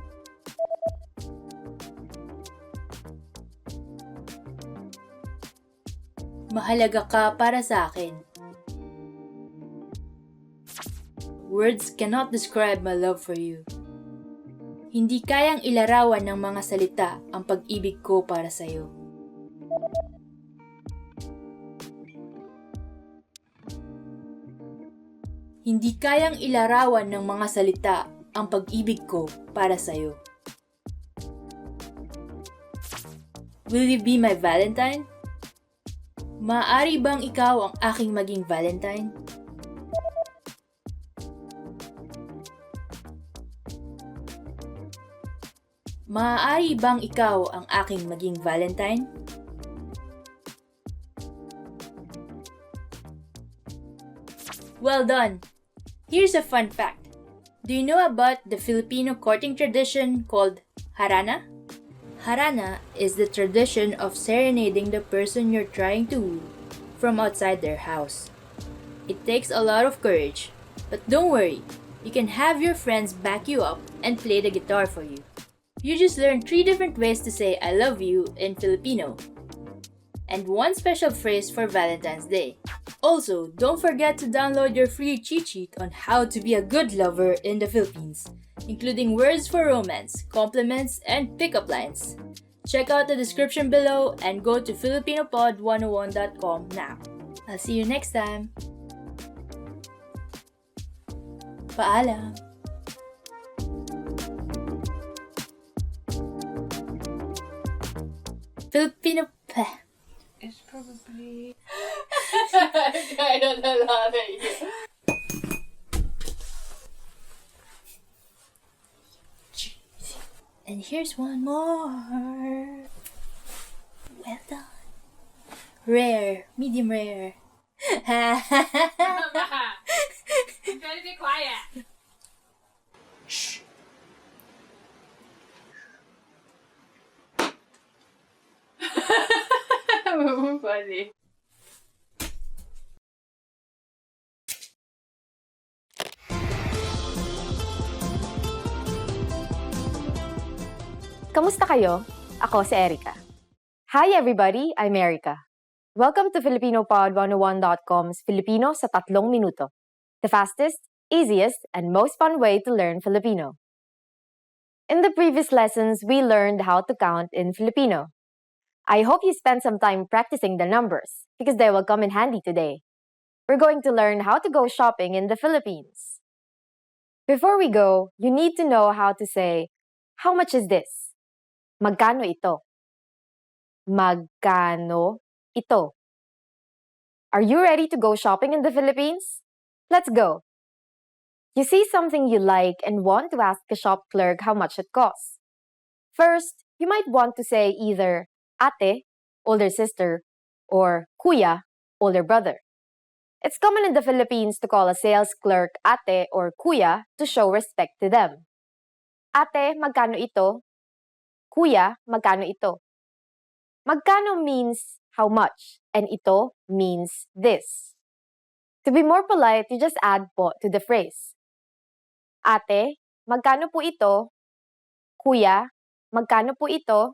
Mahalaga ka para sa akin. Words cannot describe my love for you. Hindi kayang ilarawan ng mga salita ang pag-ibig ko para sa iyo. Hindi kayang ilarawan ng mga salita ang pag-ibig ko para sa iyo. Will you be my Valentine? Maaari bang ikaw ang aking maging Valentine? Maaari bang ikaw ang aking maging Valentine? Well done! Here's a fun fact. Do you know about the Filipino courting tradition called harana? Harana is the tradition of serenading the person you're trying to woo from outside their house. It takes a lot of courage, but don't worry, you can have your friends back you up and play the guitar for you. You just learned 3 different ways to say I love you in Filipino, and 1 special phrase for Valentine's Day. Also, don't forget to download your free cheat sheet on how to be a good lover in the Philippines, including words for romance, compliments, and pickup lines. Check out the description below and go to filipinopod101.com now. I'll see you next time. Paalam! Filipino... It's probably... I don't know how to use. And here's one more. Well done. Rare, medium rare. Mama, you better be quiet. Shh. Funny. Kamusta kayo? Ako si Erica. Hi everybody, I'm Erica. Welcome to FilipinoPod101.com's Filipino sa 3 minuto. The fastest, easiest, and most fun way to learn Filipino. In the previous lessons, we learned how to count in Filipino. I hope you spent some time practicing the numbers because they will come in handy today. we're going to learn how to go shopping in the Philippines. Before we go, you need to know how to say, how much is this? Magkano ito? Magkano ito? Are you ready to go shopping in the Philippines? Let's go! You see something you like and want to ask the shop clerk how much it costs. First, you might want to say either ate, older sister, or kuya, older brother. It's common in the Philippines to call a sales clerk ate or kuya to show respect to them. Ate, magkano ito? Kuya, magkano ito? Magkano means how much, and ito means this. To be more polite, you just add po to the phrase. Ate, magkano po ito? Kuya, magkano po ito?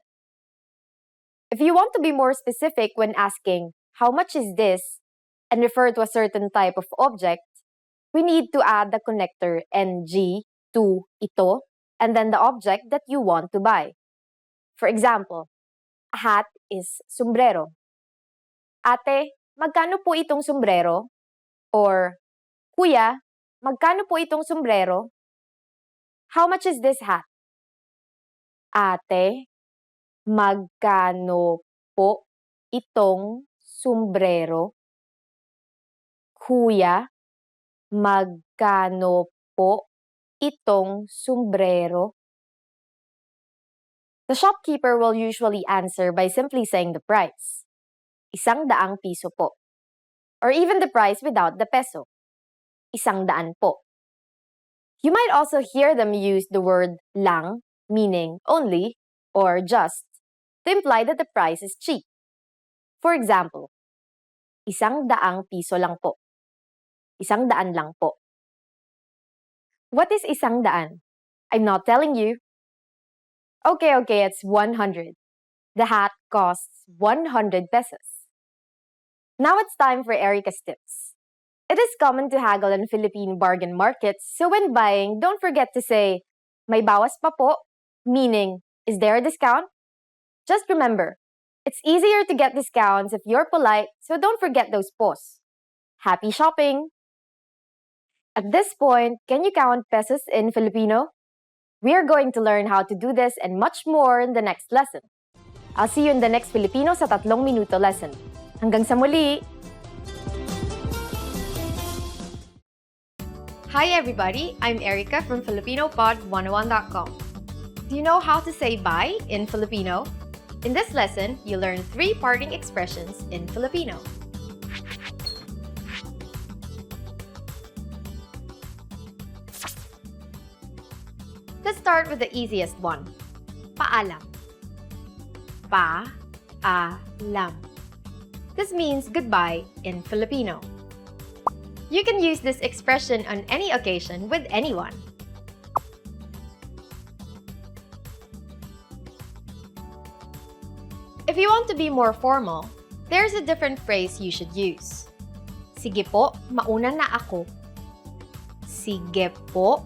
If you want to be more specific when asking, how much is this, and refer to a certain type of object, we need to add the connector ng to ito, and then the object that you want to buy. For example, a hat is sombrero. Ate, magkano po itong sombrero? Or, Kuya, magkano po itong sombrero? How much is this hat? Ate, magkano po itong sombrero? Kuya, magkano po itong sombrero? The shopkeeper will usually answer by simply saying the price. 100 piso po. Or even the price without the peso. 100 po. You might also hear them use the word lang, meaning only, or just, to imply that the price is cheap. For example, 100 piso lang po. 100 lang po. What is 100? I'm not telling you. Okay, it's 100. The hat costs 100 pesos. Now it's time for Erica's tips. It is common to haggle in Philippine bargain markets, so when buying, don't forget to say, may bawas pa po, meaning, is there a discount? Just remember, it's easier to get discounts if you're polite, so don't forget those pos. Happy shopping! At this point, can you count pesos in Filipino? We are going to learn how to do this and much more in the next lesson. I'll see you in the next Filipino sa 3 minuto lesson. Hanggang sa muli! Hi everybody, I'm Erica from FilipinoPod101.com. Do you know how to say bye in Filipino? In this lesson, you learn 3 parting expressions in Filipino. Let's start with the easiest one. Paalam. Pa-a-lam. This means goodbye in Filipino. You can use this expression on any occasion with anyone. If you want to be more formal, there's a different phrase you should use. Sige po, mauna na ako. Sige po,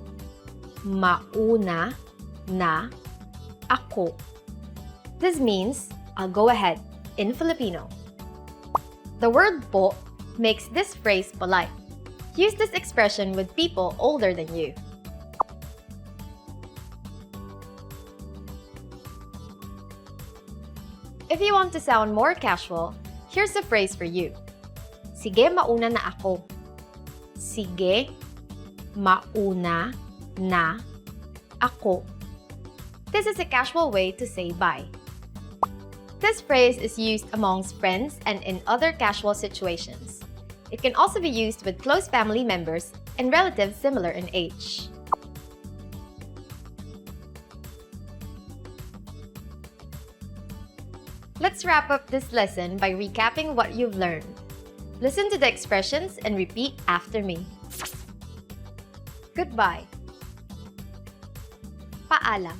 mauna na ako. This means, I'll go ahead, in Filipino. The word po makes this phrase polite. Use this expression with people older than you. If you want to sound more casual, here's a phrase for you. Sige, mauna na ako. Sige, mauna na ako. This is a casual way to say bye. This phrase is used amongst friends and in other casual situations. It can also be used with close family members and relatives similar in age. Let's wrap up this lesson by recapping what you've learned. Listen to the expressions and repeat after me. Goodbye. Paalam.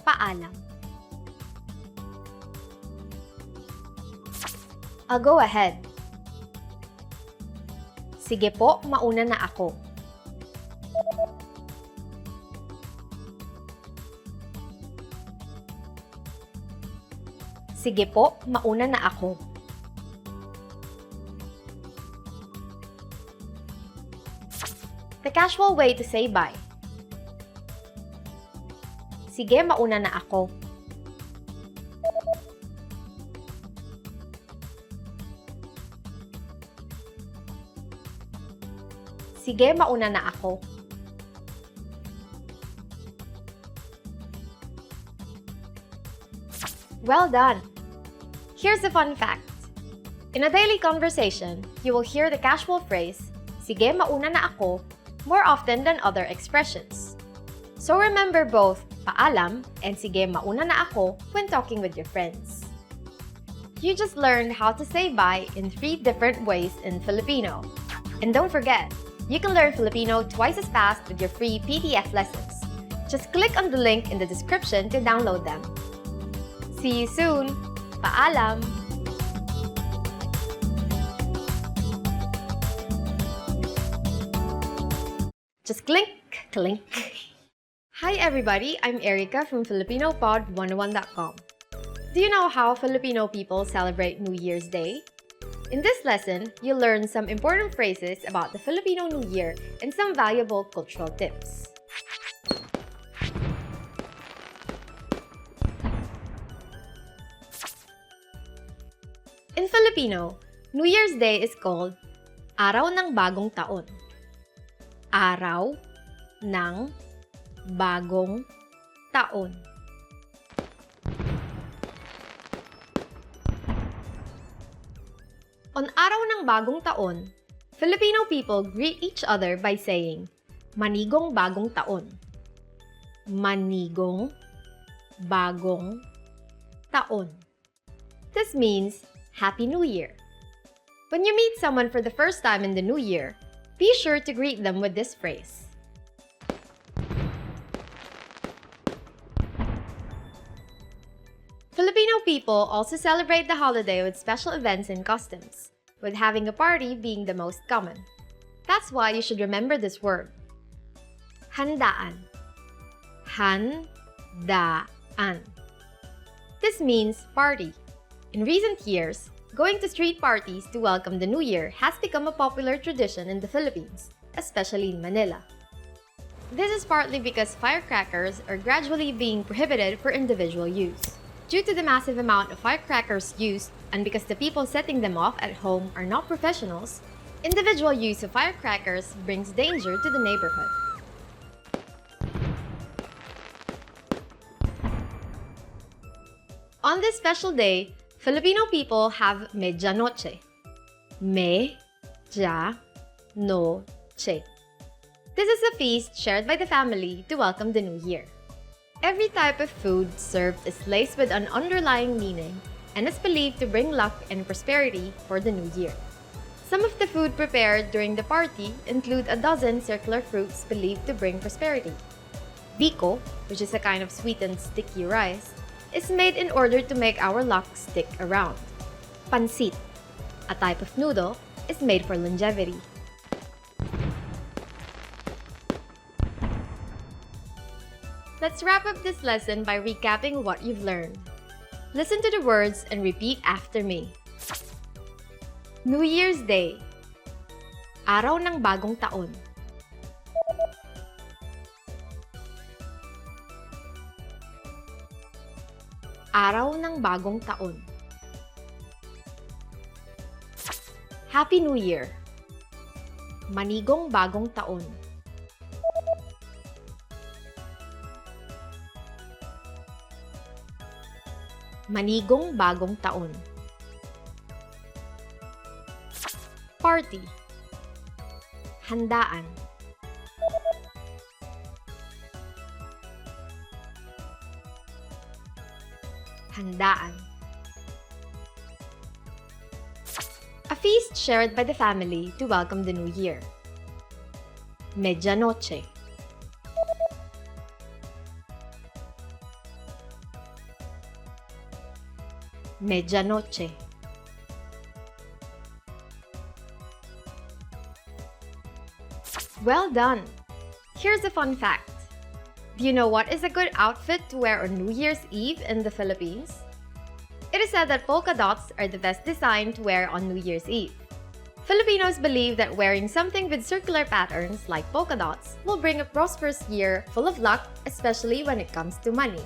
Paalam. I'll go ahead. Sige po, mauna na ako. Sige po, mauna na ako. The casual way to say bye. Sige, mauna na ako. Sige, mauna na ako. Well done! Here's a fun fact. In a daily conversation, you will hear the casual phrase, sige, mauna na ako, more often than other expressions. So remember both paalam and sige, mauna na ako when talking with your friends. You just learned how to say bye in 3 different ways in Filipino. And don't forget, you can learn Filipino twice as fast with your free PDF lessons. Just click on the link in the description to download them. See you soon! Paalam! Just clink, clink. Hi everybody, I'm Erica from FilipinoPod101.com. Do you know how Filipino people celebrate New Year's Day? In this lesson, you'll learn some important phrases about the Filipino New Year and some valuable cultural tips. In Filipino, New Year's Day is called Araw ng Bagong Taon. Araw ng Bagong Taon. On Araw ng Bagong Taon, Filipino people greet each other by saying, Manigong Bagong Taon. Manigong Bagong Taon. This means Happy New Year. When you meet someone for the first time in the new year, be sure to greet them with this phrase. Filipino people also celebrate the holiday with special events and customs, with having a party being the most common. That's why you should remember this word. Handaan. Handaan. This means party. In recent years, going to street parties to welcome the new year has become a popular tradition in the Philippines, especially in Manila. This is partly because firecrackers are gradually being prohibited for individual use. Due to the massive amount of firecrackers used and because the people setting them off at home are not professionals, individual use of firecrackers brings danger to the neighborhood. On this special day, Filipino people have medianoche. Medianoche. This is a feast shared by the family to welcome the new year. Every type of food served is laced with an underlying meaning and is believed to bring luck and prosperity for the new year. Some of the food prepared during the party include a dozen circular fruits believed to bring prosperity. Biko, which is a kind of sweetened sticky rice, is made in order to make our luck stick around. Pansit, a type of noodle, is made for longevity. Let's wrap up this lesson by recapping what you've learned. Listen to the words and repeat after me. New Year's Day. Araw ng Bagong Taon. Araw ng Bagong Taon. Happy New Year. Manigong Bagong Taon. Manigong Bagong Taon. Party. Handaan. Handaan. A feast shared by the family to welcome the new year. Medianoche. Medianoche. Well done! Here's a fun fact. Do you know what is a good outfit to wear on New Year's Eve in the Philippines? It is said that polka dots are the best design to wear on New Year's Eve. Filipinos believe that wearing something with circular patterns like polka dots will bring a prosperous year full of luck, especially when it comes to money.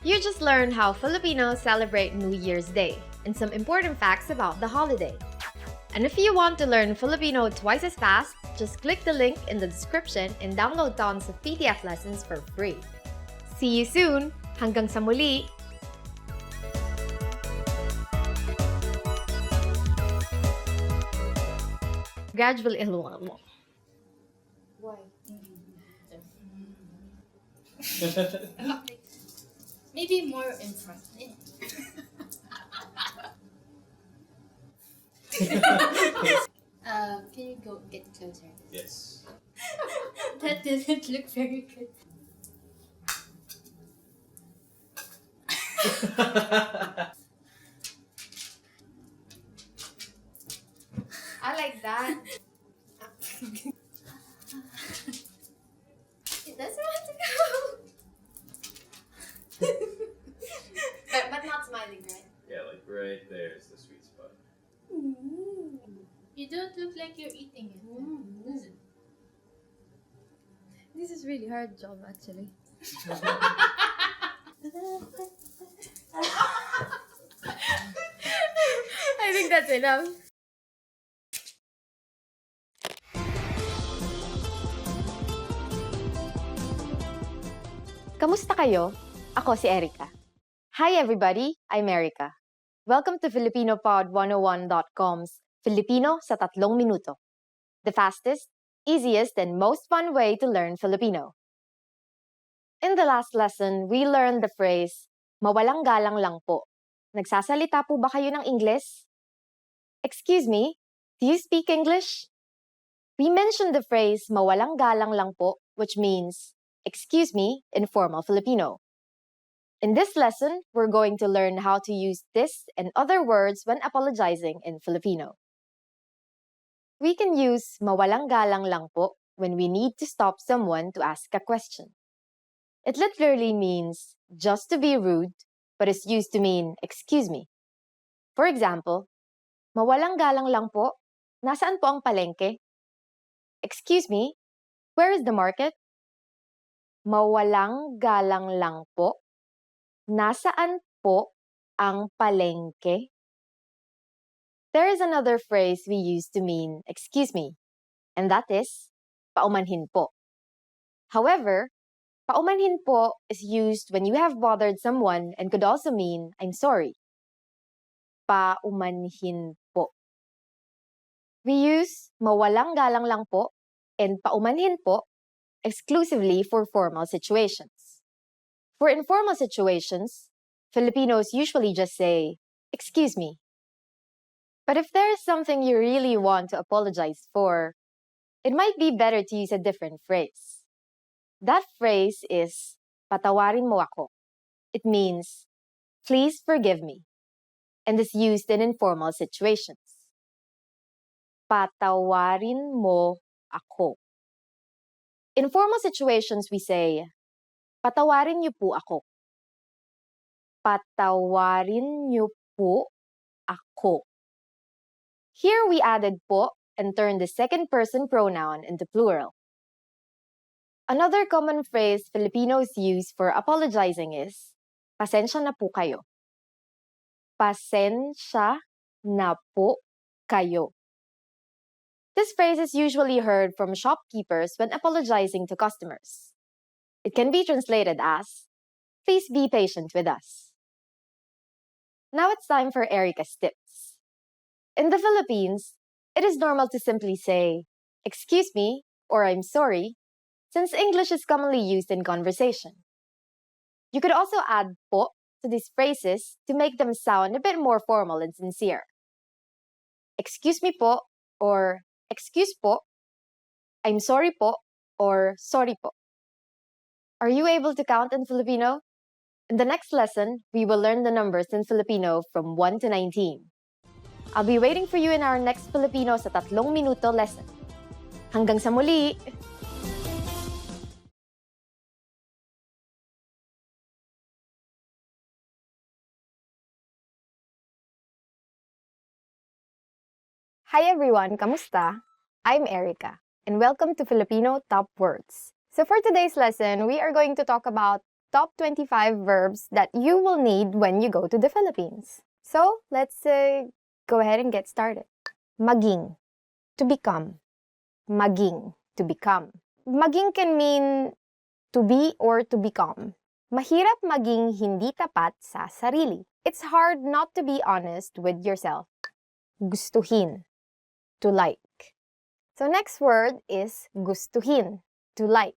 You just learned how Filipinos celebrate New Year's Day and some important facts about the holiday. And if you want to learn Filipino twice as fast, just click the link in the description and download tons of PDF lessons for free. See you soon! Hanggang sa muli! Gradual ilong. Maybe more in front. Can you go get closer? Yes. That didn't look very good. I like that. It doesn't have to go. but not smiling, right? Yeah, like right there is the sweet spot. You don't look like you're eating it. This is really hard job actually. I think that's enough. Kamusta kayo? Ako si Erica. Hi everybody, I'm Erica. Welcome to FilipinoPod101.com's Filipino sa 3 minuto. The fastest, easiest, and most fun way to learn Filipino. In the last lesson, we learned the phrase, mawalang galang lang po. Nagsasalita po ba kayo ng Ingles? Excuse me, do you speak English? We mentioned the phrase, mawalang galang lang po, which means, excuse me, in formal Filipino. In this lesson, we're going to learn how to use this and other words when apologizing in Filipino. We can use mawalang galang lang po when we need to stop someone to ask a question. It literally means just to be rude, but is used to mean excuse me. For example, mawalang galang lang po, nasaan po ang palengke? Excuse me, where is the market? Mawalang galang lang po, nasaan po ang palengke? There is another phrase we use to mean excuse me, and that is paumanhin po. However, paumanhin po is used when you have bothered someone and could also mean I'm sorry. Paumanhin po. We use mawalang galang lang po and paumanhin po exclusively for formal situations. For informal situations, Filipinos usually just say, excuse me. But if there is something you really want to apologize for, it might be better to use a different phrase. That phrase is, patawarin mo ako. It means, please forgive me, and is used in informal situations. Patawarin mo ako. In formal situations, we say, patawarin niyo po ako. Patawarin niyo po ako. Here we added po and turned the second person pronoun into plural. Another common phrase Filipinos use for apologizing is, pasensya na po kayo. Pasensya na po kayo. This phrase is usually heard from shopkeepers when apologizing to customers. It can be translated as, please be patient with us. Now it's time for Erica's tips. In the Philippines, it is normal to simply say, excuse me, or I'm sorry, since English is commonly used in conversation. You could also add po to these phrases to make them sound a bit more formal and sincere. Excuse me po, or excuse po, I'm sorry po, or sorry po. Are you able to count in Filipino? In the next lesson, we will learn the numbers in Filipino from 1 to 19. I'll be waiting for you in our next Filipino sa 3 minuto lesson. Hanggang sa muli! Hi everyone, kamusta? I'm Erica, and welcome to Filipino Top Words. So for today's lesson, we are going to talk about top 25 verbs that you will need when you go to the Philippines. So let's go ahead and get started. Maging, to become. Maging, to become. Maging can mean to be or to become. Mahirap maging hindi tapat sa sarili. It's hard not to be honest with yourself. Gustuhin, to like. So next word is gustuhin, to like.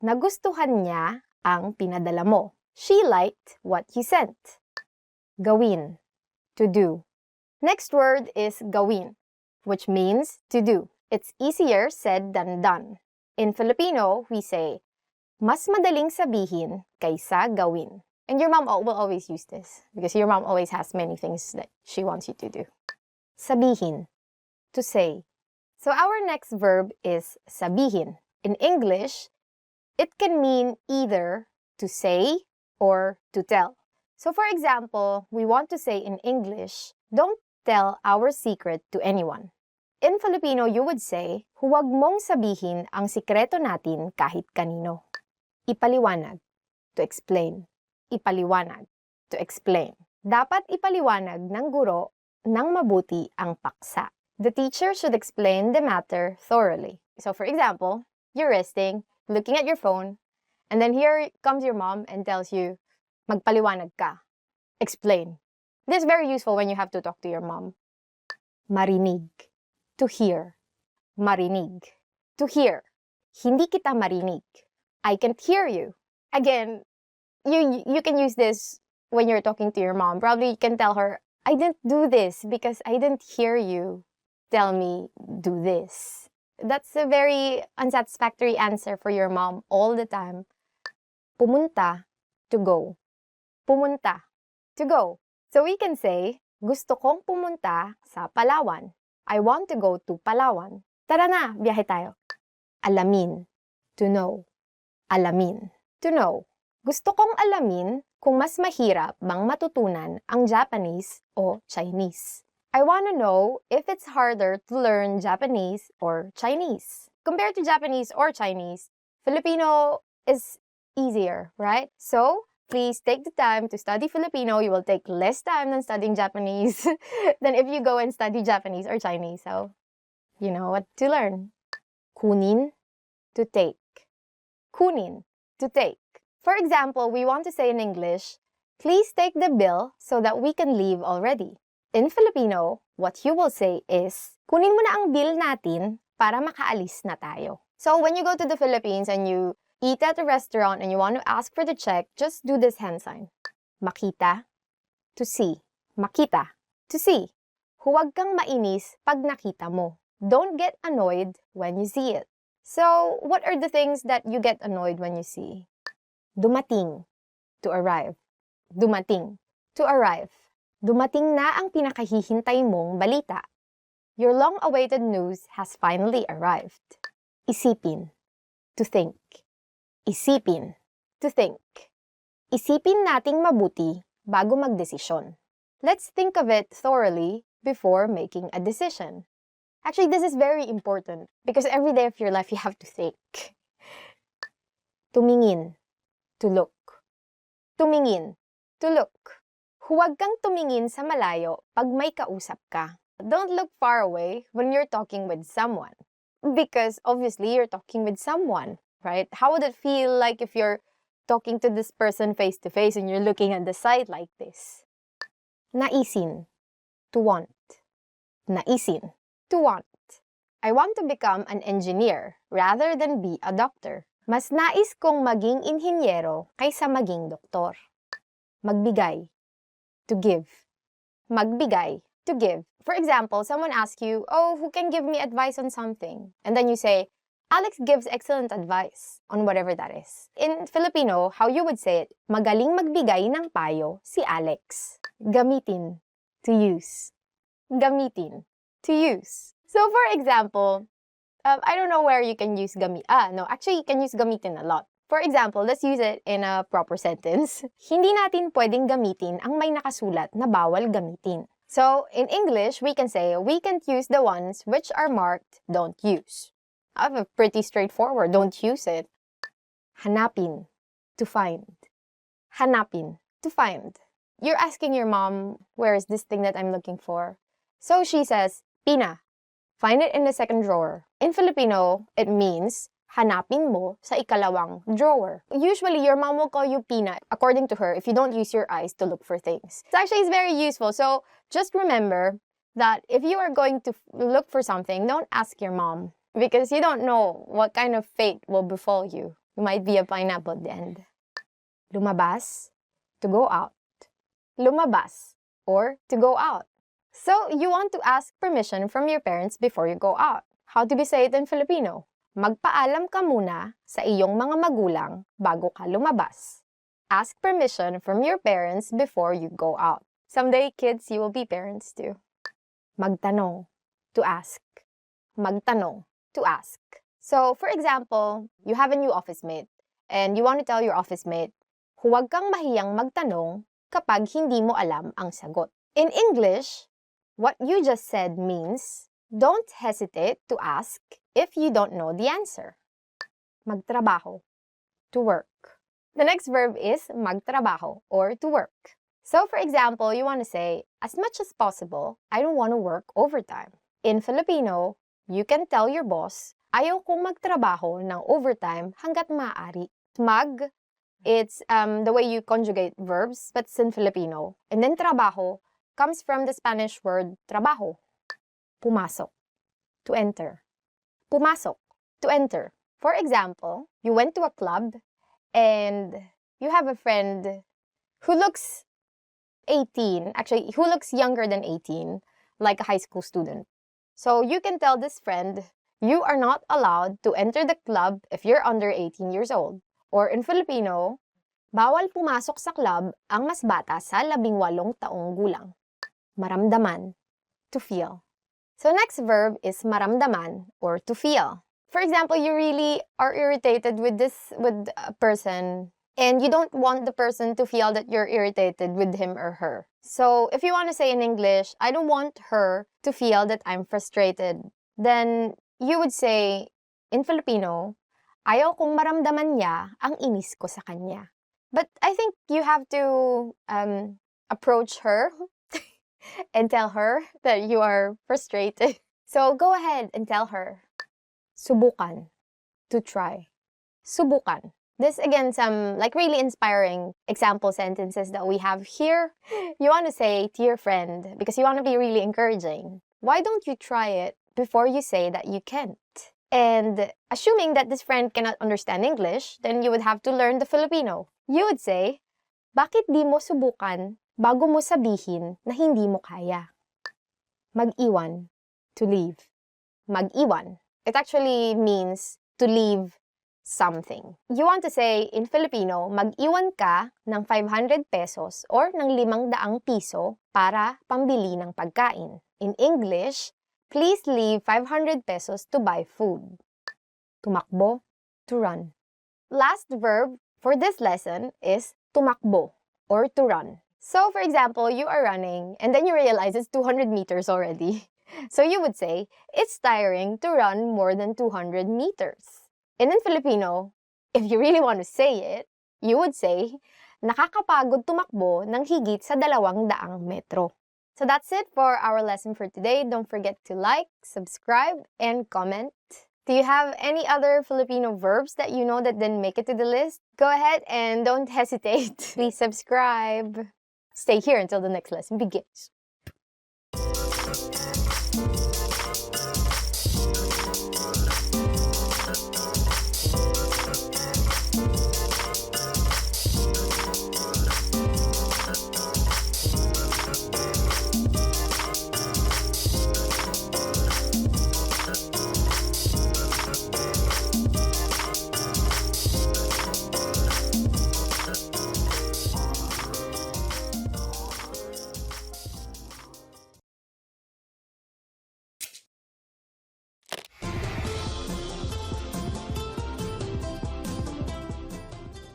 Nagustuhan niya ang pinadala mo. She liked what you sent. Gawin, to do. Next word is gawin, which means to do. It's easier said than done. In Filipino, we say, mas madaling sabihin kaysa gawin. And your mom will always use this because your mom always has many things that she wants you to do. Sabihin, to say. So our next verb is sabihin. In English, it can mean either to say or to tell. So for example, we want to say in English, don't tell our secret to anyone. In Filipino, you would say, huwag mong sabihin ang sikreto natin kahit kanino. Ipaliwanag, to explain. Ipaliwanag, to explain. Dapat ipaliwanag ng guro ng mabuti ang paksa. The teacher should explain the matter thoroughly. So for example, you're resting, looking at your phone, and then here comes your mom and tells you, magpaliwanag ka. Explain. This is very useful when you have to talk to your mom. Marinig, to hear. Marinig, to hear. Hindi kita marinig. I can't hear you. Again, you can use this when you're talking to your mom. Probably you can tell her, I didn't do this because I didn't hear you tell me do this. That's a very unsatisfactory answer for your mom all the time. Pumunta, to go. Pumunta, to go. So we can say, gusto kong pumunta sa Palawan. I want to go to Palawan. Tara na, biyahe tayo. Alamin, to know. Alamin, to know. Gusto kong alamin kung mas mahirap bang matutunan ang Japanese o Chinese. I want to know if it's harder to learn Japanese or Chinese. Compared to Japanese or Chinese, Filipino is easier, right? So, please take the time to study Filipino. You will take less time than studying Japanese than if you go and study Japanese or Chinese. So, you know what to learn. Kunin, to take. Kunin, to take. For example, we want to say in English, please take the bill so that we can leave already. In Filipino, what you will say is, kunin mo na ang bill natin para makaalis na tayo. So when you go to the Philippines and you eat at a restaurant and you want to ask for the check, just do this hand sign. Makita, to see. Makita, to see. Huwag kang mainis pag nakita mo. Don't get annoyed when you see it. So, what are the things that you get annoyed when you see? Dumating, to arrive. Dumating, to arrive. Dumating na ang pinakahihintay mong balita. Your long-awaited news has finally arrived. Isipin, to think. Isipin, to think. Isipin nating mabuti bago magdesisyon. Let's think of it thoroughly before making a decision. Actually, this is very important because every day of your life you have to think. Tumingin, to look. Tumingin, to look. Huwag kang tumingin sa malayo pag may kausap ka. Don't look far away when you're talking with someone. Because obviously you're talking with someone, right? How would it feel like if you're talking to this person face to face and you're looking at the side like this? Naisin, to want. Naisin, to want. I want to become an engineer rather than be a doctor. Mas nais kong maging inhinyero kaysa maging doktor. Magbigay, to give. Magbigay, to give. For example, someone asks you, oh, who can give me advice on something? And then you say, Alex gives excellent advice on whatever that is. In Filipino, how you would say it, magaling magbigay ng payo si Alex. Gamitin, to use. Gamitin, to use. So for example, I don't know where you can use actually you can use gamitin a lot. For example, let's use it in a proper sentence. Hindi natin pwedeng gamitin ang may nakasulat na bawal gamitin. So, in English, we can say, we can't use the ones which are marked don't use. I have a pretty straightforward, don't use it. Hanapin, to find. Hanapin, to find. You're asking your mom, where is this thing that I'm looking for? So she says, Pina, find it in the second drawer. In Filipino, it means, hanapin mo sa ikalawang drawer. Usually, your mom will call you Pina, according to her, if you don't use your eyes to look for things. It's actually very useful. So just remember that if you are going to look for something, don't ask your mom because you don't know what kind of fate will befall you. You might be a pineapple at the end. Lumabas, to go out. Lumabas, or to go out. So you want to ask permission from your parents before you go out. How do we say it in Filipino? Magpaalam ka muna sa iyong mga magulang bago ka lumabas. Ask permission from your parents before you go out. Someday, kids, you will be parents too. Magtanong, to ask. Magtanong, to ask. So, for example, you have a new office mate and you want to tell your office mate, huwag kang mahiyang magtanong kapag hindi mo alam ang sagot. In English, what you just said means, don't hesitate to ask if you don't know the answer. Magtrabaho, to work. The next verb is magtrabaho, or to work. So, for example, you want to say, as much as possible, I don't want to work overtime. In Filipino, you can tell your boss, ayaw kong magtrabaho ng overtime hanggat maaari. Mag, it's the way you conjugate verbs, but it's in Filipino. And then trabajo comes from the Spanish word trabajo. Pumasok, to enter. Pumasok, to enter. For example, you went to a club and you have a friend who looks 18, actually, who looks younger than 18, like a high school student. So you can tell this friend, you are not allowed to enter the club if you're under 18 years old. Or in Filipino, bawal pumasok sa club ang mas bata sa 18 taong gulang. Maramdaman, to feel. So next verb is maramdaman, or to feel. For example, you really are irritated with a person and you don't want the person to feel that you're irritated with him or her. So if you want to say in English, I don't want her to feel that I'm frustrated, then you would say in Filipino, ayaw kong maramdaman niya ang inis ko sa kanya. But I think you have to approach her and tell her that you are frustrated. So go ahead and tell her. Subukan, to try. Subukan. This again, some like really inspiring example sentences that we have here. You want to say to your friend, because you want to be really encouraging, why don't you try it before you say that you can't? And assuming that this friend cannot understand English, then you would have to learn the Filipino. You would say, bakit di mo subukan bago mo sabihin na hindi mo kaya? Mag-iwan, to leave. Mag-iwan. It actually means to leave something. You want to say in Filipino, mag-iwan ka ng 500 pesos or ng 500 piso para pambili ng pagkain. In English, please leave 500 pesos to buy food. Tumakbo, to run. Last verb for this lesson is tumakbo, or to run. So, for example, you are running and then you realize it's 200 meters already. So you would say, it's tiring to run more than 200 meters. And in Filipino, if you really want to say it, you would say, nakakapagod tumakbo ng higit sa 200 metro. So that's it for our lesson for today. Don't forget to like, subscribe, and comment. Do you have any other Filipino verbs that you know that didn't make it to the list? Go ahead and don't hesitate. Please subscribe. Stay here until the next lesson begins.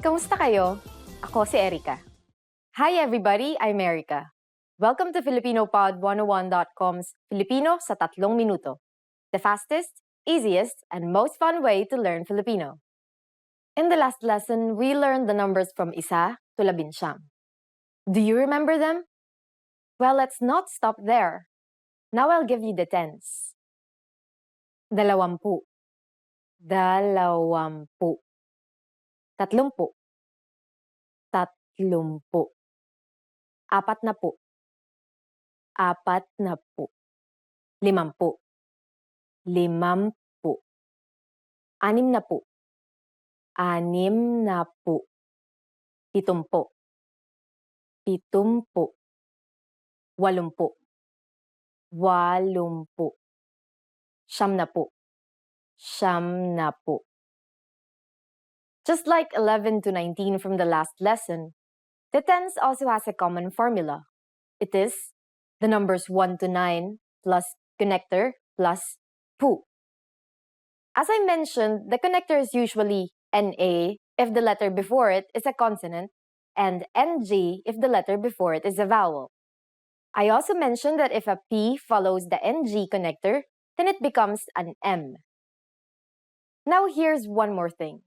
Kamusta kayo? Ako si Erica. Hi everybody, I'm Erica. Welcome to FilipinoPod101.com's Filipino sa 3 minuto, the fastest, easiest, and most fun way to learn Filipino. In the last lesson, we learned the numbers from 1 to 19. Do you remember them? Well, let's not stop there. Now I'll give you the tens. 20, 20, 30, 30, 40, 40, 50, 50, 60, 60, 70, 70, 80, 80, 90, 90. Just like 11 to 19 from the last lesson, the tens also has a common formula. It is the numbers 1 to 9 plus connector plus pu. As I mentioned, the connector is usually NA if the letter before it is a consonant and NG if the letter before it is a vowel. I also mentioned that if a P follows the NG connector, then it becomes an M. Now here's one more thing.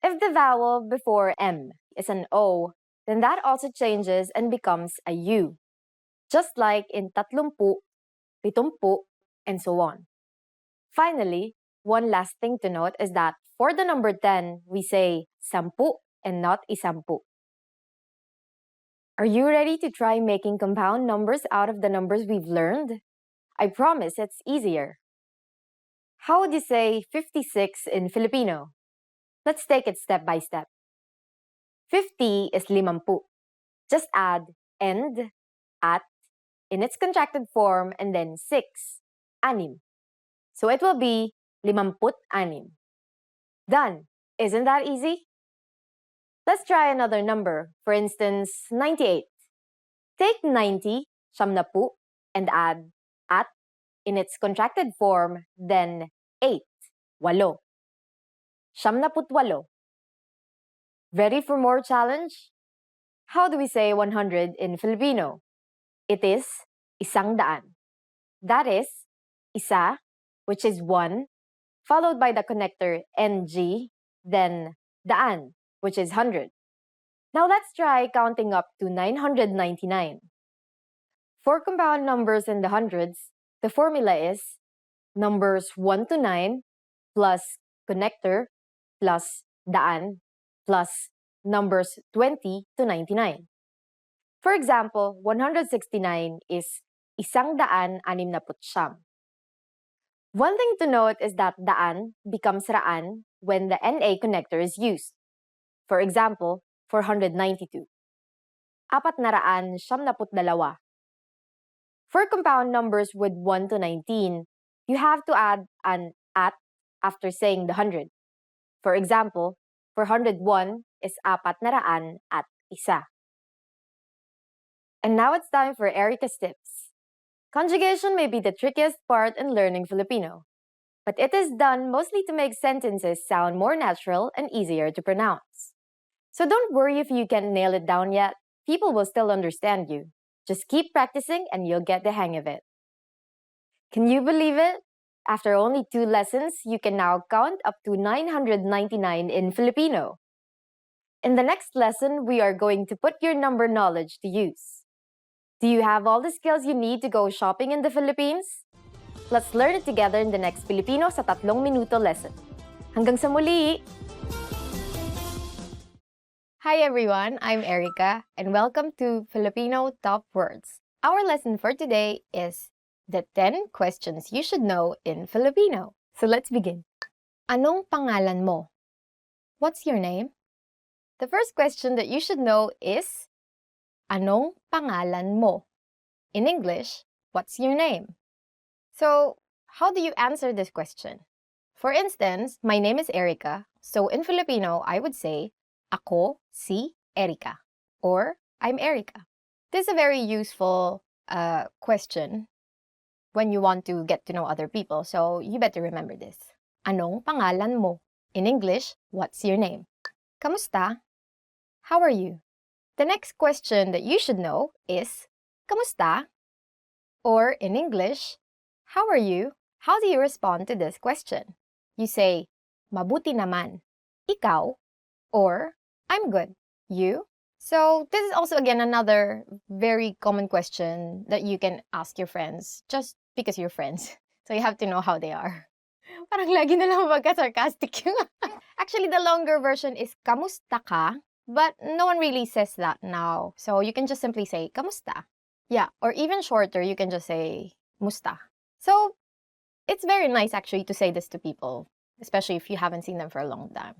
If the vowel before M is an O, then that also changes and becomes a U, just like in 30, 70, and so on. Finally, one last thing to note is that for the number 10, we say 10 and not 10. Are you ready to try making compound numbers out of the numbers we've learned? I promise it's easier. How would you say 56 in Filipino? Let's take it step by step. 50 is 50. Just add and, at, in its contracted form, and then 6, anim. So it will be 56. Done. Isn't that easy? Let's try another number. For instance, 98. Take 90, 90, and add at, in its contracted form, then 8, 8. 98. Ready for more challenge? How do we say 100 in Filipino? It is 100. That is, isa, which is 1, followed by the connector NG, then daan, which is 100. Now let's try counting up to 999. For compound numbers in the hundreds, the formula is numbers 1 to 9 plus connector plus daan plus numbers 20 to 99. For example, 169 is 169. One thing to note is that daan becomes raan when the NA connector is used. For example, 492. 492. For compound numbers with 1 to 19, you have to add an at after saying the 100. For example, 401 is 400 at isa. And now it's time for Erica's tips. Conjugation may be the trickiest part in learning Filipino, but it is done mostly to make sentences sound more natural and easier to pronounce. So don't worry if you can't nail it down yet. People will still understand you. Just keep practicing and you'll get the hang of it. Can you believe it? After only 2 lessons, you can now count up to 999 in Filipino. In the next lesson, we are going to put your number knowledge to use. Do you have all the skills you need to go shopping in the Philippines? Let's learn it together in the next Filipino sa 3 minuto lesson. Hanggang sa muli! Hi everyone, I'm Erica and welcome to Filipino Top Words. Our lesson for today is the 10 questions you should know in Filipino. So let's begin. Anong pangalan mo? What's your name? The first question that you should know is Anong pangalan mo? In English, what's your name? So, how do you answer this question? For instance, my name is Erica. So in Filipino, I would say Ako si Erica or I'm Erica. This is a very useful question when you want to get to know other people. So you better remember this. Anong pangalan mo? In English, what's your name? Kamusta? How are you? The next question that you should know is kamusta? Or in English, how are you? How do you respond to this question? You say, mabuti naman. Ikaw? Or, I'm good. You? So this is also again another very common question that you can ask your friends just because you're friends. So you have to know how they are. Parang lagi na lang magka-sarcastic yung... Actually, the longer version is kamusta ka? But no one really says that now. So you can just simply say, kamusta? Yeah, or even shorter, you can just say, musta. So it's very nice actually to say this to people, especially if you haven't seen them for a long time.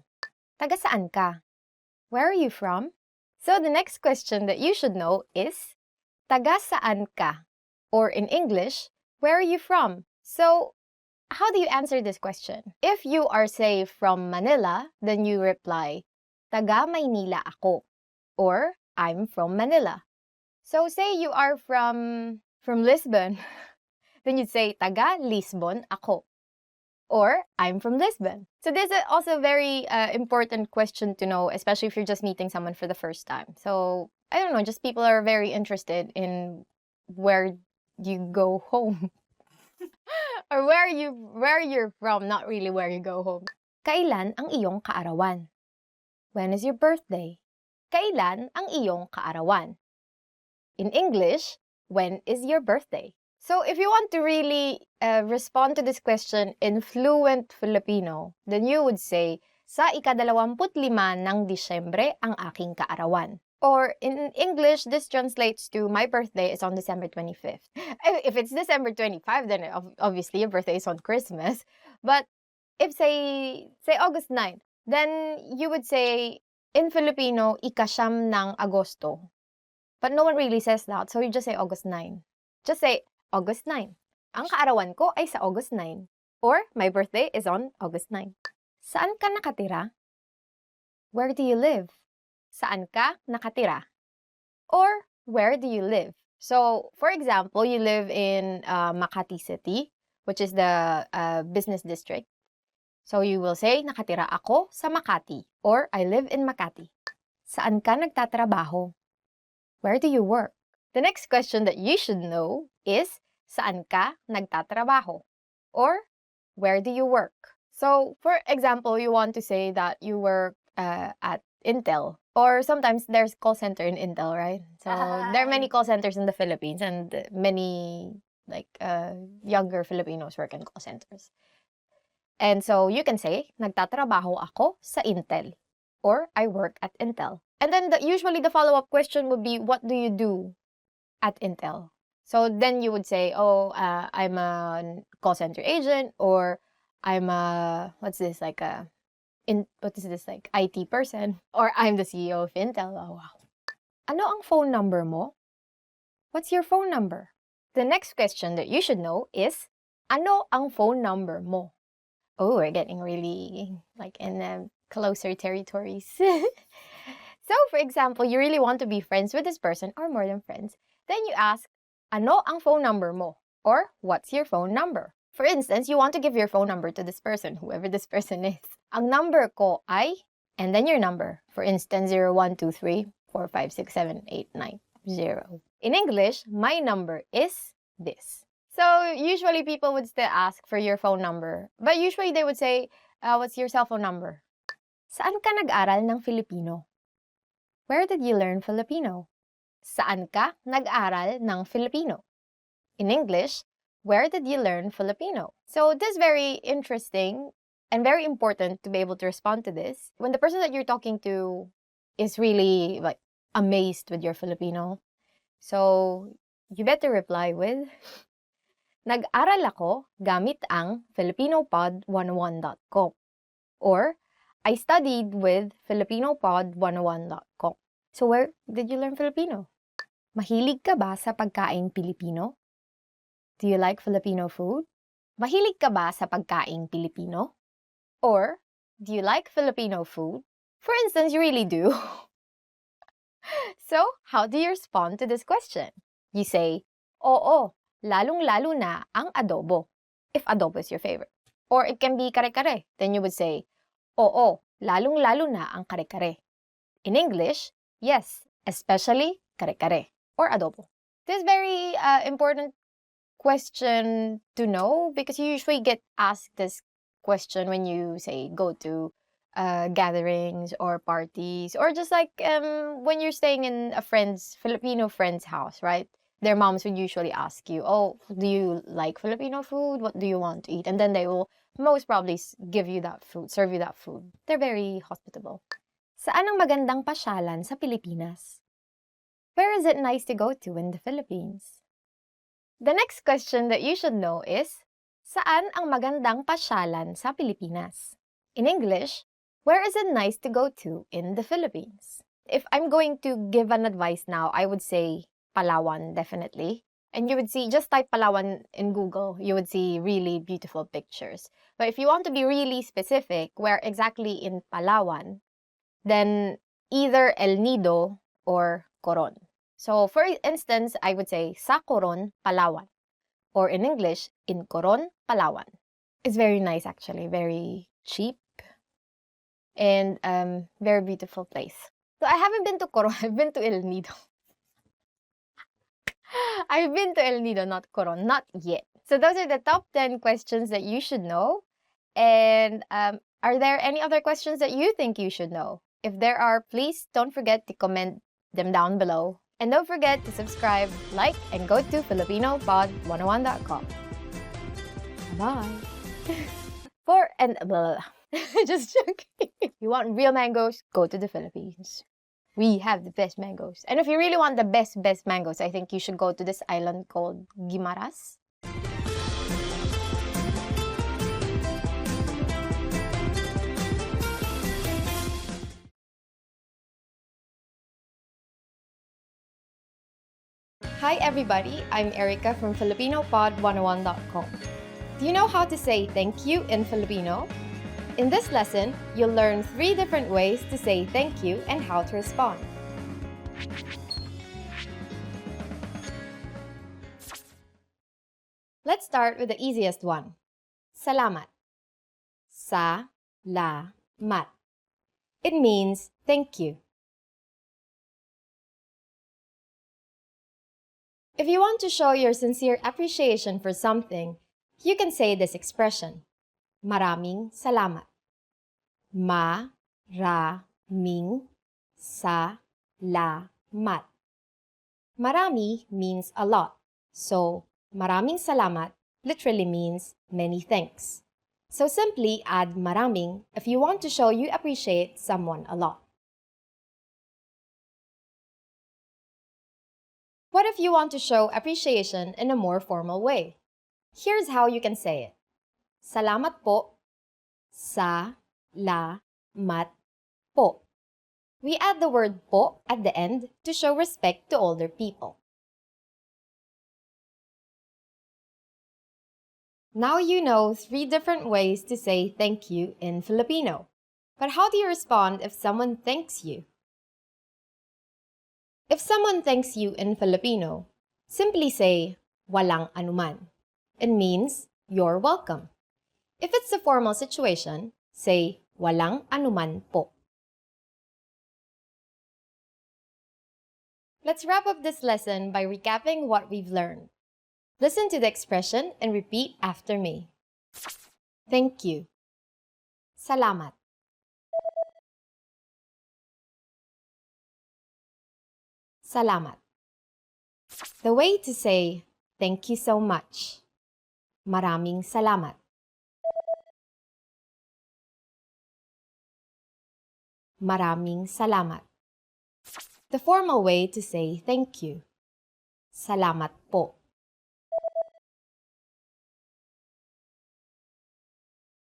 Taga saan ka? Where are you from? So the next question that you should know is, taga saan ka? Or in English, where are you from? So how do you answer this question? If you are, say, from Manila, then you reply, taga Maynila ako. Or, I'm from Manila. So say you are from Lisbon, then you'd say, taga Lisbon ako. Or, I'm from Lisbon. So this is also a very important question to know, especially if you're just meeting someone for the first time. So, I don't know, just people are very interested in where you go home. Or where you're from, not really where you go home. Kailan ang iyong kaarawan? When is your birthday? Kailan ang iyong kaarawan? In English, when is your birthday? So if you want to really respond to this question in fluent Filipino, then you would say, sa ika-25 ng Disyembre ang aking kaarawan. Or in English, this translates to my birthday is on December 25th. If it's December 25, then obviously your birthday is on Christmas. But if say August 9, then you would say in Filipino, ika-siyam ng Agosto. But no one really says that, so you just say August 9. Just say August 9. Ang kaarawan ko ay sa August 9. Or my birthday is on August 9. Saan ka nakatira? Where do you live? Saan ka nakatira? Or, where do you live? So, for example, you live in Makati City, which is the business district. So, you will say, nakatira ako sa Makati. Or, I live in Makati. Saan ka nagtatrabaho? Where do you work? The next question that you should know is, saan ka nagtatrabaho? Or, where do you work? So, for example, you want to say that you work at Intel. Or sometimes there's call center in Intel, right? So there are many call centers in the Philippines and many younger Filipinos work in call centers. And so you can say, nagtatrabaho ako sa Intel. Or I work at Intel. And then usually the follow-up question would be, what do you do at Intel? So then you would say, I'm a call center agent, or I'm a, IT person, or I'm the CEO of Intel. Oh, wow. Ano ang phone number mo? What's your phone number? The next question that you should know is, ano ang phone number mo? Oh, we're getting really in closer territories. So, for example, you really want to be friends with this person or more than friends. Then you ask, ano ang phone number mo? Or, what's your phone number? For instance, you want to give your phone number to this person, whoever this person is. Ang number ko ay, and then your number. For instance, 0123456789. In English, my number is this. So usually people would still ask for your phone number. But usually they would say, what's your cell phone number? Saan ka nag-aral ng Filipino? Where did you learn Filipino? Saan ka nag-aral ng Filipino? In English, where did you learn Filipino? So this is very interesting and very important to be able to respond to this. When the person that you're talking to is really amazed with your Filipino, so you better reply with, nag-aral ako gamit ang filipinopod101.com. Or, I studied with filipinopod101.com. So where did you learn Filipino? Mahilig ka ba sa pagkaing Pilipino? Do you like Filipino food? Mahilig ka ba sa pagkaing Pilipino? Or, do you like Filipino food? For instance, you really do. So, how do you respond to this question? You say, oo, lalong-lalo na ang adobo, if adobo is your favorite. Or it can be kare-kare. Then you would say, oo, lalong-lalo na ang kare-kare. In English, yes, especially kare-kare or adobo. This is very important question to know because you usually get asked this question when you say go to gatherings or parties or just like when you're staying in a Filipino friend's house, right? Their moms would usually ask you, oh, do you like Filipino food? What do you want to eat? And then they will most probably give you that food, serve you that food. They're very hospitable. Saan ang magandang pasyalan sa Pilipinas? Where is it nice to go to in the Philippines? The next question that you should know is, saan ang magandang pasyalan sa Pilipinas? In English, where is it nice to go to in the Philippines? If I'm going to give an advice now, I would say Palawan, definitely. And you would see, just type Palawan in Google, you would see really beautiful pictures. But if you want to be really specific, where exactly in Palawan, then either El Nido or Coron. So for instance, I would say sa Coron, Palawan. Or in English, in Coron, Palawan. It's very nice actually, very cheap. And very beautiful place. So I haven't been to Coron, I've been to El Nido. I've been to El Nido, not Coron, not yet. So those are the top 10 questions that you should know. And are there any other questions that you think you should know? If there are, please don't forget to comment them down below. And don't forget to subscribe, like, and go to FilipinoPod101.com. Bye. Just joking. If you want real mangoes, go to the Philippines. We have the best mangoes. And if you really want the best mangoes, I think you should go to this island called Guimaras. Hi everybody, I'm Erica from FilipinoPod101.com. Do you know how to say thank you in Filipino? In this lesson, you'll learn 3 different ways to say thank you and how to respond. Let's start with the easiest one. Salamat. Sa-la-mat. It means thank you. If you want to show your sincere appreciation for something, you can say this expression. Maraming salamat. Ma-ra-ming sa-la-mat. Marami means a lot, so maraming salamat literally means many thanks. So simply add maraming if you want to show you appreciate someone a lot. What if you want to show appreciation in a more formal way? Here's how you can say it. Salamat po. Sa-la-mat po. We add the word po at the end to show respect to older people. Now you know 3 different ways to say thank you in Filipino. But how do you respond if someone thanks you? If someone thanks you in Filipino, simply say, walang anuman. It means, you're welcome. If it's a formal situation, say, walang anuman po. Let's wrap up this lesson by recapping what we've learned. Listen to the expression and repeat after me. Thank you. Salamat. Salamat. The way to say, thank you so much. Maraming salamat. Maraming salamat. The formal way to say thank you. Salamat po.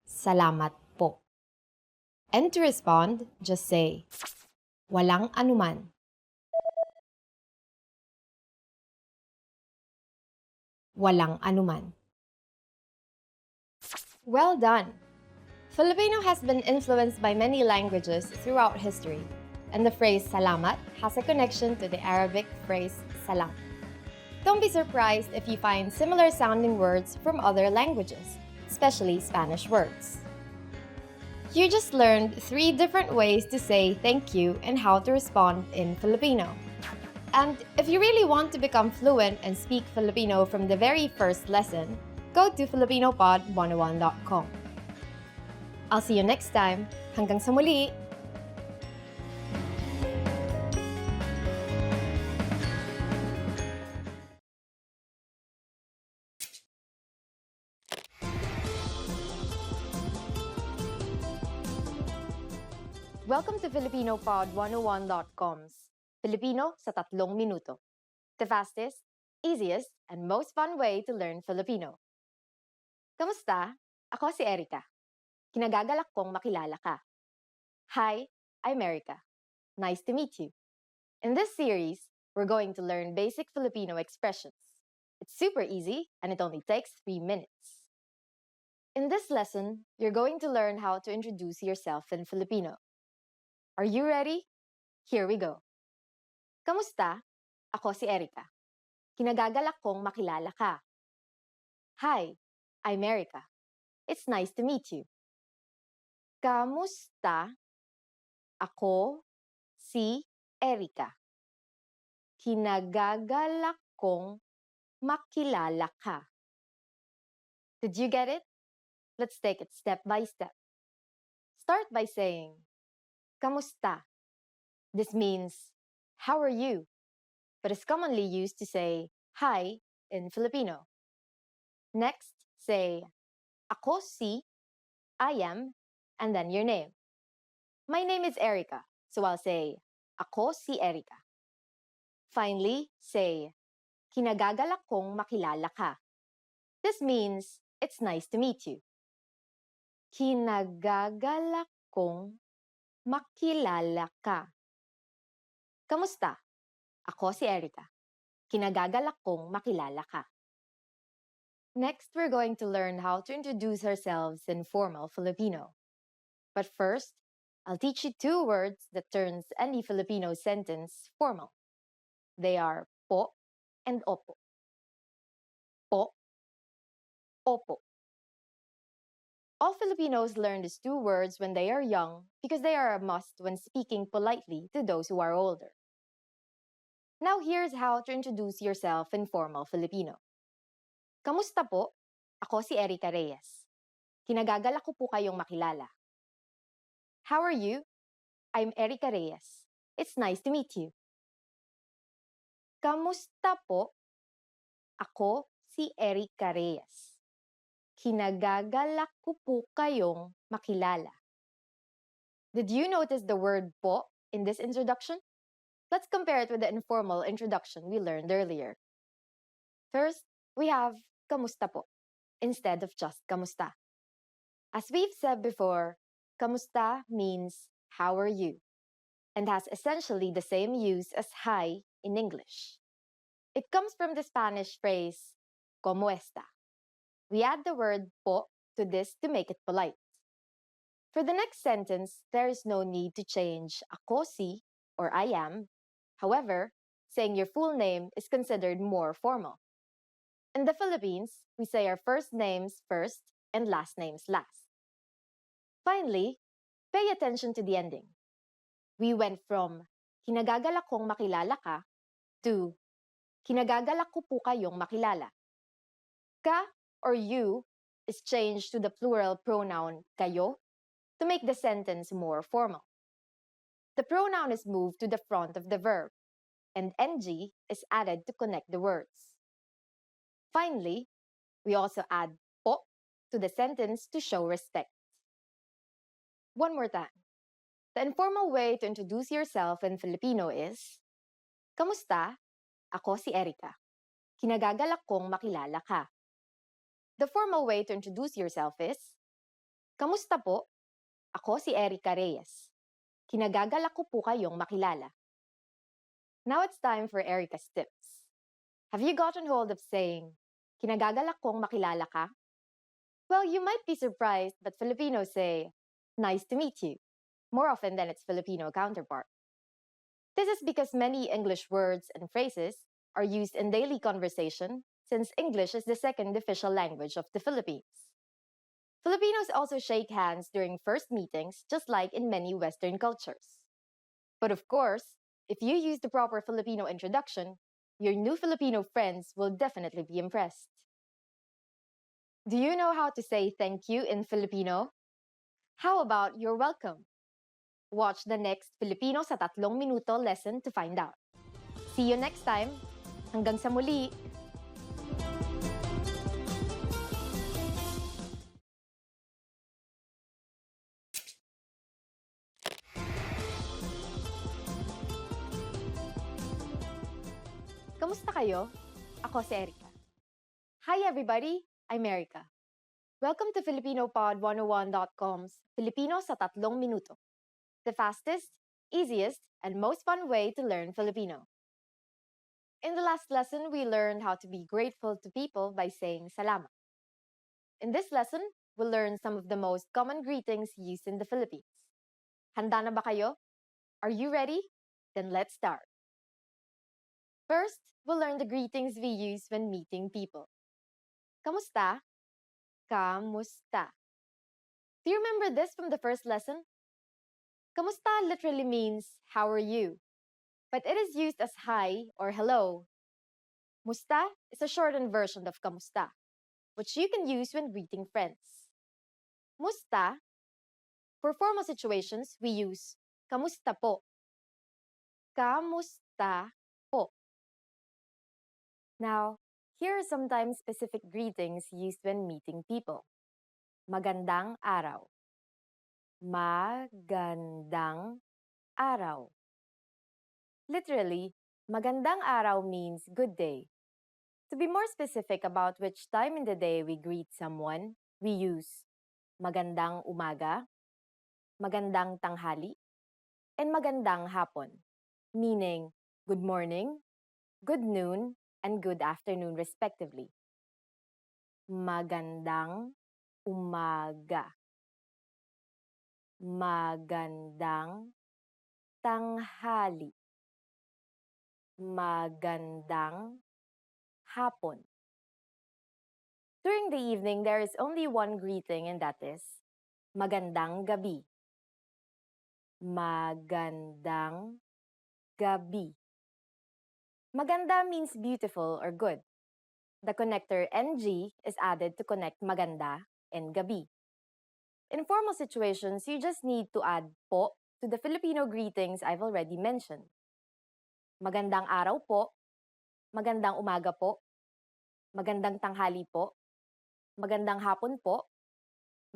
Salamat po. And to respond, just say, walang anuman. Walang anuman. Well done! Filipino has been influenced by many languages throughout history, and the phrase salamat has a connection to the Arabic phrase salam. Don't be surprised if you find similar sounding words from other languages, especially Spanish words. You just learned 3 different ways to say thank you and how to respond in Filipino. And if you really want to become fluent and speak Filipino from the very first lesson, go to filipinopod101.com. I'll see you next time. Hanggang sa muli! Welcome to FilipinoPod101.com's Filipino sa 3 minuto. The fastest, easiest, and most fun way to learn Filipino. Kamusta? Ako si Erica. Kinagagalak kong makilala ka. Hi, I'm Erica. Nice to meet you. In this series, we're going to learn basic Filipino expressions. It's super easy and it only takes 3 minutes. In this lesson, you're going to learn how to introduce yourself in Filipino. Are you ready? Here we go. Kamusta? Ako si Erica. Kinagagalak kong makilala ka. Hi, I'm Erica. It's nice to meet you. Kamusta? Ako si Erica. Kinagagalak kong makilala ka. Did you get it? Let's take it step by step. Start by saying, Kamusta? This means, how are you? But is commonly used to say, hi in Filipino. Next, say, Ako si, I am, and then your name. My name is Erica, so I'll say, Ako si Erica. Finally, say, Kinagagalak kong makilala ka. This means, it's nice to meet you. Kinagagalak kong makilala ka. Kamusta? Ako si Erica. Kinagagalak kong makilala ka. Next, we're going to learn how to introduce ourselves in formal Filipino. But first, I'll teach you 2 words that turns any Filipino sentence formal. They are po and opo. Po, opo. All Filipinos learn these 2 words when they are young because they are a must when speaking politely to those who are older. Now here's how to introduce yourself in formal Filipino. Kamusta po? Ako si Erica Reyes. Kinagagalak ko po kayong makilala. How are you? I'm Erica Reyes. It's nice to meet you. Kamusta po? Ako si Erica Reyes. Kinagagalak ko po kayong makilala. Did you notice the word po in this introduction? Let's compare it with the informal introduction we learned earlier. First, we have kamusta po instead of just kamusta. As we've said before, kamusta means how are you and has essentially the same use as hi in English. It comes from the Spanish phrase como está. We add the word po to this to make it polite. For the next sentence, there is no need to change ako si or I am. However, saying your full name is considered more formal. In the Philippines, we say our first names first and last names last. Finally, pay attention to the ending. We went from kinagagalak kong makilala ka to kinagagalak ko po kayong makilala. Ka or you is changed to the plural pronoun kayo to make the sentence more formal. The pronoun is moved to the front of the verb, and ng is added to connect the words. Finally, we also add po to the sentence to show respect. One more time. The informal way to introduce yourself in Filipino is, Kamusta? Ako si Erica. Kinagagalak kong makilala ka. The formal way to introduce yourself is, Kamusta po? Ako si Erica Reyes. Kinagagalak ko po kayong makilala. Now it's time for Erica's tips. Have you gotten hold of saying, Kinagagalak kong makilala ka? Well, you might be surprised, but Filipinos say, Nice to meet you, more often than its Filipino counterpart. This is because many English words and phrases are used in daily conversation since English is the second official language of the Philippines. Filipinos also shake hands during first meetings, just like in many Western cultures. But of course, If you use the proper Filipino introduction, your new Filipino friends will definitely be impressed. Do you know how to say thank you in Filipino? How about you're welcome? Watch the next Filipino sa 3 minuto lesson to find out. See you next time. Hanggang sa muli! Kamusta kayo? Ako si Erica. Hi everybody, I'm Erica. Welcome to FilipinoPod101.com's Filipino sa 3 minuto. The fastest, easiest, and most fun way to learn Filipino. In the last lesson, we learned how to be grateful to people by saying salamat. In this lesson, we'll learn some of the most common greetings used in the Philippines. Handa na ba kayo? Are you ready? Then let's start. First, we'll learn the greetings we use when meeting people. Kamusta? Kamusta. Do you remember this from the first lesson? Kamusta literally means, how are you? But it is used as hi or hello. Musta is a shortened version of kamusta, which you can use when greeting friends. Musta. For formal situations, we use kamusta po. Kamusta po. Now, here are sometimes specific greetings used when meeting people. Magandang araw. Magandang araw. Literally, magandang araw means good day. To be more specific about which time in the day we greet someone, we use magandang umaga, magandang tanghali, and magandang hapon, meaning good morning, good noon, and good afternoon respectively. Magandang umaga. Magandang tanghali. Magandang hapon. During the evening, there is only one greeting, and that is magandang gabi. Magandang gabi. Maganda means beautiful or good. The connector NG is added to connect maganda and gabi. In formal situations, you just need to add po to the Filipino greetings I've already mentioned. Magandang araw po, magandang umaga po, magandang tanghali po, magandang hapon po,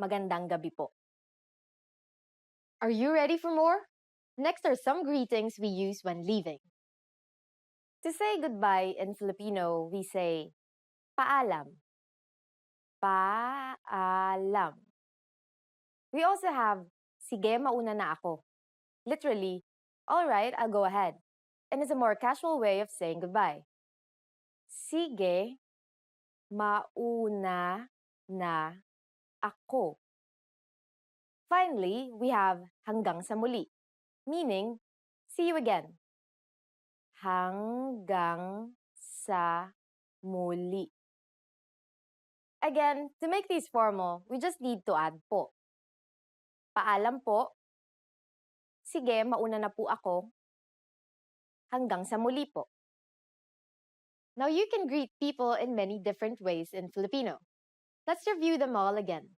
magandang gabi po. Are you ready for more? Next are some greetings we use when leaving. To say goodbye in Filipino, we say paalam. Paalam. We also have sige, mauna na ako. Literally, all right, I'll go ahead. And is a more casual way of saying goodbye. Sige, mauna na ako. Finally, we have hanggang sa muli, meaning see you again. Hanggang sa muli. Again, to make these formal, we just need to add po. Paalam po. Sige, mauna na po ako. Hanggang sa muli po. Now you can greet people in many different ways in Filipino. Let's review them all again.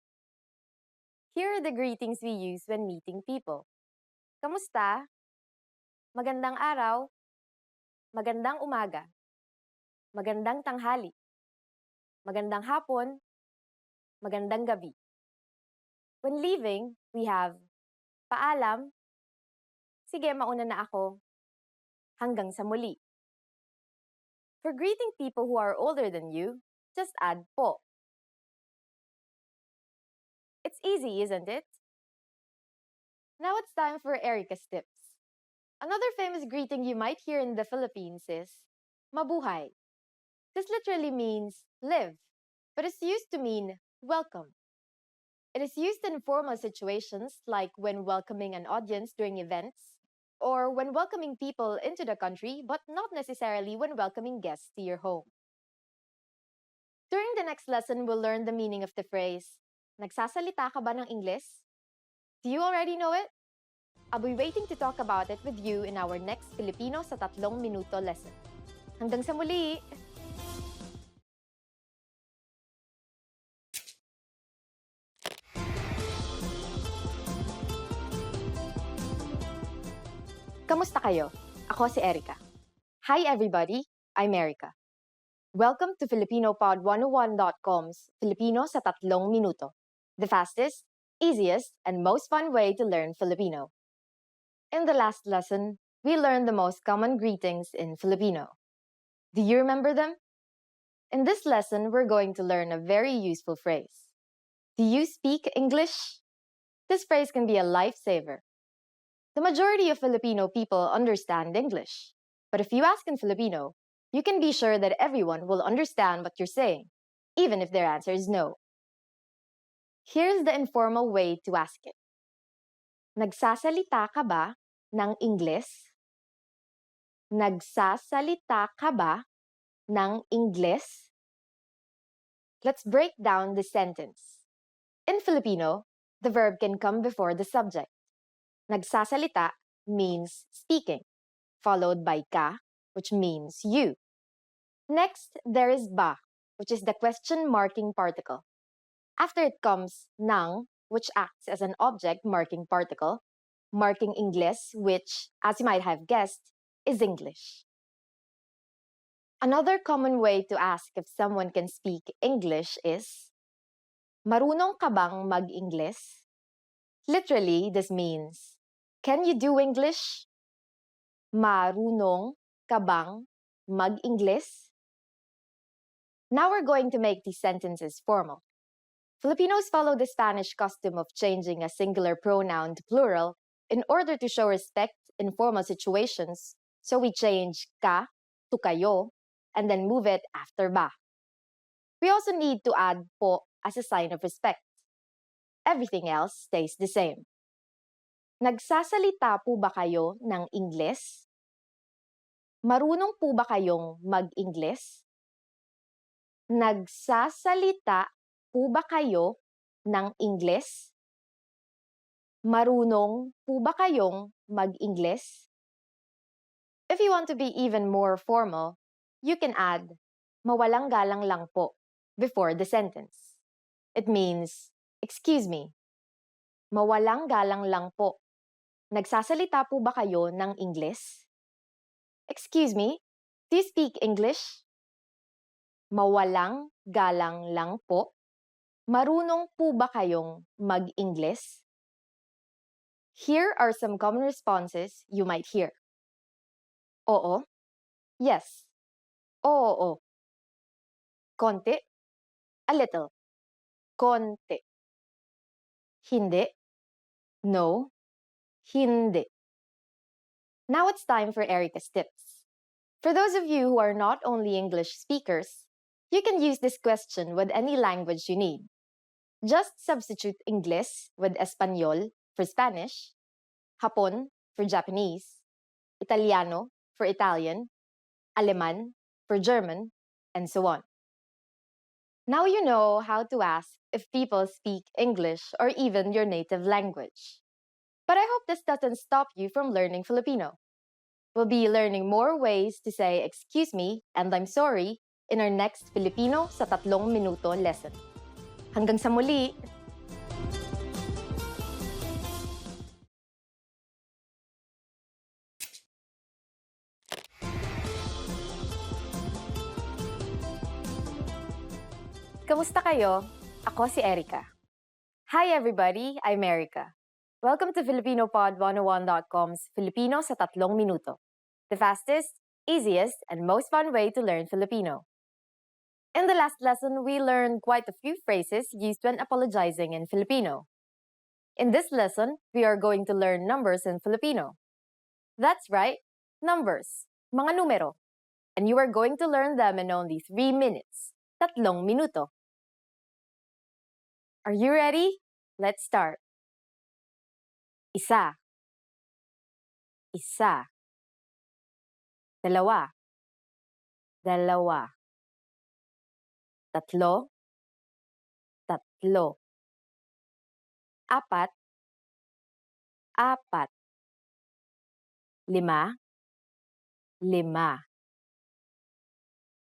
Here are the greetings we use when meeting people. Kamusta? Magandang araw. Magandang umaga. Magandang tanghali. Magandang hapon. Magandang gabi. When leaving, we have paalam. Sige, mauna na ako. Hanggang sa muli. For greeting people who are older than you, just add po. It's easy, isn't it? Now it's time for Erica's tips. Another famous greeting you might hear in the Philippines is mabuhay. This literally means live, but it's used to mean welcome. It is used in formal situations like when welcoming an audience during events, or when welcoming people into the country, but not necessarily when welcoming guests to your home. During the next lesson, we'll learn the meaning of the phrase, nagsasalita ka ba ng Ingles? Do you already know it? I'll be waiting to talk about it with you in our next Filipino sa 3 minuto lesson. Hanggang sa muli! Kamusta kayo? Ako si Erica. Hi everybody, I'm Erica. Welcome to FilipinoPod101.com's Filipino sa 3 minuto, the fastest, easiest, and most fun way to learn Filipino. In the last lesson, we learned the most common greetings in Filipino. Do you remember them? In this lesson, we're going to learn a very useful phrase. Do you speak English? This phrase can be a lifesaver. The majority of Filipino people understand English. But if you ask in Filipino, you can be sure that everyone will understand what you're saying, even if their answer is no. Here's the informal way to ask it. Nagsasalita ka ba ng Ingles? Nagsasalita ka ba ng Ingles? Let's break down the sentence. In Filipino, the verb can come before the subject. Nagsasalita means speaking, followed by ka, which means you. Next, there is ba, which is the question marking particle. After it comes nang, which acts as an object marking particle, marking Ingles, which, as you might have guessed, is English. Another common way to ask if someone can speak English is, marunong ka bang mag-Ingles? Literally, this means, can you do English? Marunong ka bang mag-Ingles? Now we're going to make these sentences formal. Filipinos follow the Spanish custom of changing a singular pronoun to plural in order to show respect in formal situations, so we change ka to kayo and then move it after ba. We also need to add po as a sign of respect. Everything else stays the same. Nagsasalita po ba kayo ng Ingles? Marunong po ba kayong mag-Ingles? Nagsasalita po ba kayo ng Ingles? Marunong po ba kayong mag-Ingles? If you want to be even more formal, you can add mawalang galang lang po before the sentence. It means, excuse me, mawalang galang lang po. Nagsasalita po ba kayo ng Ingles? Excuse me, do you speak English? Mawalang galang lang po. Marunong po ba kayong mag-Ingles? Here are some common responses you might hear. Oo. Yes. Oo. Konti. A little. Konti. Hindi. No. Hindi. Now it's time for Erica's tips. For those of you who are not only English speakers, you can use this question with any language you need. Just substitute Ingles with Español for Spanish, Hapon for Japanese, Italiano for Italian, Aleman for German, and so on. Now you know how to ask if people speak English or even your native language. But I hope this doesn't stop you from learning Filipino. We'll be learning more ways to say excuse me and I'm sorry in our next Filipino sa 3 minuto lesson. Hanggang sa muli! Kamusta kayo? Ako si Erica. Hi everybody, I'm Erica. Welcome to FilipinoPod101.com's Filipino sa 3 minuto, the fastest, easiest, and most fun way to learn Filipino. In the last lesson, we learned quite a few phrases used when apologizing in Filipino. In this lesson, we are going to learn numbers in Filipino. That's right, numbers, mga numero. And you are going to learn them in only 3 minutes, 3 minuto. Are you ready? Let's start. Isa. Isa. Dalawa. Dalawa. Tatlo. Tatlo. Apat. Apat. lima, lima.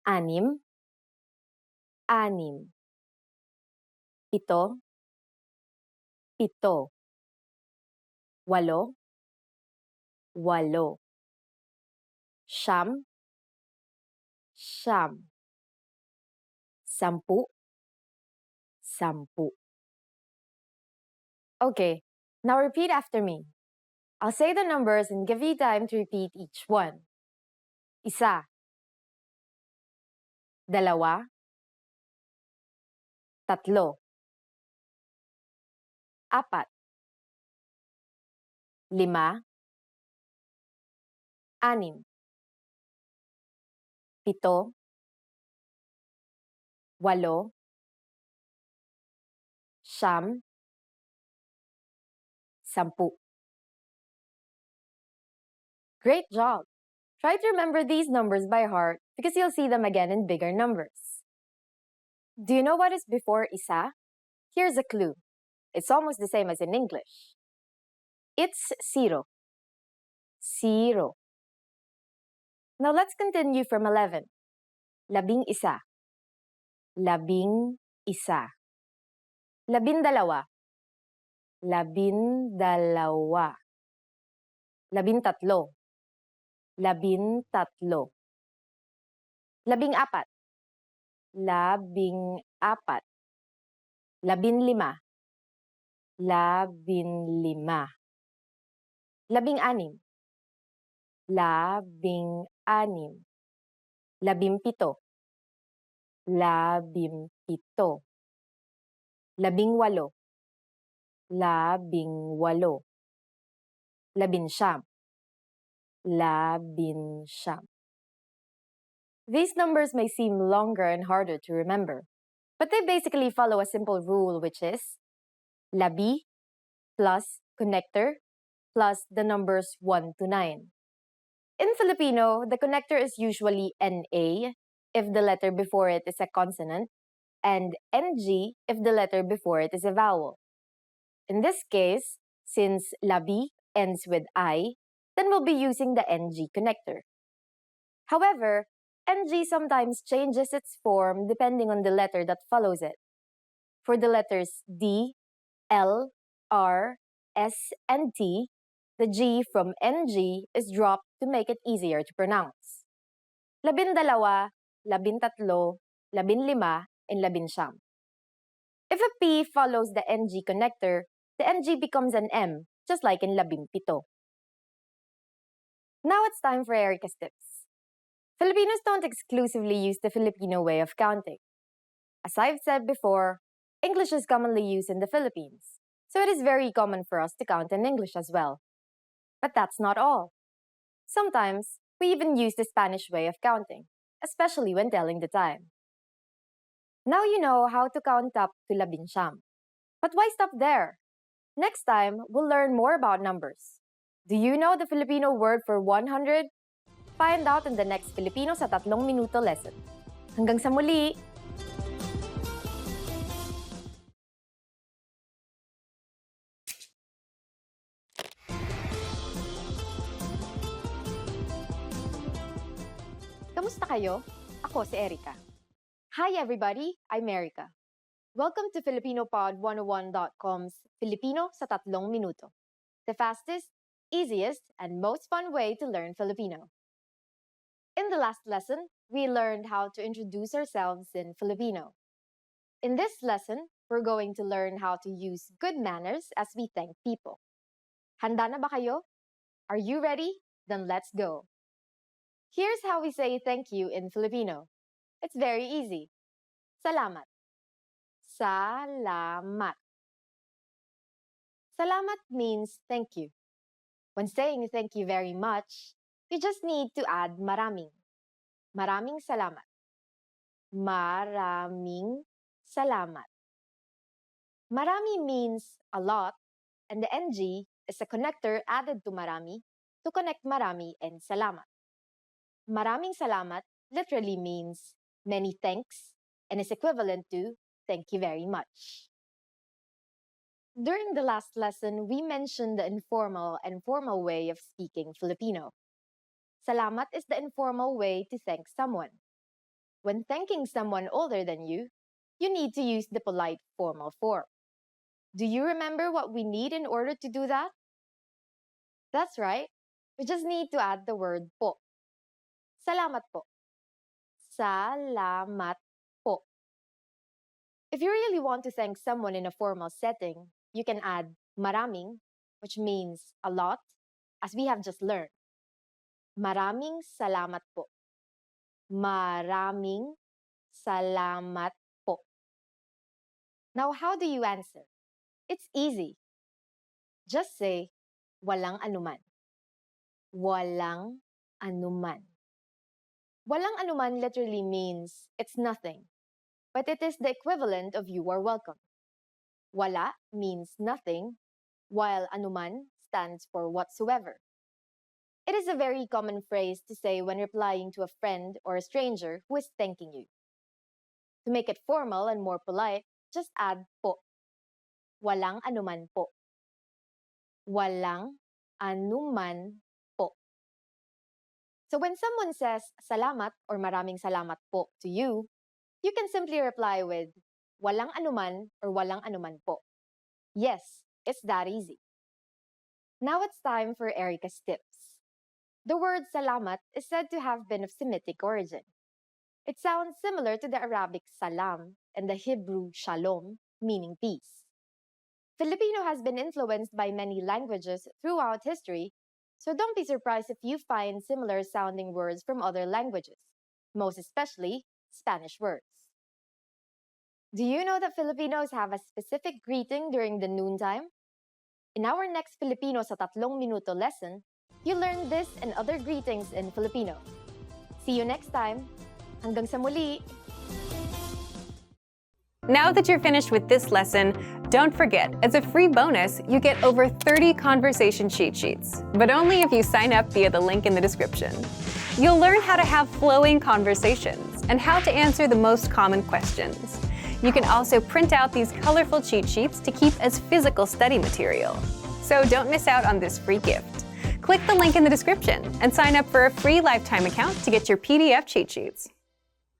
Anim, anim. Pito, pito. Walo, walo. Siyam, siyam. Sampu, sampu. Okay, now repeat after me. I'll say the numbers and give you time to repeat each one. Isa, dalawa, tatlo, apat, lima, anim, pito, walo, siyam, sampu. Great job! Try to remember these numbers by heart because you'll see them again in bigger numbers. Do you know what is before isa? Here's a clue. It's almost the same as in English. It's zero. Zero. Now let's continue from 11. Labing isa. Labing isa. Labindalawa. Labindalawa. Labintatlo. Labintatlo. Labing apat. Labing apat. Labinlima. Labinlima. Labing anim. Labing anim. Labimpito. Labimpito. Labing walo. Labing walo. Labinsyam. Labinsyam. These numbers may seem longer and harder to remember, but they basically follow a simple rule, which is labi plus connector plus the numbers 1 to 9. In Filipino, the connector is usually NA if the letter before it is a consonant, and NG if the letter before it is a vowel. In this case, since labi ends with I, then we'll be using the NG connector. However, NG sometimes changes its form depending on the letter that follows it. For the letters D, L, R, S, and T, the G from NG is dropped to make it easier to pronounce. Labindalawa, labintatlo, labinlima, and labinsyam. If a P follows the NG connector, the NG becomes an M, just like in labimpito. Now it's time for Erica's tips. Filipinos don't exclusively use the Filipino way of counting. As I've said before, English is commonly used in the Philippines, so it is very common for us to count in English as well. But that's not all. Sometimes, we even use the Spanish way of counting, especially when telling the time. Now you know how to count up to labinsyam. But why stop there? Next time, we'll learn more about numbers. Do you know the Filipino word for 100? Find out in the next Filipino sa 3 minuto lesson. Hanggang sa muli! Kamusta kayo? Ako si Erica. Hi everybody, I'm Erica. Welcome to FilipinoPod101.com's Filipino sa 3 minuto. The fastest, easiest, and most fun way to learn Filipino. In the last lesson, we learned how to introduce ourselves in Filipino. In this lesson, we're going to learn how to use good manners as we thank people. Handa na ba kayo? Are you ready? Then let's go. Here's how we say thank you in Filipino. It's very easy. Salamat. Salamat. Salamat means thank you. When saying thank you very much, you just need to add maraming. Maraming salamat. Maraming salamat. Marami means a lot, and the NG is a connector added to marami to connect marami and salamat. Maraming salamat literally means many thanks and is equivalent to thank you very much. During the last lesson, we mentioned the informal and formal way of speaking Filipino. Salamat is the informal way to thank someone. When thanking someone older than you need to use the polite formal form. Do you remember what we need in order to do that? That's right. We just need to add the word po. Salamat po. Salamat po. If you really want to thank someone in a formal setting, you can add maraming, which means a lot, as we have just learned. Maraming salamat po. Maraming salamat po. Now, how do you answer? It's easy. Just say, walang anuman. Walang anuman. Walang anuman literally means it's nothing, but it is the equivalent of you are welcome. Wala means nothing, while anuman stands for whatsoever. It is a very common phrase to say when replying to a friend or a stranger who is thanking you. To make it formal and more polite, just add po. Walang anuman po. Walang anuman po. So when someone says salamat or maraming salamat po to you, you can simply reply with walang anuman or walang anuman po. Yes, it's that easy. Now it's time for Erica's tips. The word salamat is said to have been of Semitic origin. It sounds similar to the Arabic salam and the Hebrew shalom, meaning peace. Filipino has been influenced by many languages throughout history, so don't be surprised if you find similar sounding words from other languages, most especially Spanish words. Do you know that Filipinos have a specific greeting during the noontime? In our next Filipino sa 3 minuto lesson, you learn this and other greetings in Filipino. See you next time. Hanggang sa muli! Now that you're finished with this lesson, don't forget, as a free bonus, you get over 30 conversation cheat sheets, but only if you sign up via the link in the description. You'll learn how to have flowing conversations and how to answer the most common questions. You can also print out these colorful cheat sheets to keep as physical study material. So don't miss out on this free gift. Click the link in the description and sign up for a free lifetime account to get your PDF cheat sheets.